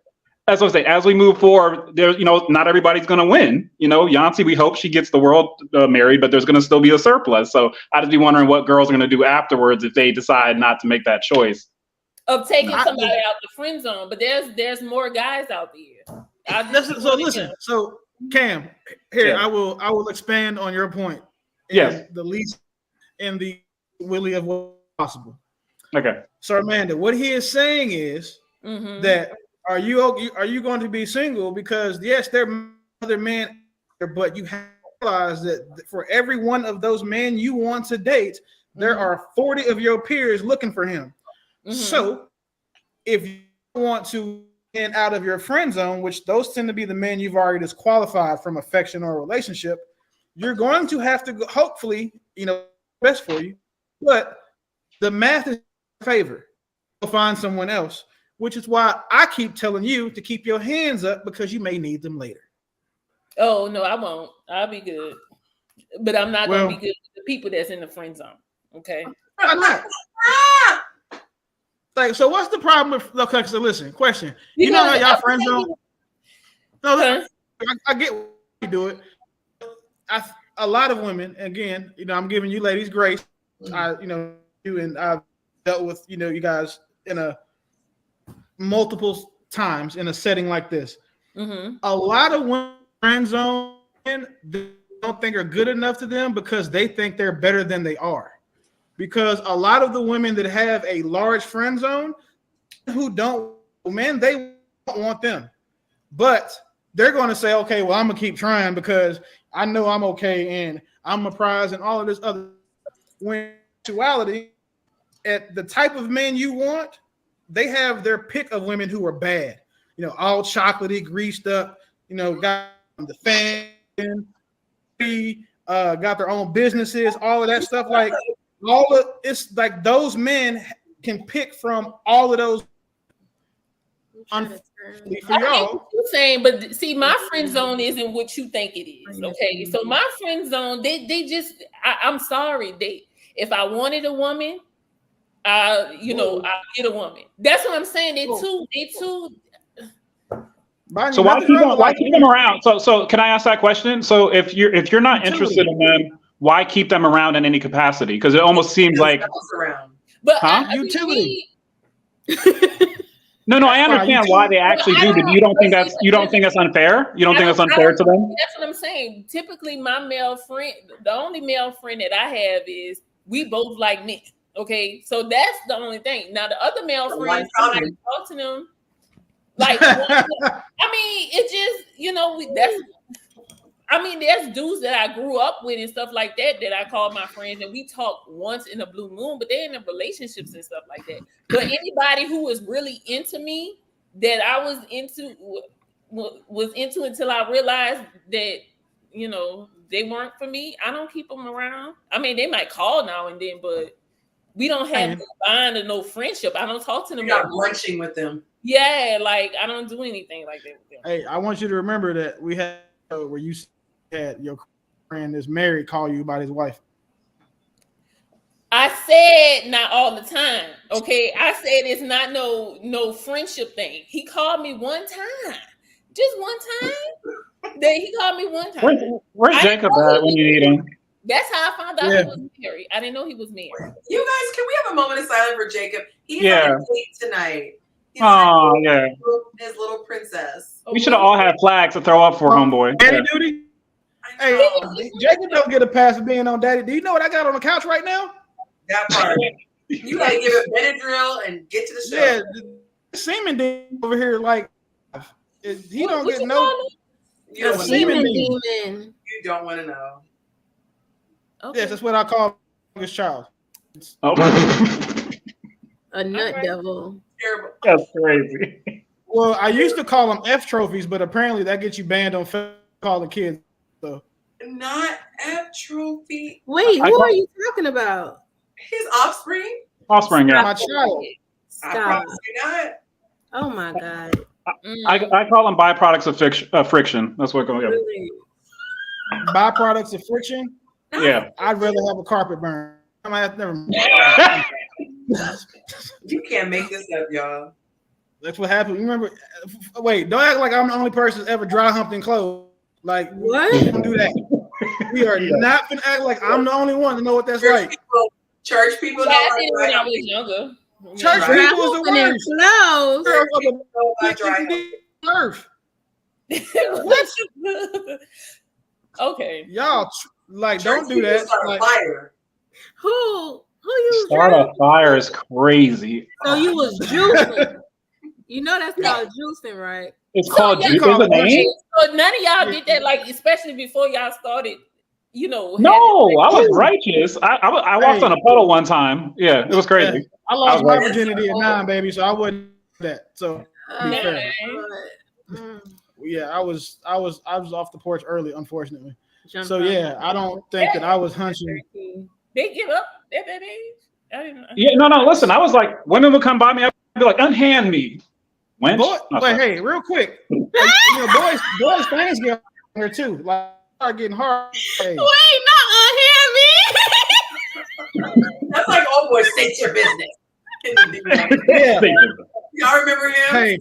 That's what I'm saying. As we move forward, there's, not everybody's going to win. Yonci, we hope she gets the world married, but there's going to still be a surplus. So I'd just be wondering what girls are going to do afterwards if they decide not to make that choice of taking somebody out the friend zone. But there's more guys out there. So Cam, here I will expand on your point. Yes, the least and the willy of what's possible. Okay. So Amanda, what he is saying is that. Are you going to be single? Because yes, there are other men, but you have to realize that for every one of those men you want to date, there are 40 of your peers looking for him. So if you want to get out of your friend zone, which those tend to be the men you've already disqualified from affection or relationship, you're going to have to hopefully, best for you, but the math is in your favor. You'll find someone else. Which is why I keep telling you to keep your hands up because you may need them later. Oh, no, I won't. I'll be good. But I'm not going to be good with the people that's in the friend zone. Okay? I'm not. Like, so what's the problem with, okay, so listen, question. You know how y'all friend zone? No, I get why you do it. A lot of women, again, I'm giving you ladies grace. I've dealt with, you guys in a multiple times in a setting like this. A lot of women friend zone they don't think are good enough to them because they think they're better than they are. Because a lot of the women that have a large friend zone who don't, man, they don't want them. But they're going to say, okay, well, I'm going to keep trying because I know I'm okay and I'm a prize and all of this other. When actuality, at the type of men you want, they have their pick of women who are bad, all chocolatey, greased up, got the fan, got their own businesses, all of that stuff. Like it's like those men can pick from all of those. Unfortunately for y'all, you're saying, but see, my friend zone isn't what you think it is. Okay, so my friend zone, they just, I'm sorry, if I wanted a woman. I'll get a woman. That's what I'm saying. They too. So why keep them around? So can I ask that question? So if you're not interested in them, why keep them around in any capacity? Because it almost seems like But utility. No, I understand why they actually do, but you don't think that's unfair? You don't think that's unfair to them? That's what I'm saying. Typically, my male friend, the only male friend that I have is we both like men. Okay, so that's the only thing. Now the other male friends, I talk to them. Like, I mean, it just, there's dudes that I grew up with and stuff like that I call my friends, and we talk once in a blue moon, but they're in relationships and stuff like that. But anybody who was really into me that I was into until I realized that, they weren't for me, I don't keep them around. I mean, they might call now and then, but we don't have no bond or no friendship. I don't talk to them. You're not lunching with them. Yeah, like I don't do anything like that with them. Hey, I want you to remember that we had where you had your friend is married call you about his wife. I said not all the time. Okay, I said it's not no friendship thing. He called me one time, just one time. He called me one time. Where's Jacob at when you need him? That's how I found out he was married. I didn't know he was married. You guys, can we have a moment of silence for Jacob? He's on a date tonight. He's his little princess. We should have all had flags to throw up for homeboy. Daddy duty. Hey, Jacob don't get a pass for being on daddy. Do you know what I got on the couch right now? That part. You gotta give it Benadryl and get to the show. Yeah, the semen demon over here, like he don't get no. You don't semen demon. demon. You don't want to know. Okay. Yes, that's what I call his child. A nut devil. Terrible. That's crazy. Well, I used to call them F trophies, but apparently that gets you banned on calling kids. So. Not F trophy. Wait, who are you talking about? His offspring. Offspring, yeah. My child. Stop. I promise you not. Oh my God. I call them byproducts of friction. That's what going on. Really? Byproducts of friction? Yeah. I'd rather have a carpet burn. I might have never. You can't make this up, y'all. That's what happened. Remember? Wait, don't act like I'm the only person that's ever dry humped in clothes. Like, what? Don't do that. We are not gonna act like I'm the only one to know what that's like. Church people know. I did it when I was younger. Church people is the worst. Okay. Y'all don't do that. Fire. Who you start a fire is crazy. So you was juicing. You know that's called juicing, right? It's called juicing. So none of y'all did that, like especially before y'all started. No, I was righteous. I walked on a puddle one time. Yeah, it was crazy. Yeah. I lost my virginity at 9, baby, so I wouldn't do that. So be fair. Yeah, I was off the porch early, unfortunately. So yeah, I don't think that I was hunching. They give up at that age. Yeah, no. Listen, I was like, women would come by me. I'd be like, unhand me. Wait, hey, real quick. Boys things get here too. Like, start getting hard. Hey. Wait, not unhand me. That's like, oh boy, state your business. Yeah. Y'all remember him? Hey.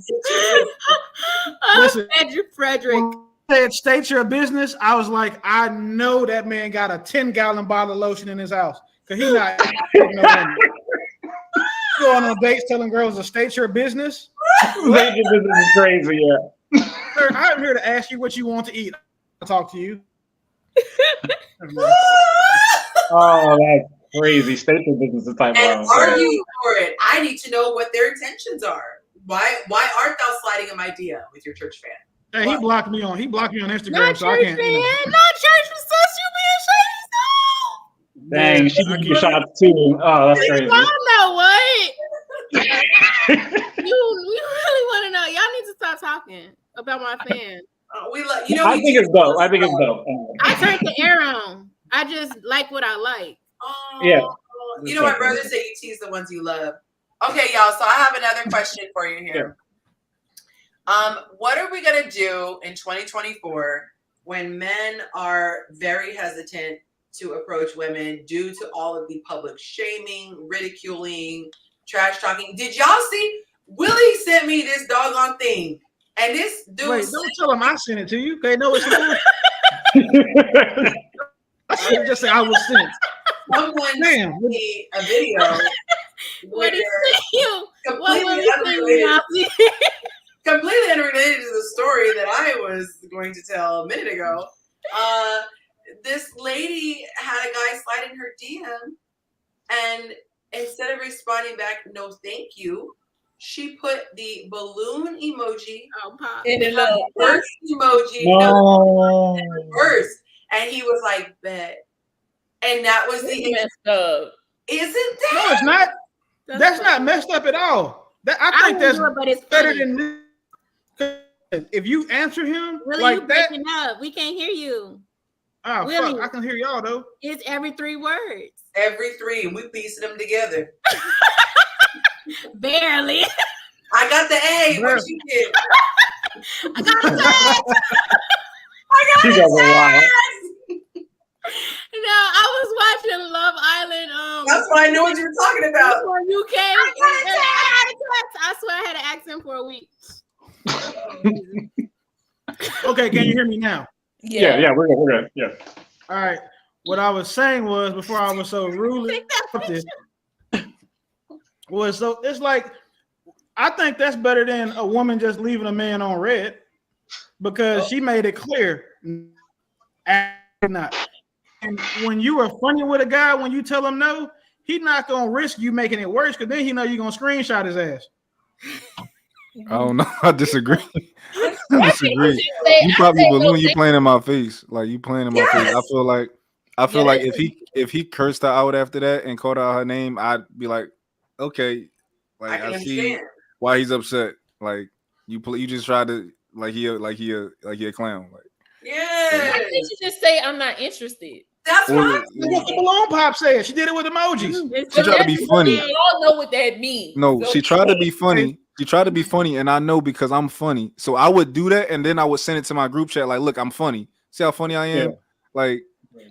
Listen, Frederick. Said state your business. I was like, I know that man got a 10-gallon bottle of lotion in his house because he's not going on dates telling girls to state your business. This is crazy, yeah. Sir, I'm here to ask you what you want to eat. I'll talk to you. Oh, that's crazy. State your business is type and argue for it. I need to know what their intentions are. Why aren't thou sliding in my DM with your church fan? Hey, he blocked me on Instagram, not so I can't. Fan, not church for sus, you being shady. Dang, she can get shots too. Oh, that's crazy. I know what. You really want to know? Y'all need to stop talking about my fan. I think it's dope. I turned the air on. I just like what I like. Yeah. You know, my brother said you tease the ones you love. Okay, y'all. So I have another question for you here. What are we gonna do in 2024 when men are very hesitant to approach women due to all of the public shaming, ridiculing, trash talking? Did y'all see? Willie sent me this doggone thing, and this dude. Wait, don't tell him I sent it to you. Okay, no, it's not. I should just say I was sent. Someone sent me a video. What did you? Completely unrelated to the story that I was going to tell a minute ago. This lady had a guy slide in her DM, and instead of responding back, no, thank you, she put the balloon emoji and the first emoji. No. First, and he was like, "Bet," and that was the messed up. Isn't that? No, it's not. That's not messed up at all. I think that's but it's better funny. than this. If you answer him Really, like you that, breaking up. We can't hear you. oh Really? fuck, I can hear y'all though. It's every 3 words. Every 3, we piecing them together. Barely. I got the A. What you get? I got the A. She got a lot. No, I was watching Love Island. That's why I knew what you were talking about. For UK. I swear I had an accent for a week. Okay, can you hear me now? Yeah, we're good. Yeah. All right. What I was saying was before I was so rude was so it's like I think that's better than a woman just leaving a man on red because she made it clear. Not. And when you are funny with a guy, when you tell him no, he's not gonna risk you making it worse because then he know you're gonna screenshot his ass. I don't know. I disagree. I disagree. You probably balloon. You playing in my face, like you playing in my face. I feel like if he cursed her out after that and called out her name, I'd be like, okay, like I see why he's upset. Like you just tried to like he a clown. Like I think you just say I'm not interested. That's what the balloon pop said. She did it with emojis. She tried to be funny. We all know what that means. No, she tried to be funny. She tried to be funny, and I know because I'm funny. So I would do that, and then I would send it to my group chat. Like, look, I'm funny. See how funny I am? Yeah. Like,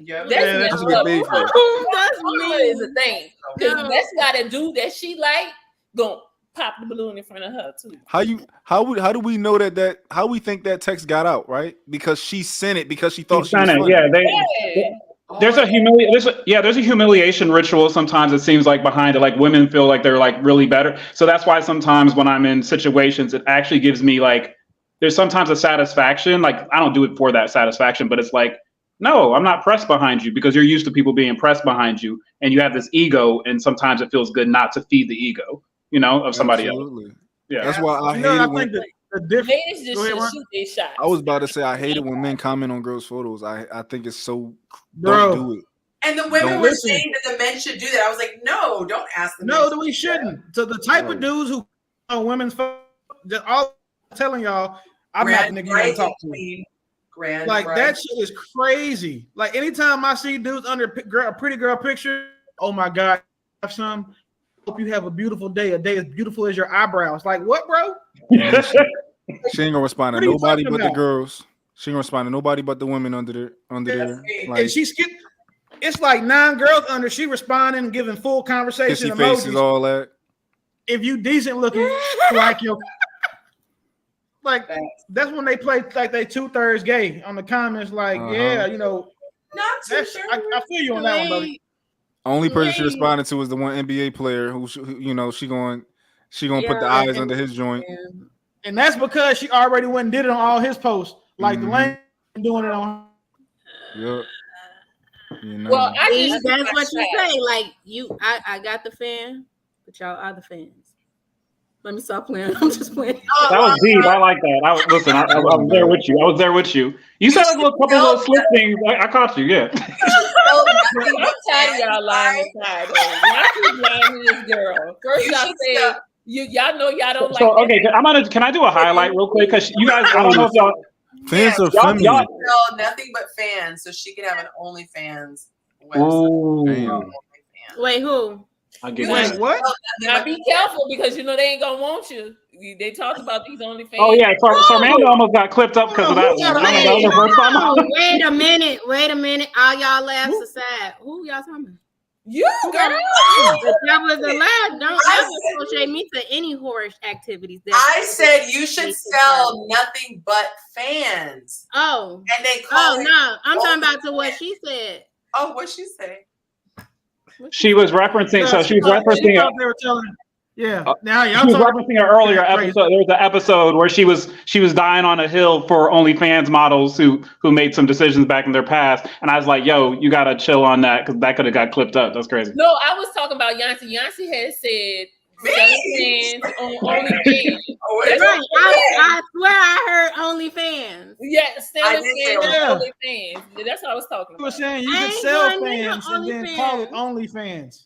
that's what paid for. That's is a thing. Because that's got a dude that she like gonna pop the balloon in front of her too. How do we know that how we think that text got out, right? Because she sent it because she thought she was funny. Yeah, there's a humiliation ritual sometimes it seems like behind it. Like women feel like they're like really better. So that's why sometimes when I'm in situations, it actually gives me like there's sometimes a satisfaction. Like I don't do it for that satisfaction, but it's like, no, I'm not pressed behind you because you're used to people being pressed behind you and you have this ego, and sometimes it feels good not to feed the ego, of somebody else. Yeah. That's why I hate it when I was about to say I hate it when men comment on girls' photos. I think it's so don't do it. And the women were saying that the men should do that. I was like, no, don't ask them. No, we shouldn't. So the type of dudes who on women's photos, all telling y'all, I'm not the nigga you want to talk to. Like that shit is crazy. Like anytime I see dudes under a pretty girl picture, oh my god, son, hope you have a beautiful day. A day as beautiful as your eyebrows. Like what, bro? She ain't gonna respond to nobody but the girls. She ain't gonna respond to nobody but the women under there. Like, and she skipped. It's like 9 girls under. She responding, giving full conversation kissy faces, all that. If you decent looking, like your. Like that's when they play like they 2/3 gay on the comments. Like yeah, not that's I feel you on that one, buddy. Only person she responded to was the one NBA player who she going put the eyes under his joint. And that's because she already went and did it on all his posts. Like the lane doing it on. Yep. Well, that's what you say. Like I got the fan, but y'all are the fans. Let me stop playing. I'm just playing. That was deep. I like that. I was there with you. I was there with you. You said a couple little slip things. I caught you. Yeah. I'm tired of y'all lying aside. Y'all keep lying to this girl. First y'all say y'all know y'all don't like. So okay, can I do a highlight real quick? Because you guys, I don't know if y'all. Fans are feminine. Y'all nothing but fans, so she can have an OnlyFans website. Wait, who? Wait, what? Now be careful because they ain't gonna want you. They talked about these OnlyFans. Oh yeah, Sarmanda almost got clipped up because of that one. Wait a minute. All y'all laughs aside. Who y'all talking about? You girl. That was a laugh. Don't associate me to any horror activities. I said you should sell nothing but fans. Oh. And they call it. No. I'm talking about to what she said. Oh, what'd she say? She was referencing. So she was referencing. They were telling. Yeah. Now y'all she was referencing an earlier episode. There was an episode where she was dying on a hill for OnlyFans models who made some decisions back in their past, and I was like, "Yo, you gotta chill on that because that could have got clipped up. That's crazy." No, I was talking about Yonci. Yonci had said selling fans on OnlyFans. Right. I swear I heard OnlyFans. Yeah, selling fans on OnlyFans. That's what I was talking about. You were saying you could sell fans and then call it OnlyFans.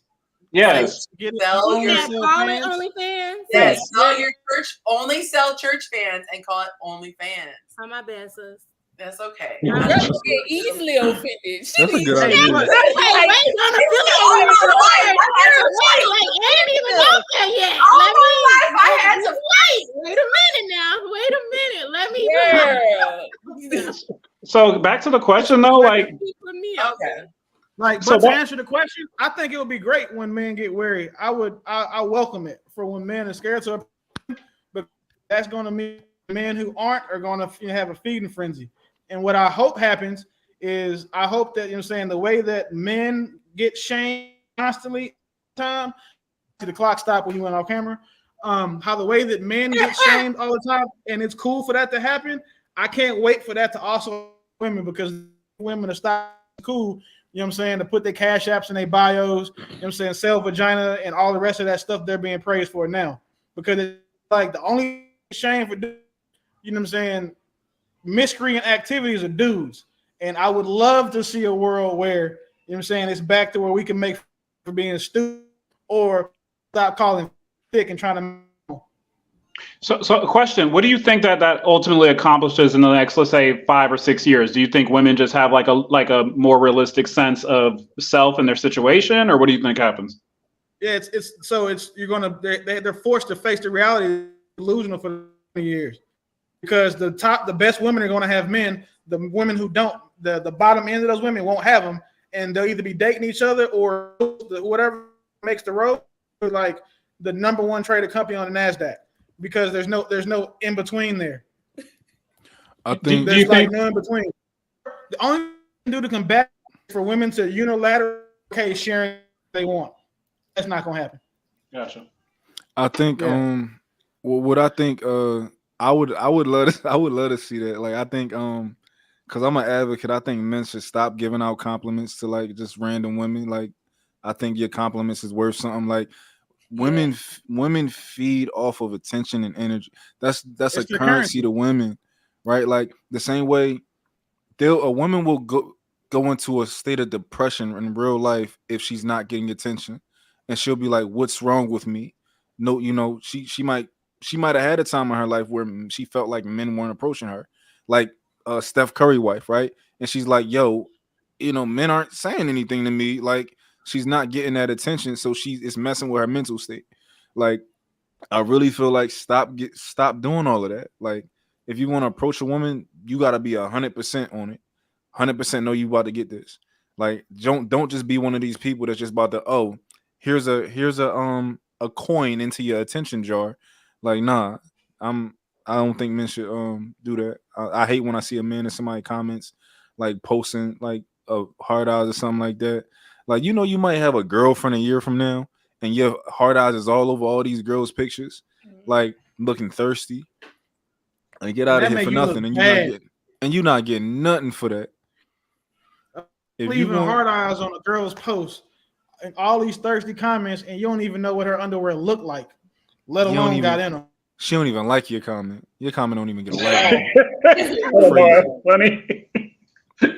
Yes. Sell your OnlyFans. Yes, sell your church. Only sell church fans and call it OnlyFans. Oh, my bad, sis. That's okay. Girl, you get easily offended. That's a good idea. Wait, like, ain't even go there yet. Wait a minute now. Wait a minute. Let me. So back to the question though, like, okay. Like, but to answer the question, I think it would be great when men get wary. I welcome it for when men are scared to, but that's going to mean men who aren't are going to have a feeding frenzy. And what I hope happens is I hope that, the way that men get shamed constantly, time, the clock stopped when you went off camera, how the way that men get shamed all the time, and it's cool for that to happen. I can't wait for that to also women, because women are stop cool, to put their cash apps in their bios, sell vagina and all the rest of that stuff they're being praised for now. Because it's like the only shame for doing, miscreant activities of dudes. And I would love to see a world where, it's back to where we can make for being stupid or stop calling thick and trying to. So a question, what do you think that ultimately accomplishes in the next, let's say, 5 or 6 years? Do you think women just have like a more realistic sense of self and their situation, or what do you think happens? Yeah, they're forced to face the reality delusional for years. Because the best women are going to have men. The women who don't, the bottom end of those women won't have them, and they'll either be dating each other or whatever makes the road, like the number one traded company on the NASDAQ, because there's no in between there. I think there's like no in between. The only thing to do to combat for women to unilaterally sharing they want. That's not going to happen. Gotcha. I think what I think I would love to see that. Like, I think because I'm an advocate, I think men should stop giving out compliments to like just random women. Like, I think your compliments is worth something. Like, women feed off of attention and energy. That's a currency to women, right? Like the same way a woman will go into a state of depression in real life if she's not getting attention, and she'll be like, "What's wrong with me?" No, she might have had a time in her life where she felt like men weren't approaching her, like Steph Curry wife, right? And she's like, "Yo, men aren't saying anything to me." Like, she's not getting that attention, so it's messing with her mental state. Like, I really feel like stop doing all of that. Like, if you want to approach a woman, you got to be 100% on it. 100% know you about to get this. Like, don't just be one of these people that's just about to, here's a coin into your attention jar. Like, nah, I don't think men should do that. I hate when I see a man in somebody comments like posting like hard eyes or something like that. Like, you might have a girlfriend a year from now, and your hard eyes is all over all these girls' pictures, like looking thirsty. And get out of here for nothing, and you're not getting nothing for that. Leaving hard eyes on a girl's post and all these thirsty comments, and you don't even know what her underwear look like, let alone got in them. She don't even like your comment. Your comment don't even get a like. Funny.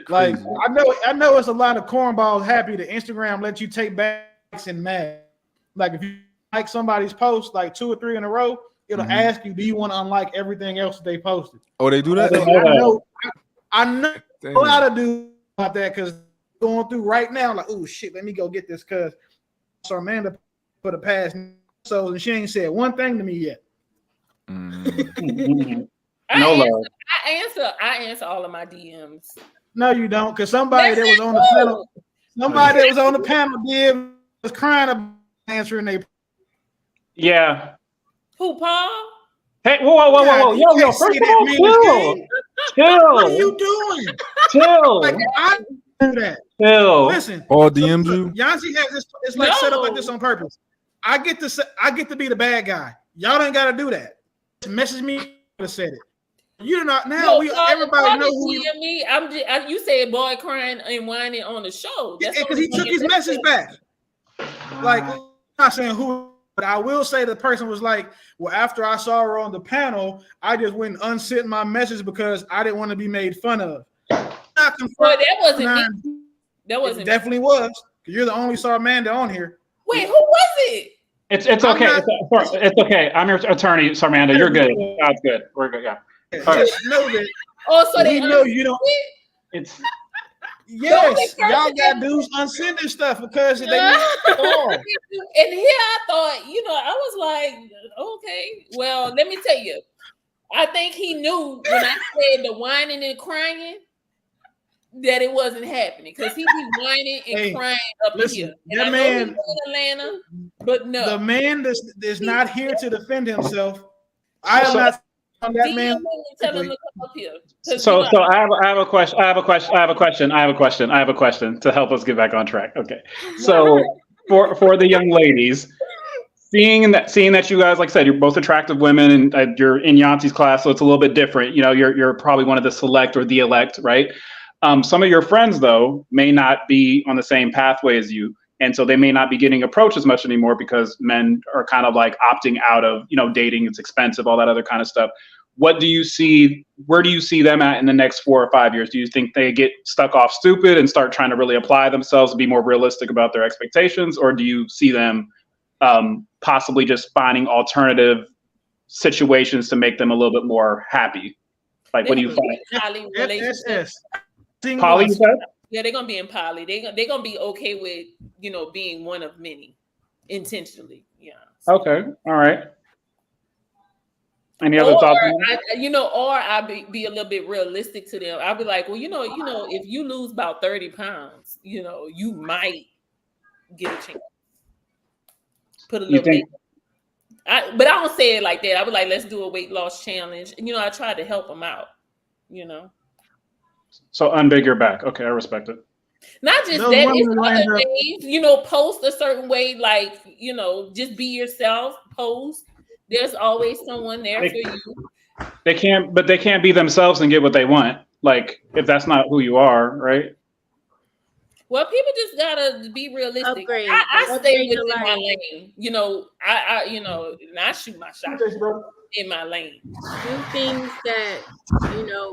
Like, I know it's a lot of cornballs happy that Instagram lets you take backs and mad. Like, if you like somebody's post like 2 or 3 in a row, it'll ask you, do you want to unlike everything else that they posted? Oh, they do that? So I know how to do about that, because going through right now, like, oh shit, let me go get this, because Amanda for the past so and she ain't said one thing to me yet. I answer all of my DMs. No, you don't, because somebody that was on the panel was crying about answering they. Yeah. Who, Paul? Hey, whoa. Yo, first of all, chill. What are you doing? Chill. Like, I do that. Chill. Listen. All DMs you? Yonci has this, it's like set up like this on purpose. I get to be the bad guy. Y'all ain't gotta do that. Message me to said it. You not now. Everybody know who me. You said boy crying and whining on the show. Because he took his message back. Like, I'm not saying who But I will say the person was like, well, after I saw her on the panel, I just went and unsent my message because I didn't want to be made fun of. Well, that wasn't me. That wasn't it definitely was. You're the only Sarmanda on here. Wait, who was it? It's okay. It's okay. I'm your attorney, Sarmanda. You're good. That's good. We're good. Yeah. Just know that. Oh, so they know you don't. It's. Yes, y'all got dudes unsending stuff because they need and here I thought, I was like, okay, well, let me tell you, I think he knew when I said the whining and crying that it wasn't happening because he be whining and crying up here. And that I man know he's in Atlanta, but no, the man is not here to defend himself. I am not. That man. Tell him to come up here. So I have a question. I have a question to help us get back on track. Okay. So for the young ladies, seeing that you guys, like I said, you're both attractive women and you're in Yonci's class, so it's a little bit different. You're probably one of the select or the elect, right? Some of your friends though may not be on the same pathway as you. And so they may not be getting approached as much anymore because men are kind of like opting out of, dating. It's expensive, all that other kind of stuff. What do you see? Where do you see them at in the next 4 or 5 years? Do you think they get stuck off stupid and start trying to really apply themselves and be more realistic about their expectations? Or do you see them possibly just finding alternative situations to make them a little bit more happy? Like, what do you find? Poly, yeah, they're gonna be in poly. They're gonna be okay with being one of many intentionally. Yeah. Okay. All right. Any other thoughts? Or I be a little bit realistic to them. I'll be like, well, if you lose about 30 pounds, you might get a chance. Put a little bit. But I don't say it like that. I was like, let's do a weight loss challenge. And I tried to help them out. So unbig your back. Okay, I respect it. Not just that, it's other things, post a certain way, like, just be yourself, post. There's always someone there for you. They can't be themselves and get what they want. Like, if that's not who you are, right? Well, people just gotta be realistic. I stay within my lane. I shoot my shot in my lane. Do things that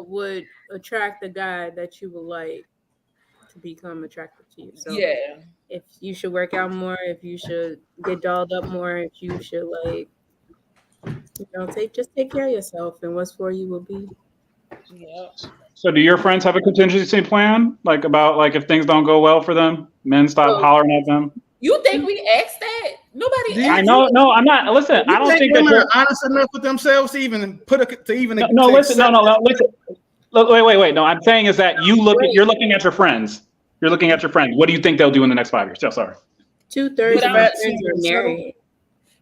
would attract the guy that you would like to become attracted to you. So yeah, if you should work out more, if you should get dolled up more, if you should take care of yourself, and what's for you will be. Yeah. So do your friends have a contingency plan? Like about if things don't go well for them, men stop hollering at them? You think we asked that? Nobody. I know. No, I'm not. Listen, I don't think women are honest enough with themselves to even Listen. Wait. No, I'm saying is that you're looking at your friends. You're looking at your friends. What do you think they'll do in the next 5 years? Yeah, sorry. 2/3 of my friends are married.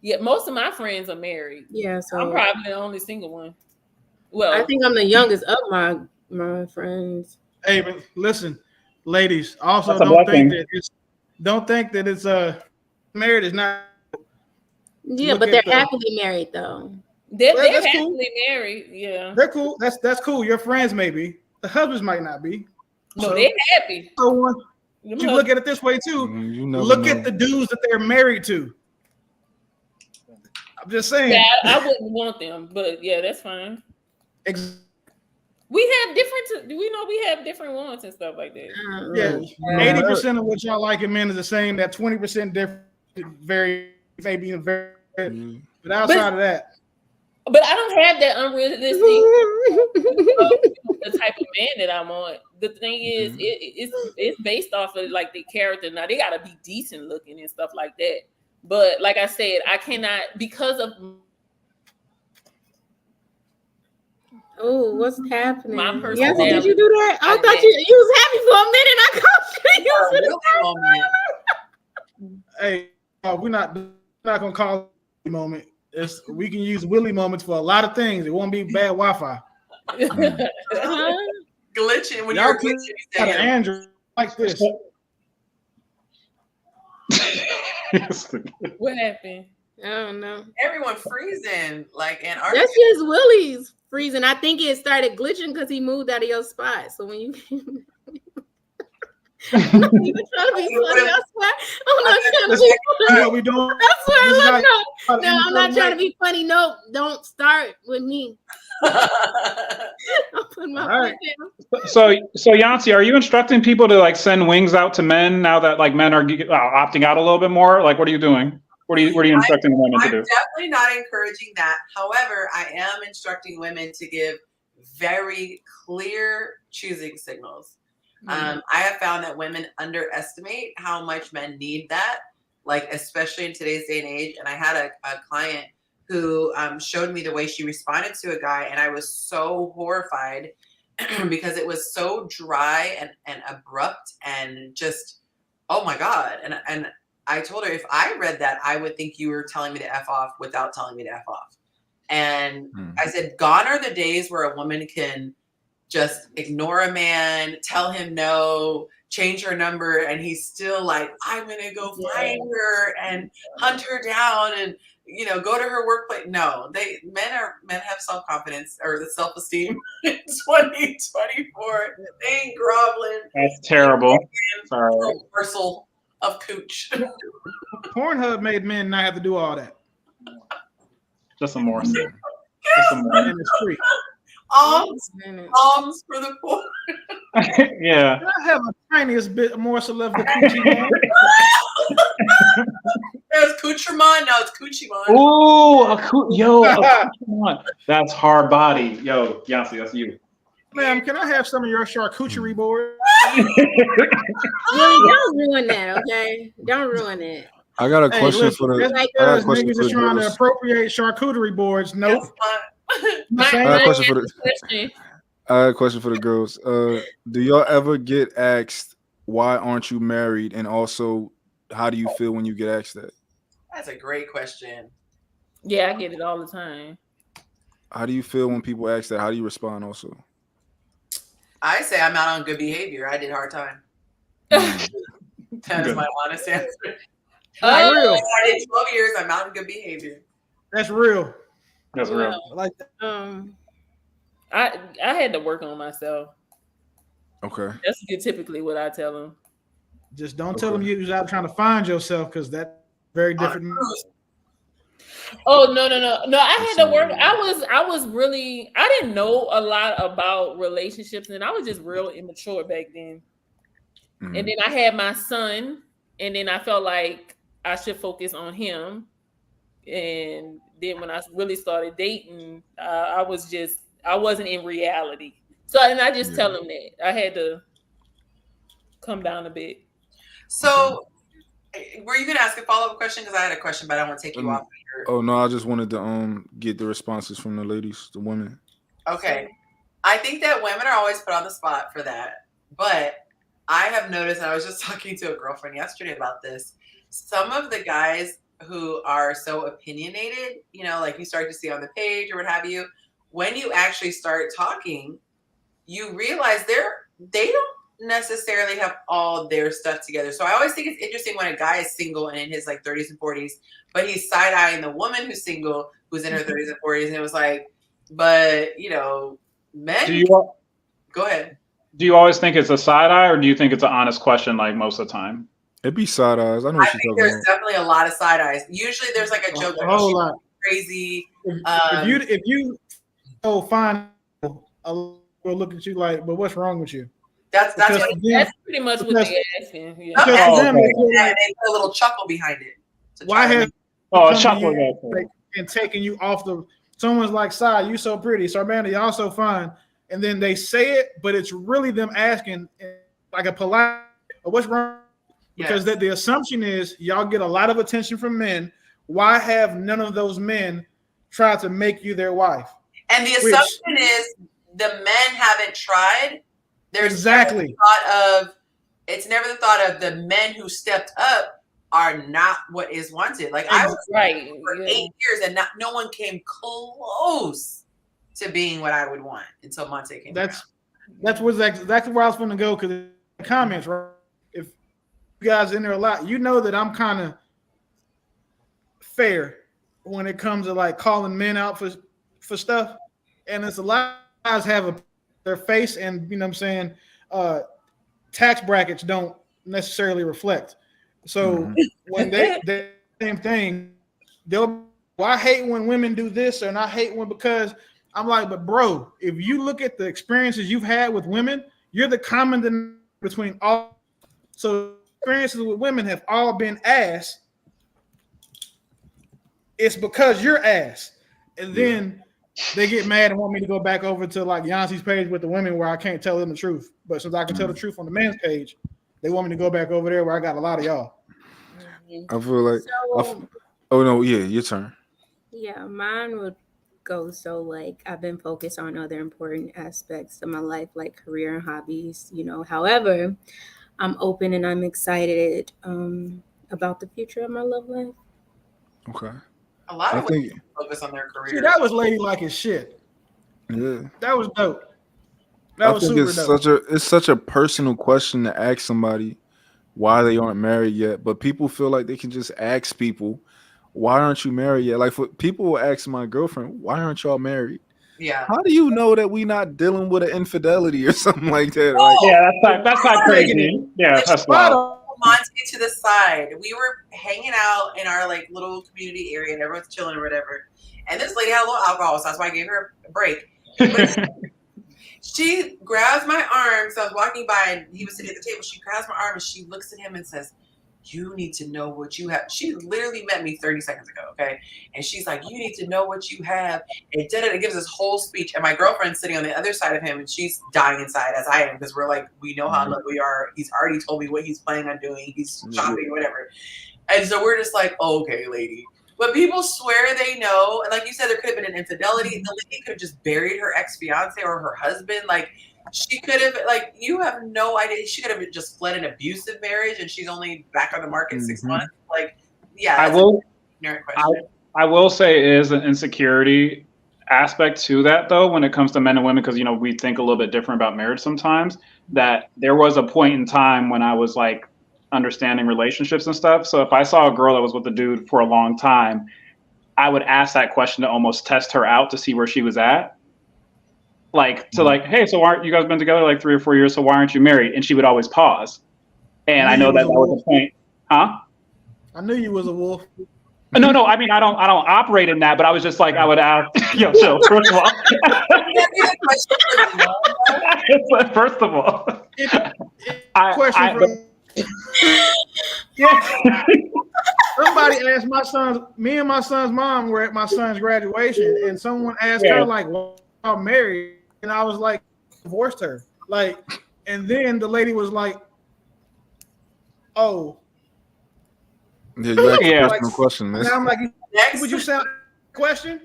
Yeah, most of my friends are married. Yeah, so I'm probably the only single one. Well, I think I'm the youngest of my friends. Hey, but listen, ladies, also don't think that it's married is not. Yeah, but they're happily married though. They're happily married. Yeah, they're cool. That's cool. Your friends may be. The husbands might not be. No, they're happy. So you look at it this way too. Look at the dudes that they're married to. I'm just saying. Yeah, I wouldn't want them, but yeah, that's fine. We have different. Do we know we have different wants and stuff like that? Yeah, 80% of what y'all like in men is the same. That 20% different, maybe very. But outside of that, but I don't have that unrealistic the type of man that I'm on. The thing is, it's based off of like the character. Now they gotta be decent looking and stuff like that. But like I said, I cannot because of. Oh, what's happening? My personality. Yes, did you do that? I thought you was happy for a minute. I called you. Hey, we're not gonna call it a moment. We can use Willy moments for a lot of things. It won't be bad Wi-Fi. Glitching when you're glitching. Got an Android like this. What happened? I don't know. Everyone freezing like Antarctica. That's just Willie's freezing. I think it started glitching because he moved out of your spot. So when you I'm not even trying to be funny. I swear. I'm not trying to be funny. What we doing? I swear. No, I'm not trying to be funny. No, don't start with me. I'm putting my foot down. So Yonci, are you instructing people to like send wings out to men now that like men are opting out a little bit more? Like, what are you doing? What are you instructing women to do? I'm definitely not encouraging that. However, I am instructing women to give very clear choosing signals. I have found that women underestimate how much men need that, like especially in today's day and age. And I had a client who showed me the way she responded to a guy, and I was so horrified because it was so dry and abrupt and just, oh my God. And I told her, if I read that, I would think you were telling me to F off without telling me to F off. And I said, gone are the days where a woman can just ignore a man, tell him no, change her number, and he's still like, I'm gonna go find her and hunt her down and go to her workplace. No, men have self-confidence or the self-esteem in 2024. They ain't groveling. That's terrible. Sorry. A morsel of cooch. Pornhub made men not have to do all that. Just a morsel. In the street. Alms for the poor. Yeah. I have a tiniest bit morsel of the coochie. There's Coochie-mon. No, it's Coochie-mon. Ooh, accoutrement. That's hard body. Yo, Yonci, that's you. Ma'am, can I have some of your charcuterie board? Don't ruin that, okay? Don't ruin it. I got a question for the. Niggas are trying to appropriate charcuterie boards. Nope. I have a question for the girls. Do y'all ever get asked why aren't you married, and also how do you feel when you get asked that? That's a great question. Yeah, I get it all the time. How do you feel when people ask that? How do you respond? Also, I say I'm not on good behavior. I did hard time. That is my honest answer. Real. I did 12 years. I'm not in good behavior. That's real. That's real. I like that. I had to work on myself. Okay. That's typically what I tell them. Just don't tell them you was out trying to find yourself, because that's very different. Oh no! I had to work. I was really. I didn't know a lot about relationships, and I was just real immature back then. And then I had my son, and then I felt like I should focus on him. And then when I really started dating, I wasn't in reality. So, and I just tell him that I had to come down a bit. So, were you going to ask a follow-up question? Because I had a question, but I don't want to take you off. Oh no, I just wanted to get the responses from the ladies, the women. Okay, I think that women are always put on the spot for that, but I have noticed, and I was just talking to a girlfriend yesterday about this. Some of the guys who are so opinionated, like you start to see on the page or what have you, when you actually start talking, you realize they don't necessarily have all their stuff together. So I always think it's interesting when a guy is single and in his like 30s and 40s, but he's side-eyeing the woman who's single, who's in her 30s and 40s, and it was like, but men. Go ahead. Do you always think it's a side eye, or do you think it's an honest question like most of the time? It'd be side eyes. I know. I think there's definitely a lot of side eyes. Usually, there's like a joke. A whole lot. Crazy. If you fine, I'll look at you like, but what's wrong with you? That's pretty much what they're asking. Yeah. Because they put a little chuckle behind it. Why have a chuckle and taking you off the? Someone's like, "Sai, you so pretty, Sarmanda, y'all so fine," and then they say it, but it's really them asking like a polite, "What's wrong?" Because the assumption is y'all get a lot of attention from men. Why have none of those men try to make you their wife? And the assumption is the men haven't tried. There's exactly it's never the thought of the men who stepped up are not what is wanted. Like I was right for 8 years and no one came close to being what I would want until Monte came. That's where I was going to go, because the comments, right? If you guys in there a lot, you know that I'm kind of fair when it comes to like calling men out for stuff, and it's a lot of guys have their face, and you know what I'm saying, tax brackets don't necessarily reflect. So when they same thing, they'll. Well, I hate when women do this, and I hate when because I'm like, but bro, if you look at the experiences you've had with women, you're the common denominator between all. So experiences with women have all been ass. It's because you're ass, and then they get mad and want me to go back over to like Yonci's page with the women where I can't tell them the truth. But since I can tell the truth on the men's page, they want me to go back over there where I got a lot of y'all. I feel like, oh no, yeah, your turn. Yeah, mine would go so like I've been focused on other important aspects of my life, like career and hobbies, you know. However, I'm open and I'm excited about the future of my love life. Okay. A lot of women focus on their career. See, that was ladylike as shit. Yeah. That was dope. That was super dope. It's such a personal question to ask somebody why they aren't married yet, but people feel like they can just ask people, why aren't you married yet? Like, for people will ask my girlfriend, why aren't y'all married? Yeah. How do you know that we not dealing with an infidelity or something like that? Oh, like, that's not crazy. Yeah, that's wild. Monty to the side. We were hanging out in our like little community area, and everyone's chilling or whatever. And this lady had a little alcohol, so that's why I gave her a break. But she grabs my arm. So I was walking by, and he was sitting at the table. She grabs my arm, and she looks at him and says, "You need to know what you have." She literally met me 30 seconds ago, okay? And she's like, "You need to know what you have." And it gives this whole speech. And my girlfriend's sitting on the other side of him, and she's dying inside, as I am, because we're like, we know how in love we are. He's already told me what he's planning on doing. He's shopping or whatever. And so we're just like, oh, okay, lady. But people swear they know. And like you said, there could have been an infidelity. The lady could have just buried her ex-fiance or her husband. Like, she could have, like, you have no idea. She could have just fled an abusive marriage, and she's only back on the market 6 months. Like, yeah, I will say it is an insecurity aspect to that, though, when it comes to men and women, because, you know, we think a little bit different about marriage sometimes. That there was a point in time when I was like understanding relationships and stuff. So if I saw a girl that was with a dude for a long time, I would ask that question to almost test her out to see where she was at. Like, so like, hey, so aren't you guys been together like 3 or 4 years? So why aren't you married? And she would always pause. And I know that was the point. Huh? I knew you was a wolf. No. I mean, I don't operate in that, but I was just like, I would ask, yo, chill. First of all, Somebody asked my son. Me and my son's mom were at my son's graduation, and someone asked her like, "Why are you married?" And I was like, "Divorced her." Like, and then the lady was like, "Oh." Yeah, you asked a personal question, man. And I'm like, would you sound question?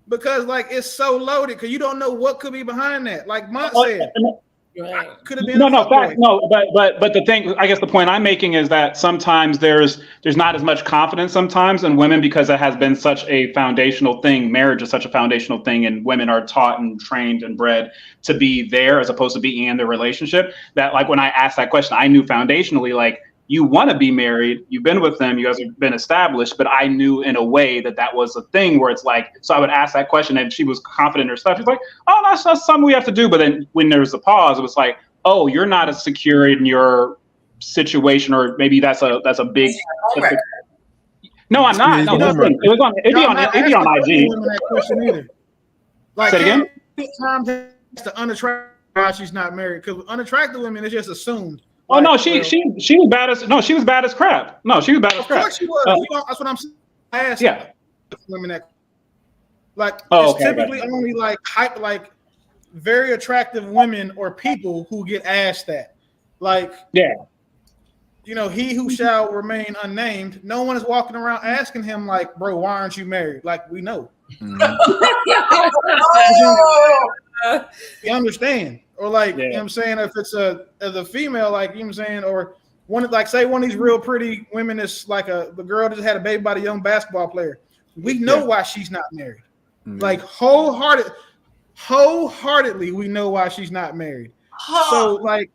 Because like it's so loaded because you don't know what could be behind that. Like Mont said, could have been but the thing, I guess the point I'm making is that sometimes there's not as much confidence sometimes in women because it has been such a foundational thing. Marriage is such a foundational thing, and women are taught and trained and bred to be there as opposed to being in the relationship. That like when I asked that question, I knew foundationally like, you want to be married, you've been with them, you guys have been established, but I knew in a way that was a thing where it's like, so I would ask that question and she was confident in her stuff. She's like, oh, that's something we have to do. But then when there was a pause, it was like, oh, you're not as secure in your situation, or maybe that's a big. No, I'm not. No, listen, it'd be on IG. Like, say it again? Times to unattractive why she's not married, because unattractive women is just assumed. Oh no, she was bad as she was bad as crap. No, she was bad as crap. Of course she was. That's what I'm saying. I asked women that it's typically only like very attractive women or people who get asked that. Like, you know, he who shall remain unnamed. No one is walking around asking him like, bro, why aren't you married? Like, we know. You understand. Or like, you know what I'm saying, if it's a female, like, you know what I'm saying, or one of these real pretty women is like the girl just had a baby by the young basketball player. We know why she's not married. Like wholeheartedly, we know why she's not married. So like,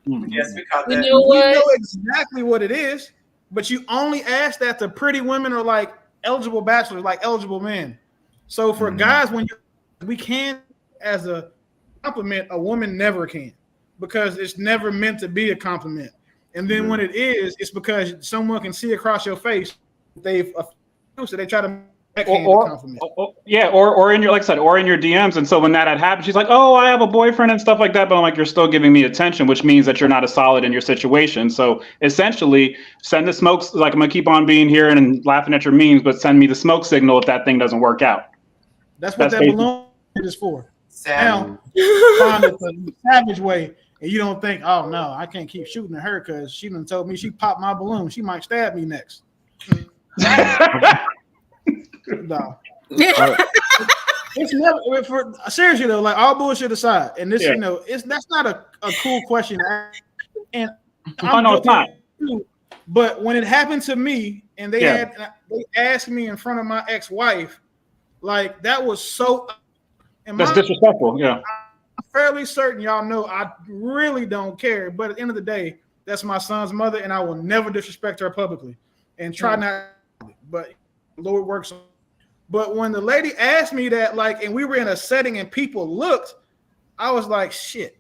yes, we caught that. We know exactly what it is, but you only ask that to pretty women or like eligible bachelors, like eligible men. So for guys, we can as a compliment, a woman never can. because it's never meant to be a compliment. And then when it is, it's because someone can see across your face they've so they try to backhand the compliment. Or in your, like I said, or in your DMs. And so when that had happened, she's like, "Oh, I have a boyfriend and stuff like that." But I'm like, "You're still giving me attention," which means that you're not as solid in your situation. So essentially, send the smokes. Like, I'm gonna keep on being here and laughing at your memes, but send me the smoke signal if that thing doesn't work out. That's what that balloon is for. Now, find it the savage way, and you don't think, "Oh no, I can't keep shooting at her because she done told me she popped my balloon. She might stab me next." No. It's never for seriously though, like all bullshit aside, and this, that's not a cool question. And no, it's not. But when it happened to me and they asked me in front of my ex-wife, like that was so that's disrespectful. Yeah. I'm fairly certain y'all know I really don't care, but at the end of the day, that's my son's mother, and I will never disrespect her publicly and try not, but Lord works on. But when the lady asked me that, like, and we were in a setting and people looked, I was like, shit.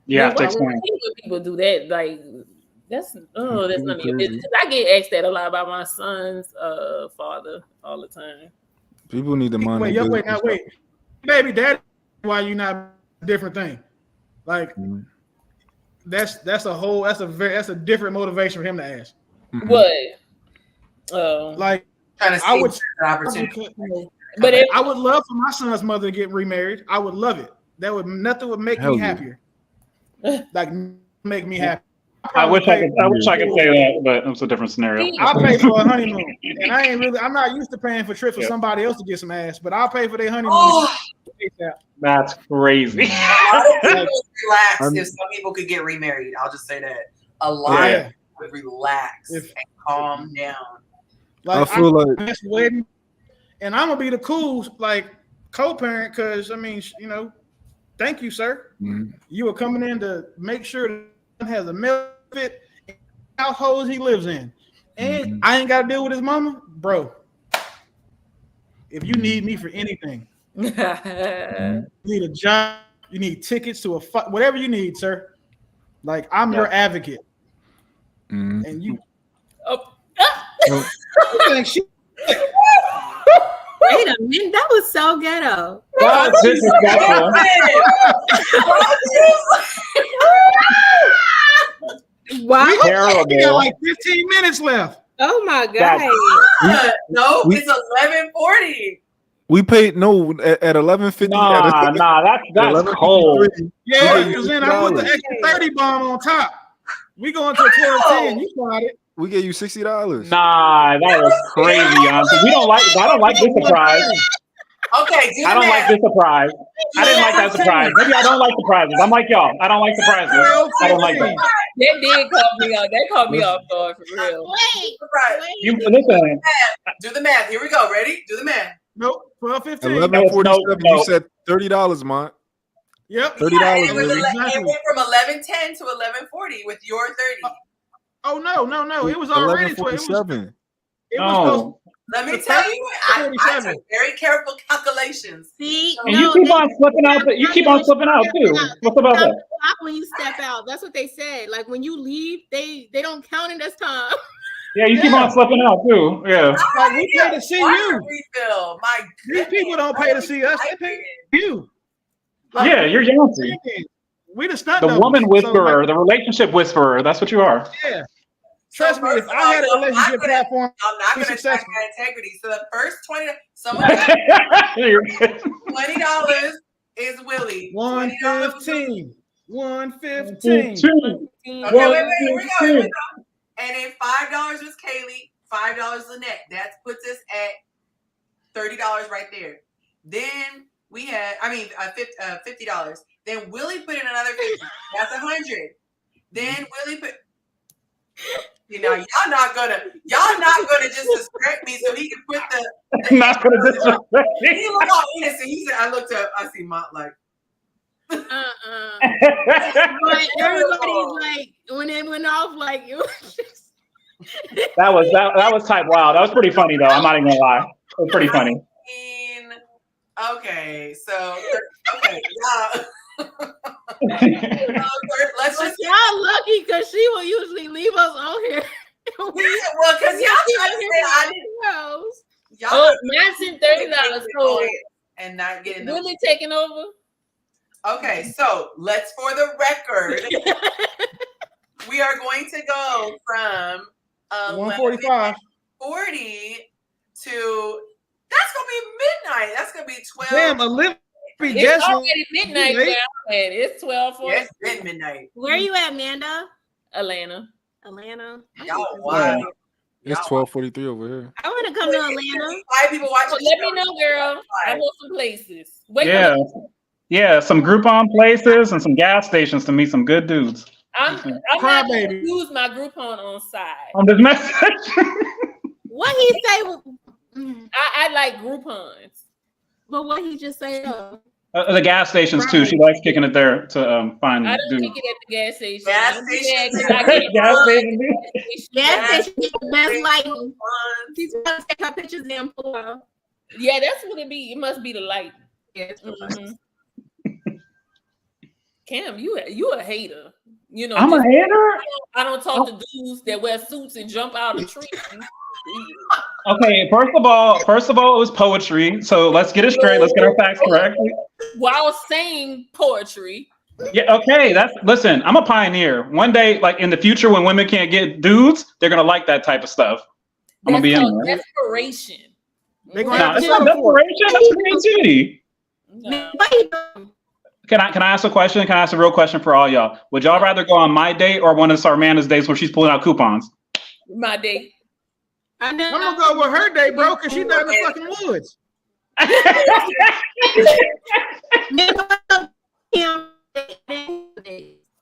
Yeah, when people do that, like that's none of your business. I get asked that a lot about my son's father all the time. People need to mind. Wait, baby, daddy, why you not a different thing? Like that's a different motivation for him to ask. What? Like I would love for my son's mother to get remarried. I would love it. Nothing would make me happier. Like make me happy. I wish I could say that, but it's a different scenario. I'll pay for a honeymoon, and I'm not used to paying for trips for somebody else to get some ass, but I'll pay for their honeymoon. That's crazy. A lot of people relax if some people could get remarried. I'll just say that. A lot would relax and calm down. Like, I feel like wedding, and I'm gonna be the cool co-parent because thank you, sir. Mm-hmm. You were coming in to make sure that he has a male fit in the household he lives in, and I ain't got to deal with his mama, bro. If you need me for anything, you need a job, you need tickets to whatever you need, sir. Like I'm your advocate, and you. Wait a minute, that was so ghetto. That was disrespectful. Wow, terrible. We got like 15 minutes left. Oh my god! It's 11:40. We paid at 11:50. Nah, that's cold. Yeah, because then I put the extra 30 bomb on top. We going to 12:10. You got it. We gave you $60. Nah, that was crazy, Yonci. I don't like this surprise. Okay, I don't like this surprise. I didn't like that surprise. Maybe I don't like surprises. I'm like y'all. I don't like surprises. I don't like that. That did call me off. That caught me off guard for real. Wait. Listen. Do the math. Here we go. Ready? Do the math. Nope. 12:15. 11:47. You said $30, Mont. Yep. $30. It went from 11:10 to 11:40 with your 30. Oh no! It was already 11:47. Let me tell you, I took very careful calculations. See, and you keep on slipping out. You keep on slipping out too. What's about that? When you step out, that's what they said. Like when you leave, they don't count it as time. Yeah, you keep on slipping out too. Yeah. Like we pay to see you. Refill. My these people don't pay to see us. They pay you. Yeah, you're Yonci. We the stunt the woman whisperer, the relationship whisperer. That's what you are. Yeah. Trust me, if I had a relationship platform, I'm not going to check my integrity. So the first $20 is Willie. 115. 115. Okay, wait, here we go. And then $5 was Kaylee, $5 Lynette. That puts us at $30 right there. Then we had, $50. Then Willie put in another $50. That's $100. Then Willie put. Y'all not gonna just disrespect me so he can put the not gonna disrespect me. He looked all innocent. He said, I looked up, I see Mont like But everybody's like when it went off, like it was just that was type wow. That was pretty funny though. I'm not even gonna lie. It was pretty funny. Okay, so okay, Let's just y'all lucky because she will usually leave us on here. Well, because y'all trying to say I didn't. Y'all $19.30 so and not getting really taking over. Okay, so let's for the record, we are going to go from 1:45 40 to that's gonna be midnight. That's gonna be 12. Damn, Olivia. It's already midnight where I'm at. It's 12:40. Yes, it's midnight. Where are you at, Amanda? Atlanta. Y'all wild. It's 12:43 over here. I want to come to Atlanta. 5 people watching. Let me know, girl. I know some places. Yeah, some Groupon places and some gas stations to meet some good dudes. I'm not going to use my Groupon on side. On this message. What he say? I like Groupons. But what he just say? The gas stations too. She likes kicking it there to find I don't dudes. kick it at the gas station. Gas station is the best lighting. She's gonna take her pictures and pull out. Yeah, that's what it be. It must be the light. Yes. Cam, you a hater. You know, I'm a hater. I don't talk to dudes that wear suits and jump out of trees. Okay, first of all, it was poetry. So let's get it straight. Let's get our facts correct. While saying poetry. Yeah, okay. Listen, I'm a pioneer. One day, like in the future, when women can't get dudes, they're gonna like that type of stuff. I'm gonna be in there. Desperation. They're gonna It's not desperation, that's creativity. No. Can I ask a question? Can I ask a real question for all y'all? Would y'all rather go on my date or one of Sarmanda's dates where she's pulling out coupons? My date. I'm gonna go with her date, bro, because she's down in the fucking woods.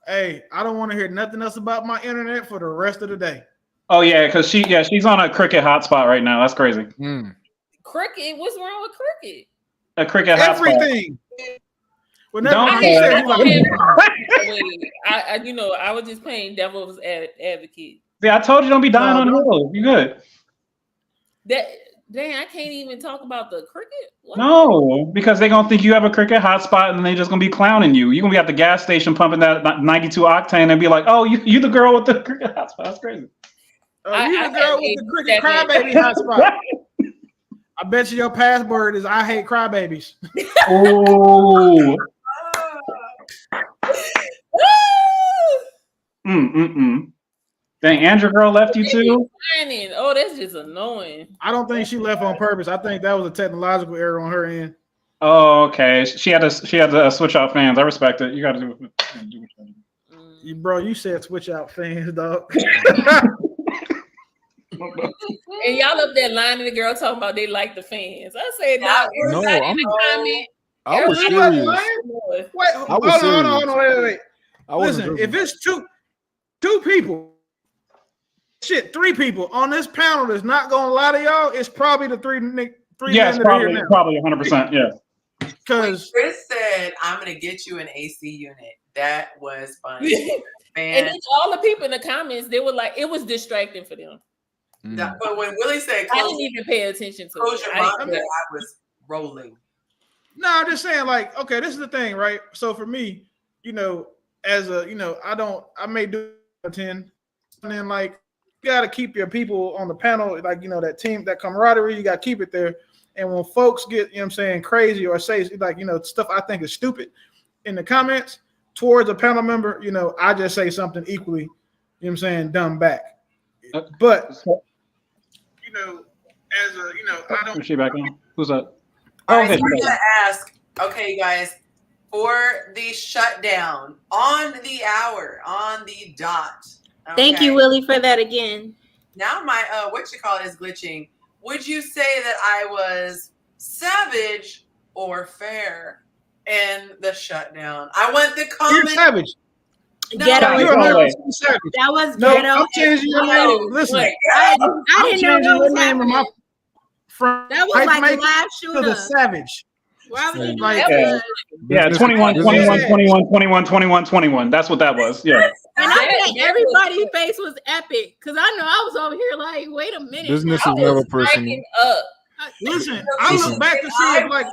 Hey, I don't want to hear nothing else about my internet for the rest of the day. Oh yeah, because she's on a cricket hotspot right now. That's crazy. Cricket? What's wrong with cricket? A cricket hotspot. Everything. I was just playing devil's advocate. Yeah, I told you don't be dying on the road. You good? I can't even talk about the cricket. What? No, because they're gonna think you have a cricket hotspot and they're just gonna be clowning you. You're gonna be at the gas station pumping that 92 octane and be like, "Oh, you the girl with the cricket hotspot." That's crazy. You the girl with the cricket crybaby hotspot. I bet you your password is "I hate crybabies." Oh. Dang, Andrew girl left you too? Oh, that's just annoying. I don't think she left on purpose. I think that was a technological error on her end. Oh, okay. She had to switch out fans. I respect it. You got to do what you do. Bro, you said switch out fans, dog. And y'all up there lying to the girl talking about they like the fans. I said, no, I was serious. Hold on, wait. Listen, if it's two people, three people on this panel that's not gonna lie to y'all, it's probably the three yes, probably 100%. Yeah. Because Chris said, "I'm gonna get you an AC unit." That was funny. And all the people in the comments, they were like, it was distracting for them. But when Willie said, I didn't even pay attention to it. I was rolling. No, I'm just saying, like, okay, this is the thing, right? So for me, as a, I may do a 10, and then like, you got to keep your people on the panel, like, that team, that camaraderie, you got to keep it there. And when folks get, crazy or say, like, stuff I think is stupid in the comments towards a panel member, I just say something equally, dumb back. But, as a, I don't. Is she back on? Who's that? All right, so I'm gonna ask, okay, guys, for the shutdown on the hour, on the dot. Okay? Thank you, Willie, for that again. Now my is glitching. Would you say that I was savage or fair in the shutdown? I want the comment. You're savage. No, ghetto. Savage. That was no, ghetto. I'm changing your name. Listen, I didn't know that was happening. That was like a live shooter. To the savage. Why would you do like, that? Yeah, 21. That's what that was. Yeah. And I think everybody's face was epic because I know I was over here like, wait a minute. Business is never personal. Listen, I look back to see if my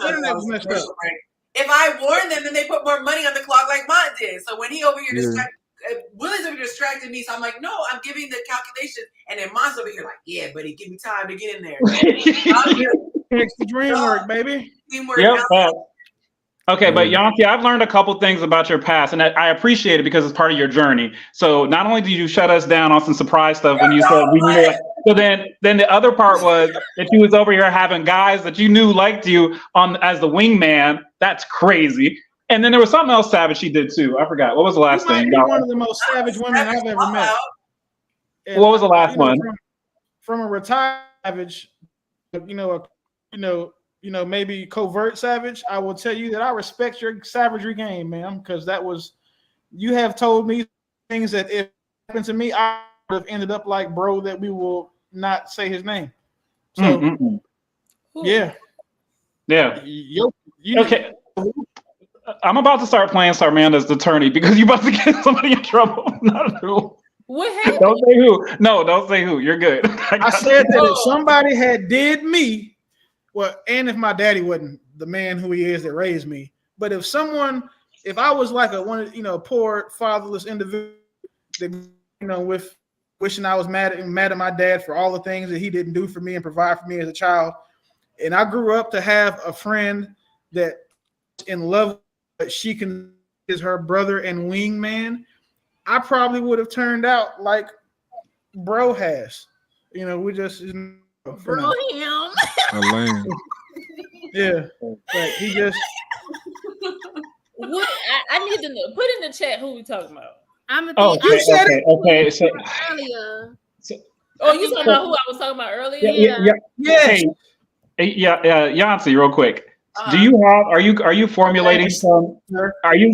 internet was messed up. if I warn them, then they put more money on the clock like mine did. So when he over here distracted, Willie's over here distracting me. So I'm like, no, I'm giving the calculation. And then mine's over here like, yeah, buddy, give me time to get in there. It's the dream work, baby. Teamwork. Yep. Okay, but Yonci, I've learned a couple things about your past, and I appreciate it because it's part of your journey. So not only did you shut us down on some surprise stuff when you said we knew it, so then the other part was that you was over here having guys that you knew liked you on as the wingman. That's crazy. And then there was something else savage she did too. I forgot. What was the last thing? One of the most savage women I've ever met. And, what was the last one? From a retired savage, maybe covert savage, I will tell you that I respect your savagery game, ma'am, because you have told me things that if it happened to me, I would have ended up like bro that we will not say his name. So, yeah. Okay. I'm about to start playing Sarmanda's attorney because you're about to get somebody in trouble. Not who. What happened? Don't say who. No, don't say who. You're good. I said that if somebody had did me, well, and if my daddy wasn't the man who he is that raised me, but if I was like a poor fatherless individual that, with wishing I was mad at my dad for all the things that he didn't do for me and provide for me as a child, and I grew up to have a friend that in love that she is her brother and wingman, I probably would have turned out like bro has. We just bro him. Yeah, but he just. What I need to know. Put in the chat who we talking about. Okay. So earlier. You talking about who I was talking about earlier? Yeah. Yonci, real quick. Do you have? Are you formulating some? Are you?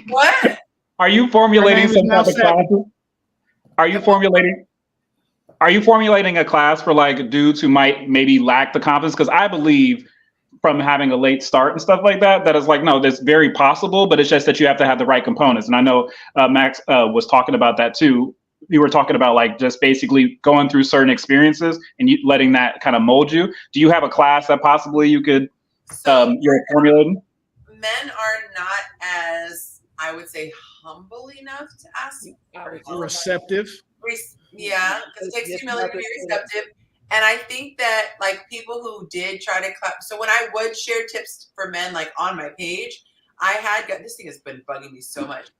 What? Are you formulating some type of classes? Are you formulating a class for like dudes who might maybe lack the confidence? Because I believe from having a late start and stuff like that it's like, no, that's very possible, but it's just that you have to have the right components. And I know Max was talking about that too. You were talking about like just basically going through certain experiences and you letting that kind of mold you. Do you have a class that possibly you could you're formulating? Men are not as, I would say, humble enough to ask. Receptive. Yeah, because it takes humility to be receptive. And I think that like people who did try to clap. So when I would share tips for men like on my page, I had this thing has been bugging me so much.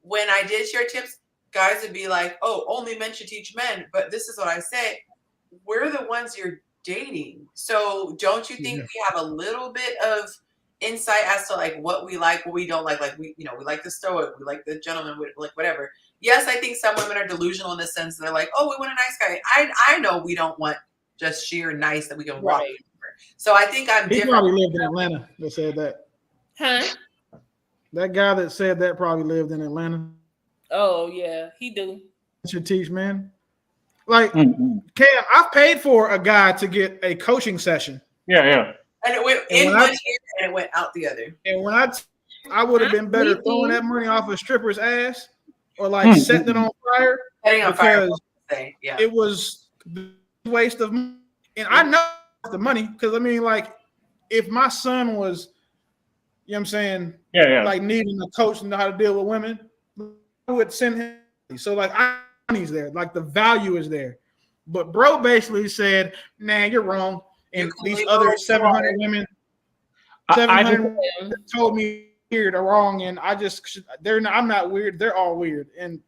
When I did share tips, guys would be like, oh, only men should teach men. But this is what I say. We're the ones you're dating. So don't you think we have a little bit of insight as to like what we like, what we don't like? Like we like the stoic, we like the gentleman, like whatever. Yes, I think some women are delusional in the sense that they're like, oh, we want a nice guy. I know we don't want just sheer nice that we can walk over. So I think I'm different. He probably lived in Atlanta that said that. Huh? That guy that said that probably lived in Atlanta. Oh, yeah, he do. Should teach, man. Like, Cam, I've paid for a guy to get a coaching session. Yeah. And it went in one ear and it went out the other. And when I would have been better throwing that money off a stripper's ass or like setting it on fire. Because it was a waste of money. And I know the money because, I mean, like, if my son was, you know what I'm saying, like needing a coach to know how to deal with women, I would send him. So, like, money's there. Like, the value is there. But bro basically said, nah, you're wrong. And these other 700 women, 700 women told me weird or wrong, and I'm not weird. They're all weird. And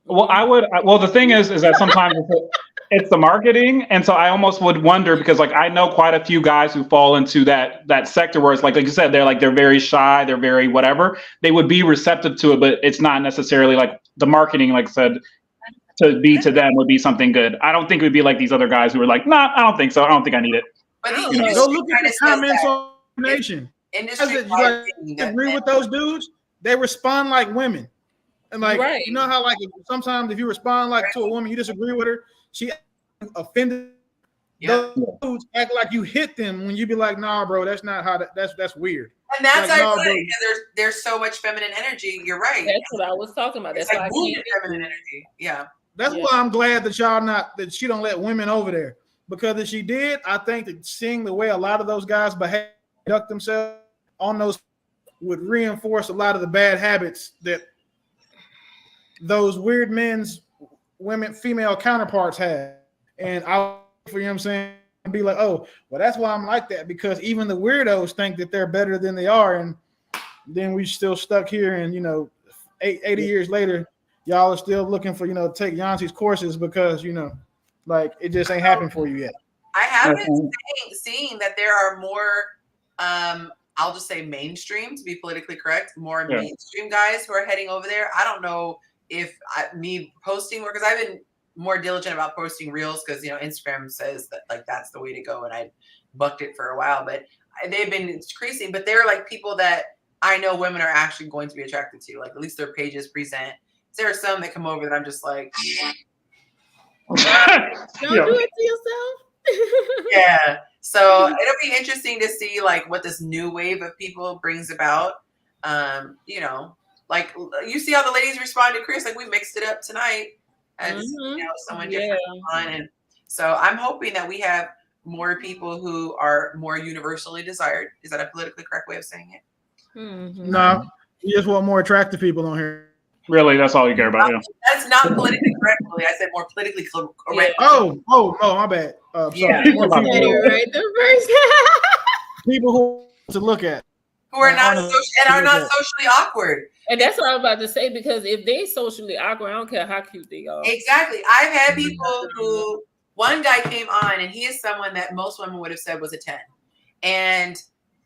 Well, the thing is that sometimes it's the marketing, and so I almost would wonder because like I know quite a few guys who fall into that sector where it's like you said, they're very shy, they're very whatever. They would be receptive to it, but it's not necessarily like the marketing, like I said, to them would be something good. I don't think it would be like these other guys who are like, nah, I don't think so. I don't think I need it. But go look at the comments on the Nation. You agree with those dudes? They respond like women. And like, you know how like sometimes if you respond like to a woman, you disagree with her, she offended. Those dudes act like you hit them when you be like, nah, bro, that's not how that's weird. And that's like, ironic because there's so much feminine energy. You're right. That's what I was talking about. That's like feminine energy. Yeah. That's why I'm glad that she don't let women over there. Because if she did, I think that seeing the way a lot of those guys behave conduct themselves on those would reinforce a lot of the bad habits that those weird female counterparts have. And you know what I'm saying, be like, oh, well, that's why I'm like that, because even the weirdos think that they're better than they are, and then we still stuck here, and 80 years later, y'all are still looking for take Yonci's courses because like it just ain't happened for you yet. I have been seeing that there are more I'll just say mainstream, to be politically correct, more mainstream guys who are heading over there. I don't know if me posting more, because I've been more diligent about posting reels, because Instagram says that like that's the way to go, and I bucked it for a while, but they've been increasing. But they're like people that I know women are actually going to be attracted to, like at least their pages present. There are some that come over that I'm just like, don't do it to yourself. Yeah. So it'll be interesting to see like what this new wave of people brings about. Like you see how the ladies respond to Chris, like we mixed it up tonight as someone different on. And so I'm hoping that we have more people who are more universally desired. Is that a politically correct way of saying it? No, you just want more attractive people on here. Really, that's all you care about. That's not politically correct. I said more politically correct. Yeah. Oh, my bad. Sorry. More people who to look at, who are not socially awkward. And that's what I was about to say, because if they socially awkward, I don't care how cute they are. Exactly. I've had people who, one guy came on and he is someone that most women would have said was a 10. And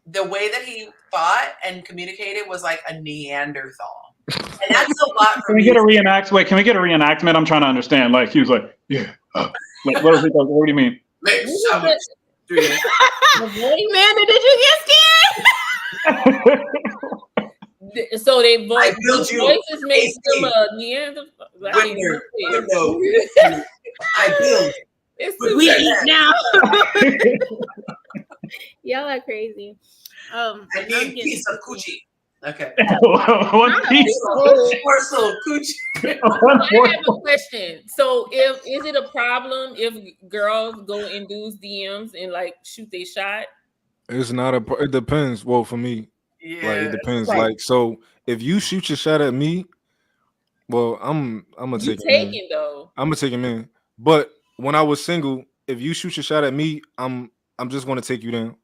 the way that he thought and communicated was like a Neanderthal. And that's a lot for Can we get a reenactment? Can we get a reenactment? I'm trying to understand. Like he was like, yeah. Like what is it? What do you mean? Amanda, did you get scared? So they voices make them Neanderthal. I build. We eat now. Y'all are crazy. I need a piece of coochie. Okay. One piece. Morsel of coochie. I have a question. So, is it a problem if girls go in dudes' DMs and like shoot their shot? It's not it depends. Well, for me, like it depends. Like, so if you shoot your shot at me, well, I'm gonna take him in. Though. I'm gonna take him in. But when I was single, if you shoot your shot at me, I'm just gonna take you down.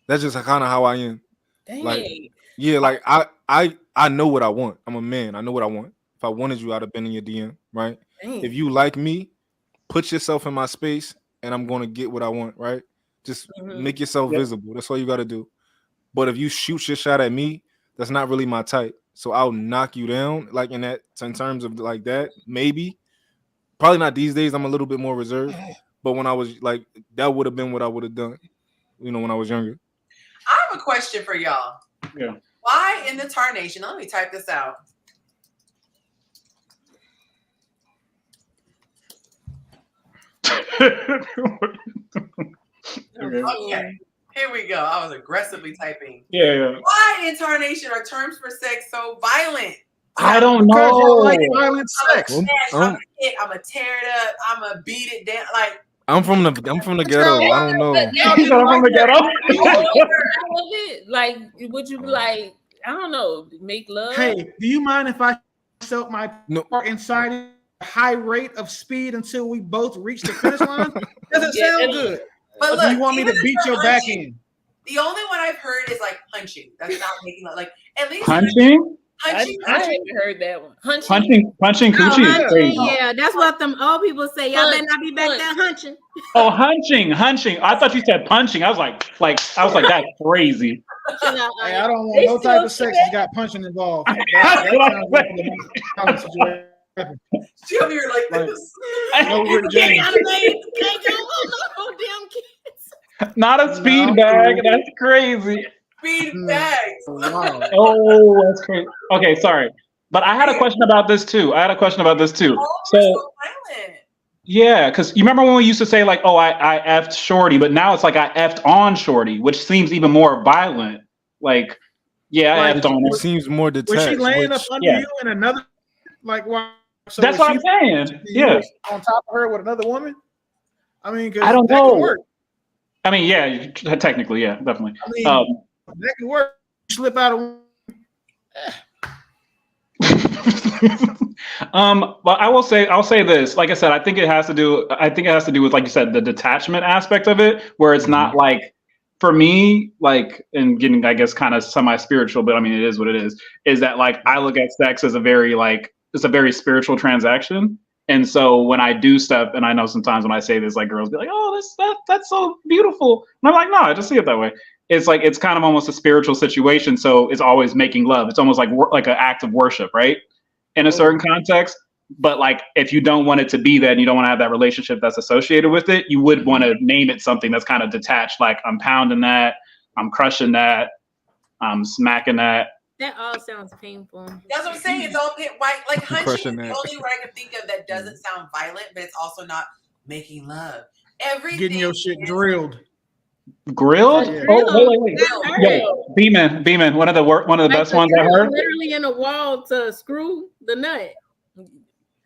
That's just kind of how I am. Dang. Like, yeah, like I know what I want. I'm a man. I know what I want. If I wanted you, I'd have been in your DM, right? Dang. If you like me, put yourself in my space, and I'm gonna get what I want, right? Just make yourself visible. That's all you gotta do. But if you shoot your shot at me, that's not really my type. So I'll knock you down, like in terms of like that. Maybe, probably not these days. I'm a little bit more reserved. But when I was like, that would have been what I would have done, when I was younger. I have a question for y'all. Yeah. Why in the tarnation? Let me type this out. Okay. Here we go. I was aggressively typing. Yeah. Why in tarnation are terms for sex so violent? I don't know. Like violent sex. I'm gonna tear it up. I'm gonna beat it down. Like I'm from the ghetto. I don't know. I'm from the ghetto. Like, would you like? I don't know. Make love. Hey, do you mind if I felt my part inside a high rate of speed until we both reach the finish line? Doesn't sound good. But look, do you want me to beat your back in? The only one I've heard is like punching. That's not making love. Like at least punching. I haven't heard that one. Punching coochie is crazy. Yeah, that's what them old people say. Y'all better not be back there hunching. Oh, hunching. I thought you said punching. I was like that's crazy. Hey, I don't want no type of sex that's got punching involved. She'll be like this. Not a speed bag. That's crazy. Speed bags. Wow. Oh, that's crazy. Okay, sorry. But I had a question about this too. So yeah, because you remember when we used to say like, oh, I effed Shorty, but now it's like I effed on Shorty, which seems even more violent. Like, yeah, I effed on her. It seems more detached. Was she laying up under you in another? Like, why? So that's what I'm saying. Yeah. On top of her with another woman? I mean, I don't know. I mean, yeah, technically, yeah, definitely. I mean, that can work. Slip out of. But I'll say this. Like I said, I think it has to do with, like you said, the detachment aspect of it, where it's not like, for me, like, and getting, I guess, kind of semi-spiritual, but I mean, it is what it is that like, I look at sex as it's a very spiritual transaction. And so when I do stuff, and I know sometimes when I say this, like, girls be like, oh, that's so beautiful. And I'm like, no, I just see it that way. It's like, it's kind of almost a spiritual situation. So it's always making love. It's almost like an act of worship, right? In a certain context. But like, if you don't want it to be that, and you don't want to have that relationship that's associated with it, you would want to name it something that's kind of detached. Like, I'm pounding that, I'm crushing that, I'm smacking that. That all sounds painful. That's what I'm saying. It's all white. Like, hunching is the only word I can think of that doesn't sound violent, but it's also not making love. Everything Getting your shit drilled. Grilled? Yeah. Oh, wait. Yo, Beeman, one of the best ones I heard. Literally in a wall to screw the nut.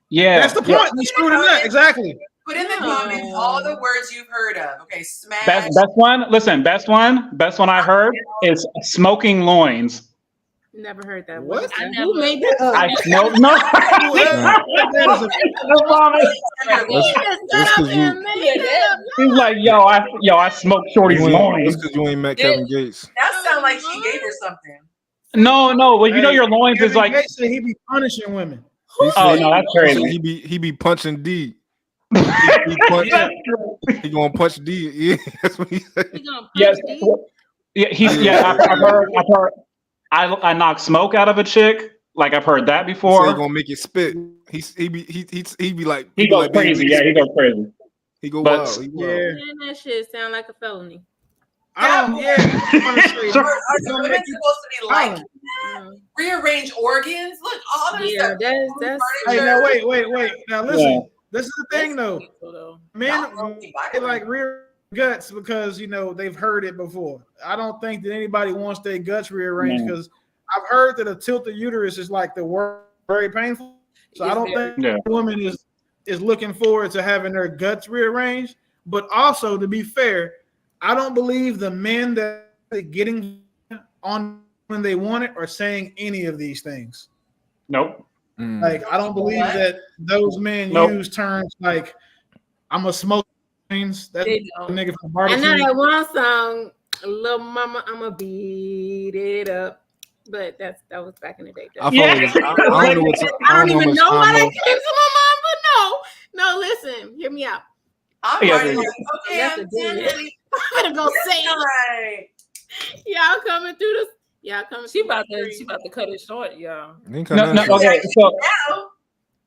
Yeah, that's the point. You screw the nut, exactly. Put in the comments all the words you've heard of. Okay, smash. Best one. Listen, best one I heard is smoking loins. Never heard that. What? Who made that up? I smoke. He's like, yo, I smoke Shorty's loins. Because you ain't met Kevin Gates. That sounds like she gave her something. No. Well, you know your loins Kevin is like. Gates said he be punishing women. Oh no, that's crazy. He be punching D. He gonna punch D. Yeah, that's what he said. Yes. I've heard. I knock smoke out of a chick. Like, I've heard that before. So he gonna make it spit. He be like, he goes crazy. Yeah, he goes crazy. He go wild. Yeah, that shit sound like a felony. Are women supposed to be like rearrange organs? Look, all this stuff. That's hey, now wait. Now listen, this is the thing though. Men they like rear guts because they've heard it before. I don't think that anybody wants their guts rearranged because I've heard that a tilted uterus is like the worst, very painful. So I don't think a woman is looking forward to having their guts rearranged. But also, to be fair, I don't believe the men that are getting on when they want it are saying any of these things. Nope. Like, I don't believe that those men use terms like "I'm a smoke." That's a nigga from barbecue. I know that one song, "Little Mama, I'ma beat it up," but that was back in the day. I don't even know why that came to my mind, but no. Listen, hear me out. I'm ready. Okay, I'm gonna go say it. Right. Y'all coming through this. Y'all coming. She about to cut it short, y'all. No, okay, so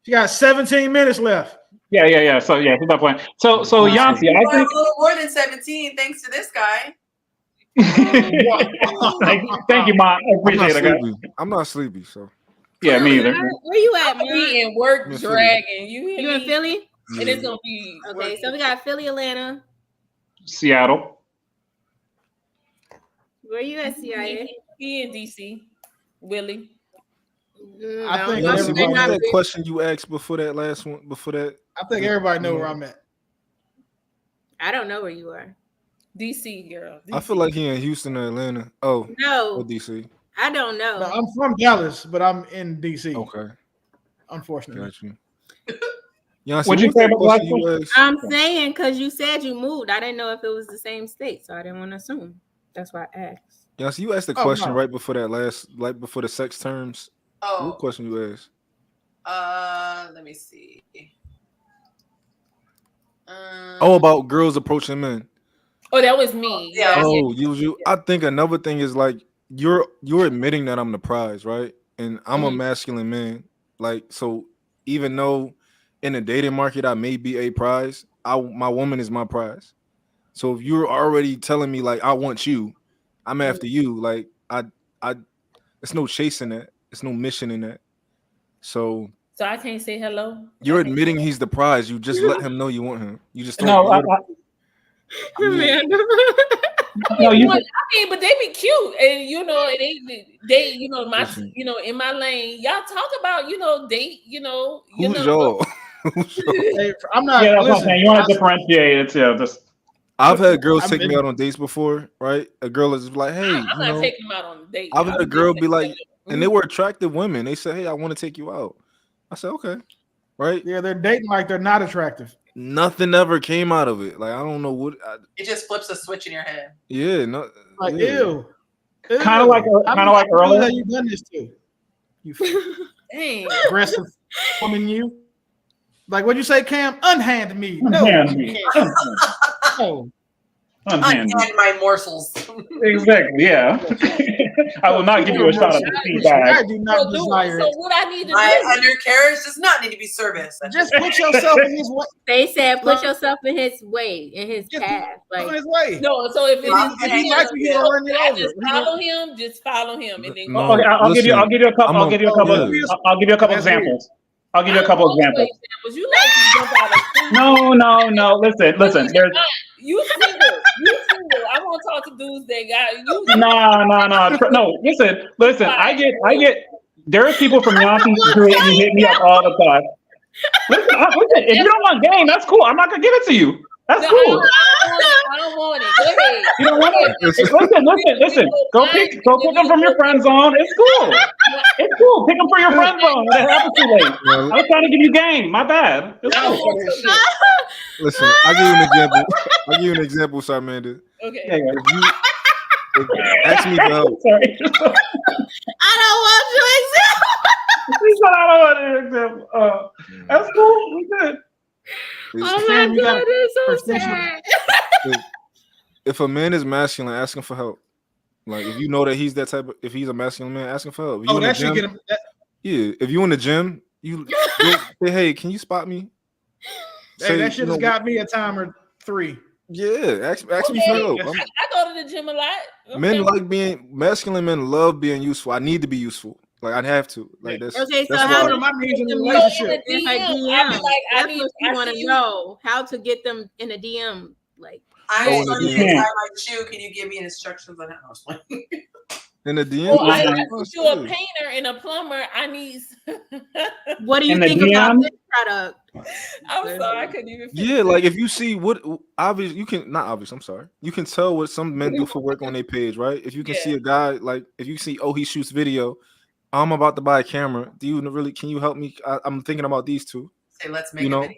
she got 17 minutes left. Yeah. So yeah, that's that point. So Yonci, I think a little more than 17, thanks to this guy. Thank you, Mom. I appreciate it, guys. I'm not sleepy, so yeah, me either. Where you at, man? We in work dragging. You in Philly? It is gonna be okay. So we got Philly, Atlanta, Seattle. Where you at, CIA? He in DC. Willie. I think that question you asked before that last one. Before that, I think everybody know where I'm at. I don't know where you are. DC, girl. DC. I feel like he in Houston or Atlanta. Oh no, or DC. I don't know. No, I'm from Dallas, but I'm in DC. Okay, unfortunately. Got you. Yonci, what'd you say about you I'm saying because you said you moved. I didn't know if it was the same state, so I didn't want to assume. That's why I asked. Yonci, you asked the question right before that like before the sex terms. Oh, what question you asked? Let me see. About girls approaching men. Oh, that was me. Yeah. Oh, you. I think another thing is like you're admitting that I'm the prize, right? And I'm a masculine man. Like, so even though in the dating market I may be a prize, my woman is my prize. So if you're already telling me like I want you, I'm after you. Like I there's no chasing that. There's no mission in that. So I can't say hello. You're admitting he's the prize. You just let him know you want him. You just no. No, you. I mean, but they be cute, and they in my lane. Y'all talk about date. Who's y'all? Hey, I'm not. Yeah, that's what I'm saying. You want to differentiate it. Yeah, just. I've had girls take me out on dates before, right? A girl is like, "Hey, I'm not taking them out on a date. I've had a girl be like, and they were attractive women. They said, "Hey, I want to take you out." I said, "Okay." Right? Yeah, they're dating like they're not attractive. Nothing ever came out of it. Like I don't know what. It just flips a switch in your head. Yeah, no. Like yeah. ew. Kind of like earlier. Have you done this to? You aggressive woman, you. Like what'd you say, Cam? Unhand me. Unhand me. No. Unhand my morsels. Exactly. Yeah. I will not give you a shot of feedback. I do not desire it. So what I need to My do? undercarriage does not need to be serviced. Just put yourself in his way. They said put yourself in his way, in his path. Like his way. No, so if he likes you, he'll run you over. Just follow him. Just follow him, and then No, Okay, I'll give you a couple. I'll give you a couple examples. I'll give you a couple examples. You like to jump out of No. Listen. There's you single. I want to talk to dudes that got you. No. Listen. I get. There's people from Yonci who hit me up all the time. Listen. If you don't want game, that's cool. I'm not gonna give it to you. That's cool. I don't want it. Go ahead. You don't want it. Listen. Go pick them from your friend zone. It's cool. It's cool. Pick them from your friend zone. It happened too late. I was trying to give you game. My bad. It's cool. Listen, I'll give you an example. Sarmanda. Okay. Ask me for help. Sorry. I don't want your example. He said I don't want an example. That's cool. We good. Oh my God, it's so sad. If a man is masculine, ask him for help. Like if you know that he's that type of, if he's a masculine man, ask him for help. That should get him. Yeah, if you in the gym, you say, "Hey, can you spot me?" Hey, that shit has got me a timer 3. Yeah, ask me for help. I go to the gym a lot. Men like masculine men love being useful. I need to be useful. Like I'd have to. Like that's. Okay, so that's how why. do my needs in a relationship? That's what you want to know. How to get them in a DM? Like I started to tie my shoe. Can you give me instructions on how? In the DM. Well, I you a painter and a plumber. I need. What do you think about this product? I'm sorry, I couldn't even. Yeah, like if you see what obvious, you can not obvious. I'm sorry. You can tell what some men do for work on their page, right? If you can see a guy, like if you see, he shoots video. I'm about to buy a camera. Do you really? Can you help me? I'm thinking about these two. Say, let's make a video.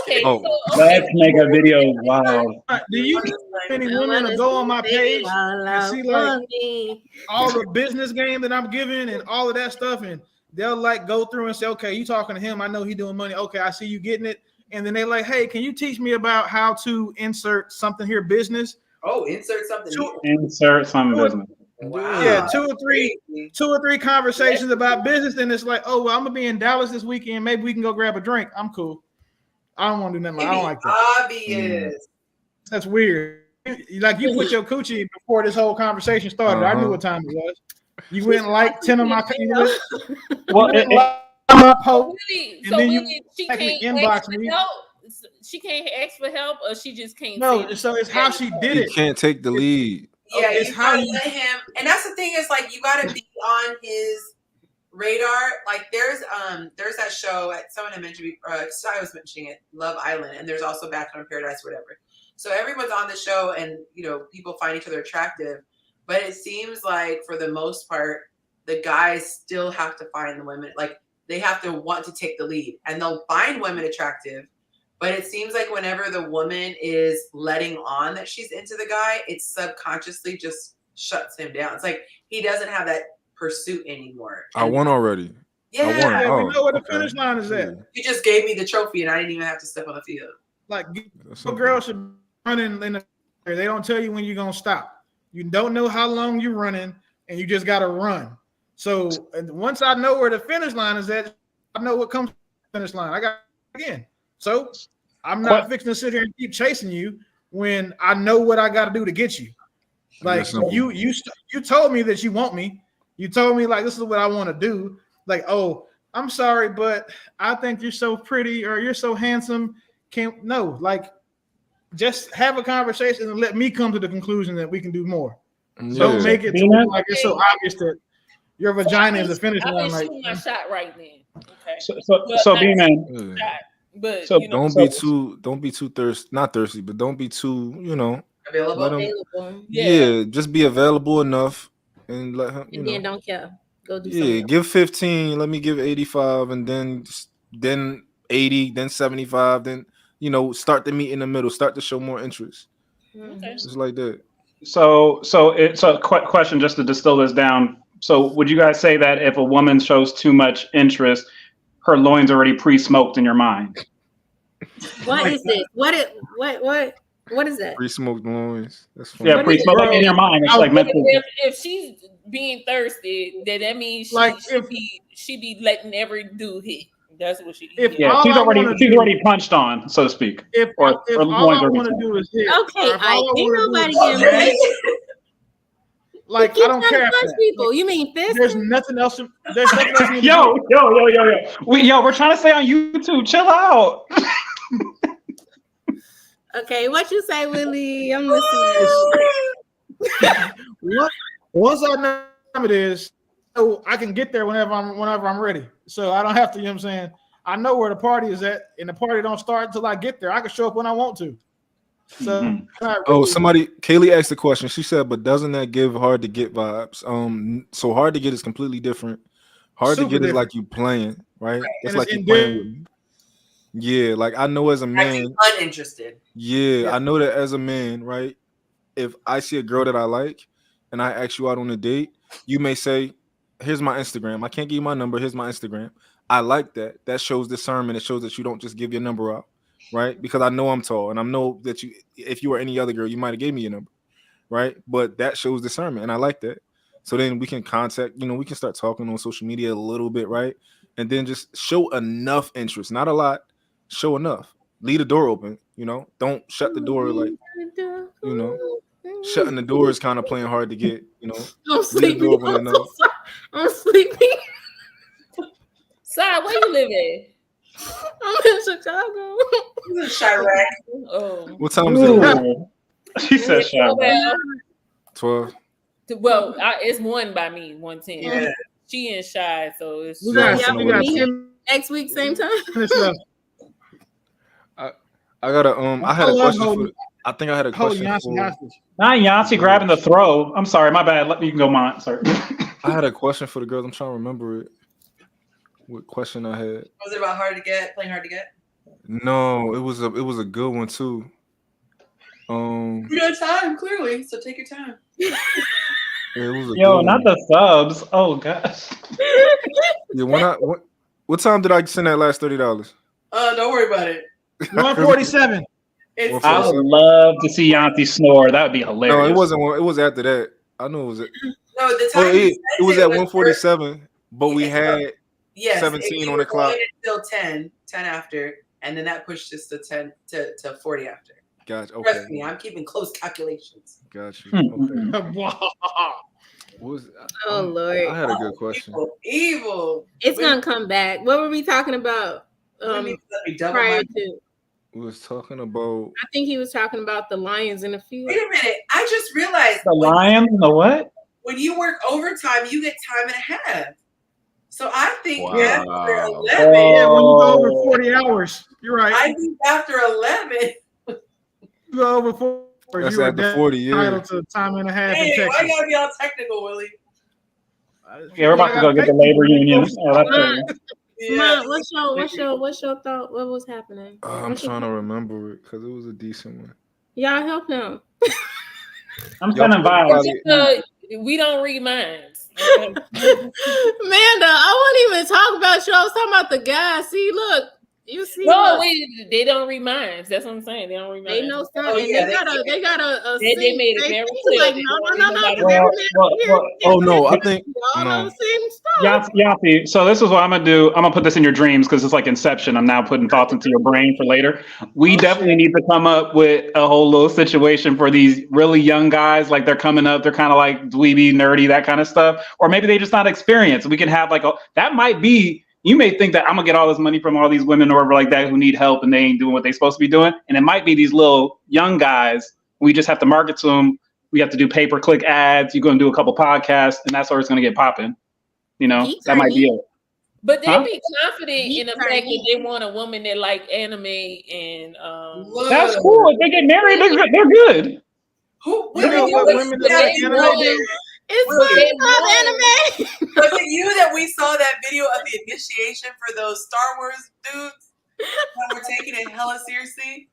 Okay, let's make a video. Wow. Do you need any women to go on my page and see like all the business game that I'm giving and all of that stuff, and they'll like go through and say, "Okay, you talking to him? I know he doing money. Okay, I see you getting it." And then they like, "Hey, can you teach me about how to insert something here, business?" Oh, insert something. Insert some business. Wow. Yeah, two or three conversations about business, and it's like, "Oh, well, I'm gonna be in Dallas this weekend. Maybe we can go grab a drink." I'm cool. I don't want to do nothing. I don't like that. Obvious. That's weird. Like you put your coochie before this whole conversation started. I knew what time it was. You went like 10 of my posts. Well, and then you she can't inbox me. She can't ask for help, or she just can't. No, so it's how she did it. You can't take the lead. Yeah, it's how you let him. And that's the thing is like you got to be on his radar. Like there's that show someone had mentioned I was mentioning it, Love Island, and there's also Bachelor in Paradise, whatever. So everyone's on the show, and people find each other attractive, but it seems like for the most part, the guys still have to find the women. Like they have to want to take the lead, and they'll find women attractive. But it seems like whenever the woman is letting on that she's into the guy, it subconsciously just shuts him down. It's like he doesn't have that pursuit anymore. I won already. Yeah, we know where the finish line is at. You just gave me the trophy, and I didn't even have to step on the field. Like, girls should run in the. They don't tell you when you're gonna stop. You don't know how long you're running, and you just gotta run. So once I know where the finish line is at, I know what comes to the finish line. I got again. So I'm not fixing to sit here and keep chasing you when I know what I got to do to get you. Like you told me that you want me. You told me like this is what I want to do. Like, oh, I'm sorry, but I think you're so pretty or you're so handsome. Just have a conversation and let me come to the conclusion that we can do more. Yeah. Don't make it like it's so obvious that your vagina is a finish line. I'm shooting my shot right now. Okay. So B-Man. But So don't be too not thirsty, but don't be too, available. Yeah, just be available enough and let him, and then don't care. Go do yeah, something. give 15, let me give 85, and then 80, then 75, then start to meet in the middle, start to show more interest. Okay. Just like that. So it's a question just to distill this down. So would you guys say that if a woman shows too much interest, her loins already pre-smoked in your mind? What is this? What is that? Pre-smoked loins. That's funny. Yeah, pre-smoked in your mind. It's like mentally. If she's being thirsty, then that means she be letting every dude hit. That's what she. If yeah, she's already punched on, so to speak. If all I want to do is hit. Okay, ain't nobody getting like I don't care. People, you mean this? There's nothing else. Yo. We're trying to stay on YouTube. Chill out. Okay, what you say, Willie? I'm listening. Once I know what it is, so I can get there whenever I'm ready. So I don't have to. You know what I'm saying? I know where the party is at, and the party don't start until I get there. I can show up when I want to. So, Kaylee asked the question. She said, "But doesn't that give hard to get vibes?" So hard to get is completely different. Hard to get is like you playing, right? It's like you playing with me. Yeah, like I know as a man, uninterested. Yeah, I know that as a man, right? If I see a girl that I like, and I ask you out on a date, you may say, "Here's my Instagram. I can't give you my number. Here's my Instagram." I like that. That shows discernment. It shows that you don't just give your number out. Right? Because I know I'm tall, and I know that if you were any other girl, you might have gave me your number, right? But that shows discernment, and I like that. So then we can contact, we can start talking on social media a little bit, right? And then just show enough interest, not a lot, show enough. Leave the door open, Don't shut the door shutting the door is kind of playing hard to get, I'm sleeping. I'm sleeping. Side, where you live at? I'm in Chicago. This is Chirac. Oh. What time is it? She said Chirac. 12. Well, it's 1 by me, 1:10. Yeah. She in Shy, so it's. We got next week, same time. I gotta I had a question I think I had a question Not Yonci grabbing the throw. I'm sorry, my bad. You can go, Mont. Sorry. I had a question for the girls. I'm trying to remember it. What question I had? Was it about playing hard to get? No, it was a good one too. You got time, clearly, so take your time. It was not the subs. Oh gosh. Yeah, what time did I send that last $30? Don't worry about it. 147. I would love to see Yonci snore. That would be hilarious. No, it wasn't. It was after that. I know it was. No, the time it was at 147, but we had 17 on the clock. Still 10 after, and then that pushed us to 10 to 40 after. Gotcha. Okay. Trust me, I'm keeping close calculations. Gotcha. Okay. Oh Lord! I had a good question. Evil. It's gonna come back. What were we talking about? Prior to. We was talking about. I think he was talking about the lions in the field. Wait a minute! I just realized the lions and the what? When you work overtime, you get time and a half. So I think after 11, yeah, when you go over 40 hours, you're right. I think after 11, you go over 40. That's after 40, yeah. Entitled to time and a half in Texas. Why you gotta be all technical, Willie? Yeah, we're about to go get the labor union. Mom, what's your thought? What was happening? I'm trying to remember it because it was a decent one. Y'all help him. I'm sending vibes. We don't read minds. Amanda, I won't even talk about you. I was talking about the guy. See, look. You see? No, they don't read minds. That's what I'm saying. They don't read minds. They know something. They got a they made it very clear. Like, no. No, I think all the same stuff. Yonci, so this is what I'm gonna do. I'm gonna put this in your dreams because it's like Inception. I'm now putting thoughts into your brain for later. We definitely need to come up with a whole little situation for these really young guys. Like they're coming up, they're kind of like dweeby, nerdy, that kind of stuff. Or maybe they just not experienced. We can have like that might be. You may think that I'm gonna get all this money from all these women or whatever like that who need help and they ain't doing what they're supposed to be doing. And it might be these little young guys. We just have to market to them. We have to do pay-per-click ads. You're gonna do a couple podcasts, and that's where it's gonna get popping. That might be it. But they be confident in the fact that they want a woman that like anime and That's cool. If they get married, they're good. You know what women that like anime do? It's anime. Was it you that we saw that video of the initiation for those Star Wars dudes that were taking it hella seriously?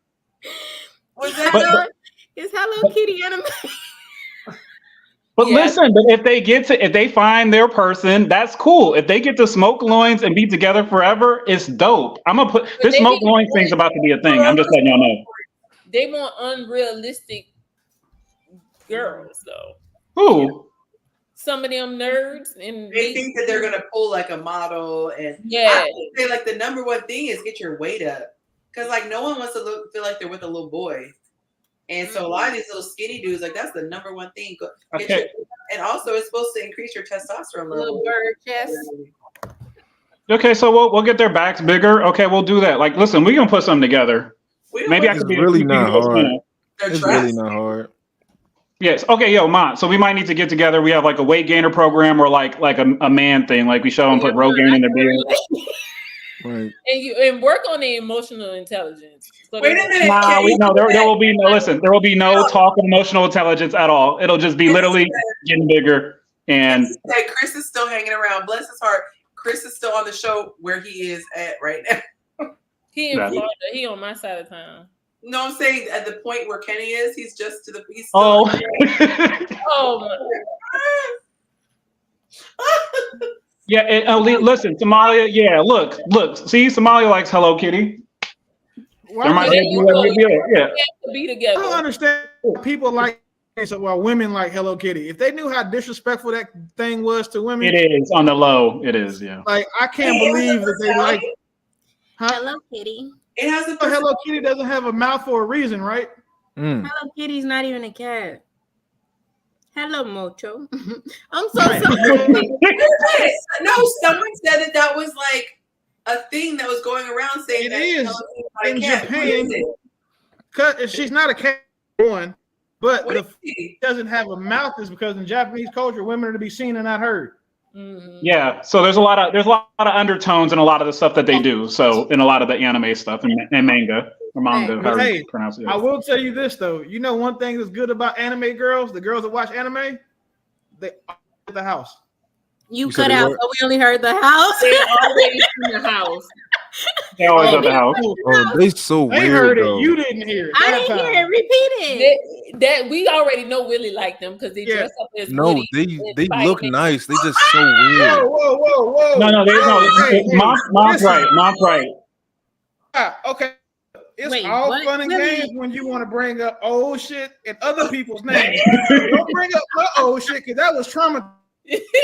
Was that It's Hello Kitty anime. But listen, but if they find their person, that's cool. If they get to smoke loins and be together forever, it's dope. I'm gonna put this smoke loins thing's about to be a thing. I'm just letting y'all know. They want unrealistic girls, though. Who? Some of them nerds, and they think that they're gonna pull like a model, and I would say like the number one thing is get your weight up, because like no one wants to feel like they're with a little boy. And so a lot of these little skinny dudes, like that's the number one thing. And also it's supposed to increase your testosterone level. Little bird chest. Okay, so we'll get their backs bigger. Okay, we'll do that. Like, listen, we're gonna put something together. Maybe I could be really not hard. It's really not hard. Yes. Okay, yo, Mont. So we might need to get together. We have like a weight gainer program or like a man thing. Like we show them put Rogaine in their beard. Right. And work on the emotional intelligence. So wait a minute. Nah, there will be no there will be no talk of emotional intelligence at all. It'll just be literally getting bigger. And hey, Chris is still hanging around. Bless his heart. Chris is still on the show where he is at right now. He in Florida. He on my side of town. No, I'm saying at the point where Kenny is, he's just to the he's oh. Yeah, listen, Somalia. Yeah, look. See, Somalia likes Hello Kitty. There might be to be together. I don't understand people like women like Hello Kitty. If they knew how disrespectful that thing was to women, it is on the low. It is, yeah. Like I can't believe that they like Hello Kitty. It has a Hello Kitty doesn't have a mouth for a reason, right? Hello Kitty's not even a cat. Hello, Mocho. I'm so sorry. No, someone said that was like a thing that was going around saying it is in Japan. Because she's not a cat one, but she doesn't have a mouth is because in Japanese culture, women are to be seen and not heard. Mm-hmm. Yeah, so there's a lot of undertones in a lot of the stuff that they do. So in a lot of the anime stuff and manga. Hey, I will tell you this though. You know one thing that's good about anime girls, the girls that watch anime, they are at the house. You cut out, so we only heard the house. They're always in the house. They always at the house. Oh, they so weird. They heard it. Though. You didn't hear it. I didn't hear it. Repeat it. That we already know Willie like them because they dress up as no, Woody they look nice. They just so weird. Whoa. Mom's right. Mom's right. Okay. It's all fun and games when you want to bring up old shit and other people's names. Don't bring up my old shit because that was trauma.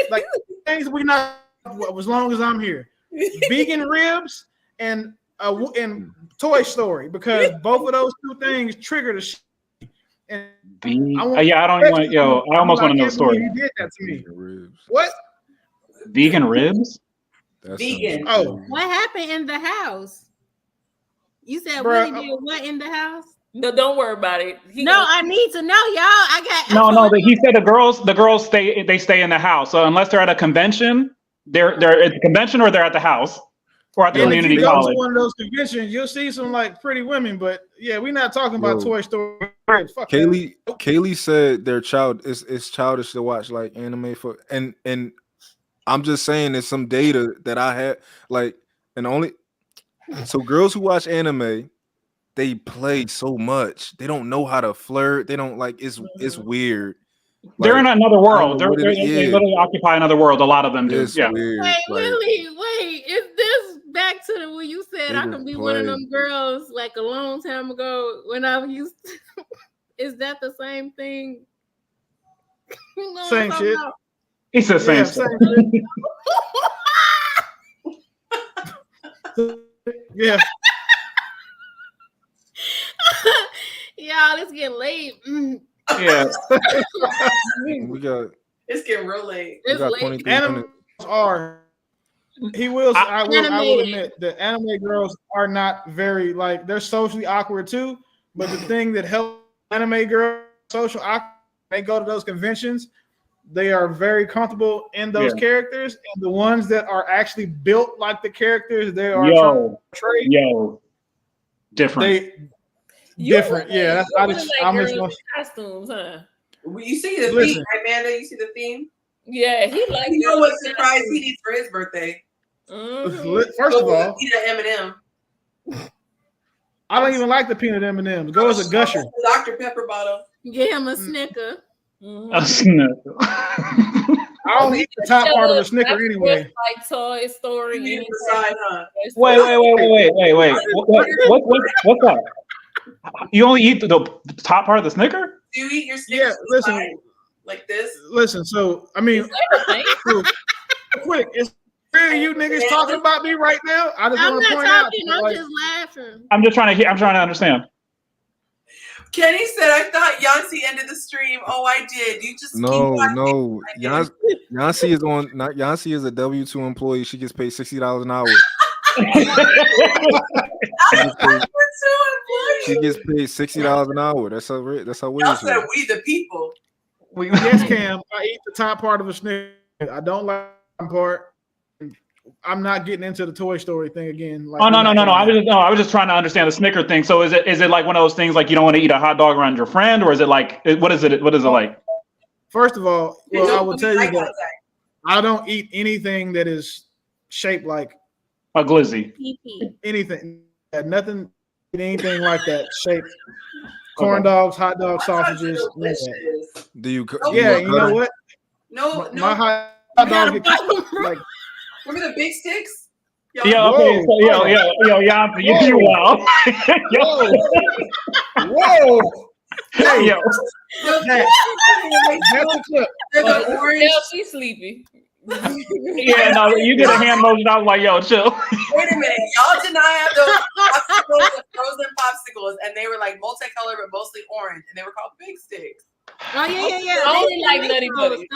Like things we not as long as I'm here. Vegan ribs and Toy Story because both of those two things trigger the shit. And I almost want to know the story. You did that to me. What? Vegan ribs? That's vegan. Oh, what happened in the house? You said Willie did what in the house? No, don't worry about it. I need to know, y'all. I got he said the girls stay in the house. So unless they're at a convention, they're at the convention or they're at the house or at the community college. If you go to one of those conventions, you'll see some like pretty women, but yeah, we're not talking about Toy Story. Fuck Kaylee said their child it's childish to watch like anime for and I'm just saying there's some data that I had like so girls who watch anime, they play so much. They don't know how to flirt. They don't like it's weird. They're in another world. They literally occupy another world. A lot of them do. It's weird. Wait, Willie, is this back to when you said I can be one of them girls like a long time ago when I used to, is that the same thing? You know same shit. It's the same stuff. Yeah. Y'all, it's getting late. Yeah. It's getting real late. It's late. Animals are. I will admit the anime girls are not very like they're socially awkward too. But the thing that helps anime girls social awkward, they go to those conventions. they are very comfortable in those characters, and the ones that are actually built like the characters they are different. Different. Yeah, I'm costumes, huh? You see the theme, right, Amanda? You see the theme? Yeah, he like. You know what surprise he needs for his birthday? First of all, peanut M&M. I don't even like the peanut M&Ms. Go as a gusher. Dr. Pepper bottle. Get him a Snicker. A Snicker. I don't eat the top part of the Snicker anyway. Like Toy Story. Wait. What's that? You only eat the top part of the Snicker? Do you eat your Snickers? Yeah, listen. Like this? Listen, so I mean, quick, it's really you niggas talking about me right now. I just want to point out. I'm just laughing. I'm trying to understand. Kenny said, "I thought Yonci ended the stream." Oh, I did. You just no. Yonci is on. Not Yonci is a W-2 employee. She gets paid $60 an hour. She gets paid $60 an hour. That's how weird. Y'all said we the people. Yes, Cam. I eat the top part of a Snicker. I don't like the part. I'm not getting into the Toy Story thing again. Like, no. I was just trying to understand the Snicker thing. So is it like one of those things like you don't want to eat a hot dog around your friend, or is it like what is it? What is it like? First of all, I will tell you that I don't eat anything that is shaped like a glizzy. Anything, nothing, anything like that shaped. Corn dogs, hot dogs, sausages. Do you? Yeah, you know what? No. My hot dog get like. Remember the big sticks? Yeah, okay. So, you wow. Whoa. Hey, yo. That's a clip. The orange. Yeah, she's sleepy. Yeah, no, you did a hand motion. I was like, yo, chill. Wait a minute. Y'all did not have those popsicles, frozen popsicles, and they were like multicolored but mostly orange, and they were called big sticks. Oh yeah. I didn't like Nutty Buddies.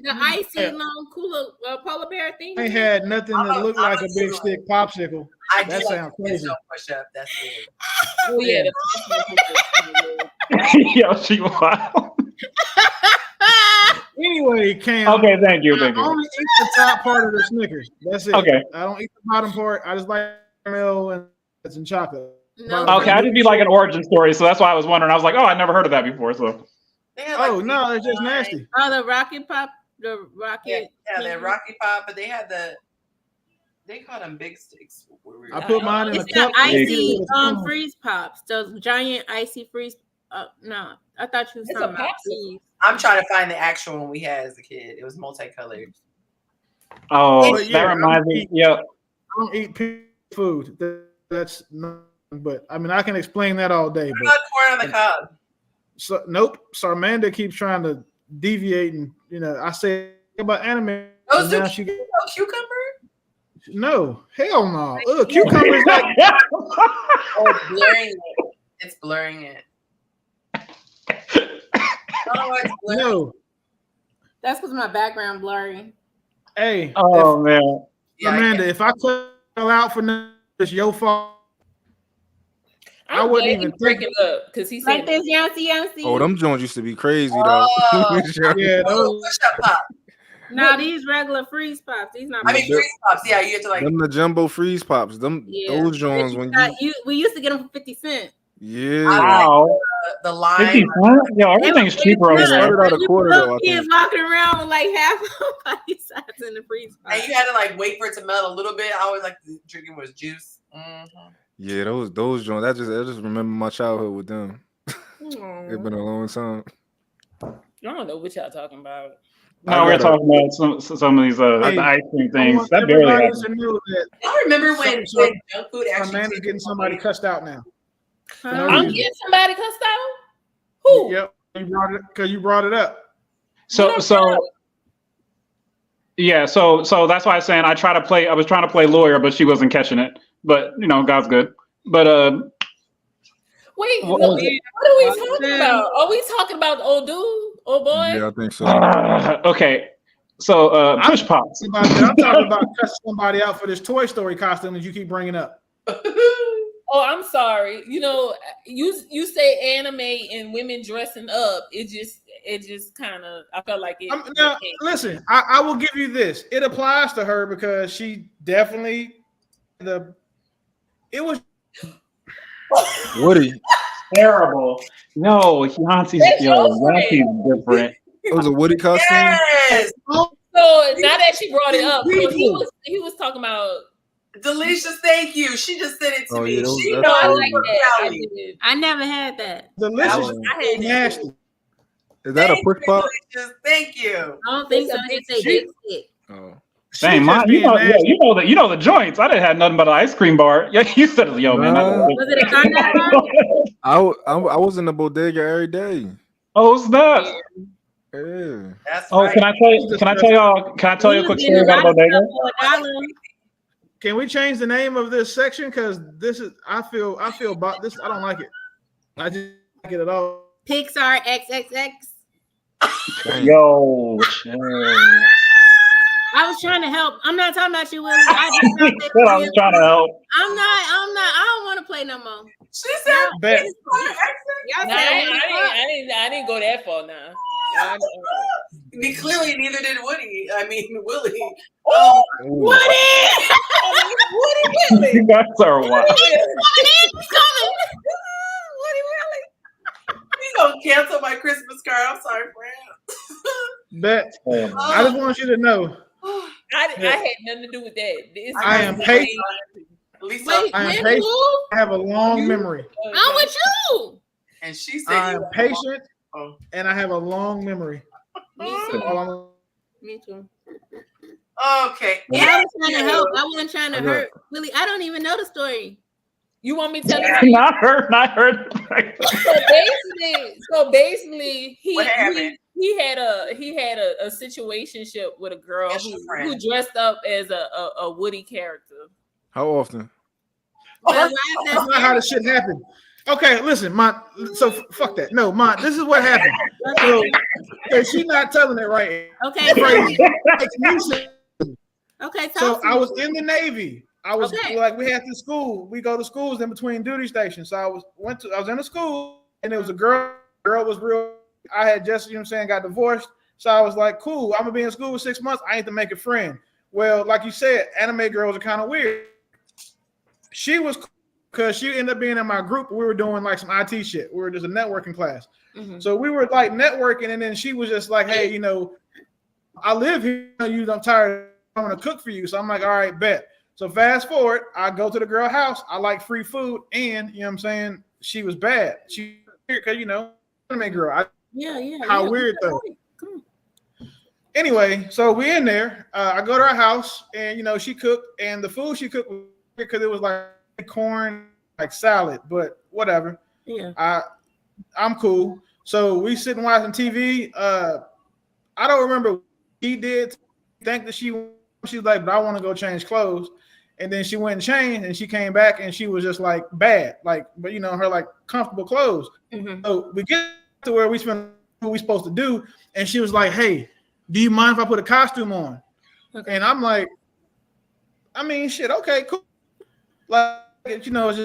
The icy long cooler polar bear thing. They had nothing that looked like a big stick popsicle. That sounds crazy. Push up. That's it. Oh yeah. Yo, she wild. Anyway, Cam. Okay, thank you. I only eat the top part of the Snickers. That's it. Okay. I don't eat the bottom part. I just like caramel and some chocolate. No, okay, I just be like an origin story, so that's why I was wondering. I was like, oh, I never heard of that before. So. Oh no, it's just nasty. Oh, the Rocket Pop, the Rocket. Yeah, the Rocky Pop, but they had they called them big sticks. I put mine in a cup. Icy freeze pops. Those giant icy freeze. No, I thought you was talking about these. I'm trying to find the actual one we had as a kid. It was multicolored. Oh, that reminds me. Yeah. I don't eat food. That's not. But I mean, I can explain that all day. What about corn on the cob? So nope. Sarmanda keeps trying to deviate, and I say about anime. Those cucumber? No, hell no. Ugh, cucumber is like. Oh, it's blurring it. It's blurring it. Oh, it's blurring. No. That's because my background blurry. Hey. Oh man. Amanda, if I cut out for nothing, it's your fault. I wouldn't even break it up because he said like this, Yonci. Oh, them joints used to be crazy though. Yeah, those push-up pop. No, these regular freeze pops. These not. freeze pops. Yeah, you have to like them the jumbo freeze pops. Those joints when we used to get them for 50 cents. Yeah. Wow. The line. 50 cents? Yo, everything's cheaper over there. Started out a quarter though. Kids walking around with like half body size in the freeze pop. And you had to like wait for it to melt a little bit. I always like drinking was juice. Mm-hmm. Yeah, those joints. I just remember my childhood with them. It's been a long time. I don't know what y'all talking about. No, we're talking about some of these the ice cream things. That barely happens. I remember when junk food actually Amanda's getting somebody cussed out now. I'm getting somebody cussed out. Who? Yep, you brought it up. So that's why I was saying I was trying to play lawyer, but she wasn't catching it. But God's good. But wait, what are we talking about? Are we talking about old dude, old boy? Yeah, I think so. Okay, so push pops. I'm talking about cussing somebody out for this Toy Story costume that you keep bringing up. Oh, I'm sorry. You know, you say anime and women dressing up. It just kind of. I felt like it. Now, listen, I will give you this. It applies to her because she definitely it was Woody. Terrible. No, Yonci's different. It was a Woody costume. Yes. So now that she brought it up, so he was talking about. Delicious, thank you. She just sent it to me. Yeah, She knows I like that. I never had that. delicious. I had Nasty. Is that a push pop? Delicious, thank you. I don't think so. It's a big stick. Oh. Dang, mine, you know the joints. I didn't have nothing but an ice cream bar. Yeah, you said, yo, man. Was it a condom bar? I was in the bodega every day. Oh, snap. Yeah. That's Oh, right. can I tell you a quick story about bodega? Can we change the name of this section? Because this is I feel about this. I don't like it. I just don't like it at all. Pixar XXX. Yo, I was trying to help. I'm not talking about you, Willie. I was trying to help. I'm not. I don't want to play no more. She said, Bet. I didn't go that far now. Clearly, neither did Woody. I mean, Willie. Woody! Woody. You guys are wild. Woody Willie. You gonna cancel my Christmas card? I'm sorry, friend. Bet. I just want you to know. I had nothing to do with that. I am patient. Lisa, I am patient. I have a long memory. I'm with you. And she said, I am patient, and I have a long memory. Me too. Me too. Okay. I was trying to help. I wasn't trying to hurt. Willie, I don't even know the story. You want me to tell you? Not her. So basically, he had a situationship with a girl who dressed up as a Woody character. How often? That's not how the shit happened. Okay, listen, so fuck that. No, this is what happened. So she's not telling it right. Okay. Okay. So I was in the Navy. I was like, we had to school. We go to schools in between duty stations. So I was in a school, and it was a girl. Girl was real. I had just, got divorced. So I was like, cool. I'm gonna be in school for 6 months. I need to make a friend. Well, like you said, anime girls are kind of weird. She was because she ended up being in my group. We were doing like some IT shit. We were just a networking class. Mm-hmm. So we were like networking, and then she was just like, hey, I live here. I'm tired. I want to cook for you. So I'm like, all right, bet. So fast forward, I go to the girl house. I like free food, and she was bad. She weird because anime girl. How weird though. Anyway, so we in there. I go to her house, and she cooked, and the food she cooked was because it was like corn, like salad, but whatever. Yeah, I'm cool. So we sitting watching TV. I don't remember what he did. Think that she's like, but I want to go change clothes. And then she went and changed, and she came back, and she was just like bad, like, but her like comfortable clothes. Mm-hmm. So we get to where we spent what we supposed to do, and she was like, "Hey, do you mind if I put a costume on?" Okay. And I'm like, I mean, shit, okay, cool. Like, it's just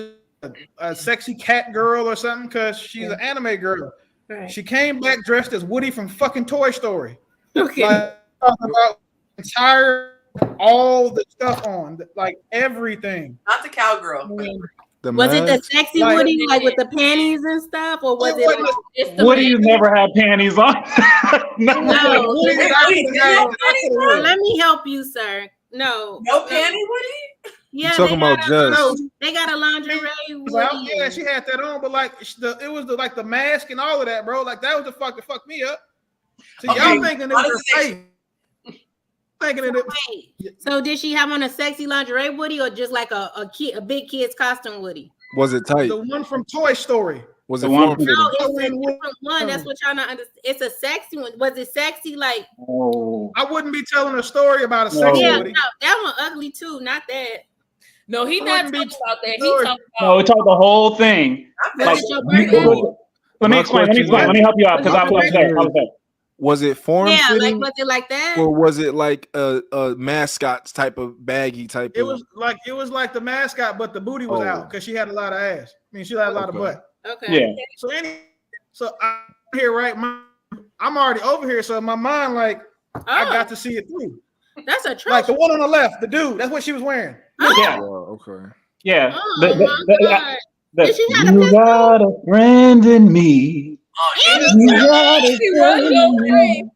a sexy cat girl or something, because she's an anime girl. Right. She came back dressed as Woody from fucking Toy Story. Okay, like, talking about all the stuff on, like everything. Not the cowgirl. Was it the sexy Woody, like with the panties and stuff, or was it? Woody's never had panties on. No. Let me help you, sir. No panty Woody. Yeah, talking about just. They got a lingerie. Well, yeah, she had that on, but like it was like the mask and all of that, bro. Like that was the fuck that fucked me up. So y'all thinking it was her face. So did she have on a sexy lingerie Woody, or just like a big kid's costume Woody? Was it tight? The one from Toy Story. Was it one? No, it's a different one. That's what y'all not understand. It's a sexy one. Was it sexy? Like, I wouldn't be telling a story about a sexy Woody. No, that one ugly too. Not that. No, he's not talking about that. He talking about. No, we talked the whole thing. Like, let me explain. Let me help you out because I was there. Was it form fitting? Like was it like that? Or was it like a mascot type of baggy type? It was like the mascot, but the booty was out because she had a lot of ass. I mean, she had a lot of butt. Okay. Yeah. So I'm here, right? I'm already over here, so in my mind, like I got to see it through. That's a like the one on the left, the dude. That's what she was wearing. Yeah. Okay. Yeah. Oh, You got a friend in me. You got a friend in me.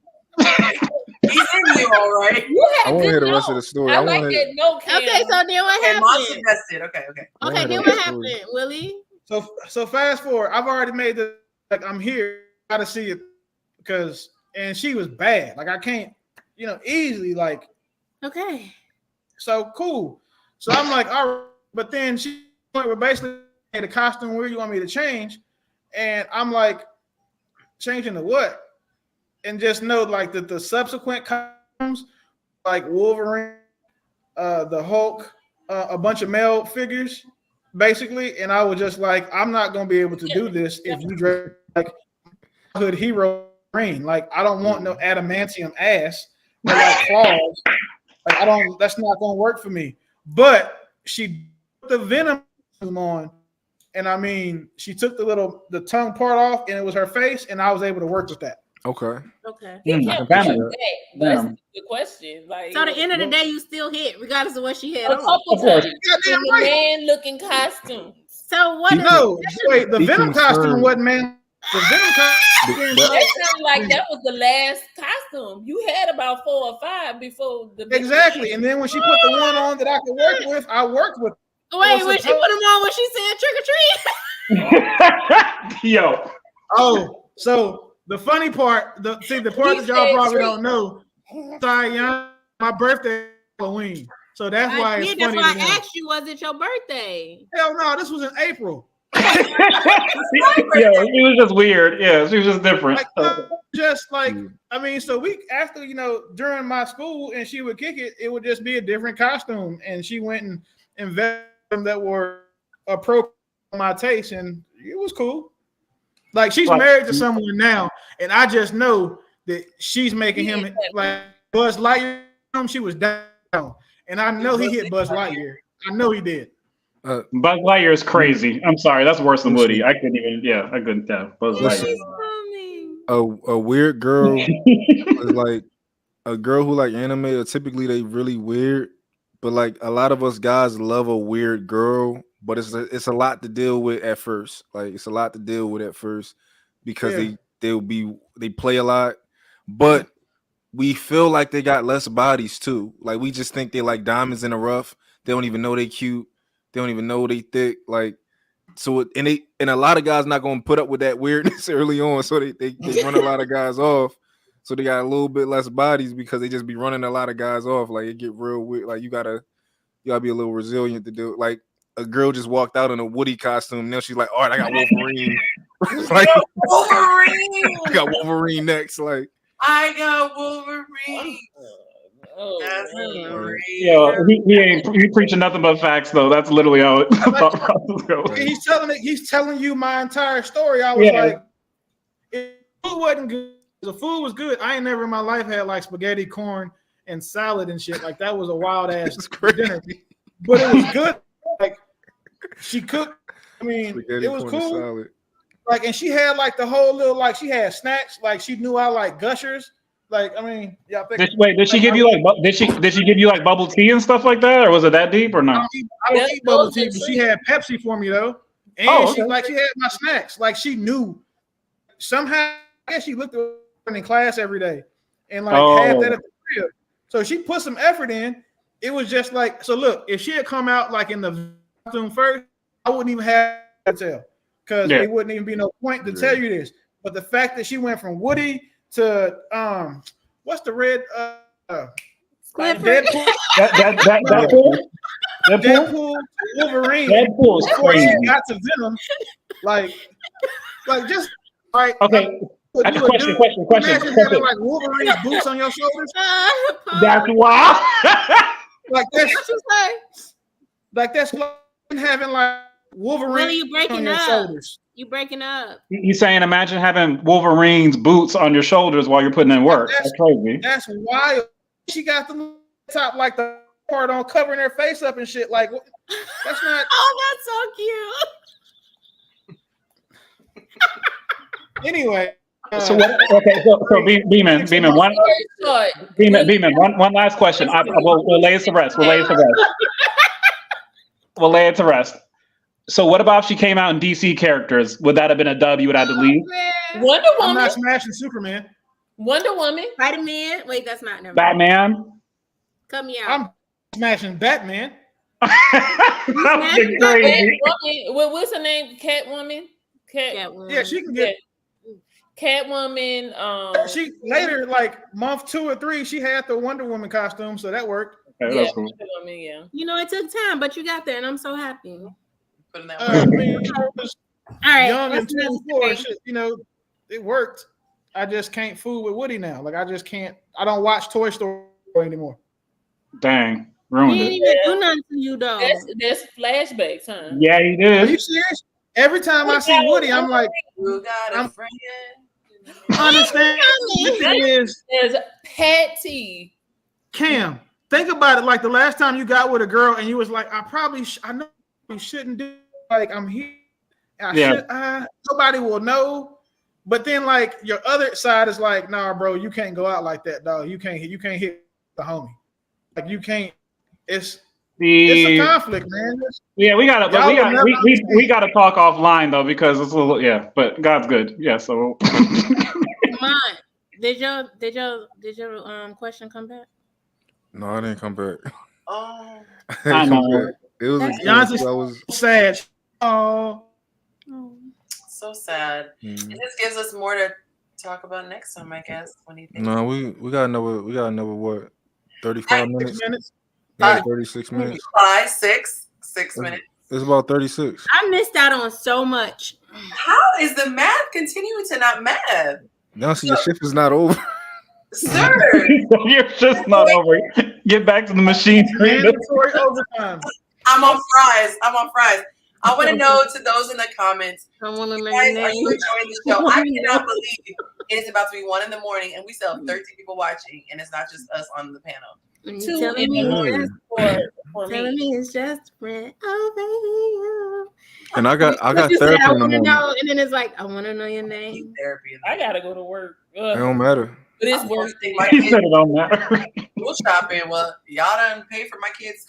He's in you, all right. I want to hear the rest of the story. I like that no cam. Okay, so then what happened? Monster invested. Okay. Okay, then what happened, Willie? So fast forward. I've already made the I'm here. Gotta see it because she was bad. Like I can't, easily like. Okay. So cool. So I'm like, all right, but then she went with basically the costume where you want me to change, and I'm like, changing to what? And just know like that the subsequent costumes, like Wolverine, the Hulk, a bunch of male figures, basically, and I was just like, I'm not gonna be able to do this if you dress like hood hero Wolverine. Like I don't want no adamantium ass or like claws. Like I don't. That's not gonna work for me. But she put the Venom on, and I mean, she took the tongue part off, and it was her face, and I was able to work with that. Okay. That's the question. Like, so at the end of the day, you still hit, regardless of what she had a on. couple times in the man-looking costume. So what? Wait, the Venom costume wasn't man. The Venom costume. That sounded like that was the last costume. You had about 4 or 5 before the exactly. And then when she put the one on that I could work with, I worked with. Wait, when she put them on, when she said trick or treat? Yo. Oh, so the funny part, the part that y'all probably don't know. Sorry, my birthday is Halloween, so that's why it's funny. That's why I asked you, was it your birthday? Hell no, this was in April. Yeah, it was just weird. Yeah, she was just different. I mean, so after during my school and she would kick it, it would just be a different costume, and she went and invested them that were appropriate to my taste, and it was cool. Like she's married to someone now, and I just know that she's making him like Buzz Lightyear. She was down, and I know he hit Buzz Lightyear. I know he did. Buzz Lightyear is crazy. I'm sorry, that's worse than Woody. I couldn't tell. Buzz Lightyear. A weird girl is like a girl who like anime. Or typically, they really weird, but like a lot of us guys love a weird girl. But it's a lot to deal with at first. Like it's a lot to deal with at first because they play a lot, but we feel like they got less bodies too. Like we just think they like diamonds in the rough. They don't even know they cute. They don't even know they thick. Like so, and a lot of guys not gonna put up with that weirdness early on. So they run a lot of guys off. So they got a little bit less bodies because they just be running a lot of guys off. Like it get real weird. Like you gotta be a little resilient to do it. Like a girl just walked out in a Woody costume. Now she's like, all right, I got Wolverine. Like, Wolverine. I got Wolverine next. Like I got Wolverine. He preaching nothing but facts though. That's literally how it thought process goes. He's telling you my entire story. I was like, if food wasn't good, the food was good. I ain't never in my life had like spaghetti, corn, and salad and shit. Like that was a wild ass dinner. But it was good. Like she cooked. I mean, spaghetti, it was cool. Like, and she had like the whole little like she had snacks. Like she knew I like Gushers. Like, I mean, yeah. Did she give you like did she give you like bubble tea and stuff like that, or was it that deep or not? I don't eat bubble tea, but she had Pepsi for me though, and she had my snacks. Like she knew somehow. I guess she looked at her in class every day, and like had that at the crib. So she put some effort in. It was just like, so look, if she had come out like in the bathroom first, I wouldn't even have to tell because it wouldn't even be no point to tell you this. But the fact that she went from Woody to what's the red Deadpool? Deadpool, Wolverine. Deadpool's crazy. She got to Venom, like just like okay. I have a question. Having, like Wolverine's boots on your shoulders. That's wild. Like that's like having like Wolverine you breaking on your up. shoulders. You breaking up. He's saying, imagine having Wolverine's boots on your shoulders while you're putting in work. That's crazy. That's wild. She got the top like the part on covering her face up and shit. Like that's not. Oh, that's so cute. Anyway. So what? Okay, so Beeman, one last question. We'll lay it to rest. We'll lay it to rest. So what about if she came out in DC characters? Would that have been a dub? You would have to leave. Wonder Woman. I'm not smashing Superman. Wonder Woman. Spider-Man. Wait, that's not never. Batman. Cut me out. I'm smashing Batman. That would be crazy. What's her name? Catwoman. Catwoman. Yeah, she can get. Catwoman. She later, like month 2 or 3, she had the Wonder Woman costume, so that worked. Okay, Yeah, cool. Wonder Woman, yeah. You know, it took time, but you got there, and I'm so happy. Putting that I mean, I was All right, young and 24, shit, you know, it worked. I just can't fool with Woody now. Like I just can't. I don't watch Toy Story anymore. Dang, ruined He it. didn't even do nothing to you though. That's flashbacks, huh? Yeah, he Are did. you serious? Every time I see Woody, I'm like, You got a friend. understand? The thing is, There's Patty. Cam, think about it. Like the last time you got with a girl and you was like, I know you shouldn't do. Like I'm here. Nobody will know. But then like your other side is like, nah, bro, you can't go out like that, dog. You can't hit the homie. Like you can't. It's a conflict, man. Yeah, we gotta talk offline though because it's a little but God's good. Yeah, so Come on. Did your question come back? No, I didn't come back. Oh, I know. It was Yonci sad. Oh, so sad. Mm. And this gives us more to talk about next time, I guess. When you think. No, we got another what? 35 minutes? 36 minutes. 6 minutes. It's about 36. I missed out on so much. How is the math continuing to not math? Yonci, your shift is not over. Sir, you're just not over. Get back to the machine. Mandatory overtime. I'm on fries. I want to know to those in the comments. I want to know Guys, your are name. you enjoying the show? I cannot believe it is about to be 1 a.m. and we still have 13 people watching, and it's not just us on the panel. You telling me it's just a friend over you. And I got you therapy said, in the morning. Know, and then it's like, I want to know your name. Therapy. I gotta go to work. It don't matter. But it's work. He said it don't matter. School shopping. Well, y'all done pay for my kids.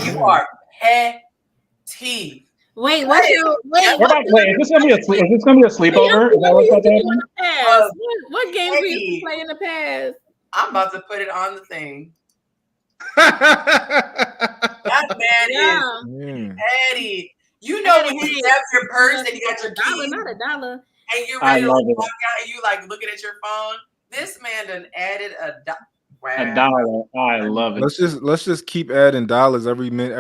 You are petty. Wait, what's your is this gonna be a sleepover? Is that what's about to happen? What games we used to play in the past? I'm about to put it on the thing. That man is petty. You know when you grab your purse and you got your keys, not $1. and you're ready to walk out and you like looking at your phone. This man done added $1. $1. I love it. Let's just keep adding dollars every minute,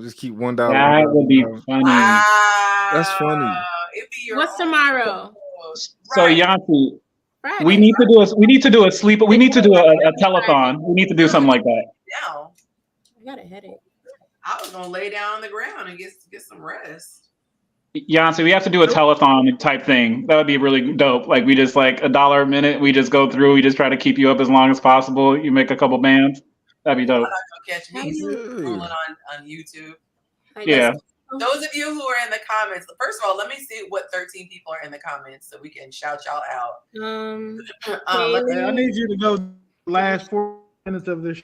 just keep $1. That would be funny. Wow. That's funny. What's tomorrow? So Yonci, we need to do a telethon. We need to do something like that. Yeah. I got a headache. I was gonna lay down on the ground and get some rest. Yonci, we have to do a telethon type thing. That would be really dope. Like we just like $1 a minute. We just go through. We just try to keep you up as long as possible. You make a couple bands. That'd be dope. I'm not gonna catch me scrolling on YouTube. Yeah. Those of you who are in the comments, first of all, let me see what 13 people are in the comments so we can shout y'all out. I need you to go last 4 minutes of this.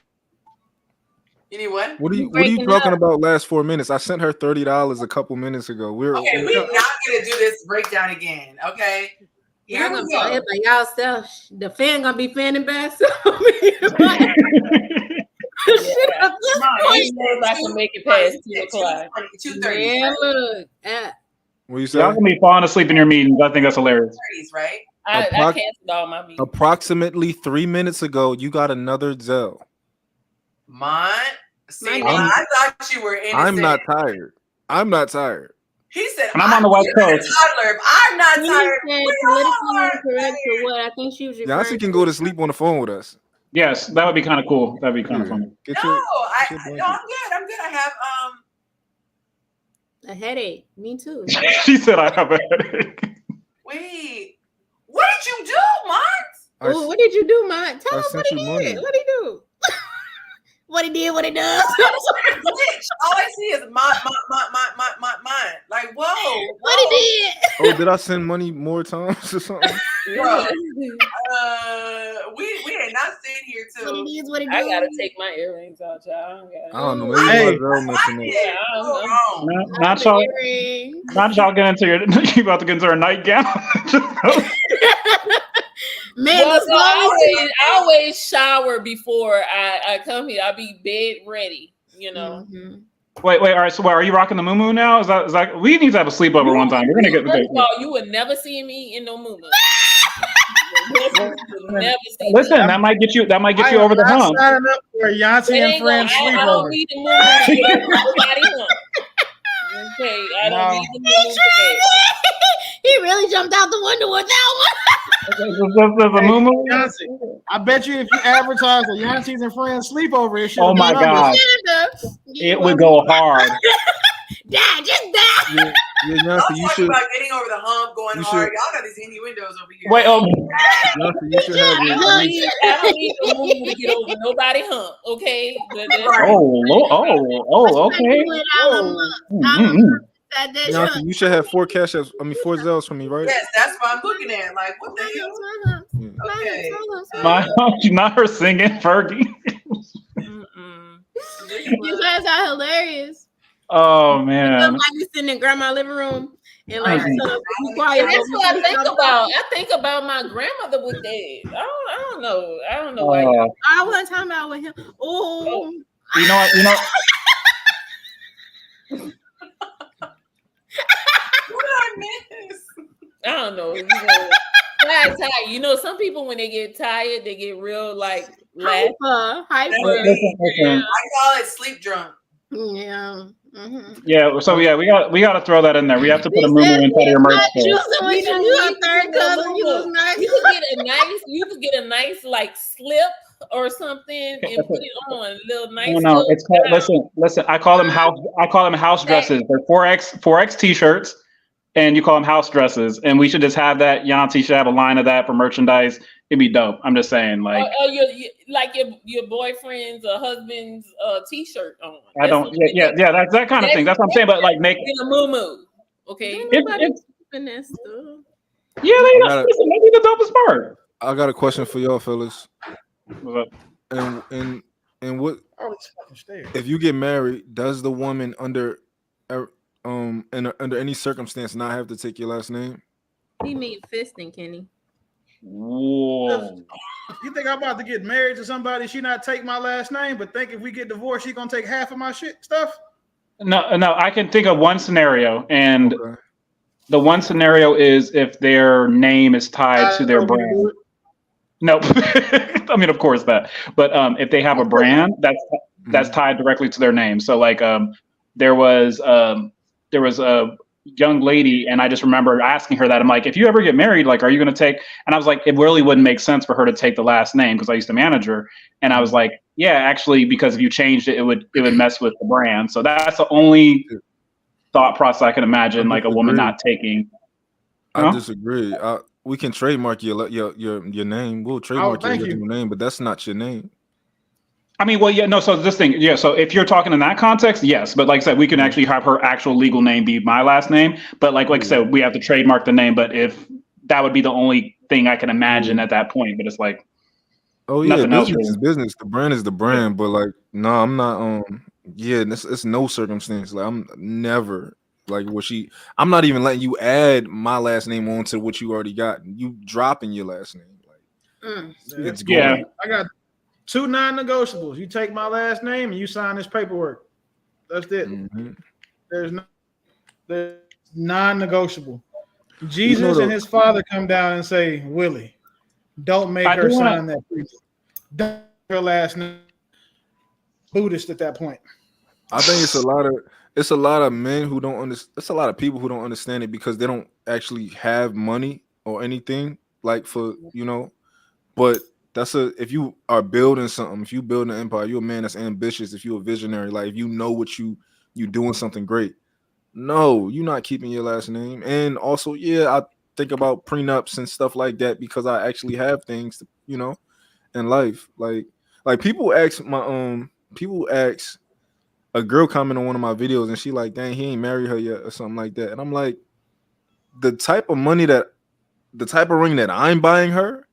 You need what? What are you talking about? Last 4 minutes? I sent her $30 a couple minutes ago. We're not gonna do this breakdown again. Okay. Y'all gonna play it by y'allself. The fan gonna be fanning back. I can make it past 2 o'clock. 2:30. Yeah, look. What you say? Y'all gonna be falling asleep in your meetings. I think that's hilarious. Right? I canceled all my meetings. Approximately 3 minutes ago, you got another Zell. I thought you were innocent. I'm not tired. He said, and I'm on the West Coast. Toddler. I'm not tired. Politically incorrect for what? I think she was. Yonci can go to sleep on the phone with us. Yes, that would be kind of cool. That'd be kind of funny. I'm good. I have A headache. Me too. She said I have a headache. Wait, what did you do, Mont? Oh, what did you do, Mont? Tell I us what sent he you money. did. What he do? What he did, what he does. All I see is mine. Like, whoa. What he did. Oh, did I send money more times or something? Bro, we ain't not sitting here What too. he is, what he I do. gotta take my earrings out, y'all. I don't know. Maybe Hey. my girl messing up. Yeah, Not y'all. Not y'all get into your. You about to get into her nightgown. Man, Well, no, I always shower before I come here. I'll be bed ready, you know. Mm-hmm. Wait. All right. So, are you rocking the moo now? Is that? We need to have a sleepover one time. We're gonna get. First of all, you would never see me in no moo. Never see Listen, me. that might get you over the hump. Signing up for a Yonci and friends I sleepover. don't need the moo to get over nobody hump. Okay, I don't need the moo for that. He really jumped out the window with that one. Yonci, I bet you if you advertise a Yonci's and friends sleepover, it should. Oh my God, it would go hard. Dad, just that. Yeah, Yonci, you should. About getting over the hump, going hard. Y'all got these innuendos over here. Wait, Yonci, you should have I don't need the moo to get over nobody hump. Okay. Okay. Yonci, you should have 4 cash apps. I mean 4 Zelles for me, right? Yes, that's what I'm looking at. Like, what the hell? Okay. Not her singing Fergie. You guys are hilarious. Oh man. I might be sitting in grandma's living room and like be quiet. And that's what I think about. I think about my grandmother with that. I don't know. I don't know why. I wasn't talking about with him. Oh. You know what? What did I miss? I don't know. Tired. You know, some people when they get tired, they get real like hyper. I call it sleep drunk. Yeah. Mm-hmm. Yeah. So yeah, we got to throw that in there. We have to put a moo inside your merch store. You could get a nice like slip or something and put it on a little nice. No, it's called, listen. I call them house dresses. They're 4X t-shirts, and you call them house dresses. And we should just have that. Yonci should have a line of that for merchandise. It'd be dope. I'm just saying, like, your boyfriend's or husband's t-shirt on. I don't. Yeah. That's that kind of thing. That's what I'm saying. But like, make in a moo. Okay. Yeah, maybe the dopest part. I got a question for y'all, fellas. What's up? And what? If you get married, does the woman under any circumstance not have to take your last name? He mean fisting, Kenny. Whoa. You think I'm about to get married to somebody? She not take my last name, but think if we get divorced, she gonna take half of my stuff? No. I can think of one scenario, and the one scenario is if their name is tied to their brand. Nope. I mean, of course that. But if they have a brand that's tied directly to their name, so like there was a young lady, and I just remember asking her that. I'm like, if you ever get married, like, are you going to take? And I was like, it really wouldn't make sense for her to take the last name because I used to manage her. And I was like, yeah, actually, because if you changed it, it would mess with the brand. So that's the only thought process I can imagine, like a woman not taking. I disagree. We can trademark your name. We'll trademark your original name, but that's not your name. I mean, well, yeah, no. So this thing, yeah. So if you're talking in that context, yes. But like I said, we can actually have her actual legal name be my last name. But like I said, we have to trademark the name. But if that would be the only thing I can imagine at that point. But it's like, oh yeah, business is business. The brand is the brand. Yeah. But like, no, I'm not. Yeah, it's no circumstance. Like I'm never like I'm not even letting you add my last name onto what you already got. You dropping your last name. Like it's going. Yeah, I got 2 non-negotiables. You take my last name and you sign this paperwork. That's it. Mm-hmm. There's non-negotiable. Jesus and his father come down and say, Willie, don't make her sign that. Don't her last name. Buddhist at that point. I think it's a lot of men who don't understand. It's a lot of people who don't understand it because they don't actually have money or anything like but if you are building something, if you build an empire, you're a man that's ambitious, if you're a visionary, like if you know what you doing something great, No, you're not keeping your last name. And also, yeah, I think about prenups and stuff like that because I actually have things, in life. Like people ask a girl comment on one of my videos and she like, dang, he ain't married her yet or something like that. And I'm like, the type of ring that I'm buying her,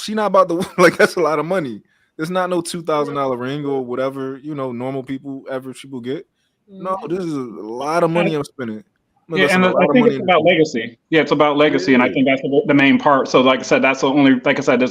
she not about to like that's a lot of money. It's not no $2,000 ring or whatever, normal people, average people get. No, this is a lot of money I'm spending. Yeah, and I think it's about legacy. Yeah, it's about legacy, and I think that's the main part. So, like I said, there's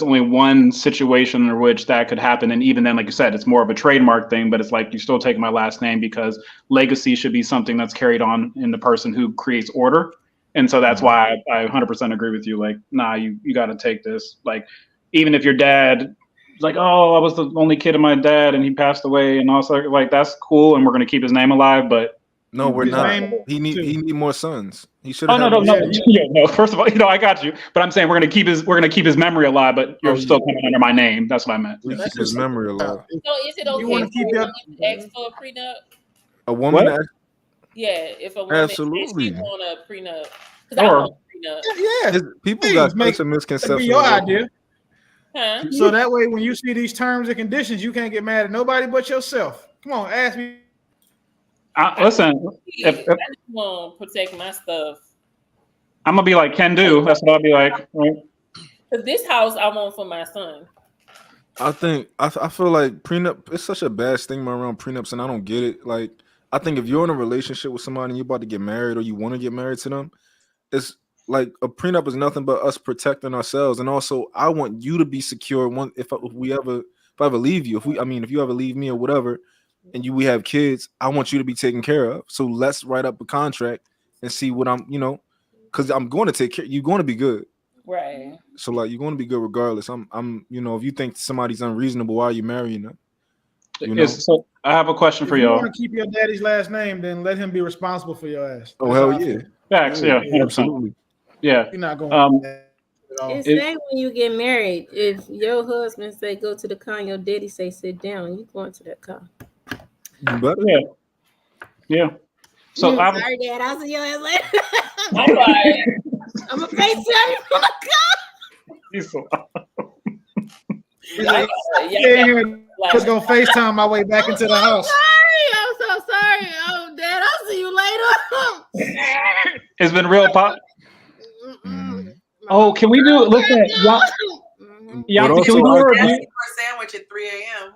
only one situation in which that could happen, and even then, like you said, it's more of a trademark thing. But it's like you still take my last name because legacy should be something that's carried on in the person who creates order, and so that's why I 100% agree with you. Like, nah, you got to take this. Like, even if your dad, like, oh, I was the only kid of my dad, and he passed away, and also like that's cool, and we're gonna keep his name alive, but. No, we're not. He need more sons. He should. Oh no. No. First of all, I got you. But I'm saying we're gonna keep his memory alive. But you're still coming under my name. That's what I meant. We keep his memory alive. So is it okay for a woman to ask for a prenup? A woman? Yeah, if a woman absolutely want a prenup, because I want a prenup. Yeah, people got such a misconception. Your idea. Huh? So that way, when you see these terms and conditions, you can't get mad at nobody but yourself. Come on, ask me. Listen, I just want to protect my stuff. I'm gonna be like Ken do. That's what I'll be like. Right? Cause this house I want for my son. I feel like prenup. It's such a bad stigma around prenups, and I don't get it. Like, I think if you're in a relationship with somebody and you're about to get married, or you want to get married to them, it's like a prenup is nothing but us protecting ourselves. And also, I want you to be secure. If I ever leave you, if you ever leave me or whatever. And we have kids, I want you to be taken care of. So let's write up a contract and see what because I'm going to take care. You're going to be good, right? So like you're going to be good regardless. I'm if you think somebody's unreasonable, why are you marrying them? So I have a question for y'all. If you want to keep your daddy's last name, then let him be responsible for your ass. Oh hell yeah, facts, yeah, absolutely, yeah. You're not going. It's like when you get married. If your husband say go to the car, and your daddy say sit down, you going to that car. But yeah. So sorry, Dad. I'll see your ass later. All right. I'm a FaceTime you from the car. He's so. I was gonna FaceTime my way back into the house. I'm so sorry. Oh, Dad, I'll see you later. It's been real pop. Oh, can we do it? Listen, y'all, can we do a review? For a sandwich at 3 a.m.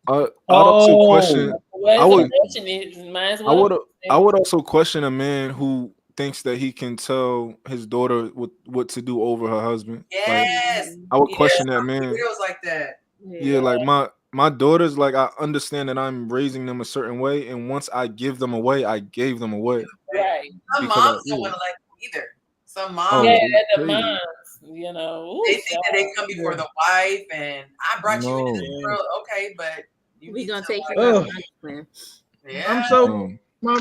I'd also question. I would also question a man who thinks that he can tell his daughter what to do over her husband. Yes, like, I would question that man. Videos like that. Yeah, like my daughters, like I understand that I'm raising them a certain way, and once I give them away, I gave them away. Right. Some moms don't want to like them either. Some moms, the moms, they think that they come before the wife, and I brought you into this world, okay, but we gonna take you out. Yeah. I'm so my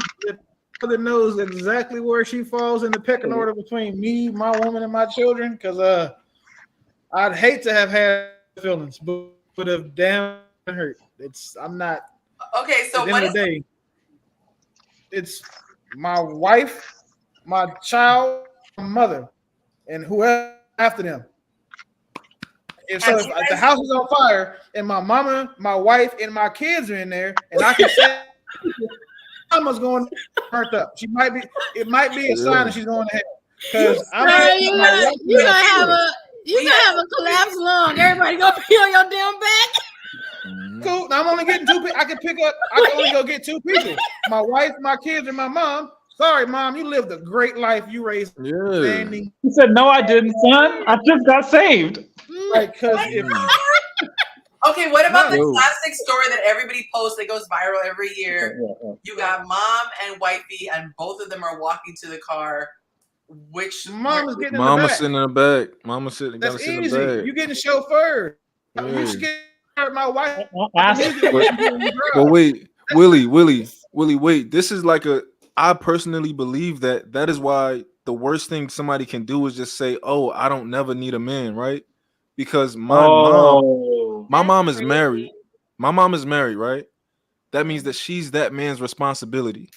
mother knows exactly where she falls in the pecking order between me, my woman, and my children. Because I'd hate to have had feelings, but if damn hurt, I'm not. Okay, so at the end of the day, it's my wife, my child, my mother, and whoever after them. If the house is on fire and my mama, my wife, and my kids are in there, and I can say mama's going burnt up. It might be a sign that she's going to hell. Because you're gonna have a collapsed lung. Everybody gonna be on your damn back. Cool. Now I'm only getting two people. I can only go get two people. My wife, my kids, and my mom. Sorry, Mom, you lived a great life. You raised standing. He said, "No, I didn't, son. I just got saved." Right, because okay, what about the classic story that everybody posts that goes viral every year? You got mom and wifey, and both of them are walking to the car. Mama's getting sitting in the back. Mama sitting. That's easy. In the back. You getting chauffeur. You scared my wife. But wait, Willie, wait. This is like I personally believe that is why the worst thing somebody can do is just say, "Oh, I don't never need a man," right? Because my mom is married. My mom is married, right? That means that she's that man's responsibility.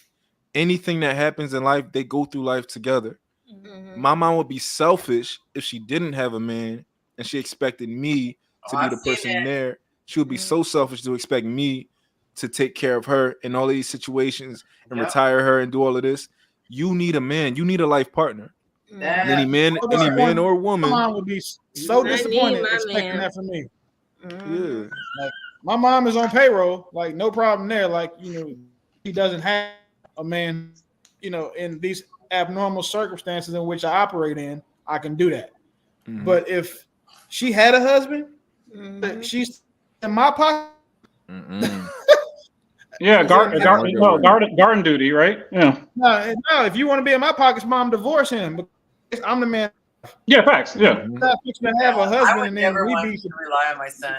anything that happens in life, they go through life together. Mhm. My mom would be selfish if she didn't have a man and she expected me to be the person there. She would be so selfish to expect me to take care of her in all of these situations and retire her and do all of this. You need a man. You need a life partner. Any man or woman. My mom would be so disappointed expecting that from me. Yeah. Like, my mom is on payroll, like no problem there. Like, he doesn't have a man, in these abnormal circumstances in which I operate in, I can do that. Mm-hmm. But if she had a husband, she's in my pocket. Yeah, garden duty, right? Yeah. No, if you want to be in my pockets, mom, divorce him. Because I'm the man. Yeah, facts. Yeah. Not fixing to have a husband, I would and then never we want be to rely on my son.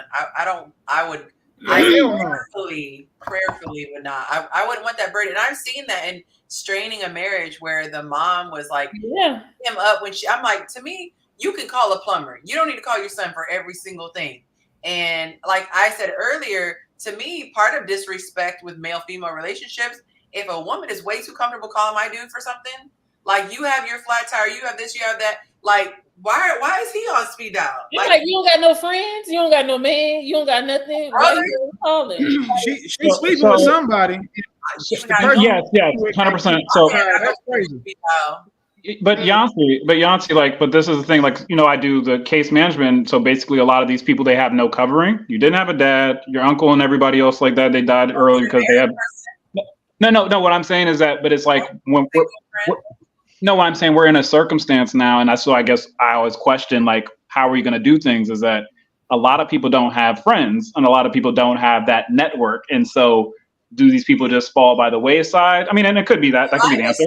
I would prayerfully would not. I wouldn't want that burden. And I've seen that in straining a marriage where the mom was like, him up when I'm like, to me, you can call a plumber. You don't need to call your son for every single thing. And like I said earlier, to me, part of disrespect with male-female relationships, if a woman is way too comfortable calling my dude for something, like you have your flat tire, you have this, you have that, like why is he on speed dial? Like you don't got no friends, you don't got no man, you don't got nothing. Why you calling? She's sleeping with somebody. Yes, 100%. So that's crazy. But Yonci, but this is the thing, I do the case management. So basically a lot of these people, they have no covering. You didn't have a dad, your uncle and everybody else like that, they died early because they had no, what I'm saying is that, but it's like when what I'm saying, we're in a circumstance now, and I guess I always question, like, how are you going to do things? Is that a lot of people don't have friends, and a lot of people don't have that network, and so do these people just fall by the wayside? I mean, and it could be that could be the answer.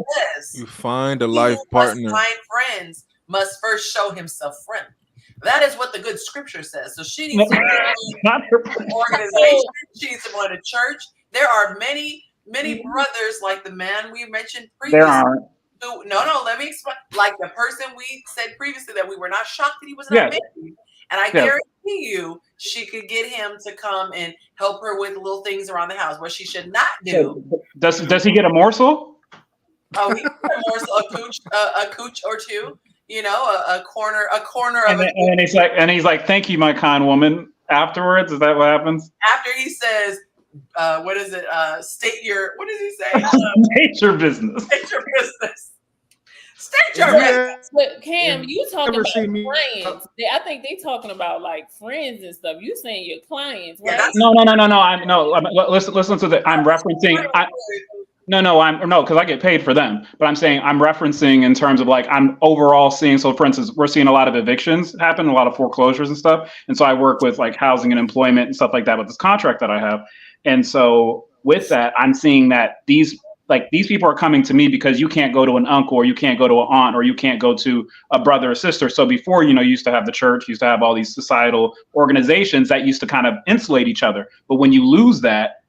You find a life partner. Find friends must first show himself friendly. That is what the good scripture says. So she needs to be an organization. She needs to go to church. There are many brothers like the man we mentioned previously. There aren't. No, let me explain. Like the person we said previously that we were not shocked that he was not married. And I guarantee you, she could get him to come and help her with little things around the house. What she should not do. Does he get a morsel? Oh, he get a morsel, a cooch or two. A corner of it. And he's like, thank you, my kind woman. Afterwards, is that what happens? After he says, what is it? State your, what does he say? State your business. State your business. State your business. But Cam, you talking about clients. I think they talking about like friends and stuff. You saying your clients, right? No. Listen to the. I'm referencing. Because I get paid for them. But I'm saying I'm referencing in terms of like I'm overall seeing. So for instance, we're seeing a lot of evictions happen, a lot of foreclosures and stuff. And so I work with like housing and employment and stuff like that with this contract that I have. And so with that, I'm seeing that these people are coming to me because you can't go to an uncle or you can't go to an aunt or you can't go to a brother or sister. So before, you used to have the church, used to have all these societal organizations that used to kind of insulate each other. But when you lose that,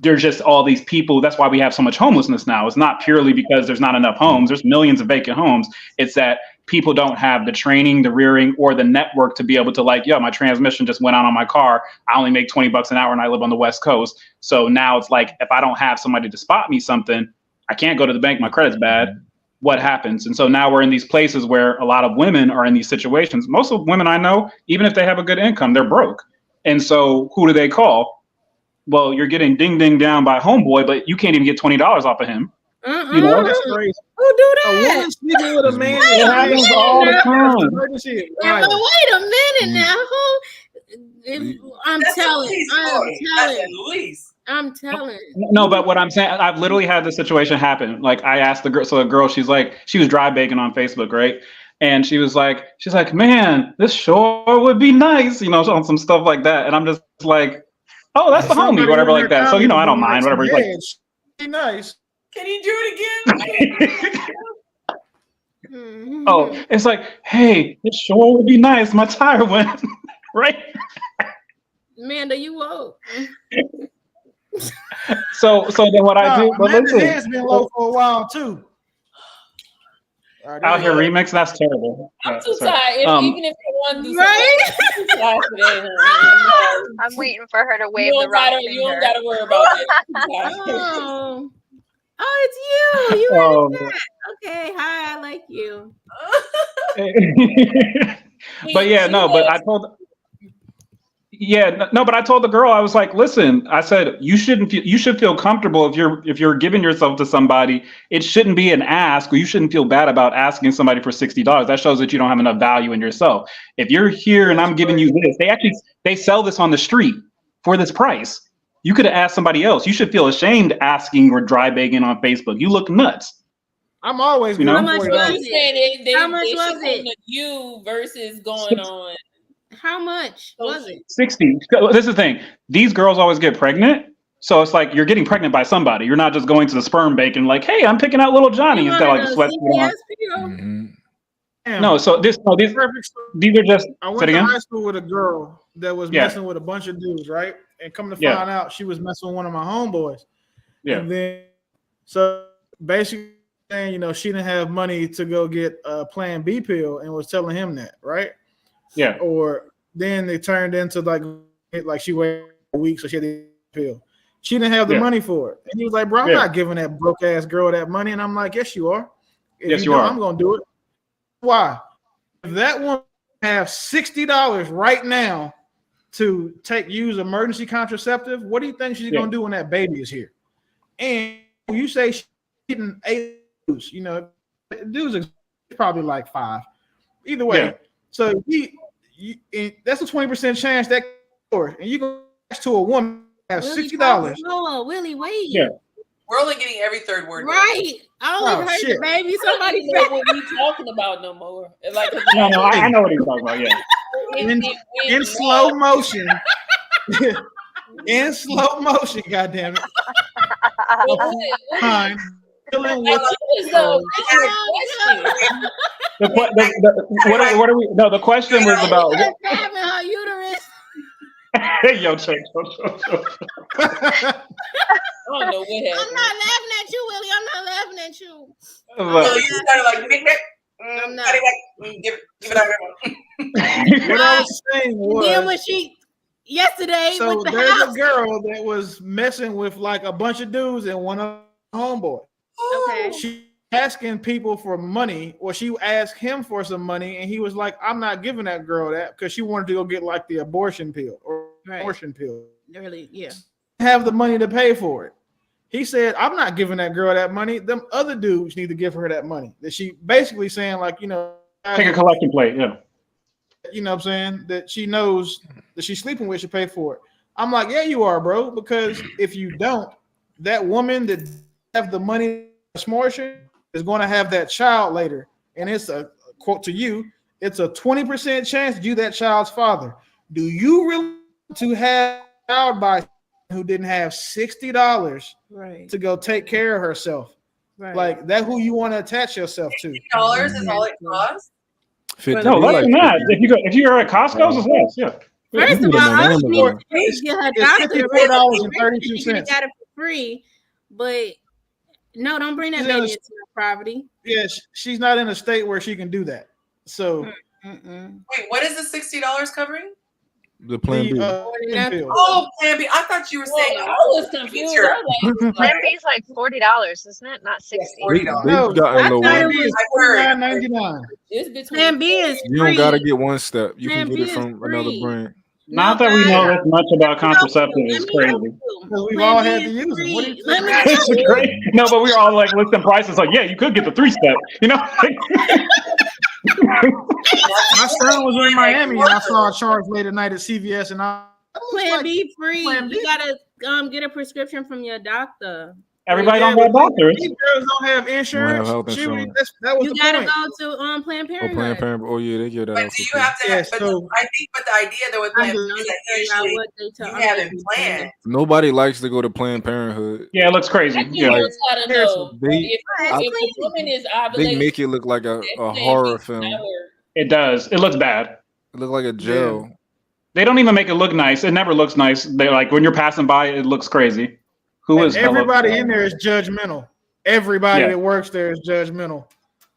there's just all these people. That's why we have so much homelessness now. It's not purely because there's not enough homes. There's millions of vacant homes. It's that people don't have the training, the rearing, or the network to be able to my transmission just went out on my car. I only make $20 an hour and I live on the West Coast. So now it's like, if I don't have somebody to spot me something, I can't go to the bank. My credit's bad. What happens? And so now we're in these places where a lot of women are in these situations. Most of the women I know, even if they have a good income, they're broke. And so who do they call? Well, you're getting ding down by homeboy, but you can't even get $20 off of him. That's crazy. Who do that? A woman sleeping with a man. It happens all the time. Wait a minute now. I'm telling. No, but what I'm saying, I've literally had this situation happen. Like I asked the girl, so the girl, she was dry baking on Facebook, right? And she's like, man, this sure would be nice, on some stuff like that. And I'm just like, oh, that's the homie, whatever like that. So, I don't mind, whatever. Like, nice. Can you do it again? Oh, it's like, hey, it sure would be nice. My tire went, right? Amanda, you woke. So then what I do? Amanda's hands been low for a while too. Out here remix, that's terrible. I'm too tired. Even if you want to do something, I'm waiting for her to wave the right finger. You don't gotta worry about that. Oh, it's you. You were in the chat. Okay, hi, I like you. But yeah, no, but I told. Yeah, no, but I told the girl, I was like, listen, I said you should feel comfortable if you're giving yourself to somebody. It shouldn't be an ask, or you shouldn't feel bad about asking somebody for $60. That shows that you don't have enough value in yourself. If you're here and I'm giving you this, they sell this on the street for this price. You could have asked somebody else. You should feel ashamed asking or dry begging on Facebook. You look nuts. I'm always You know? How much was it? How much was it? You versus going on. How much was it? 60. This is the thing. These girls always get pregnant. So it's like you're getting pregnant by somebody. You're not just going to the sperm bank and like, hey, I'm picking out little Johnny. He's got like a sweatsuit on. No, so these are just. I went to high school with a girl that was messing with a bunch of dudes, right? And come to find out, she was messing with one of my homeboys. Yeah. And then, so basically, saying, she didn't have money to go get a Plan B pill, and was telling him that, right? Yeah. Or then they turned into like she waited a week, so she had the pill. She didn't have the money for it, and he was like, "Bro, I'm not giving that broke ass girl that money." And I'm like, "Yes, you are. If you are. I'm gonna do it." Why? If that woman have $60 right now to use emergency contraceptive, what do you think she's gonna do when that baby is here? And you say she's getting 8 dudes, dudes are probably like 5. Either way. Yeah. So that's a 20% chance that, and you go to a woman have $60. No, Willie, wait. Yeah. We're only getting every third word. Right. I only heard the baby. Somebody know what we talking about no more. Like, no, I know what he's talking about. Yeah. In slow motion. In slow motion, goddamn it. Fine. What are we? No, the question was about. Having her uterus. Yo, check. I don't know what happened. I'm not laughing at you, Willie. I'm not laughing at you. So you started like, I'm not. Give it out. What I was saying was. Then when yesterday. So with the there's house. a girl that was messing with like a bunch of dudes and one of homeboy. Okay. She asking people for money, or she asked him for some money, and he was like, "I'm not giving that girl that," because she wanted to go get like the abortion pill or abortion pill. Really, yeah. Have the money to pay for it. He said, "I'm not giving that girl that money. Them other dudes need to give her that money." That she basically saying like, take a collection plate, yeah. You know what I'm saying? That she knows that she's sleeping with should pay for it. I'm like, yeah, you are, bro. Because if you don't, that woman that have the money abortion is going to have that child later. And it's a quote to you, it's a 20% chance that you that child's father. Do you really want to have a child by who didn't have $60 to go take care of herself? Right. Like that who you want to attach yourself to. $60 is all it costs? No, less than that. If you're at Costco's, it's less. Yeah. First of all, I was need to get her doctor $54.32. Got it for free, but no, don't bring that baby into your property. Yes, she's not in a state where she can do that. So, wait, what is the $60 covering? The Plan B. Plan B. I thought you were saying. I was confused. Plan B is like $40, isn't it? Not $60. $40. No, I thought it was $49.99. Plan B is free. You don't gotta get one step. You can get it from another brand. Not that we know as much about contraceptive is crazy. We've all had to use them. What do you think? It's great. No, but we're all like listing prices. Like, yeah, you could get the 3-step. My son was in Miami and I saw a charge late at night at CVS and Plan B free. You gotta get a prescription from your doctor. Everybody don't have doctors. These girls don't have insurance. That was you gotta go to Planned Parenthood. Planned Parenthood. Oh yeah, they give that. But do you have to? But the idea though with Planned Parenthood is that usually you have it planned. Nobody likes to go to Planned Parenthood. Yeah, it looks crazy. Yeah, if the woman is ovulating, they make it look like a horror film. It does. It looks bad. It looks like a jail. Yeah. They don't even make it look nice. It never looks nice. They like when you're passing by, it looks crazy. Everybody in there is judgmental. Everybody that works there is judgmental.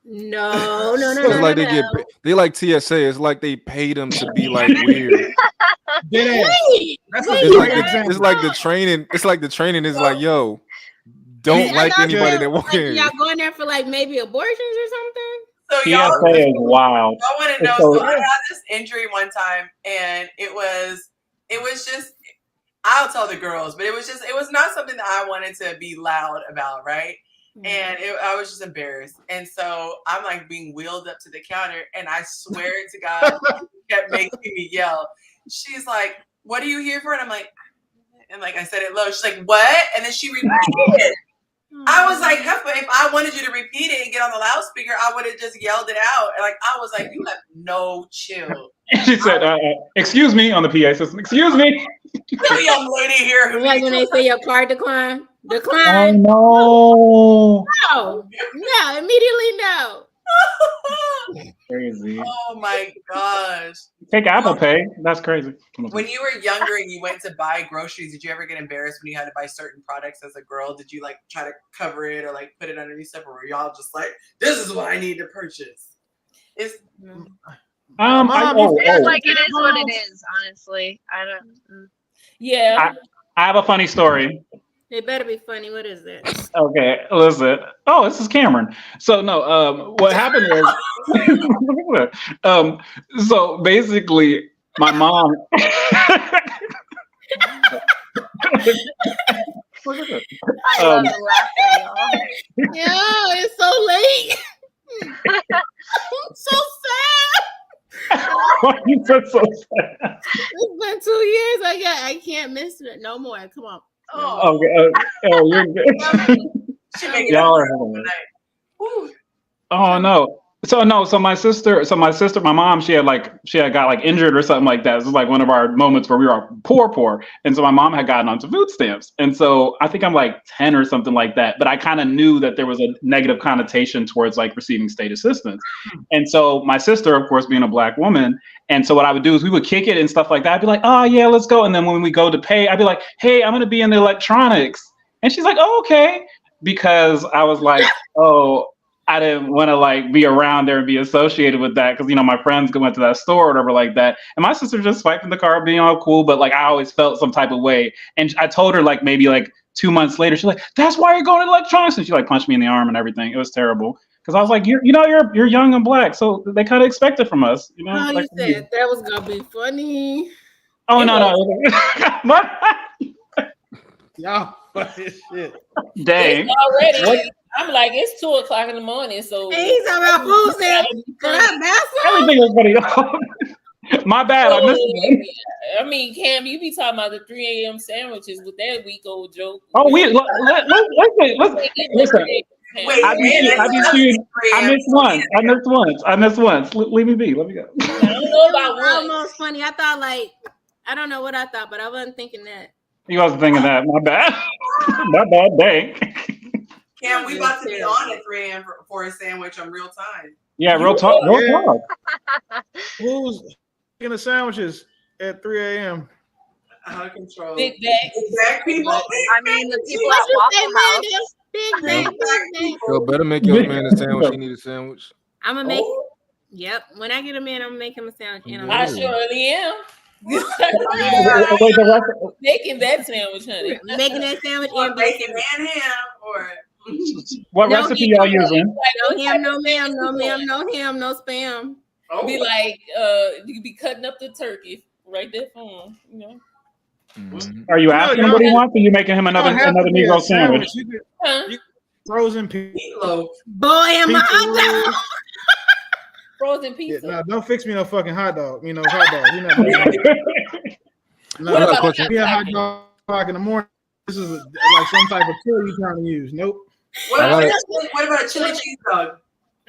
No. It's like they like TSA. It's like they pay them to be like weird. It's like the training. It's like the training is like, yo, don't like anybody that walk in. Y'all going there for like maybe abortions or something? So PSA is wild. I want to know. So I had this injury one time, and it was just. I'll tell the girls, but it was not something that I wanted to be loud about, right? And I was just embarrassed. And so I'm like being wheeled up to the counter, and I swear to God, she kept making me yell. She's like, "What are you here for?" And I'm like I said it low. She's like, "What?" And then she repeated it. I was like, if I wanted you to repeat it and get on the loudspeaker, I would have just yelled it out. Like, I was like, you have no chill. She said, excuse me, on the PA system. Excuse me. A young lady here. Like when they say your card decline. Decline. Oh, no. No, immediately no. Crazy. Oh my gosh. Take Apple Pay. That's crazy. When you were younger and you went to buy groceries, did you ever get embarrassed when you had to buy certain products as a girl? Did you like try to cover it or like put it underneath stuff, or were y'all just like, this is what I need to purchase? It's like it is what it is, honestly. I don't. Yeah. I have a funny story. It better be funny. What is it? Okay, listen. Oh, this is Cameron. So no, what happened was, so basically, my mom. I love the laughter, y'all. Yeah, it's so late. I'm so sad. Why you so sad? It's been 2 years. I can't miss it no more. Come on. Oh, okay. Oh, you're good. Y'all are having it. Oh no. So my sister, my mom, she had got like injured or something like that. This was like one of our moments where we were poor. And so my mom had gotten onto food stamps. And so I think I'm like 10 or something like that. But I kind of knew that there was a negative connotation towards like receiving state assistance. And so my sister, of course, being a Black woman. And so what I would do is we would kick it and stuff like that. I'd be like, oh yeah, let's go. And then when we go to pay, I'd be like, hey, I'm going to be in the electronics. And she's like, oh, okay. Because I was like, oh, I didn't want to like be around there and be associated with that because, you know, my friends went to that store or whatever like that. And my sister just swiping the card, being all cool. But like, I always felt some type of way. And I told her like maybe like 2 months later, she's like, that's why you're going to electronics. And she like punched me in the arm and everything. It was terrible. Because I was like, you're young and Black. So they kind of expect it from us. You know? Oh, like, you said that was going to be funny. Oh, no. Y'all funny shit. Dang. It's already. I'm like, it's 2:00 in the morning, so he's talking about food stamps. Everything was funny. My bad. I mean, Cam, you be talking about the 3 a.m. sandwiches with that week old joke. Oh, listen. I missed once. Leave me be. Let me go. I don't know about one. Almost funny. I thought I don't know what I thought, but I wasn't thinking that. You wasn't thinking that. My bad. My bad. Dang. Cam, we about to be on at 3 a.m. for a sandwich on real time. Yeah, real talk. Who's making the sandwiches at 3 a.m.? Out of control. Big back people. I mean, the people at Waffle House. Big. Yo, better make your man a sandwich. He need a sandwich. I'm gonna make. Yep. When I get a man, I'm gonna make him a sandwich. I surely am. Making that sandwich, honey. Making that sandwich and bacon and ham, or what recipe y'all using? No ham, no ma'am, no ma'am, no ham, no spam. Be like, you could be cutting up the turkey right there for him, you know. Mm-hmm. Are you asking him what he wants, or are you making him another Negro sandwich? Frozen meatloaf. Boy, am I frozen pizza. Yeah, no, don't fix me no fucking hot dog. You know, hot dog. You know, no, be a hot dog in the morning. This is like some type of tool you're trying to use. Nope. What about a chili cheese dog?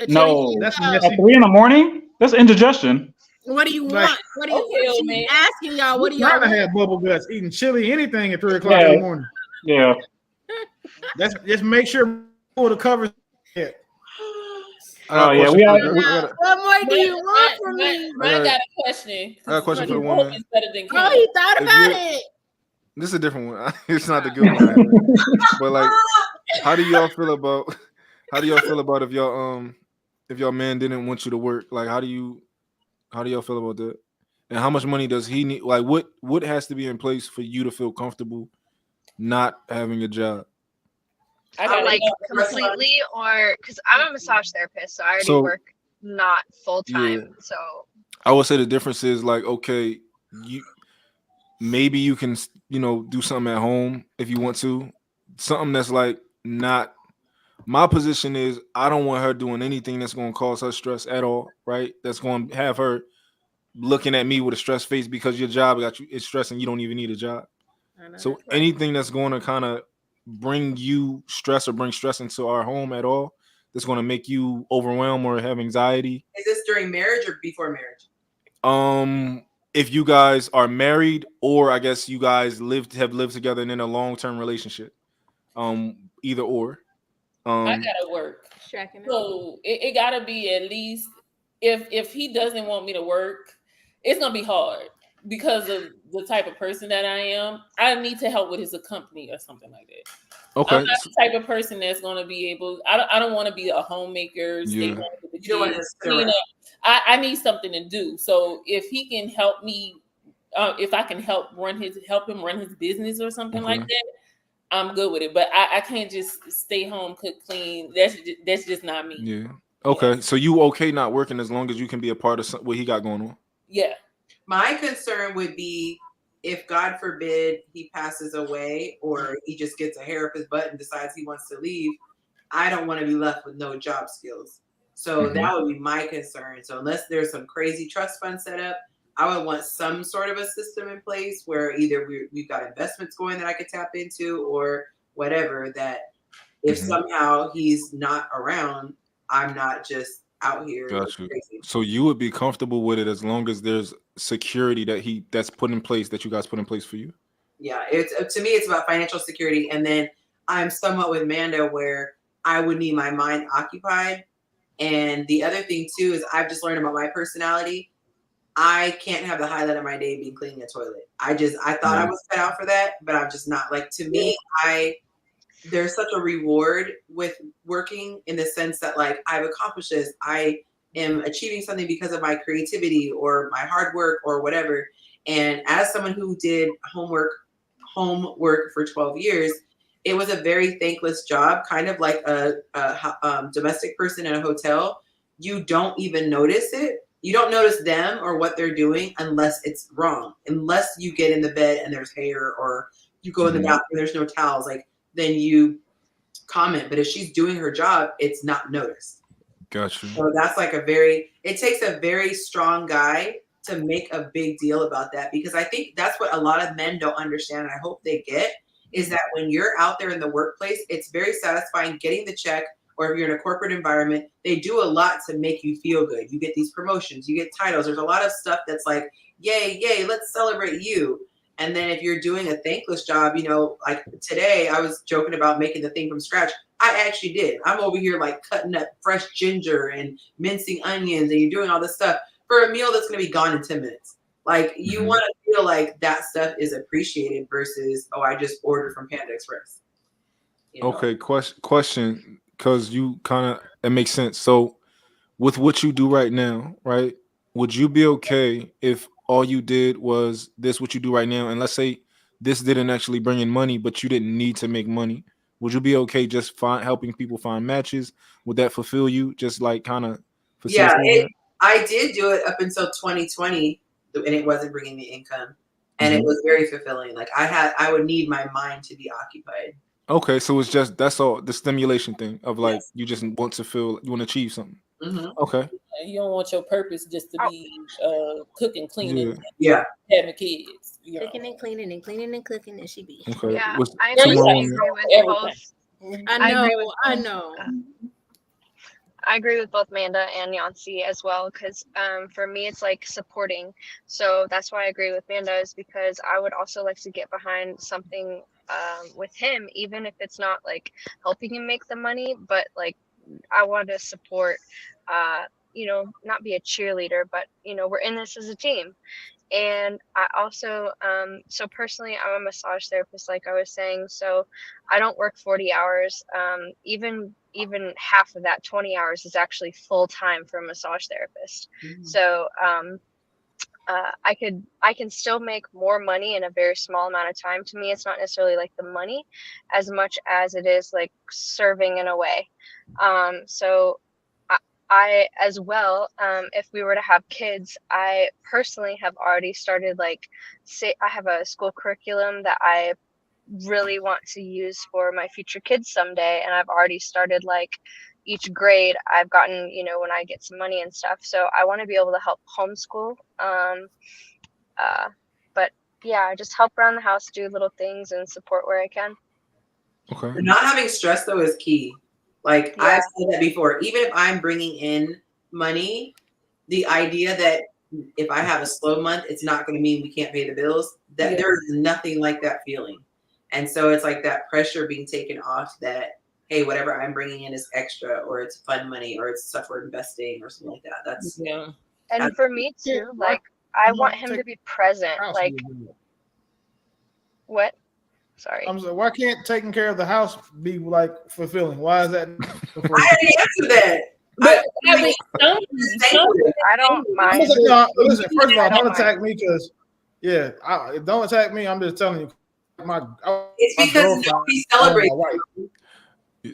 No, that's at 3 in the morning. That's indigestion. What do you want? What do you man? Asking y'all? What do y'all? Trying to have bubble guts, eating chili, anything at 3 o'clock in the morning. Yeah. That's just make sure pull the covers. Yeah. Oh yeah, what more do you want from me? I got a question. I got a question for the woman. Oh, he thought about it. This is a different one. It's not the good one, but like, how do y'all feel about if your man didn't want you to work? Like, how do y'all feel about that? And how much money does he need? Like, what has to be in place for you to feel comfortable not having a job? like completely, or because I'm a massage therapist, so I already work not full time. So I would say the difference is like, okay, maybe you can, do something at home if you want to, something that's like not. My position is I don't want her doing anything that's going to cause her stress at all, right? That's going to have her looking at me with a stressed face because your job got you, it's stressing. You don't even need a job. So anything that's going to kind of bring you stress or bring stress into our home at all, that's going to make you overwhelmed or have anxiety. Is this during marriage or before marriage? If you guys are married, or I guess you guys have lived together and in a long-term relationship, either or. I gotta work, so it gotta be at least if he doesn't want me to work, it's gonna be hard because of the type of person that I am. I need to help with his company or something like that. Okay. I'm not the type of person that's gonna be able. I don't want to be a homemaker, stay home with the kids, clean up. I need something to do. So if he can help me, if I can help him run his business or something like that, I'm good with it. But I can't just stay home, cook, clean. That's just not me. Yeah. Okay. So you okay not working as long as you can be a part of what he got going on? Yeah. My concern would be if, God forbid, he passes away or he just gets a hair up his butt and decides he wants to leave. I don't want to be left with no job skills. So that would be my concern. So unless there's some crazy trust fund set up, I would want some sort of a system in place where either we've got investments going that I could tap into or whatever, that if somehow he's not around, I'm not just out here. Got you. So you would be comfortable with it as long as there's security that's put in place, that you guys put in place for you? Yeah, it's to me, it's about financial security. And then I'm somewhat with Manda where I would need my mind occupied. And the other thing too is I've just learned about my personality. I can't have the highlight of my day being cleaning a toilet. I thought I was cut out for that, but I'm just not. Like, to me, there's such a reward with working in the sense that, like, I've accomplished this. I am achieving something because of my creativity or my hard work or whatever. And as someone who did homework for 12 years, it was a very thankless job, kind of like a domestic person in a hotel. You don't even notice it. You don't notice them or what they're doing unless it's wrong. Unless you get in the bed and there's hair, or you go in the bathroom and there's no towels, like, then you comment. But if she's doing her job, it's not noticed. Gotcha. So that's like it takes a very strong guy to make a big deal about that, because I think that's what a lot of men don't understand, and I hope they get, is that when you're out there in the workplace, it's very satisfying getting the check, or if you're in a corporate environment, they do a lot to make you feel good. You get these promotions, you get titles. There's a lot of stuff that's like, yay, yay, let's celebrate you. And then if you're doing a thankless job, like today, I was joking about making the thing from scratch. I actually did. I'm over here like cutting up fresh ginger and mincing onions, and you're doing all this stuff for a meal that's going to be gone in 10 minutes. Like, you want to feel like that stuff is appreciated versus, oh, I just ordered from Panda Express. Okay, question, because you it makes sense. So with what you do right now, right, would you be okay if all you did was what you do right now, and let's say this didn't actually bring in money, but you didn't need to make money? Would you be okay just helping people find matches? Would that fulfill you? Just like Yeah, I did do it up until 2020, and it wasn't bringing me income, and it was very fulfilling. Like, I would need my mind to be occupied. Okay, so it's just, that's all, the stimulation thing of like, you just want to feel, you want to achieve something. Okay. You don't want your purpose just to be cooking, cleaning, having kids. Cooking and cleaning and cleaning and cooking, and she be. Okay. Yeah, I agree with both. I know. I agree with both Manda and Yonci as well, because for me, it's like supporting. So that's why I agree with Manda, is because I would also like to get behind something with him, even if it's not like helping him make the money, but like I want to support, not be a cheerleader, but, we're in this as a team. And I also, so personally, I'm a massage therapist, like I was saying, so I don't work 40 hours. Even half of that, 20 hours, is actually full time for a massage therapist. So I can still make more money in a very small amount of time. To me, it's not necessarily like the money as much as it is like serving in a way. So I as well, if we were to have kids, I personally have already started like, say I have a school curriculum that I really want to use for my future kids someday, and I've already started like each grade I've gotten, when I get some money and stuff. So I want to be able to help homeschool. But yeah, just help around the house, do little things, and support where I can. Okay. Not having stress though is key. Like I've said that before. Even if I'm bringing in money, the idea that if I have a slow month, it's not going to mean we can't pay the bills. That there is nothing like that feeling, and so it's like that pressure being taken off. That hey, whatever I'm bringing in is extra, or it's fun money, or it's stuff we're investing, or something like that. That's And for me too, like I want him to be present. Like what? Sorry. I'm sorry. Why can't taking care of the house be like fulfilling? Why is that? I already answered that. But I don't mind. Listen, first of all, don't attack me because, don't attack me. I'm just telling you. It's because nobody celebrates it.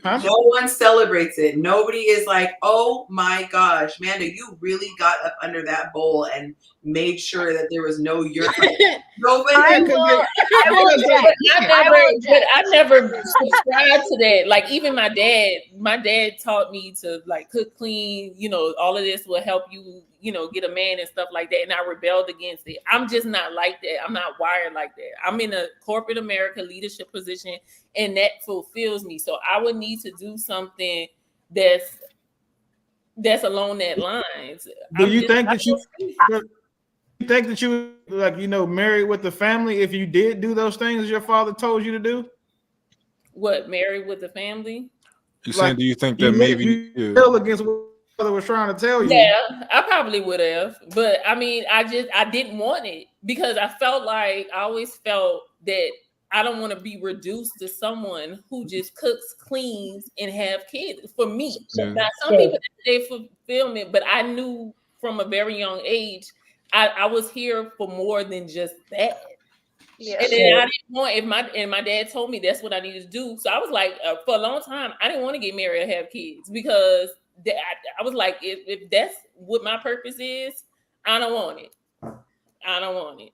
Huh? No one celebrates it. Nobody is like, oh my gosh, Manda, you really got up under that bowl and made sure that there was no urine. Nobody. I never subscribed to that. Like even my dad taught me to like cook clean, all of this will help you, get a man and stuff like that. And I rebelled against it. I'm just not like that. I'm not wired like that. I'm in a corporate America leadership position and that fulfills me. So I would need to do something that's along that lines. Do you think that you like, married with the family if you did do those things your father told you to do? What, married with the family? You saying, do you think that maybe you feel against what father was trying to tell you? Yeah, I probably would have, but I mean, I didn't want it because I always felt that I don't want to be reduced to someone who just cooks, cleans, and have kids for me. Yeah. Now, some people they fulfillment, but I knew from a very young age, I was here for more than just that. Yeah. And then I didn't want my dad told me that's what I needed to do. So I was like, for a long time, I didn't want to get married or have kids because I was like, if that's what my purpose is, I don't want it. I don't want it.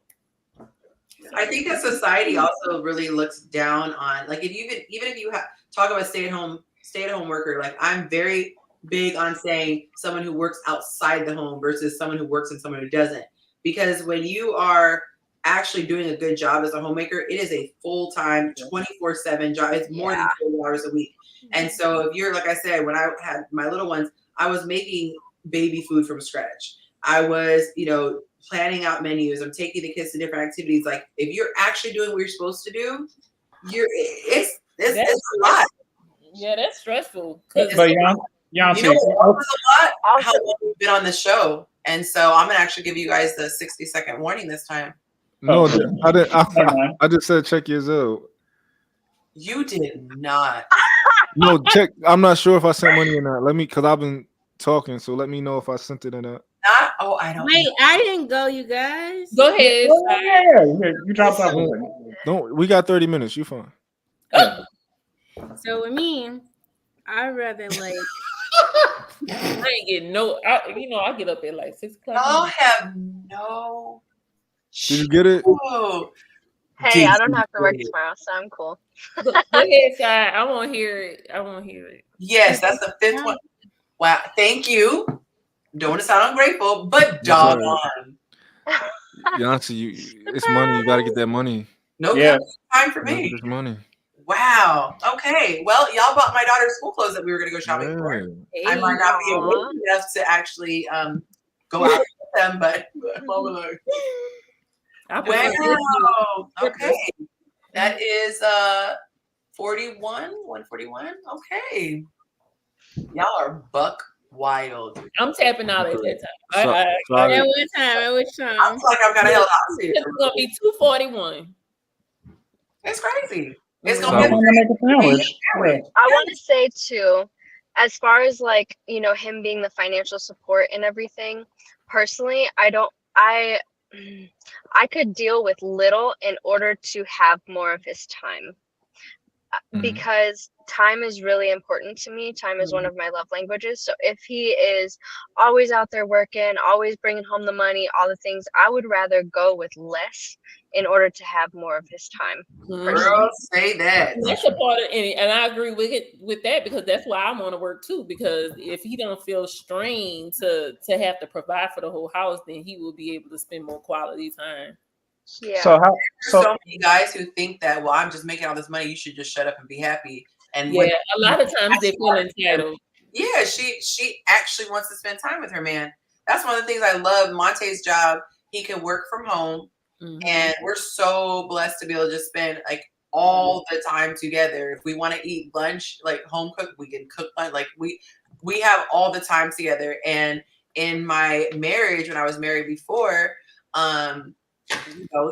I think that society also really looks down on, like, if even if you talk about stay at home worker, like I'm very big on saying someone who works outside the home versus someone who works and someone who doesn't, because when you are actually doing a good job as a homemaker, it is a full-time 24/7 job. It's more than 40 hours a week. And so if you're, like I said, when I had my little ones, I was making baby food from scratch. I was, planning out menus. I'm taking the kids to different activities. Like if you're actually doing what you're supposed to do, it's a lot. Yeah, that's stressful. But Yonci, a lot how long we've been on the show. And so I'm gonna actually give you guys the 60-second warning this time. No, I didn't. I just said check your Zelle. You did not. No, check. I'm not sure if I sent money or not. Because I've been talking, so let me know if I sent it or not. I don't. Wait, I didn't go, you guys. Go ahead. You dropped off. Don't. We got 30 minutes. You fine. So with me, I'd rather like. I ain't getting no. I get up at like 6 o'clock. Y'all have no. Did you get it? Hey, I don't have to work tomorrow, so I'm cool. Go ahead, Shy. I won't hear it. Yes, that's the 5th one. Wow, thank you. Don't want to sound ungrateful, but doggone. Yonci, it's money. You got to get that money. No time for me. It's money. Wow. Okay. Well, y'all bought my daughter's school clothes that we were going to go shopping for. Hey, I might not be awake enough to actually go out with them, but wow. Okay. That is 141. Okay. Y'all are buck wild. I'm tapping out at that time. At what time? I feel like I've got a hell house here. It's gonna be 241. It's crazy. It's gonna be I want to say too, as far as like, him being the financial support and everything, personally, I could deal with little in order to have more of his time. Because time is really important to me. Time is one of my love languages. So if he is always out there working, always bringing home the money, all the things, I would rather go with less in order to have more of his time. Girl, say that. That's a part of it, and I agree with that, because that's why I want to work too. Because if he don't feel strained to have to provide for the whole house, then he will be able to spend more quality time. Yeah. So many guys who think that, well, I'm just making all this money, you should just shut up and be happy. And yeah, a lot of times they feel entitled. Yeah, she actually wants to spend time with her man. That's one of the things I love. Monte's job, he can work from home, and we're so blessed to be able to just spend like all the time together. If we want to eat lunch, like home cooked, we can cook lunch. Like we have all the time together. And in my marriage, when I was married before,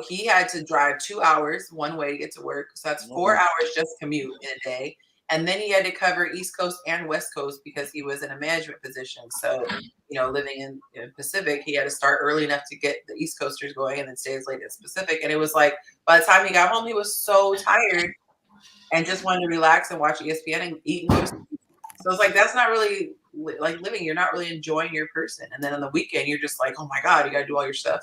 he had to drive 2 hours one way to get to work. So that's 4 hours just commute in a day. And then he had to cover East Coast and West Coast because he was in a management position. So, living in Pacific, he had to start early enough to get the East Coasters going and then stay as late as Pacific. And it was like, by the time he got home, he was so tired and just wanted to relax and watch ESPN and eat and go to sleep. So it's like, that's not really like living. You're not really enjoying your person. And then on the weekend, you're just like, oh my God, you got to do all your stuff.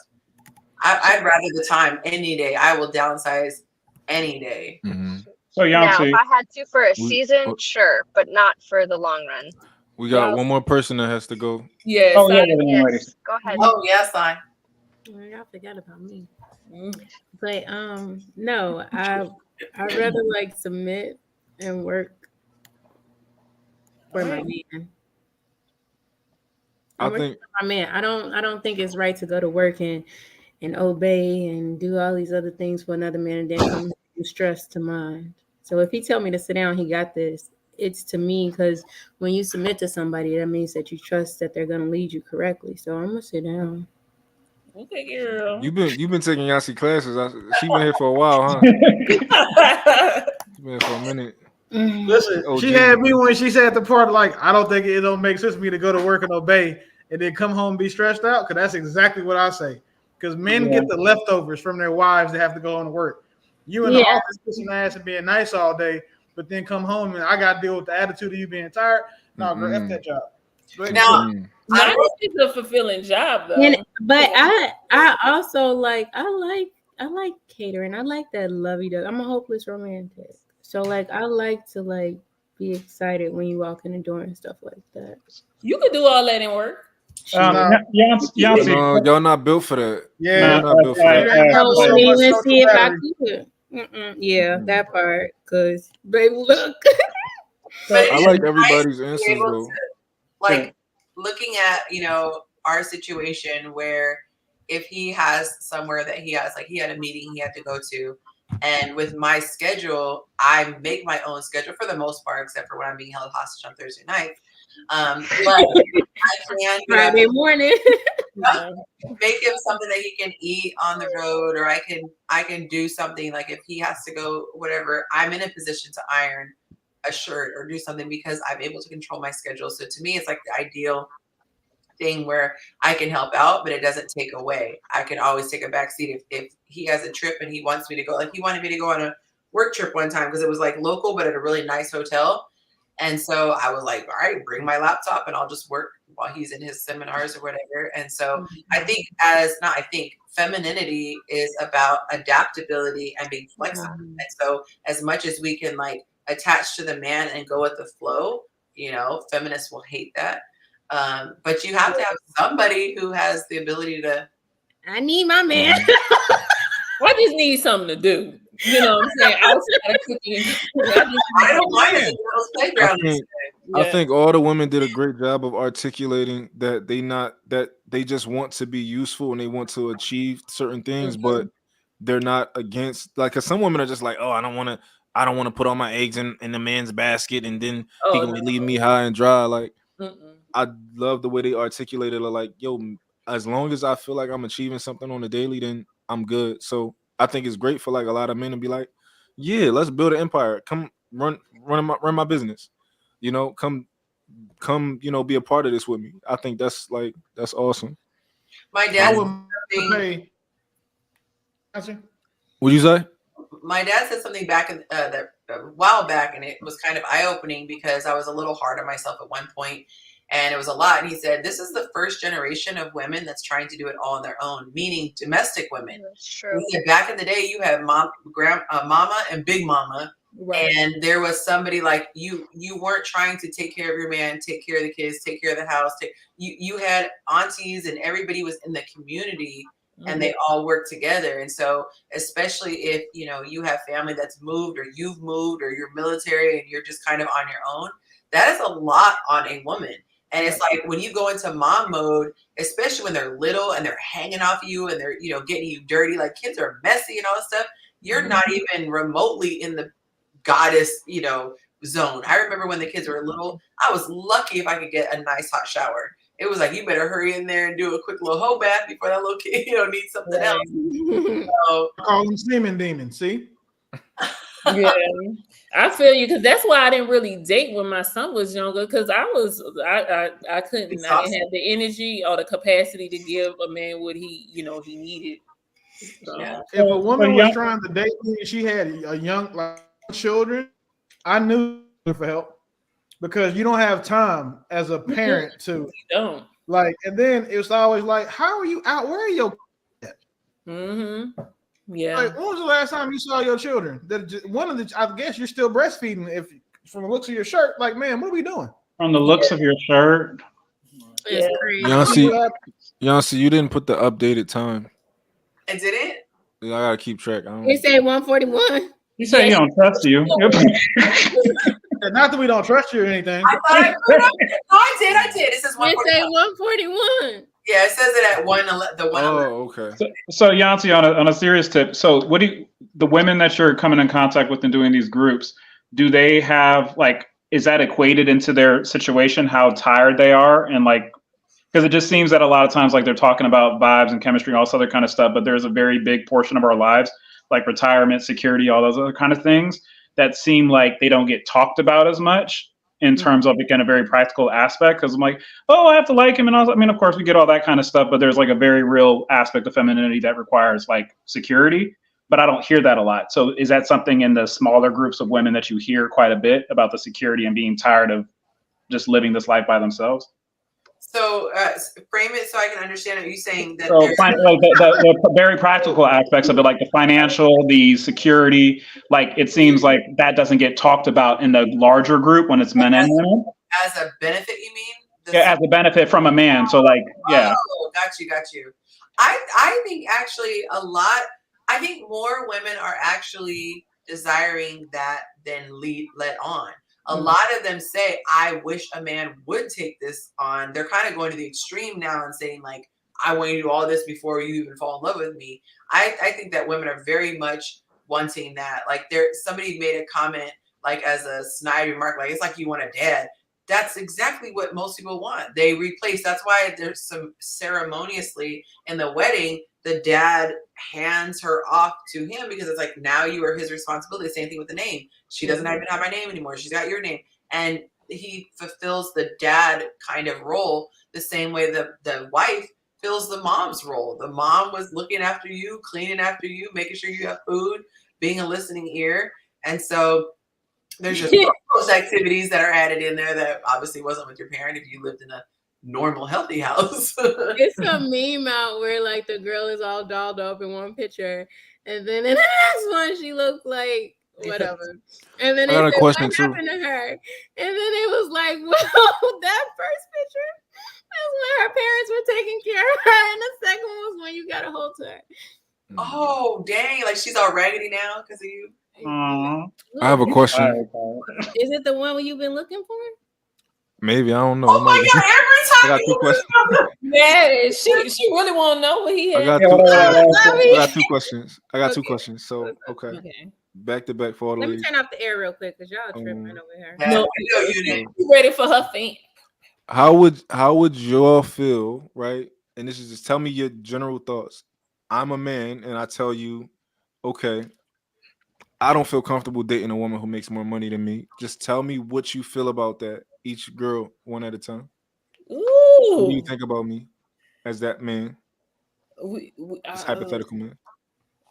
I'd rather the time any day. I will downsize any day. So now, if I had to for a season, sure, but not for the long run. We got one more person that has to go. Yes. Oh, yeah, yes. Go ahead. Oh, yes, I. Y'all forgot about me. But no, I'd rather like submit and work for my man. I don't think it's right to go to work and obey and do all these other things for another man and then come stress to mine. So if he tell me to sit down, he got this. It's to me, because when you submit to somebody, that means that you trust that they're going to lead you correctly. So I'm gonna sit down. Okay, girl. You've been taking Yonci classes. She been here for a while, huh? She's been here for a minute. Listen, she had me when she said the part like, I don't think it don't make sense for me to go to work and obey and then come home and be stressed out. Because that's exactly what I say. Because men get the leftovers from their wives that have to go on to work. You in the office kissing ass and being nice all day, but then come home and I got to deal with the attitude of you being tired. No, girl, F that job. Now, it's a fulfilling job though. But I also like catering. I like that lovey-dovey. I'm a hopeless romantic. So like I like to like be excited when you walk in the door and stuff like that. You could do all that in work. Yonci, y'all not built for that. Yeah, y'all not built for that. Let's see if I could. That part. Cause baby, look. I like everybody's answers though. Like looking at our situation where if he has somewhere that he has, like he had a meeting he had to go to, and with my schedule, I make my own schedule for the most part, except for when I'm being held hostage on Thursday night. But I can Friday morning make him something that he can eat on the road, or I can do something like if he has to go, whatever, I'm in a position to iron a shirt or do something because I'm able to control my schedule. So to me, it's like the ideal thing where I can help out, but it doesn't take away. I can always take a back seat if he has a trip and he wants me to go. Like he wanted me to go on a work trip one time because it was like local, but at a really nice hotel. And so I was like, all right, bring my laptop and I'll just work while he's in his seminars or whatever. And so I think femininity is about adaptability and being flexible. And so as much as we can like attach to the man and go with the flow, feminists will hate that. But you have to have somebody who has the ability to. I need my man. I just need something to do. You know what I'm saying? Outside of cooking. I don't mind it. Playground. I think all the women did a great job of articulating that they just want to be useful and they want to achieve certain things, but they're not against, like, cause some women are just like, oh, I don't want to put all my eggs in the man's basket and then he can leave me high and dry. Like, I love the way they articulated it. Like, yo, as long as I feel like I'm achieving something on the daily, then I'm good. So I think it's great for like a lot of men to be like, yeah, let's build an empire. Come run my business. Come, be a part of this with me. I think that's awesome. My dad What'd you say? My dad said something back in a while back, and it was kind of eye-opening because I was a little hard on myself at one point, and it was a lot. And he said, "This is the first generation of women that's trying to do it all on their own, meaning domestic women." That's true. He said, back in the day, you had mama and big mama, right. And there was somebody like you. You weren't trying to take care of your man, take care of the kids, take care of the house. You had aunties, and everybody was in the community. And they all work together. And so, especially if, you have family that's moved or you've moved or you're military and you're just kind of on your own, that is a lot on a woman. And it's like when you go into mom mode, especially when they're little and they're hanging off you and they're, getting you dirty, like kids are messy and all that stuff. You're not even remotely in the goddess, zone. I remember when the kids were little, I was lucky if I could get a nice hot shower. It was like, you better hurry in there and do a quick little hoe bath before that little kid, needs something else. So, I call them semen demons. See? Yeah, I feel you, because that's why I didn't really date when my son was younger, because I couldn't. I didn't have the energy or the capacity to give a man what he needed. So. Yeah. If a woman was trying to date me and she had a young children, I knew for help. Because you don't have time as a parent to don't and then it's always like, how are you out? Where are your kids? Yeah. Like, when was the last time you saw your children? I guess you're still breastfeeding. If from the looks of your shirt, like, man, what are we doing? From the looks of your shirt. Yonci, you didn't put the updated time. I didn't. I gotta keep track. He said 1:41. You say he don't trust you. Not that we don't trust you or anything. I thought I put up. No, I did. It says 1:41. It said 1:41. Yeah, it says it at 1:11. Oh, okay. So Yonci, on a serious tip, so what do the women that you're coming in contact with and doing these groups, do they have is that equated into their situation, how tired they are, and because it just seems that a lot of times they're talking about vibes and chemistry and all this other kind of stuff, but there's a very big portion of our lives, like retirement, security, all those other kind of things, that seem like they don't get talked about as much in terms of a very practical aspect. Because I'm like, oh, I have to like him. And of course we get all that kind of stuff, but there's a very real aspect of femininity that requires security, but I don't hear that a lot. So is that something in the smaller groups of women that you hear quite a bit about, the security and being tired of just living this life by themselves? So frame it so I can understand. Are you saying that the very practical aspects of it, like the financial, the security, it seems like that doesn't get talked about in the larger group when it's men and women? As a benefit, you mean? Yeah, as a benefit from a man. So yeah. Oh, got you. I think actually I think more women are actually desiring that than let on. A lot of them say, I wish a man would take this on. They're kind of going to the extreme now and saying, I want you to do all this before you even fall in love with me. I think that women are very much wanting that. Somebody made a comment, as a snide remark, it's like you want a dad. That's exactly what most people want. They replace. That's why there's some ceremoniously in the wedding, the dad hands her off to him, because it's now you are his responsibility. Same thing with the name. She doesn't even have my name anymore. She's got your name. And he fulfills the dad kind of role the same way the wife fills the mom's role. The mom was looking after you, cleaning after you, making sure you have food, being a listening ear. And so there's just those activities that are added in there that obviously wasn't with your parent if you lived in a normal, healthy house. It's a meme out where the girl is all dolled up in one picture, and then in the next one she looks like whatever. And then I got a question too. Happened to her? And then it was well, that first picture was when her parents were taking care of her, and the second one was when you got a hold to her. Oh dang! She's all raggedy now because of you. I have a question. Is it the one where you've been looking for? Maybe, I don't know. Oh my God! Every time I got two questions. Yeah, she really want to know what he had. I got two questions. Two questions. So okay. Back to back for all the ladies. Let me turn off the air real quick because y'all tripping over here. No, you ready for her fan? How would y'all feel, right? And this is just tell me your general thoughts. I'm a man, and I tell you, okay, I don't feel comfortable dating a woman who makes more money than me. Just tell me what you feel about that. Each girl, one at a time. Ooh. What do you think about me as that man? This hypothetical man.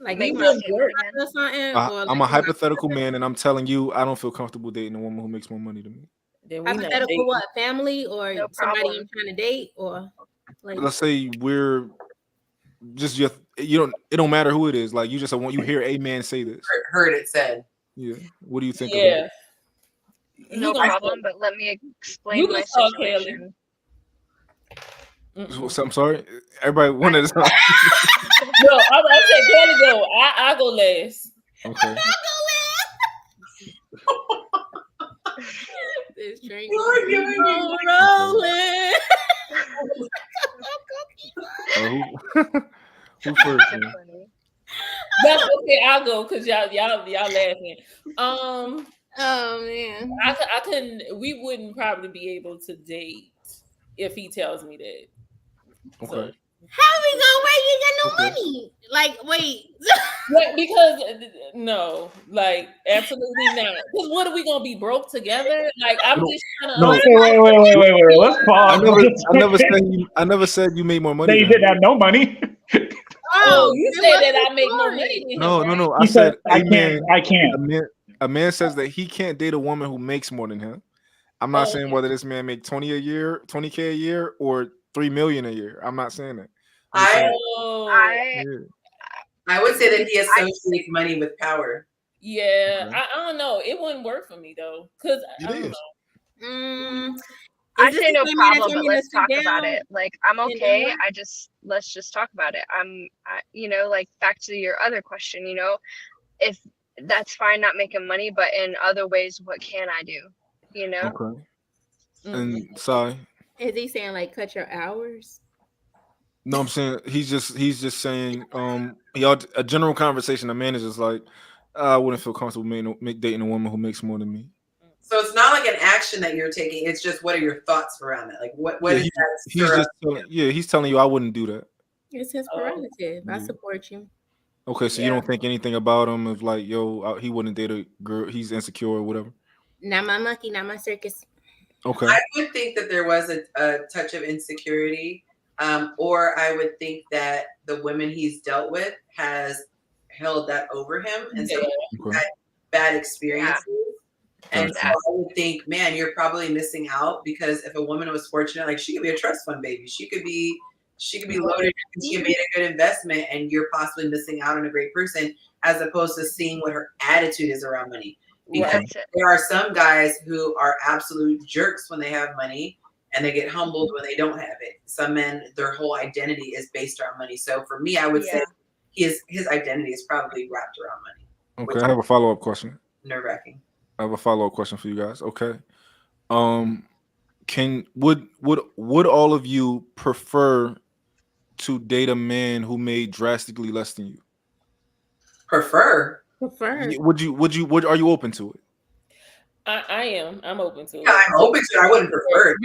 Like make you my would statement work again. or something, or I'm a like hypothetical man, and I'm telling you, I don't feel comfortable dating a woman who makes more money than me. Then we not hypothetical dating. what? Family or No somebody problem. you're trying to date, or like Let's say we're just you don't. It don't matter who it is. Like you just want you hear a man say this. Heard it said. Yeah. What do you think of Yeah. that? No problem, but let me explain You my can start, Kelly. situation. So, I'm sorry. Everybody one at a time. No, I'm gonna say Kelly go. I go last. Okay. this drink You're rolling. Who first? Man? That's okay. I'll go because y'all laughing. Oh man, I couldn't. We wouldn't probably be able to date if he tells me that. Okay. So, how we gonna wait? You got no money. Like, wait. yeah, because no, like absolutely not. Because what are we gonna be broke together? Like I'm just trying to. No. Wait. Let's pause. I never said you made more money. That you didn't have no money. Oh, you said that I make more money than him. No. I said I can't. A man says that he can't date a woman who makes more than him. I'm not saying whether this man make 20K a year or 3 million a year. I'm not saying that. I I would say that he associates money with power. Yeah, Okay. I don't know. It wouldn't work for me though, because I don't know. I say no problem, but let's talk about it. Like I'm okay. Let's just talk about it. Like back to your other question, if that's fine not making money, but in other ways, what can I do? Okay. And sorry. Is he saying like cut your hours? No, I'm saying he's just saying y'all a general conversation. A man is just like I wouldn't feel comfortable dating a woman who makes more than me. So it's not like an action that you're taking. It's just what are your thoughts around it? Like what is that? He's telling you I wouldn't do that. It's his prerogative. I support you. Okay, so you don't think anything about him of like, he wouldn't date a girl. He's insecure or whatever. Not my monkey, not my circus. Okay. I would think that there was a touch of insecurity, or I would think that the women he's dealt with has held that over him, and so he's had bad experiences. And so I would think, man, you're probably missing out because if a woman was fortunate, like she could be a trust fund baby, she could be loaded, and she made a good investment, and you're possibly missing out on a great person, as opposed to seeing what her attitude is around money. Because there are some guys who are absolute jerks when they have money, and they get humbled when they don't have it. Some men, their whole identity is based on money. So for me, I would say his identity is probably wrapped around money. Okay, I have a follow-up question. Nerve-wracking. I have a follow-up question for you guys. Okay. Would all of you prefer to date a man who made drastically less than you? Prefer? Are you open to it? I am. I'm open to it. Yeah, I'm open to it. I wouldn't prefer it.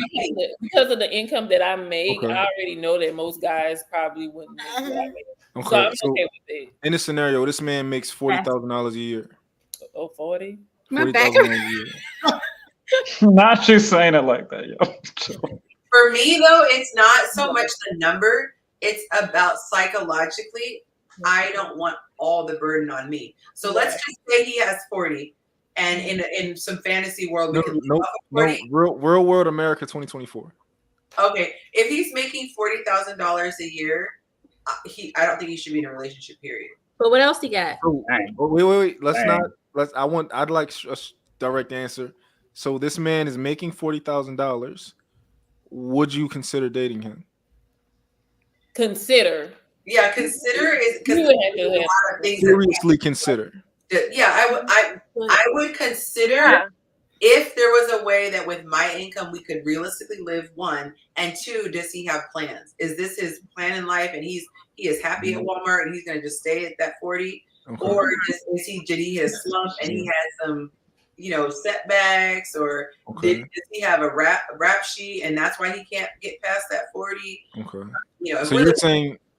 Because of the income that I make, I already know that most guys probably wouldn't make what I make. Okay. So I'm okay with it. In this scenario, this man makes $40,000 a year. Oh, 40? $40,000 a year. Not you saying it like that, yo. For me, though, it's not so much the number. It's about psychologically, I don't want all the burden on me. So let's just say he has 40, and in some fantasy world, real world America 2024. Okay, if he's making $40,000 a year, I don't think he should be in a relationship. Period. But what else he got? Wait. I'd like a direct answer. So this man is making $40,000. Would you consider dating him? Consider. Yeah, consider is because seriously consider. Yeah, I would consider if there was a way that with my income we could realistically live, one, and two, does he have plans? Is this his plan in life, and he is happy at Walmart and he's going to just stay at that 40, or did he hit a slump and he had some setbacks, or does he have a rap sheet and that's why he can't get past that 40? Okay.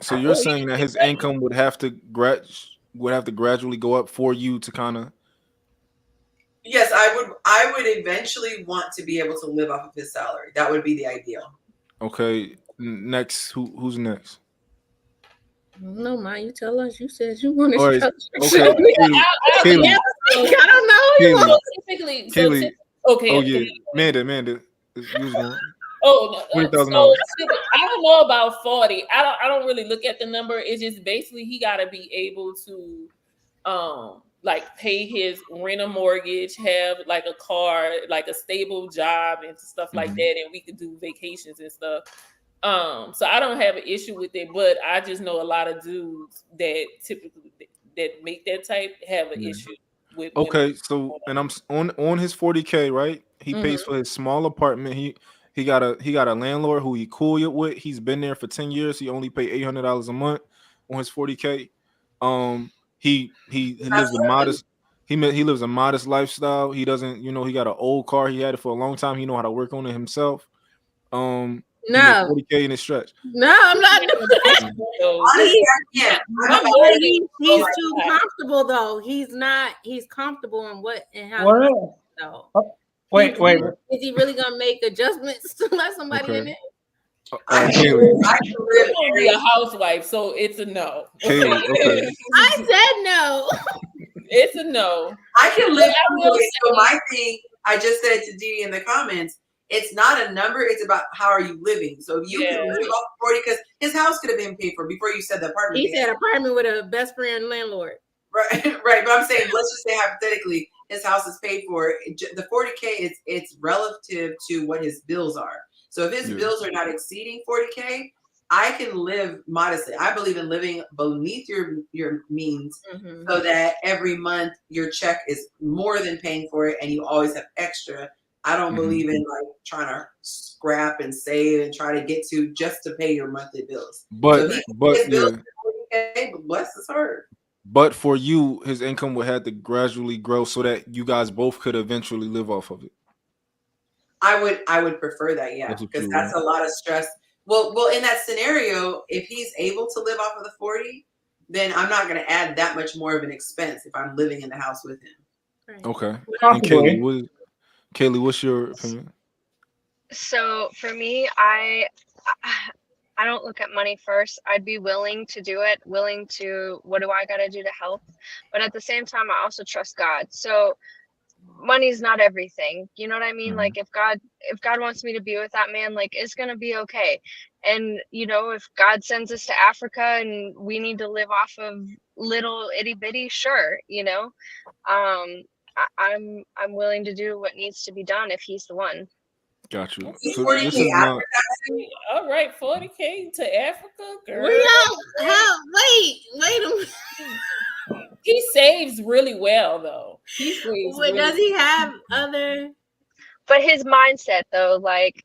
So you're saying that his income would have to gradually go up for you to kind of. Yes, I would eventually want to be able to live off of his salary. That would be the ideal. Okay. Next, who's next? No, Ma, you tell us. You said you want to All right, structure. okay, Kaylee, I don't know. Kaylee, Typically, Kaylee. okay. Oh yeah, Amanda, you was going Oh, no, $20,000. I don't know about 40. I don't really look at the number. It's just basically he got to be able to like pay his rent or mortgage, have like a car, like a stable job and stuff like that, and we could do vacations and stuff. So I don't have an issue with it, but I just know a lot of dudes that typically that make that type have an issue with women. Okay, so and I'm on his 40K, right? He pays for his small apartment. He got a landlord who he cool with. He's been there for 10 years. He only pay $800 a month on his 40K. He lives a modest he lives a modest lifestyle. He doesn't, he got an old car. He had it for a long time. He know how to work on it himself. He made 40K in his stretch. No, I'm not doing that. Honestly, he's too comfortable though. He's not. He's comfortable in what and how. So wait. Is he really gonna make adjustments to let somebody in it? I can be a housewife, so it's a no. Okay. I said no. It's a no. I can live. So my thing, I just said to Dee in the comments, it's not a number, it's about how are you living. So if you can live off 40, because his house could have been paid for before you said the apartment. He said apartment with a best friend landlord. Right. But I'm saying, let's just say hypothetically, his house is paid for. The 40K it's relative to what his bills are. So if his bills are not exceeding 40K, I can live modestly. I believe in living beneath your means so that every month your check is more than paying for it and you always have extra. I don't believe in like trying to scrap and save and try to get to just to pay your monthly bills. But bills 40K, bless his heart. But for you, his income would have to gradually grow so that you guys both could eventually live off of it. I would prefer that, yeah, because that's a lot of stress. Well, in that scenario, if he's able to live off of the 40, then I'm not going to add that much more of an expense if I'm living in the house with him. Okay. And Kaylee, what's your opinion? So for me, I don't look at money first. I'd be willing to do it, what do I got to do to help? But at the same time, I also trust God. So money's not everything. You know what I mean? Like if God wants me to be with that man, like it's going to be okay. And if God sends us to Africa and we need to live off of little itty bitty, sure. I'm willing to do what needs to be done if he's the one. Got you. So this is all right. 40K to Africa, girl. Wait a minute. He saves really well, though. Does he have other? But his mindset, though, like,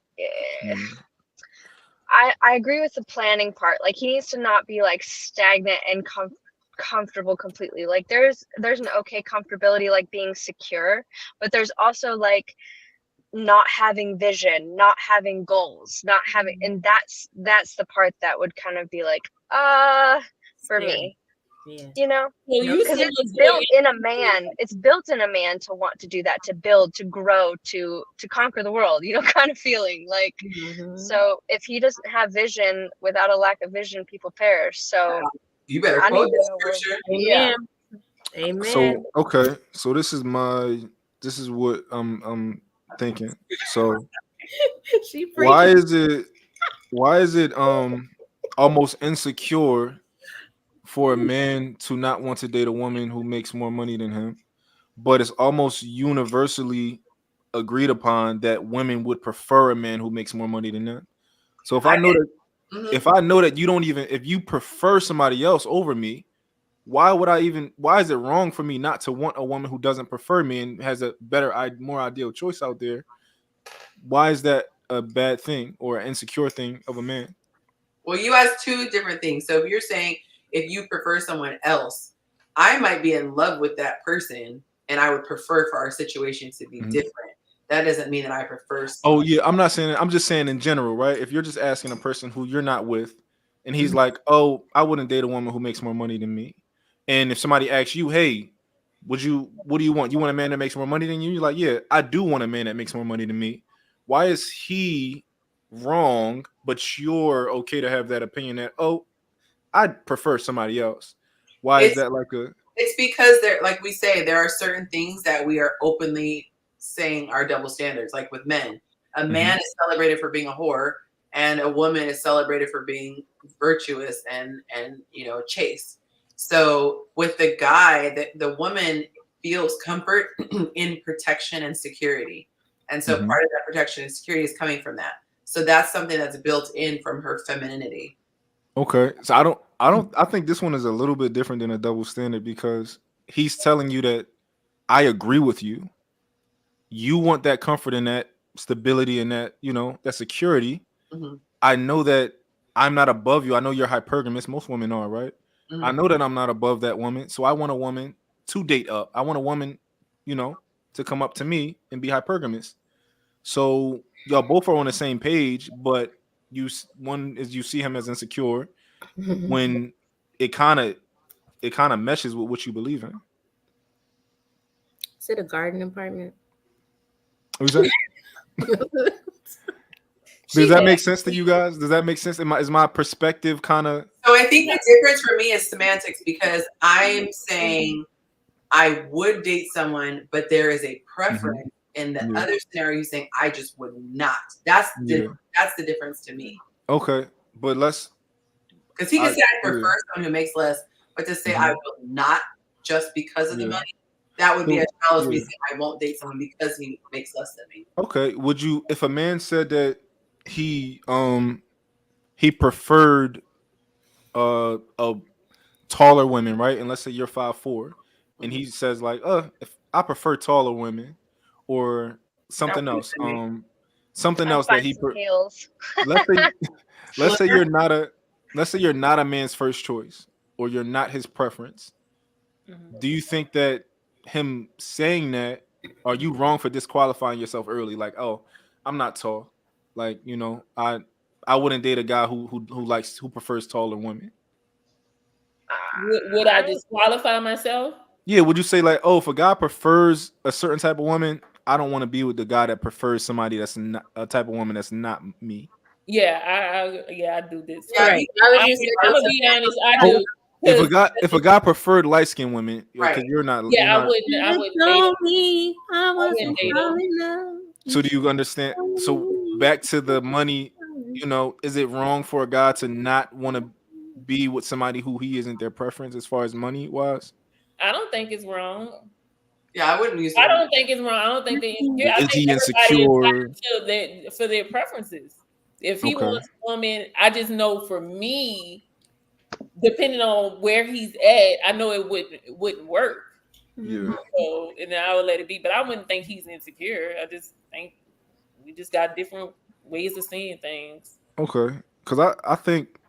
I agree with the planning part. Like, he needs to not be like stagnant and comfortable completely. Like, there's an okay comfortability, like being secure, but there's also like not having vision, not having goals, not having, and that's the part that would kind of be like, for me. Yeah. Because it's built in a man. It's built in a man to want to do that, to build, to grow, to conquer the world, kind of feeling like. So if he doesn't have vision, without a lack of vision, people perish. So you better quote the scripture. Yeah. Amen. So okay, so this is what I'm thinking. So why is it almost insecure for a man to not want to date a woman who makes more money than him, but it's almost universally agreed upon that women would prefer a man who makes more money than them? So if I know that you don't even, if you prefer somebody else over me, why is it wrong for me not to want a woman who doesn't prefer me and has a better, more ideal choice out there? Why is that a bad thing or an insecure thing of a man? Well, you asked two different things. So if you're saying if you prefer someone else, I might be in love with that person and I would prefer for our situation to be different. That doesn't mean that I prefer someone. Oh yeah, I'm not saying, I'm just saying in general, right? If you're just asking a person who you're not with and he's like, oh, I wouldn't date a woman who makes more money than me. And if somebody asks you, hey, what do you want? You want a man that makes more money than you? You're like, yeah, I do want a man that makes more money than me. Why is he wrong, but you're okay to have that opinion that, oh, I'd prefer somebody else. Why is that like a? It's because there, like we say, there are certain things that we are openly saying are double standards. Like with men, a man is celebrated for being a whore, and a woman is celebrated for being virtuous and chaste. So with the guy, the woman feels comfort in protection and security, and so part of that protection and security is coming from that. So that's something that's built in from her femininity. Okay, so I think this one is a little bit different than a double standard because he's telling you that I agree with you. You want that comfort and that stability and that, that security. I know that I'm not above you. I know you're hypergamous. Most women are, right? I know that I'm not above that woman. So I want a woman to date up. I want a woman, to come up to me and be hypergamous. So y'all both are on the same page, but one is you see him as insecure when it kind of meshes with what you believe in. Is it a garden apartment? What was that? Does that make sense to you guys? Does that make sense? Is my perspective kind of? So I think the difference for me is semantics because I'm saying I would date someone, but there is a preference. In the other scenario, you're saying I just would not. That's the difference to me. Okay, but let's. Because he can say I prefer someone who makes less, but to say I will not just because of the money, that would be as shallow as me saying I won't date someone because he makes less than me. Okay, would you, if a man said that he preferred a taller women, right? And let's say you're 5'4", and he says like, if I prefer taller women, or something else, something else that he let's say you're not a man's first choice, or you're not his preference. Do you think that him saying that, are you wrong for disqualifying yourself early? Like, oh, I'm not tall. Like, I wouldn't date a guy who prefers taller women. Would I disqualify myself? Yeah, would you say like, oh, if a guy prefers a certain type of woman, I don't want to be with the guy that prefers somebody that's not a type of woman that's not me? Yeah, I do this. Yeah, right. I'm gonna be honest, I do. If a guy preferred light skinned women, because you're not. Yeah, I wouldn't date him. So do you understand? So back to the money, is it wrong for a guy to not want to be with somebody who he isn't their preference as far as money wise? I don't think it's wrong. Yeah, I wouldn't use it. I don't think it's wrong. I don't think is he insecure for their preferences? If he wants a woman, I just know for me, depending on where he's at, I know it wouldn't work. Yeah. So, and then I would let it be. But I wouldn't think he's insecure. I just think we just got different ways of seeing things. Okay. Because I think,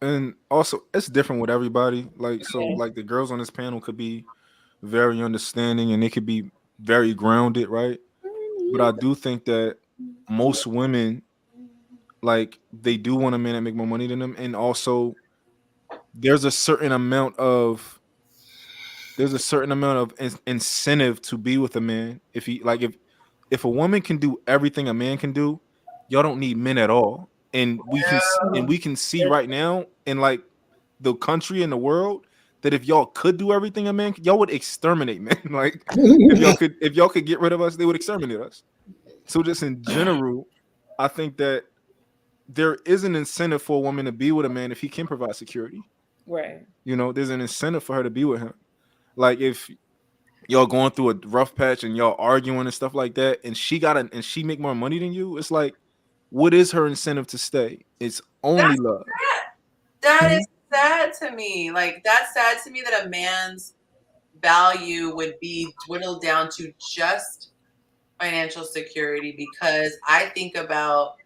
and also it's different with everybody. Like, so like the girls on this panel could be very understanding and they could be very grounded, right? But I do think that most women, like, they do want a man that make more money than them. And also there's a certain amount of incentive to be with a man. If a woman can do everything a man can do, y'all don't need men at all. And we can see right now in like the country and the world that if y'all could do everything a man, y'all would exterminate men. Like if y'all could get rid of us, they would exterminate us. So just in general, I think that there is an incentive for a woman to be with a man if he can provide security. Right. There's an incentive for her to be with him. Like if y'all going through a rough patch and y'all arguing and stuff like that, and she make more money than you, it's like, what is her incentive to stay? It's only love. That is sad to me. Like, that's sad to me that a man's value would be dwindled down to just financial security, because I think about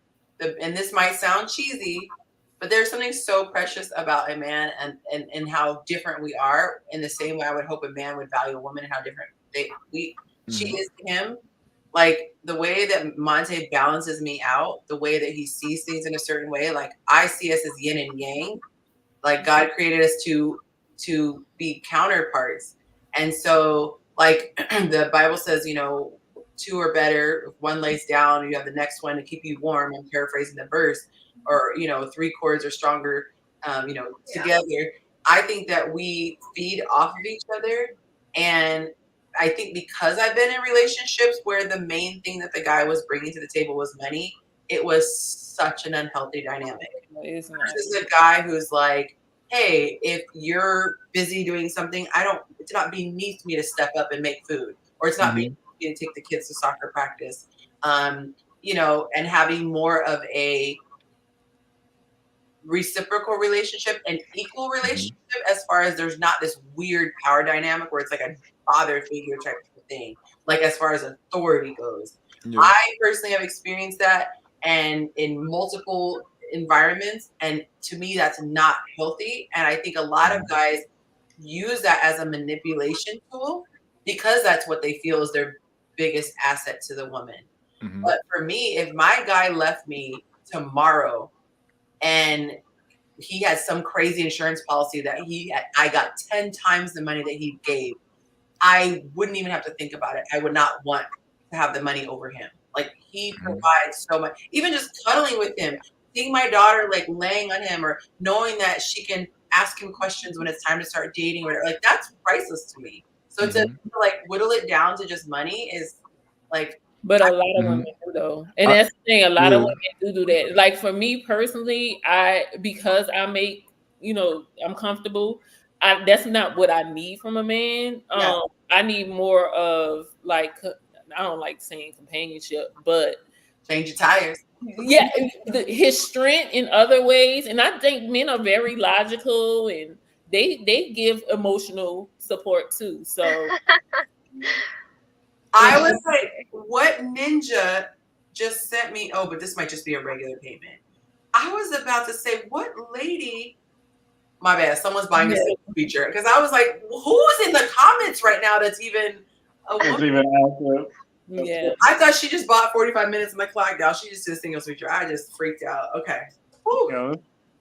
and this might sound cheesy, but there's something so precious about a man and how different we are. In the same way I would hope a man would value a woman and how different she is to him. Like the way that Monte balances me out, the way that he sees things in a certain way, like I see us as yin and yang. Like God created us to be counterparts. And so like the Bible says, two are better. If one lays down, you have the next one to keep you warm. I'm paraphrasing the verse. Or, 3 cords are stronger together. I think that we feed off of each other. And I think because I've been in relationships where the main thing that the guy was bringing to the table was money, it was such an unhealthy dynamic. Versus a guy who's like, hey, if you're busy doing something, it's not beneath me to step up and make food, or it's not beneath me to take the kids to soccer practice. And having more of a reciprocal relationship and equal relationship, as far as there's not this weird power dynamic where it's like a father figure type of thing, like as far as authority goes. I personally have experienced that, and in multiple environments, and to me that's not healthy. And I think a lot of guys use that as a manipulation tool because that's what they feel is their biggest asset to the woman. But for me, if my guy left me tomorrow and he has some crazy insurance policy that I got 10 times the money that he gave, I wouldn't even have to think about it. I would not want to have the money over him. Like, he provides so much. Even just cuddling with him, seeing my daughter like laying on him, or knowing that she can ask him questions when it's time to start dating, or whatever, like that's priceless to me. So to like whittle it down to just money is like. But a lot of women do though, and that's the thing. A lot of women do that. Like for me personally, because I make, I'm comfortable. That's not what I need from a man. I need more of like, I don't like saying companionship, but change your tires. Yeah, his strength in other ways, and I think men are very logical, and they give emotional support too. So. I was like, what ninja just sent me? Oh, but this might just be a regular payment. I was about to say, what lady? My bad. Someone's buying a feature, because I was like, who's in the comments right now that's even active? Yeah. I thought she just bought 45 minutes of my clock down. She just did a single feature. I just freaked out. Okay. Yeah,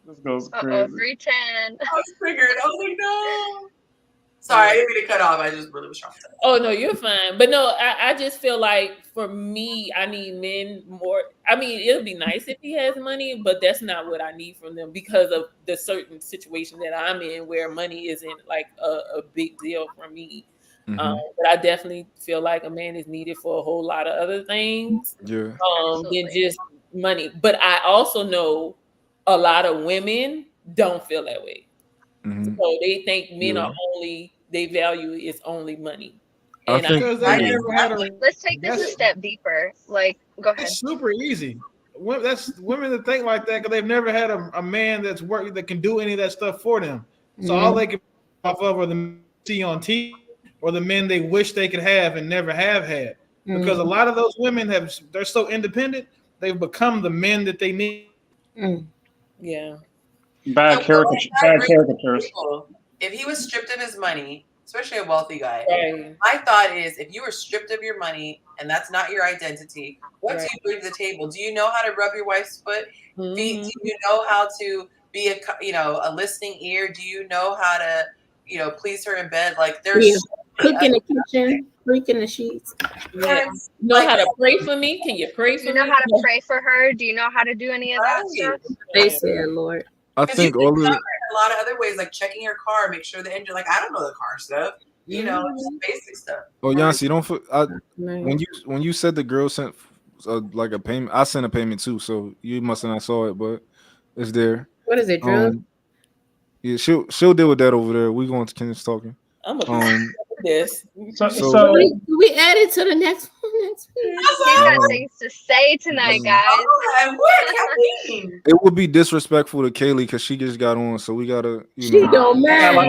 this goes crazy. 310. I was triggered. I was like, no. Sorry, I didn't mean to cut off. I just really was traumatized. Oh no, you're fine. But no, I just feel like for me, I need men more. I mean, it'll be nice if he has money, but that's not what I need from them because of the certain situation that I'm in where money isn't like a big deal for me. But I definitely feel like a man is needed for a whole lot of other things than just money. But I also know a lot of women don't feel that way. So they think men are they value is only money. And let's take this a step deeper. Like, go ahead. It's super easy. That's women that think like that because they've never had a man that's working that can do any of that stuff for them. So all they can off of are the men see on TV or the men they wish they could have and never have had. Because a lot of those women they're so independent, they've become the men that they need. Yeah. Bad caricatures. If he was stripped of his money, especially a wealthy guy, my thought is if you were stripped of your money and that's not your identity, what do you bring to the table? Do you know how to rub your wife's foot? Do you know how to be a listening ear? Do you know how to please her in bed? Like there's cook in the kitchen, freak in the sheets. Know how to pray for me? Can you pray for me? Do you know how to pray for her? Do you know how to do any of that stuff? They said, Lord. I think all of a lot of other ways, like checking your car, make sure the engine. Like I don't know the car stuff, just basic stuff. Oh, Yonci, when you said the girl sent like a payment, I sent a payment too, so you must have not saw it, but it's there. What is it, Drew? Yeah, she'll deal with that over there. We going to Kenneth talking. I'm gonna this. So we add it to the next one next week. He's got things to say tonight, guys. It would be disrespectful to Kaylee because she just got on, so we gotta. She don't matter.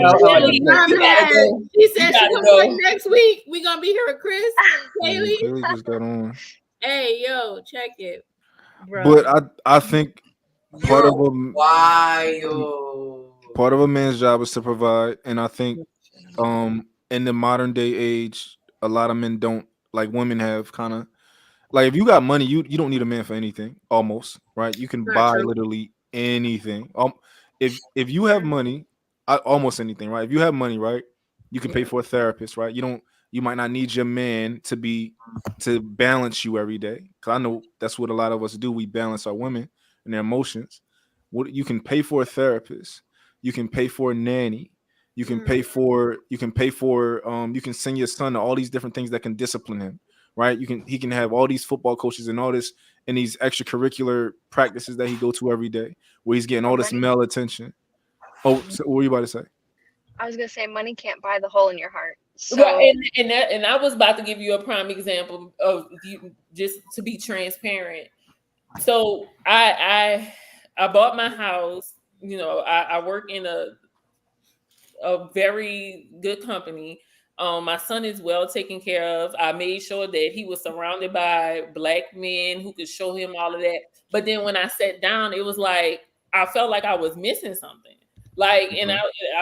She said she's gonna go next week. We gonna be here with Chris, Kaylee. Kaylee just got on. Hey, yo, check it, bro. But I think part of a man's job is to provide, and I think in the modern day age, a lot of men don't, like women have kind of like if you got money, you don't need a man for anything, almost, right? You can buy literally anything. If you have money, almost anything, right? If you have money, right, you can pay for a therapist, right? You might not need your man to balance you every day. Cause I know that's what a lot of us do. We balance our women and their emotions. You can pay for a therapist. you can pay for a nanny, you can pay for you can send your son to all these different things that can discipline him, right? He can have all these football coaches and all this and these extracurricular practices that he go to every day where he's getting all this male attention. Oh, so what were you about to say? I was gonna say money can't buy the hole in your heart. So right, and I was about to give you a prime example of you, just to be transparent. So I bought my house. You know, I work in a very good company. My son is well taken care of. I made sure that he was surrounded by Black men who could show him all of that. But then when I sat down, it was like I felt like I was missing something. Like, and I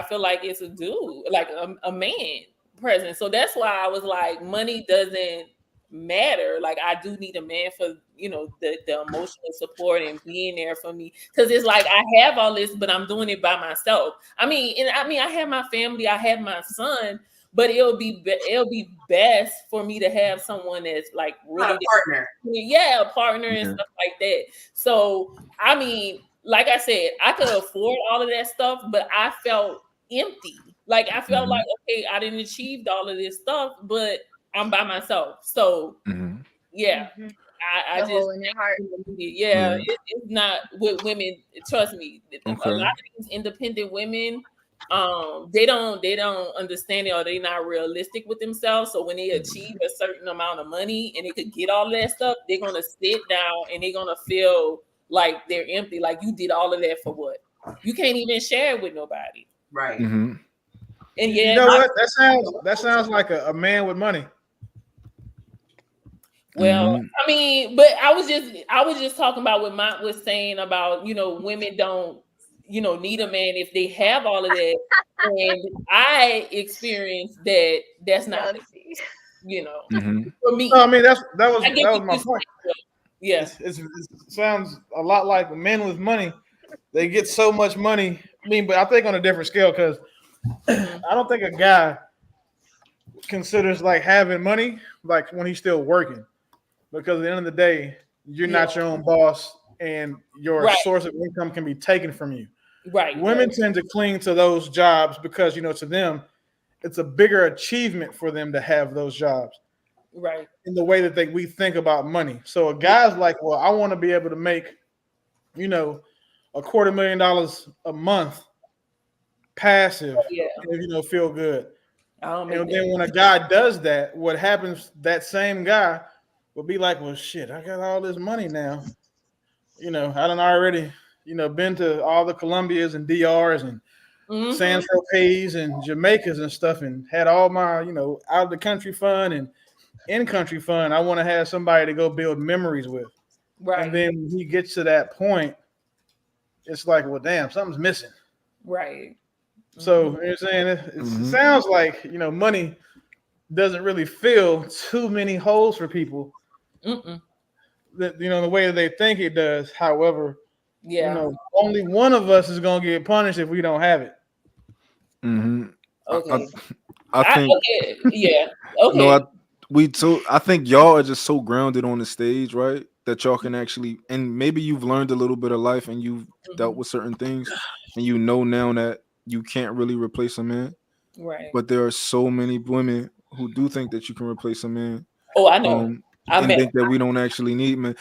feel like it's a dude, like a man present. So that's why I was like, money doesn't matter. Like, I do need a man for, you know, the emotional support and being there for me, because it's like I have all this, but I'm doing it by myself. I mean, I have my family, I have my son, but it'll be best for me to have someone that's like really a partner. A partner and stuff like that. So I mean, like I said, I could afford all of that stuff, but I felt empty. Like I felt like, okay, I didn't achieve all of this stuff, but I'm by myself. So yeah, I the just hole in your heart. it's not with women. Trust me, a lot of these independent women, they don't understand it, or they're not realistic with themselves. So when they achieve a certain amount of money and they could get all of that stuff, they're gonna sit down and they're gonna feel like they're empty. Like, you did all of that for what? You can't even share it with nobody. Right. And you know what? That sounds like a man with money. Well, I mean, but I was just talking about what Mont was saying about, you know, women don't, you know, need a man if they have all of that. And I experienced that that's not the case, you know, for me. No, I mean, that was my point. Yeah. It sounds a lot like men with money. They get so much money. I mean, but I think on a different scale, because I don't think a guy considers like having money like when he's still working. Because at the end of the day, you're not your own boss, and your source of income can be taken from you. Right. Women tend to cling to those jobs because, you know, to them, it's a bigger achievement for them to have those jobs. Right. In the way that we think about money. So a guy's like, well, I want to be able to make, you know, $250,000 a month passive, and, you know, feel good. And then when a guy does that, what happens, that same guy will be like, well, shit, I got all this money now. You know, I done already, you know, been to all the Colombias and DRs and San Tropez and Jamaicas and stuff, and had all my, you know, out of the country fun and in country fun. I want to have somebody to go build memories with. Right. And then when he gets to that point, it's like, well, damn, something's missing. Right. So, you know what I'm saying? It sounds like, you know, money doesn't really fill too many holes for people. That, you know, the way that they think it does. However, you know, only one of us is going to get punished if we don't have it. Okay. I think. Okay. No, I think y'all are just so grounded on the stage, right? That y'all can actually, and maybe you've learned a little bit of life and you've dealt with certain things, and you know now that you can't really replace a man. Right. But there are so many women who do think that you can replace a man. Oh, I know. And think that we don't actually need men.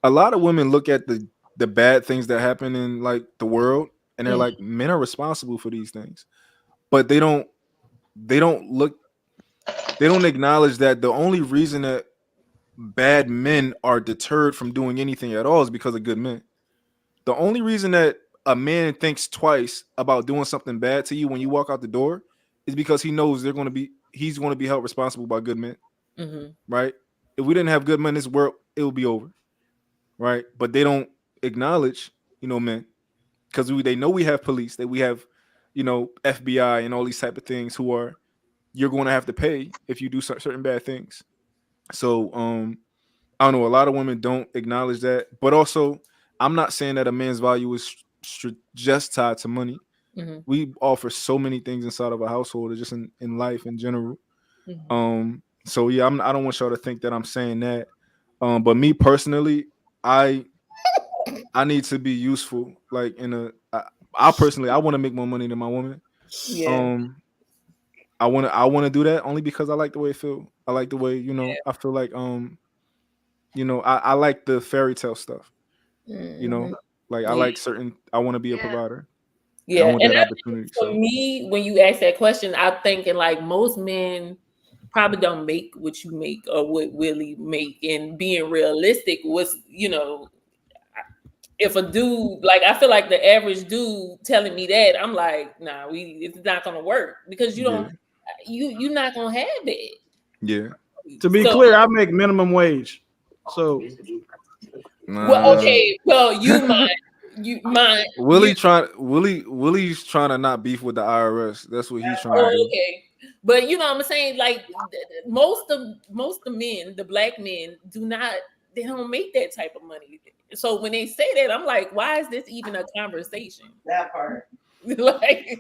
A lot of women look at the bad things that happen in like the world, and they're like, men are responsible for these things. But they don't acknowledge that the only reason that bad men are deterred from doing anything at all is because of good men. The only reason that a man thinks twice about doing something bad to you when you walk out the door is because he knows he's going to be held responsible by good men. Right? If we didn't have good men in this world, it would be over. Right? But they don't acknowledge, you know, men, because they know we have police, that we have, you know, FBI and all these type of things you're going to have to pay if you do certain bad things. So I don't know, a lot of women don't acknowledge that. But also, I'm not saying that a man's value is just tied to money. We offer so many things inside of a household, or just in life in general. So yeah, I don't want y'all to think that I'm saying that. But me personally, I need to be useful, like I personally, I want to make more money than my woman. Yeah. I want to do that only because I like the way it feel. I like the way, you know, I feel like you know, I like the fairy tale stuff. You know, like I like certain. I want to be a provider. Yeah, I want and that opportunity. For me, when you ask that question, I'm thinking like most men probably don't make what you make or what Willie make. And being realistic was, you know, if a dude like I feel like the average dude telling me that, I'm like, nah, it's not gonna work because you don't you're not gonna have it. Yeah. To be clear, I make minimum wage. So well, okay, well, you mind Willie's trying to not beef with the IRS. That's what he's trying to do. Okay. But you know what I'm saying? Like most of men, the black men, they don't make that type of money. So when they say that, I'm like, why is this even a conversation? That part. Like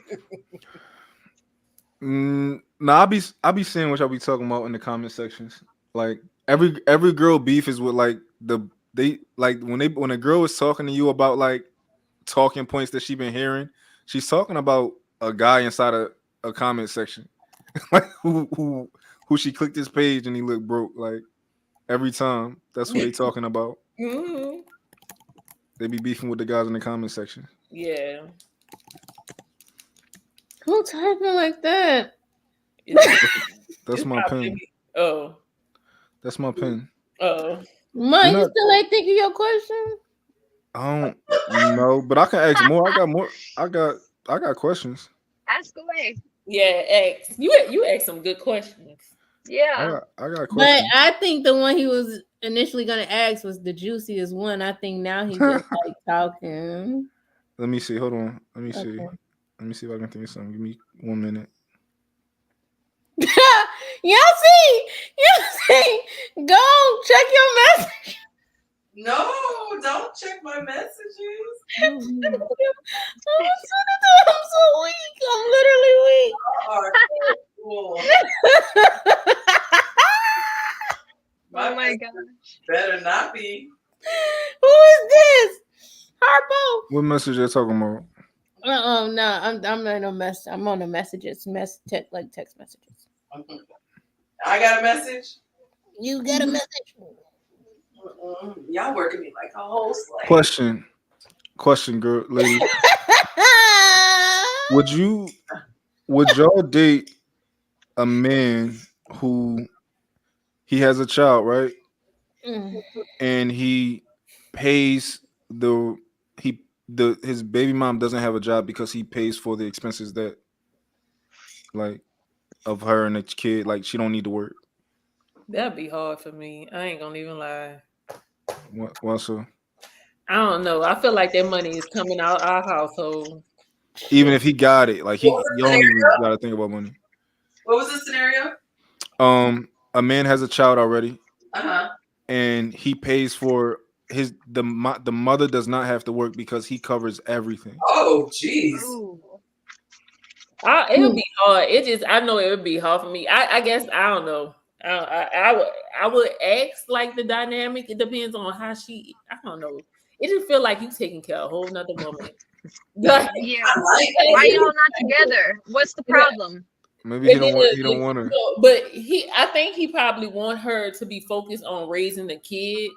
No, I be seeing what y'all be talking about in the comment sections. Like every girl beef is with like they like when a girl is talking to you about like talking points that she been hearing, she's talking about a guy inside a comment section. Like who she clicked his page and he looked broke. Like every time. That's what they talking about. mm-hmm. They be beefing with the guys in the comment section. Yeah. Who typing like that? That's my pen. Oh. That's my pen. Oh. Mike, you still ain't thinking your question? I don't know, but I can ask more. I got more. I got questions. Ask away. Yeah, ask. You asked some good questions. Yeah. I got questions. But I think the one he was initially gonna ask was the juiciest one. I think now he's just like talking. Let me see. Hold on. Let me see. Let me see if I can think of something. Give me 1 minute. Yonci, go check your message. No, don't check my messages. I'm so weak. I'm literally weak. Cool. Oh my gosh. Better not be. Who is this? Harpo. What message you talking about? No, I'm on a mess. I'm on the messages, like text messages. I got a message. You got a message. Y'all working me like a whole slave. Question, girl, lady. Would y'all date a man who he has a child, right? And he pays his baby mom doesn't have a job because he pays for the expenses that like of her and the kid, like she don't need to work. That'd be hard for me. I ain't gonna even lie. Why so? I don't know. I feel like that money is coming out our household. Even if he got it, like you don't even gotta think about money. What was the scenario? A man has a child already. Uh-huh. And he pays for the mother does not have to work because he covers everything. Oh, jeez. It would be hard. I know it would be hard for me. I guess I don't know. I would ask like the dynamic. It depends on how she. I don't know. It just feel like you taking care of a whole nother woman. Yeah. Why y'all not together? What's the problem? Maybe he don't want her. But I think he probably want her to be focused on raising the kid.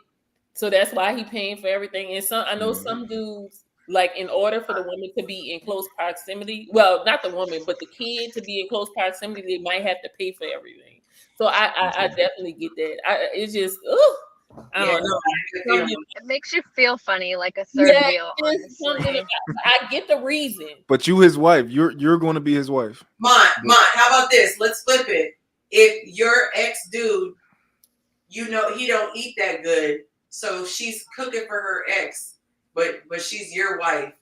So that's why he paying for everything. And I know some dudes, like in order for the woman to be in close proximity, well, not the woman, but the kid to be in close proximity, they might have to pay for everything. So I definitely get that. It's just, I don't know. It makes you feel funny, like a third wheel. I get the reason. But you his wife. You're going to be his wife. Mine. How about this? Let's flip it. If your ex dude, you know he don't eat that good, so she's cooking for her ex, but she's your wife,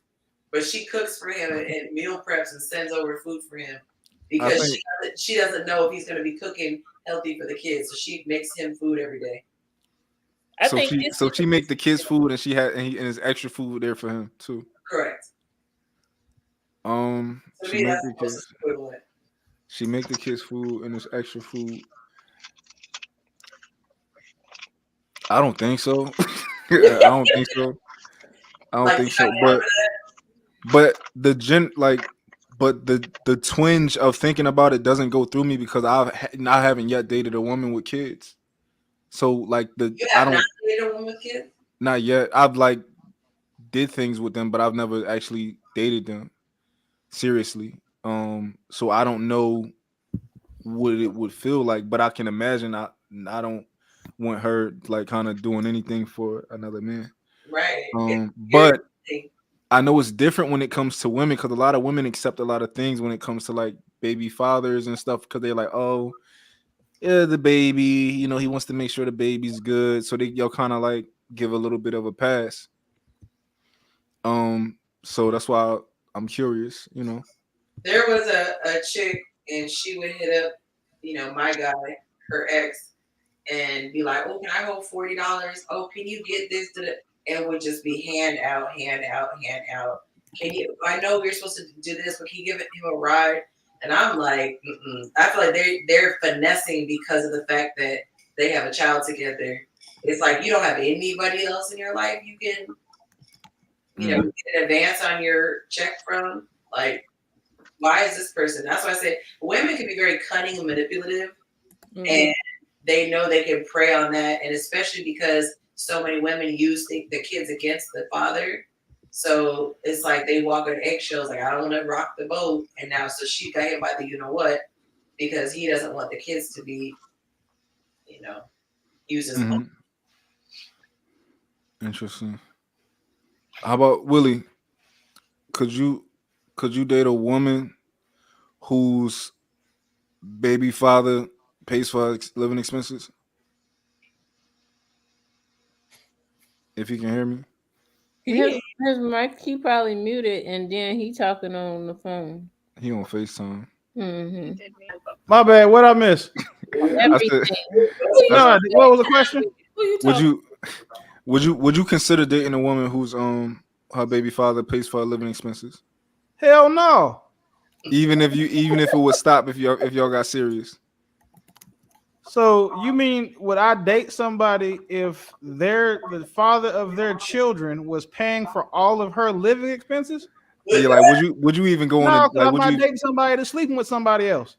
but she cooks for him and meal preps and sends over food for him because she doesn't know if he's going to be cooking healthy for the kids, so she makes him food every day. So she make the kids food and and there's extra food there for him too. Correct. She make the kids food and there's extra food. I don't think so. I don't think so. But but the twinge of thinking about it doesn't go through me because I haven't yet dated a woman with kids. So like You have not dated a woman with kids? Not yet. I've like did things with them, but I've never actually dated them seriously. So I don't know what it would feel like, but I can imagine I don't want her like kind of doing anything for another man. Right. But I know it's different when it comes to women because a lot of women accept a lot of things when it comes to like baby fathers and stuff because they're like, oh, yeah, the baby, you know, he wants to make sure the baby's good. So y'all kind of like give a little bit of a pass. So that's why I'm curious, you know. There was a chick and she would hit up, you know, my guy, her ex, and be like, oh, can I hold $40? Oh, can you get this? And it would just be hand out. Can you? I know we're supposed to do this, but can you give him a ride? And I'm like, I feel like they're finessing because of the fact that they have a child together. It's like you don't have anybody else in your life you can, you know, get an advance on your check from. Like, why is this person? That's why I say women can be very cunning and manipulative, and they know they can prey on that, and especially because so many women use the kids against the father. So it's like they walk on eggshells, like I don't want to rock the boat, and now so she got hit by the you know what because he doesn't want the kids to be, you know, used as. Interesting. How about Willie? Could you date a woman whose baby father pays for living expenses? If you can hear me. His mic, he probably muted, and then he talking on the phone. He on FaceTime. My bad. What I miss? Everything. No, what was the question? Would you consider dating a woman whose her baby father pays for her living expenses? Hell no. Even if it would stop if y'all got serious. So you mean would I date somebody if the father of their children was paying for all of her living expenses? Yeah, like would you even go on? No, because I'm not dating somebody that's sleeping with somebody else.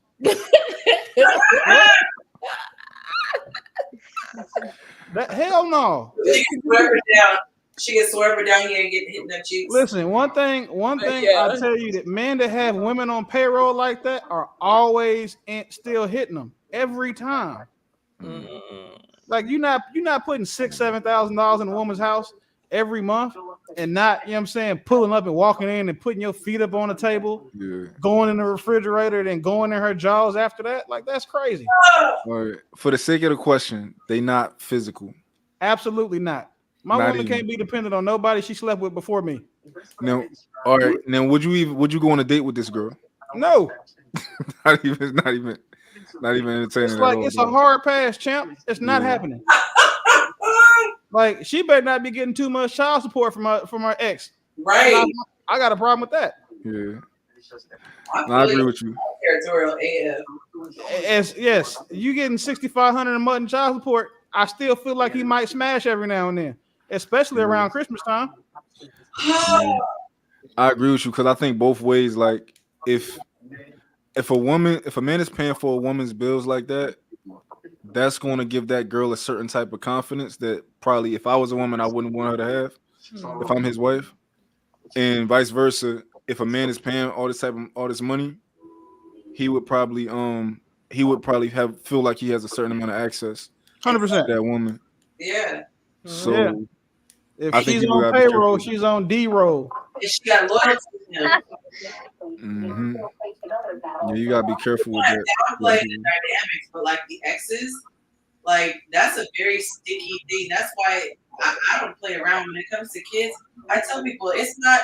Hell no. She gets swerved down here and get hit in the cheeks. Listen, one thing I'll tell you that men that have women on payroll like that are always still hitting them every time. Like you're not putting $6,000-7,000 in a woman's house every month and not, you know what I'm saying, pulling up and walking in and putting your feet up on the table, going in the refrigerator, and then going in her jaws after that. Like that's crazy. All right. For the sake of the question, they not physical. Absolutely not. My woman can't be dependent on nobody she slept with before me. No. All right. Now, would you go on a date with this girl? No. not even entertaining. It's like it's a hard pass, champ. It's not happening. Like she better not be getting too much child support from her ex. Right. I got a problem with that. Yeah. I agree with you. Territorial AF. Yes, you getting $6,500 a month in child support. I still feel like he might smash every now and then, especially around Christmas time. I agree with you because I think both ways. Like if a man is paying for a woman's bills like that, that's going to give that girl a certain type of confidence that probably if I was a woman, I wouldn't want her to have if I'm his wife, and vice versa. If a man is paying all this money, he would probably feel like he has a certain amount of access. 100%. That woman. Yeah. So if she's on payroll, she's on D roll. And she got loyalty to him. Yeah, you gotta be careful with that. I'm playing the dynamics, but like the exes, like that's a very sticky thing. That's why I don't play around when it comes to kids. I tell people it's not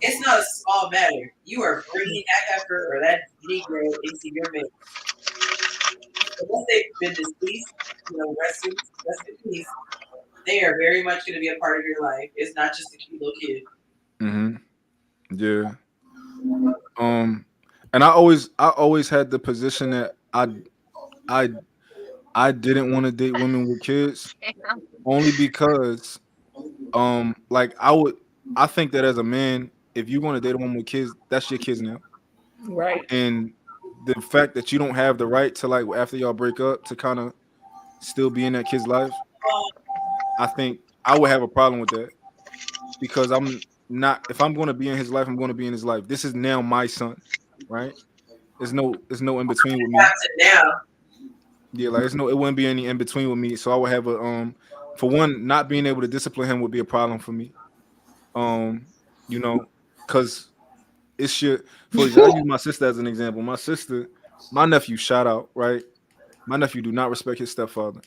a small matter. You are bringing that heifer or that Negro into your mix. Unless they've been deceased, rest in peace, they are very much going to be a part of your life. It's not just a cute little kid. Yeah. And I always had the position that I didn't want to date women with kids only because like I think that as a man if you want to date a woman with kids, that's your kids now. Right. And the fact that you don't have the right to, like, after y'all break up, to kind of still be in that kid's life, I think I would have a problem with that, because I'm not. If I'm going to be in his life, I'm going to be in his life. This is now my son, right? There's no in between with me. Now. Yeah, like it wouldn't be any in between with me. So I would have a for one, not being able to discipline him would be a problem for me. You know, because it should. For example, I use my sister as an example. My nephew, shout out, right? My nephew do not respect his stepfather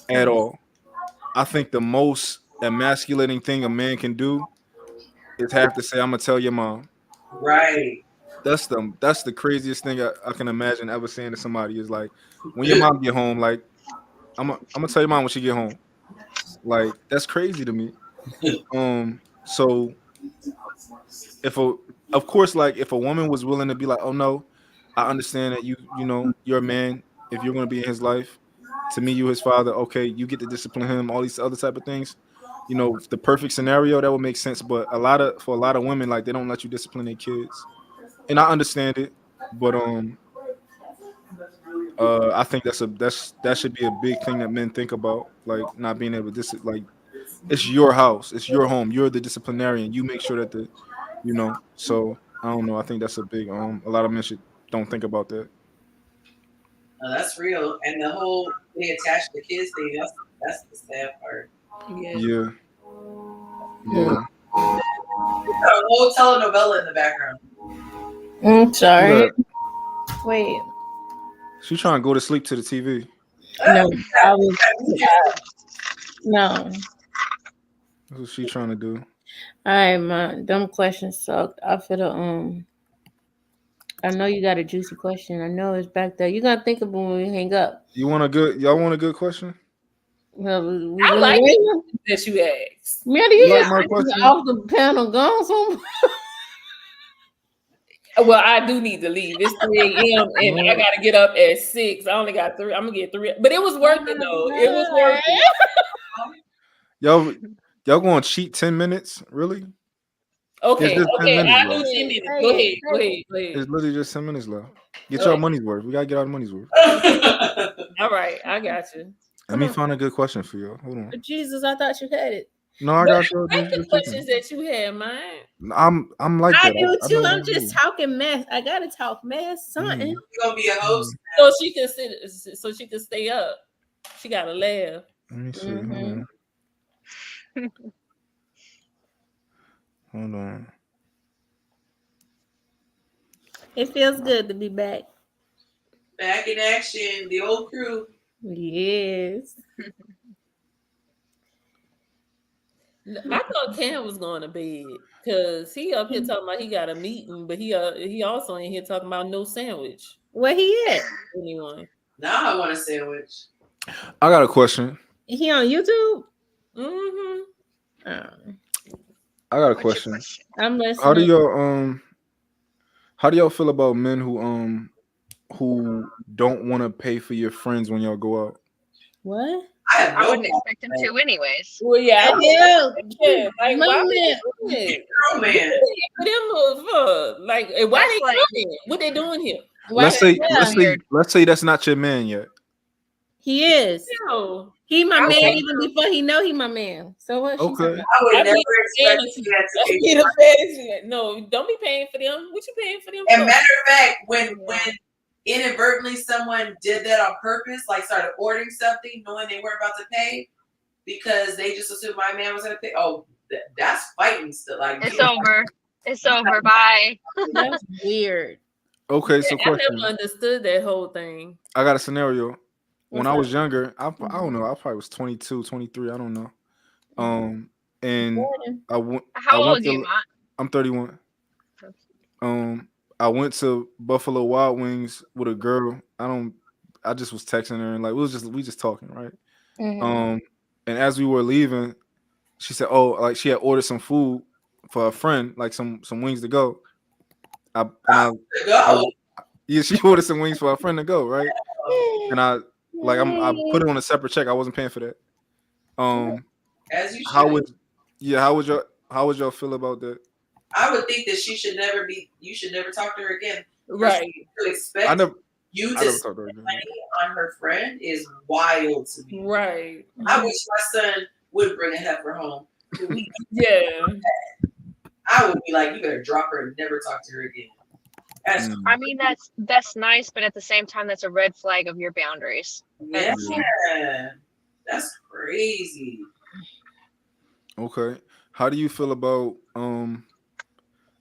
at all. I think the most emasculating thing a man can do is have to say, "I'm gonna tell your mom." Right. That's the craziest thing I can imagine ever saying to somebody, is like, when your mom get home, like, I'm gonna tell your mom when she get home. Like, that's crazy to me. So of course, like, if a woman was willing to be like, "Oh no, I understand that you're a man. If you're gonna be in his life, to me, you his father. Okay, you get to discipline him. All these other type of things. The perfect scenario, that would make sense. But for a lot of women, like, they don't let you discipline their kids, and I understand it. But I think that should be a big thing that men think about, like, not being able to like, it's your house, it's your home, you're the disciplinarian. You make sure that So I don't know. I think that's a big a lot of men don't think about that. No, that's real. And the whole being attached to kids thing, that's the sad part. Yeah. A whole telenovela in the background. I'm sorry. Wait. She trying to go to sleep to the TV. No, I was. No. That's what she trying to do. All right, my dumb question sucked. I feel I know you got a juicy question. I know it's back there. You gotta think of it when we hang up. Y'all want a good question? Well, I like it that you asked. Man, you like my question? Off the panel gone somewhere. Well, I do need to leave. It's 3 a.m. and I gotta get up at 6. I only got 3. I'm gonna get 3, but it was worth it though. It was worth it. Y'all going to cheat 10 minutes? Really? Okay. I'll do 10 minutes. Go ahead. It's literally just 10 minutes left. Get y'all money's worth. We gotta get our money's worth. All right, I got you. Let me find a good question for you. Hold on. Jesus, I thought you had it. No, I got you. Like the questions that you had, man. I'm like I that. do too. I'm just talking mess. I gotta talk mess, something. You gonna be a host? So she can sit. So she can stay up. She gotta laugh. Let me see. Hold on. It feels good to be back. Back in action, the old crew. Yes. I thought Cam was going to bed because he up here talking about he got a meeting, but he also in here talking about no sandwich. Where he at? Anyone? Now I want a sandwich. I got a question. He on YouTube? Mm-hmm. I got a question. I'm listening. How do y'all feel about men who don't want to pay for your friends when y'all go out? What? I wouldn't expect him to, anyways. Well, yeah, I do. Yeah, like, why why they coming? What they doing here? Let's say that's not your man yet. He is. No. He my man even before he know he my man. So what? Okay. I would never expect that. No, don't be paying for them. What you paying for them? And matter of fact, when inadvertently someone did that on purpose, like started ordering something knowing they weren't about to pay because they just assumed my man was going to pay. Oh, that's fighting still. Like, it's over. It's over. Bye. That's weird. Okay, so I never understood that whole thing. I got a scenario. When I was younger, I don't know. I probably was 22, 23. I don't know. And How old are you, Matt? I'm 31. I went to Buffalo Wild Wings with a girl. I just was texting her and like we just talking, right? Mm-hmm. And as we were leaving, she said, "Oh, like she had ordered some food for a friend, like some wings to go." Yeah, she ordered some wings for a friend to go, right? And I put it on a separate check. I wasn't paying for that. As you should. How would y'all feel about that? I would think that you should never talk to her again. Right. To expect you to spend money on her friend is wild to me. Right. I wish my son would bring a heifer home. Yeah. I would be like, you better drop her and never talk to her again. I mean, that's nice, but at the same time, that's a red flag of your boundaries. Yeah, that's crazy. Okay, how do you feel about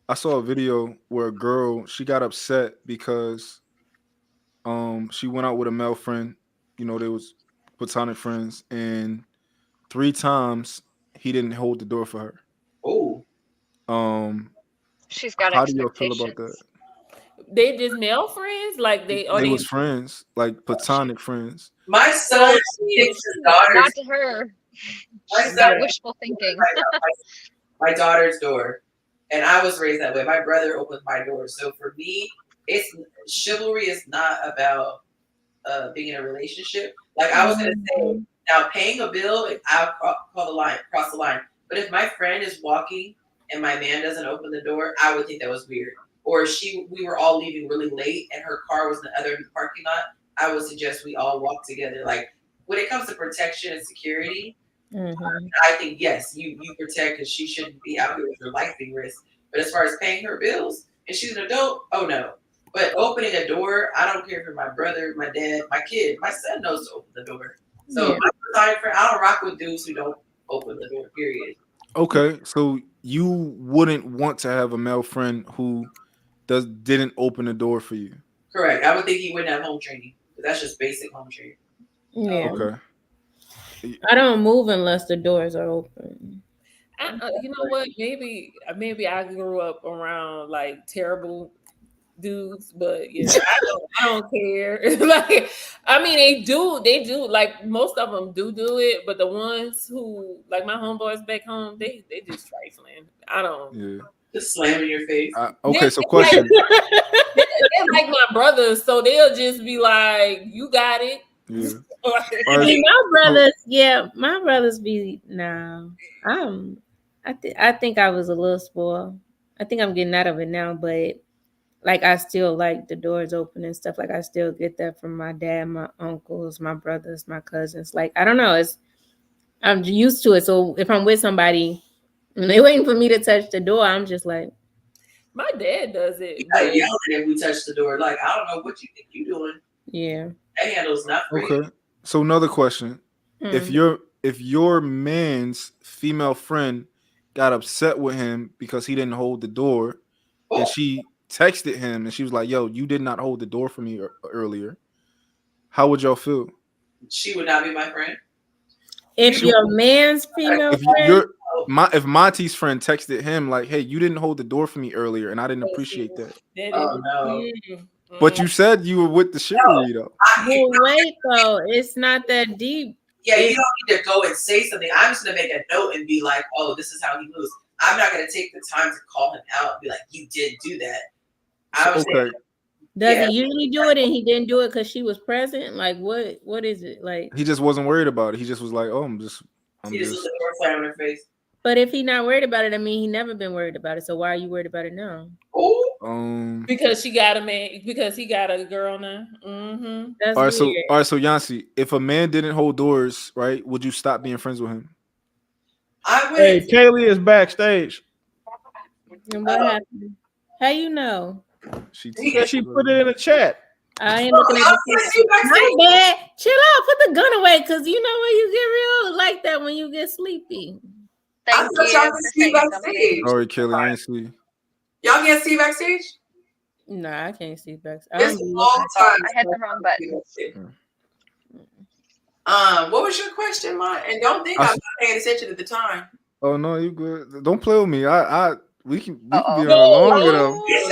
I saw a video where a girl, she got upset because she went out with a male friend. You know, they was platonic friends, and 3 times he didn't hold the door for her. Oh. She's got how do you feel about that? They just male friends, like they was friends, like platonic friends. My son takes his daughter's. Not to her. She's got wishful thinking. My daughter's door, and I was raised that way. My brother opened my door, so for me, it's chivalry is not about being in a relationship. Like I was gonna say, now paying a bill, I'll cross the line. But if my friend is walking and my man doesn't open the door, I would think that was weird. Or we were all leaving really late and her car was in the other parking lot, I would suggest we all walk together. Like when it comes to protection and security, I think yes, you protect, and she shouldn't be out here with her life being risked. But as far as paying her bills and she's an adult, oh no. But opening a door, I don't care if my brother, my dad, my kid, my son knows to open the door. So I don't rock with dudes who don't open the door, period. Okay, so you wouldn't want to have a male friend who didn't open the door for you. Correct. I would think he wouldn't have home training. That's just basic home training. Yeah. Okay. I don't move unless the doors are open. You know what? Maybe I grew up around like terrible dudes, but yeah, I don't care. Like, I mean, they do. Like most of them do it, but the ones who, like my homeboys back home, they just trifling. I don't. Yeah. Just slamming your face. Okay, so question. They're like my brothers, so they'll just be like, "You got it." Yeah. I mean, my brothers be no. I think I was a little spoiled. I think I'm getting out of it now, but like I still like the doors open and stuff. Like I still get that from my dad, my uncles, my brothers, my cousins. Like I don't know, I'm used to it. So if I'm with somebody and they're waiting for me to touch the door, I'm just like, my dad does it. Yelling if we touch the door, like I don't know what you think you're doing. Yeah, that handle's not free. Okay. So another question: if your man's female friend got upset with him because he didn't hold the door, and she texted him and she was like, "Yo, you did not hold the door for me earlier," how would y'all feel? She would not be my friend. If your man's female friend, if Monty's friend texted him like, "Hey, you didn't hold the door for me earlier, and I didn't appreciate that." Oh no. But you said you were with the chivalry though. Well, wait though, it's not that deep. Yeah, you don't need to go and say something. I'm just gonna make a note and be like, "Oh, this is how he moves." I'm not gonna take the time to call him out and be like, "You did do that." Okay. Does he usually do it and he didn't do it because she was present? Like what is it like? He just wasn't worried about it. He just was like, "Oh, I'm just." He just looked at the door slam in her face. But if he's not worried about it, I mean, he never been worried about it. So why are you worried about it now? Because she got a man. Because he got a girl now. Mm-hmm. That's all right. So Yonci, if a man didn't hold doors, right, would you stop being friends with him? I would. Hey, Kaylee is backstage. And what happened? How you know? She put it in the chat. I ain't looking at the my bad. Chill out. Put the gun away, because you know when you get real like that when you get sleepy. Thank you. Sorry, Kelly, I ain't see. Y'all can't see backstage? Nah, I can't see backstage. It's a long time. I hit the wrong button. What was your question, Ma? And don't think I'm not paying attention at the time. Oh no, you good. Don't play with me. We can be on longer though. We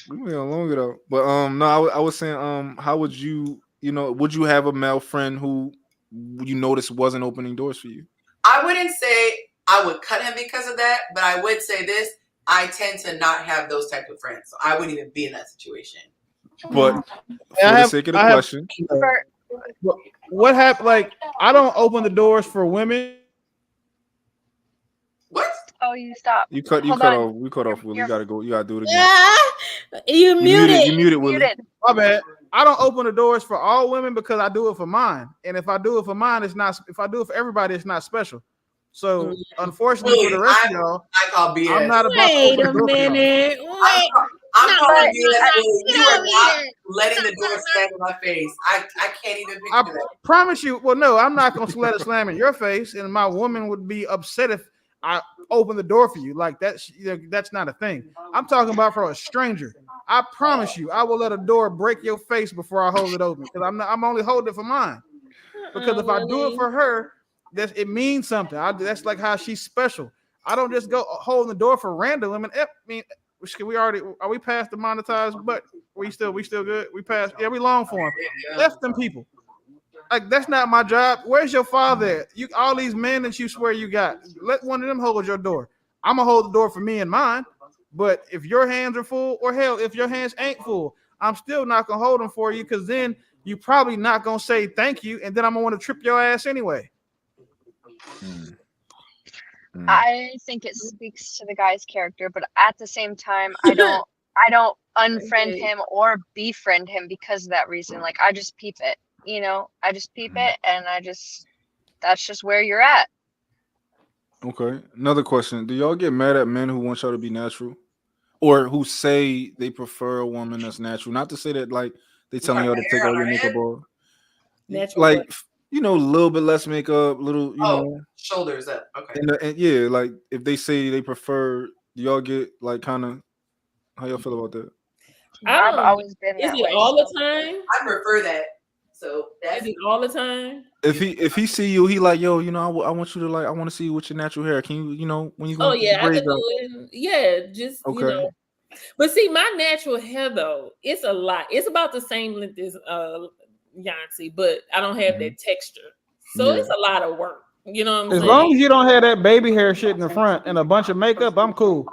can be on longer though. But no, I was saying how would you would you have a male friend who you noticed wasn't opening doors for you? I wouldn't say I would cut him because of that, but I would say this: I tend to not have those type of friends, so I wouldn't even be in that situation. But for the sake of the question, what happened? Like, I don't open the doors for women. What? Oh, you stop. You cut off. We cut off, Willie. You gotta go. You gotta do it again. You muted. You muted, Willie. My bad. I don't open the doors for all women because I do it for mine. And if I do it for mine, it's not. If I do it for everybody, it's not special. So unfortunately for the rest of y'all, I call BS. I'm not about to open the door for y'all. I'm calling BS. You are not letting the door slam in my face. I can't even picture that. Promise you. Well, no, I'm not gonna let it slam in your face, and my woman would be upset if I open the door for you. Like that's not a thing. I'm talking about for a stranger. I promise you, I will let a door break your face before I hold it open because I'm only holding it for mine. Because if I do it for her, it means something. That's like how she's special. I don't just go holding the door for random women. I mean, are we past the monetized? But we still good. We passed. Yeah, we long form. F them people. Like that's not my job. Where's your father at? All these men that you swear you got. Let one of them hold your door. I'm gonna hold the door for me and mine. But if your hands are full, or hell, if your hands ain't full, I'm still not gonna hold them for you because then you probably not gonna say thank you, and then I'm gonna want to trip your ass anyway. I think it speaks to the guy's character, but at the same time, I don't unfriend him or befriend him because of that reason. Like I just peep it, I just peep it, and that's just where you're at. Okay. Another question. Do y'all get mad at men who want y'all to be natural? Or who say they prefer a woman that's natural? Not to say that like they telling y'all to take all your makeup off. Natural, like a little bit less makeup, little, know. Shoulders up. Okay. And yeah, like if they say they prefer, do y'all get like kind of how y'all feel about that? I've always been that way. Is it all the time? I prefer that. So is it all the time? If he see you, he like, yo, I want you to like, I want to see you with your natural hair. Can you, when you go? Oh yeah, I can do it. Yeah, just okay. But see, my natural hair though, it's a lot. It's about the same length as Yonci, but I don't have that texture, so it's a lot of work. You know what I'm saying? As long as you don't have that baby hair shit in the front and a bunch of makeup, I'm cool.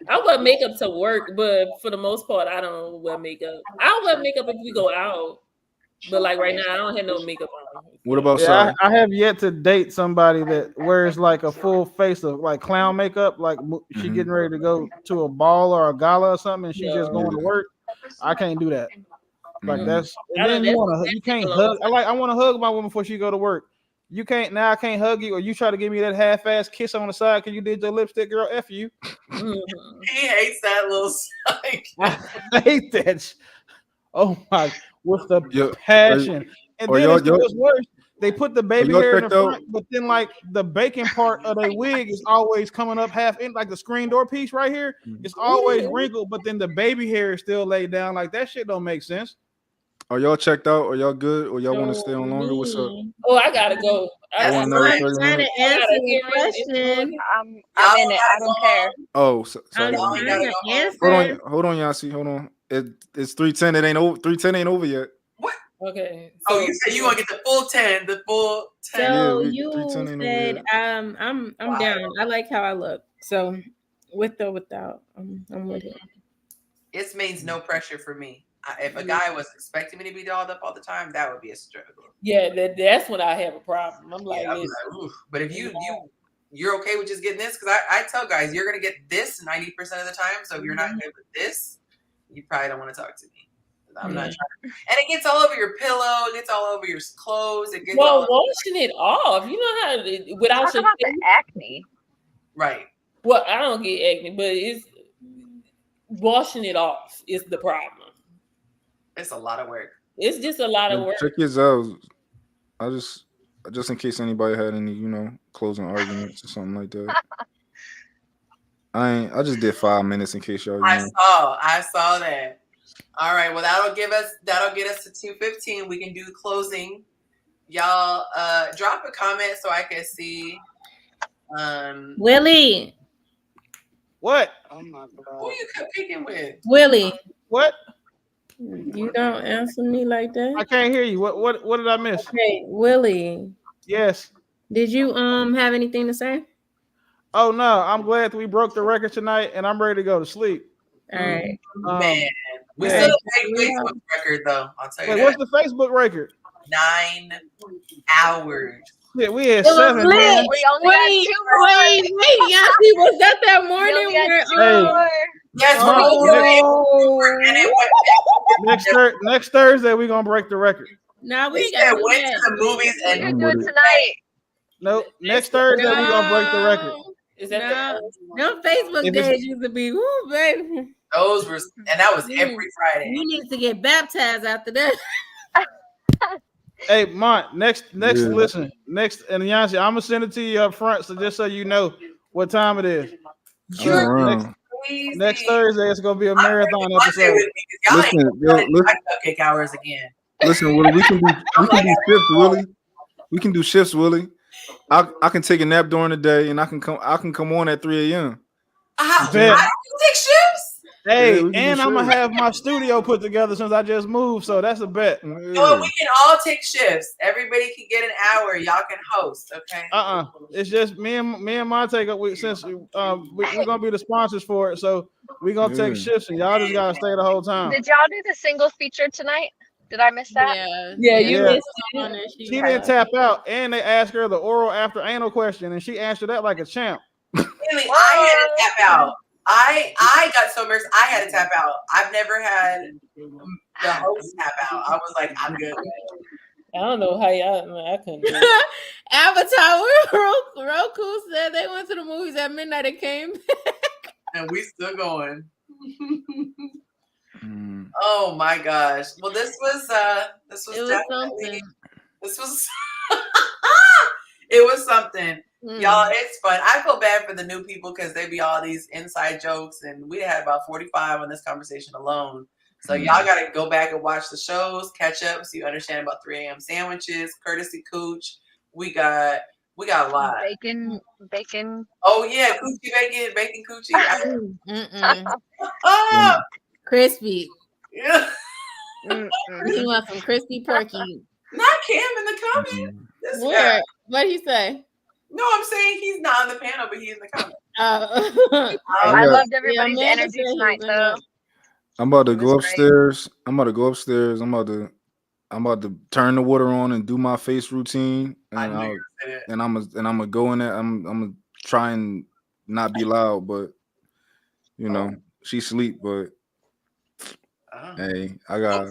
I wear makeup to work, but for the most part, I don't wear makeup. I'll wear makeup if we go out, but like right now, I don't have no makeup on. What about I have yet to date somebody that wears like a full face of like clown makeup, like she getting ready to go to a ball or a gala or something, and she's just going to work. I can't do that. Like that's, and then you can't hug. I want to hug my woman before she go to work. You can't now. I can't hug you, or you try to give me that half-ass kiss on the side because you did your lipstick, girl. F you. He hates that little psych. I hate that. Oh my, with the passion. And then it's worse. They put the baby hair in the front, but then like the bacon part of their wig is always coming up half in, like the screen door piece right here. It's always wrinkled, but then the baby hair is still laid down. Like that shit don't make sense. Are y'all checked out? Are y'all good? Or y'all want to stay on longer? What's up? Oh, I gotta go. I'm trying to answer your question. I'm in it. I don't care. Oh, sorry. Hold on, Yonci. Hold on. It's 3:10. It ain't over. 3:10 ain't over yet. What? Okay. So you said you want to get the full 10. The full 10. So you said I'm down. I like how I look. So with or without, I'm with it. It means no pressure for me. If a guy was expecting me to be dolled up all the time, that would be a struggle. Yeah, that's when I have a problem. I'm like, but if you're okay with just getting this, because I tell guys you're gonna get this 90% of the time. So if you're not good with this, you probably don't want to talk to me. I'm not trying to, and it gets all over your pillow, it gets all over your clothes. It gets washing it off. You know how without talk about the acne, right? Well, I don't get acne, but it's washing it off is the problem. It's a lot of work. It's just a lot of work. Check yours out. I just in case anybody had any, closing arguments or something like that. I just did 5 minutes in case y'all. I saw that. All right. Well, that'll get us to 2:15. We can do closing. Y'all, drop a comment so I can see. Willie. What? Oh my God. Who you competing with? Willie. What? You don't answer me like that. I can't hear you. What did I miss? Okay, Willie. Yes. Did you have anything to say? Oh no, I'm glad we broke the record tonight, and I'm ready to go to sleep. All right, man. We still have a Facebook record though. I'll tell you. What's the Facebook record? 9 hours. Yeah, we had 7, man. We only got 2 more. Wait, Yonci, was that We morning only got where 2 more. Yes, next Thursday we're gonna break the record. Nah, we we got went to the movies We and can do it tonight. Nope. Next Thursday we're gonna break the record. Is that them Facebook days used to be, woo, baby. those were, and that was every Friday. You need to get baptized after that. Hey, Mont, listen, and Yonci, I'm gonna send it to you up front, so just so you know what time it is. Next Thursday, it's gonna be a marathon episode. Listen, cupcake hours again. Listen, Willie, we can do shifts, Willie. We can do shifts, Willie. I can take a nap during the day, and I can come on at 3 a.m. You take shifts? Hey, and I'm gonna have my studio put together since I just moved, so that's a bet. So we can all take shifts. Everybody can get an hour. Y'all can host, okay? It's just me and my take up since we're gonna be the sponsors for it, so we're gonna take shifts, and y'all just gotta stay the whole time. Did y'all do the single feature tonight? Did I miss that? Yeah, you missed it. She didn't tap out, and they asked her the oral after anal question, and she answered that like a champ. Really, I had to tap out. I got so embarrassed. I had to tap out. I've never had the host tap out. I was like, I'm good. I don't know how I couldn't do it. Avatar, Roku said they went to the movies at midnight and came back. And we still going. Oh my gosh. Well, this was definitely it was something. Y'all, it's fun. I feel bad for the new people because they be all these inside jokes, and we had about 45 on this conversation alone. So y'all got to go back and watch the shows, catch up, so you understand about 3 a.m. sandwiches, courtesy Cooch. We got a lot. Bacon. Oh yeah, coochie bacon coochie. Crispy. Yeah. He went from crispy perky. Not Cam in the comment. Where? What did he say? No, I'm saying he's not on the panel, but he's in the comment. I loved everybody's energy tonight, though. I'm about to go upstairs. I'm about to turn the water on and do my face routine, and I'm gonna go in there. I'm gonna try and not be loud, but she sleep. But hey, I got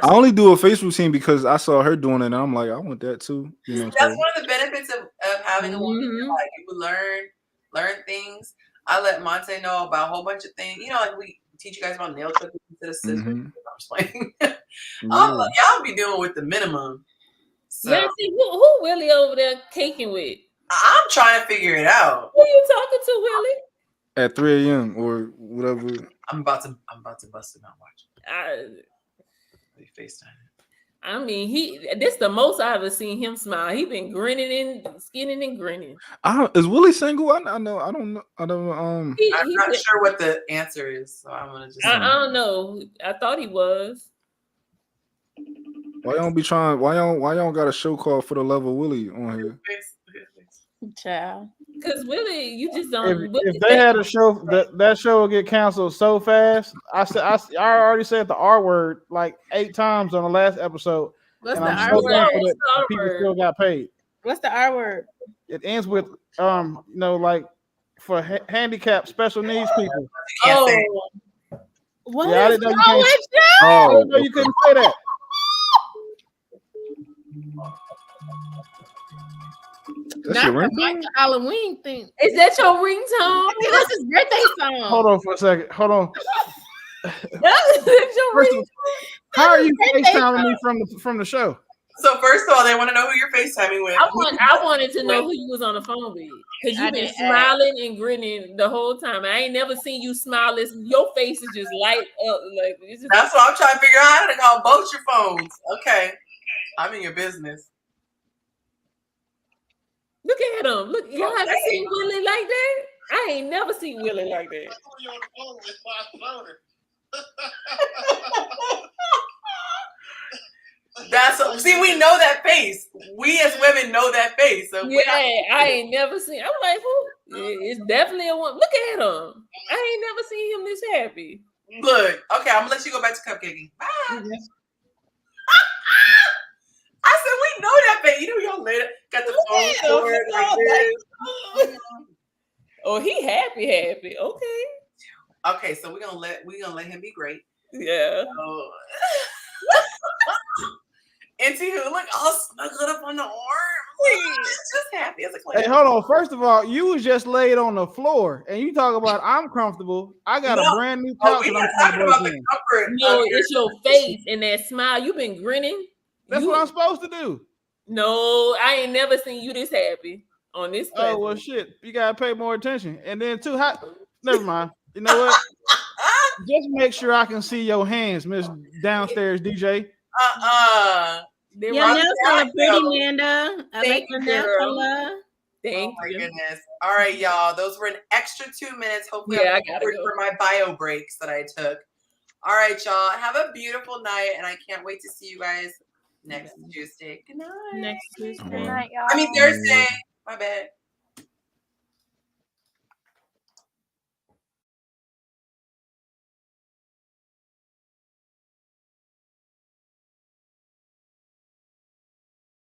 I only do a face routine because I saw her doing it, and I'm like, I want that too. That's one of the benefits of having a woman. Like you learn things. I let Monte know about a whole bunch of things. Like we teach you guys about nail clipping instead of scissors. I'm just playing. Y'all be doing with the minimum. So. Let's see who Willie over there caking with. I'm trying to figure it out. Who you talking to, Willie? At 3 a.m. or whatever. I'm about to bust it out watching. FaceTime. I mean, this the most I've ever seen him smile. He been grinning and skinning and grinning. Is Willie single? I don't know. I'm not sure what the answer is, so I'm gonna just. I don't know. I thought he was. Why y'all be trying? Why y'all got a show called For the Love of Willie on here? Child. Because Willie, you just don't. If they had a show, that show would get canceled so fast. I already said the R word like 8 times on the last episode. What's the R word? People still got paid. What's the R word? It ends with like for handicapped special needs people. What? Yeah, I didn't know you can't. I didn't know you couldn't say that. That's not the Halloween thing. Is that your ringtone? That's his birthday song. Hold on for a second. Hold on. That's your ringtone. How are you FaceTiming me from the show? So first of all, they want to know who you're FaceTiming with. I wanted to know who you was on the phone with. Because you've been smiling and grinning the whole time. I ain't never seen you smile. Your face is just light up. Like it's just... That's what I'm trying to figure out how to call both your phones. Okay. I'm in your business. Look at him. Look, y'all haven't seen Willie like that? I ain't never seen Willie like that. We know that face. We as women know that face. So I ain't never seen. I'm like, who? It's definitely a woman. Look at him. I ain't never seen him this happy. Look, okay, I'm gonna let you go back to cupcaking. Bye. I said we know that You know, y'all later got the phone cord like this. Oh, he happy. Okay. Okay, so we're gonna let him be great. Yeah. So, Auntie who look all snuggled up on the arm. Just happy as a clam. Hey, hold on. First of all, you was just laid on the floor, and you talk about I'm comfortable. I got a brand new couch. We not talking about the comfort. No, it's your face and that smile. You've been grinning. That's what I'm supposed to do. No, I ain't never seen you this happy on this platform. Oh well, shit. You gotta pay more attention. And then too, never mind. You know what? Just make sure I can see your hands, Miss Downstairs DJ. Your nails color pretty, Amanda. I like your nail color. Thank you. Goodness. All right, y'all. Those were an extra 2 minutes. Hopefully, I got for my bio breaks that I took. All right, y'all. Have a beautiful night, and I can't wait to see you guys next Tuesday. Good night. Next Tuesday. Good night, y'all. I mean Thursday. My bad.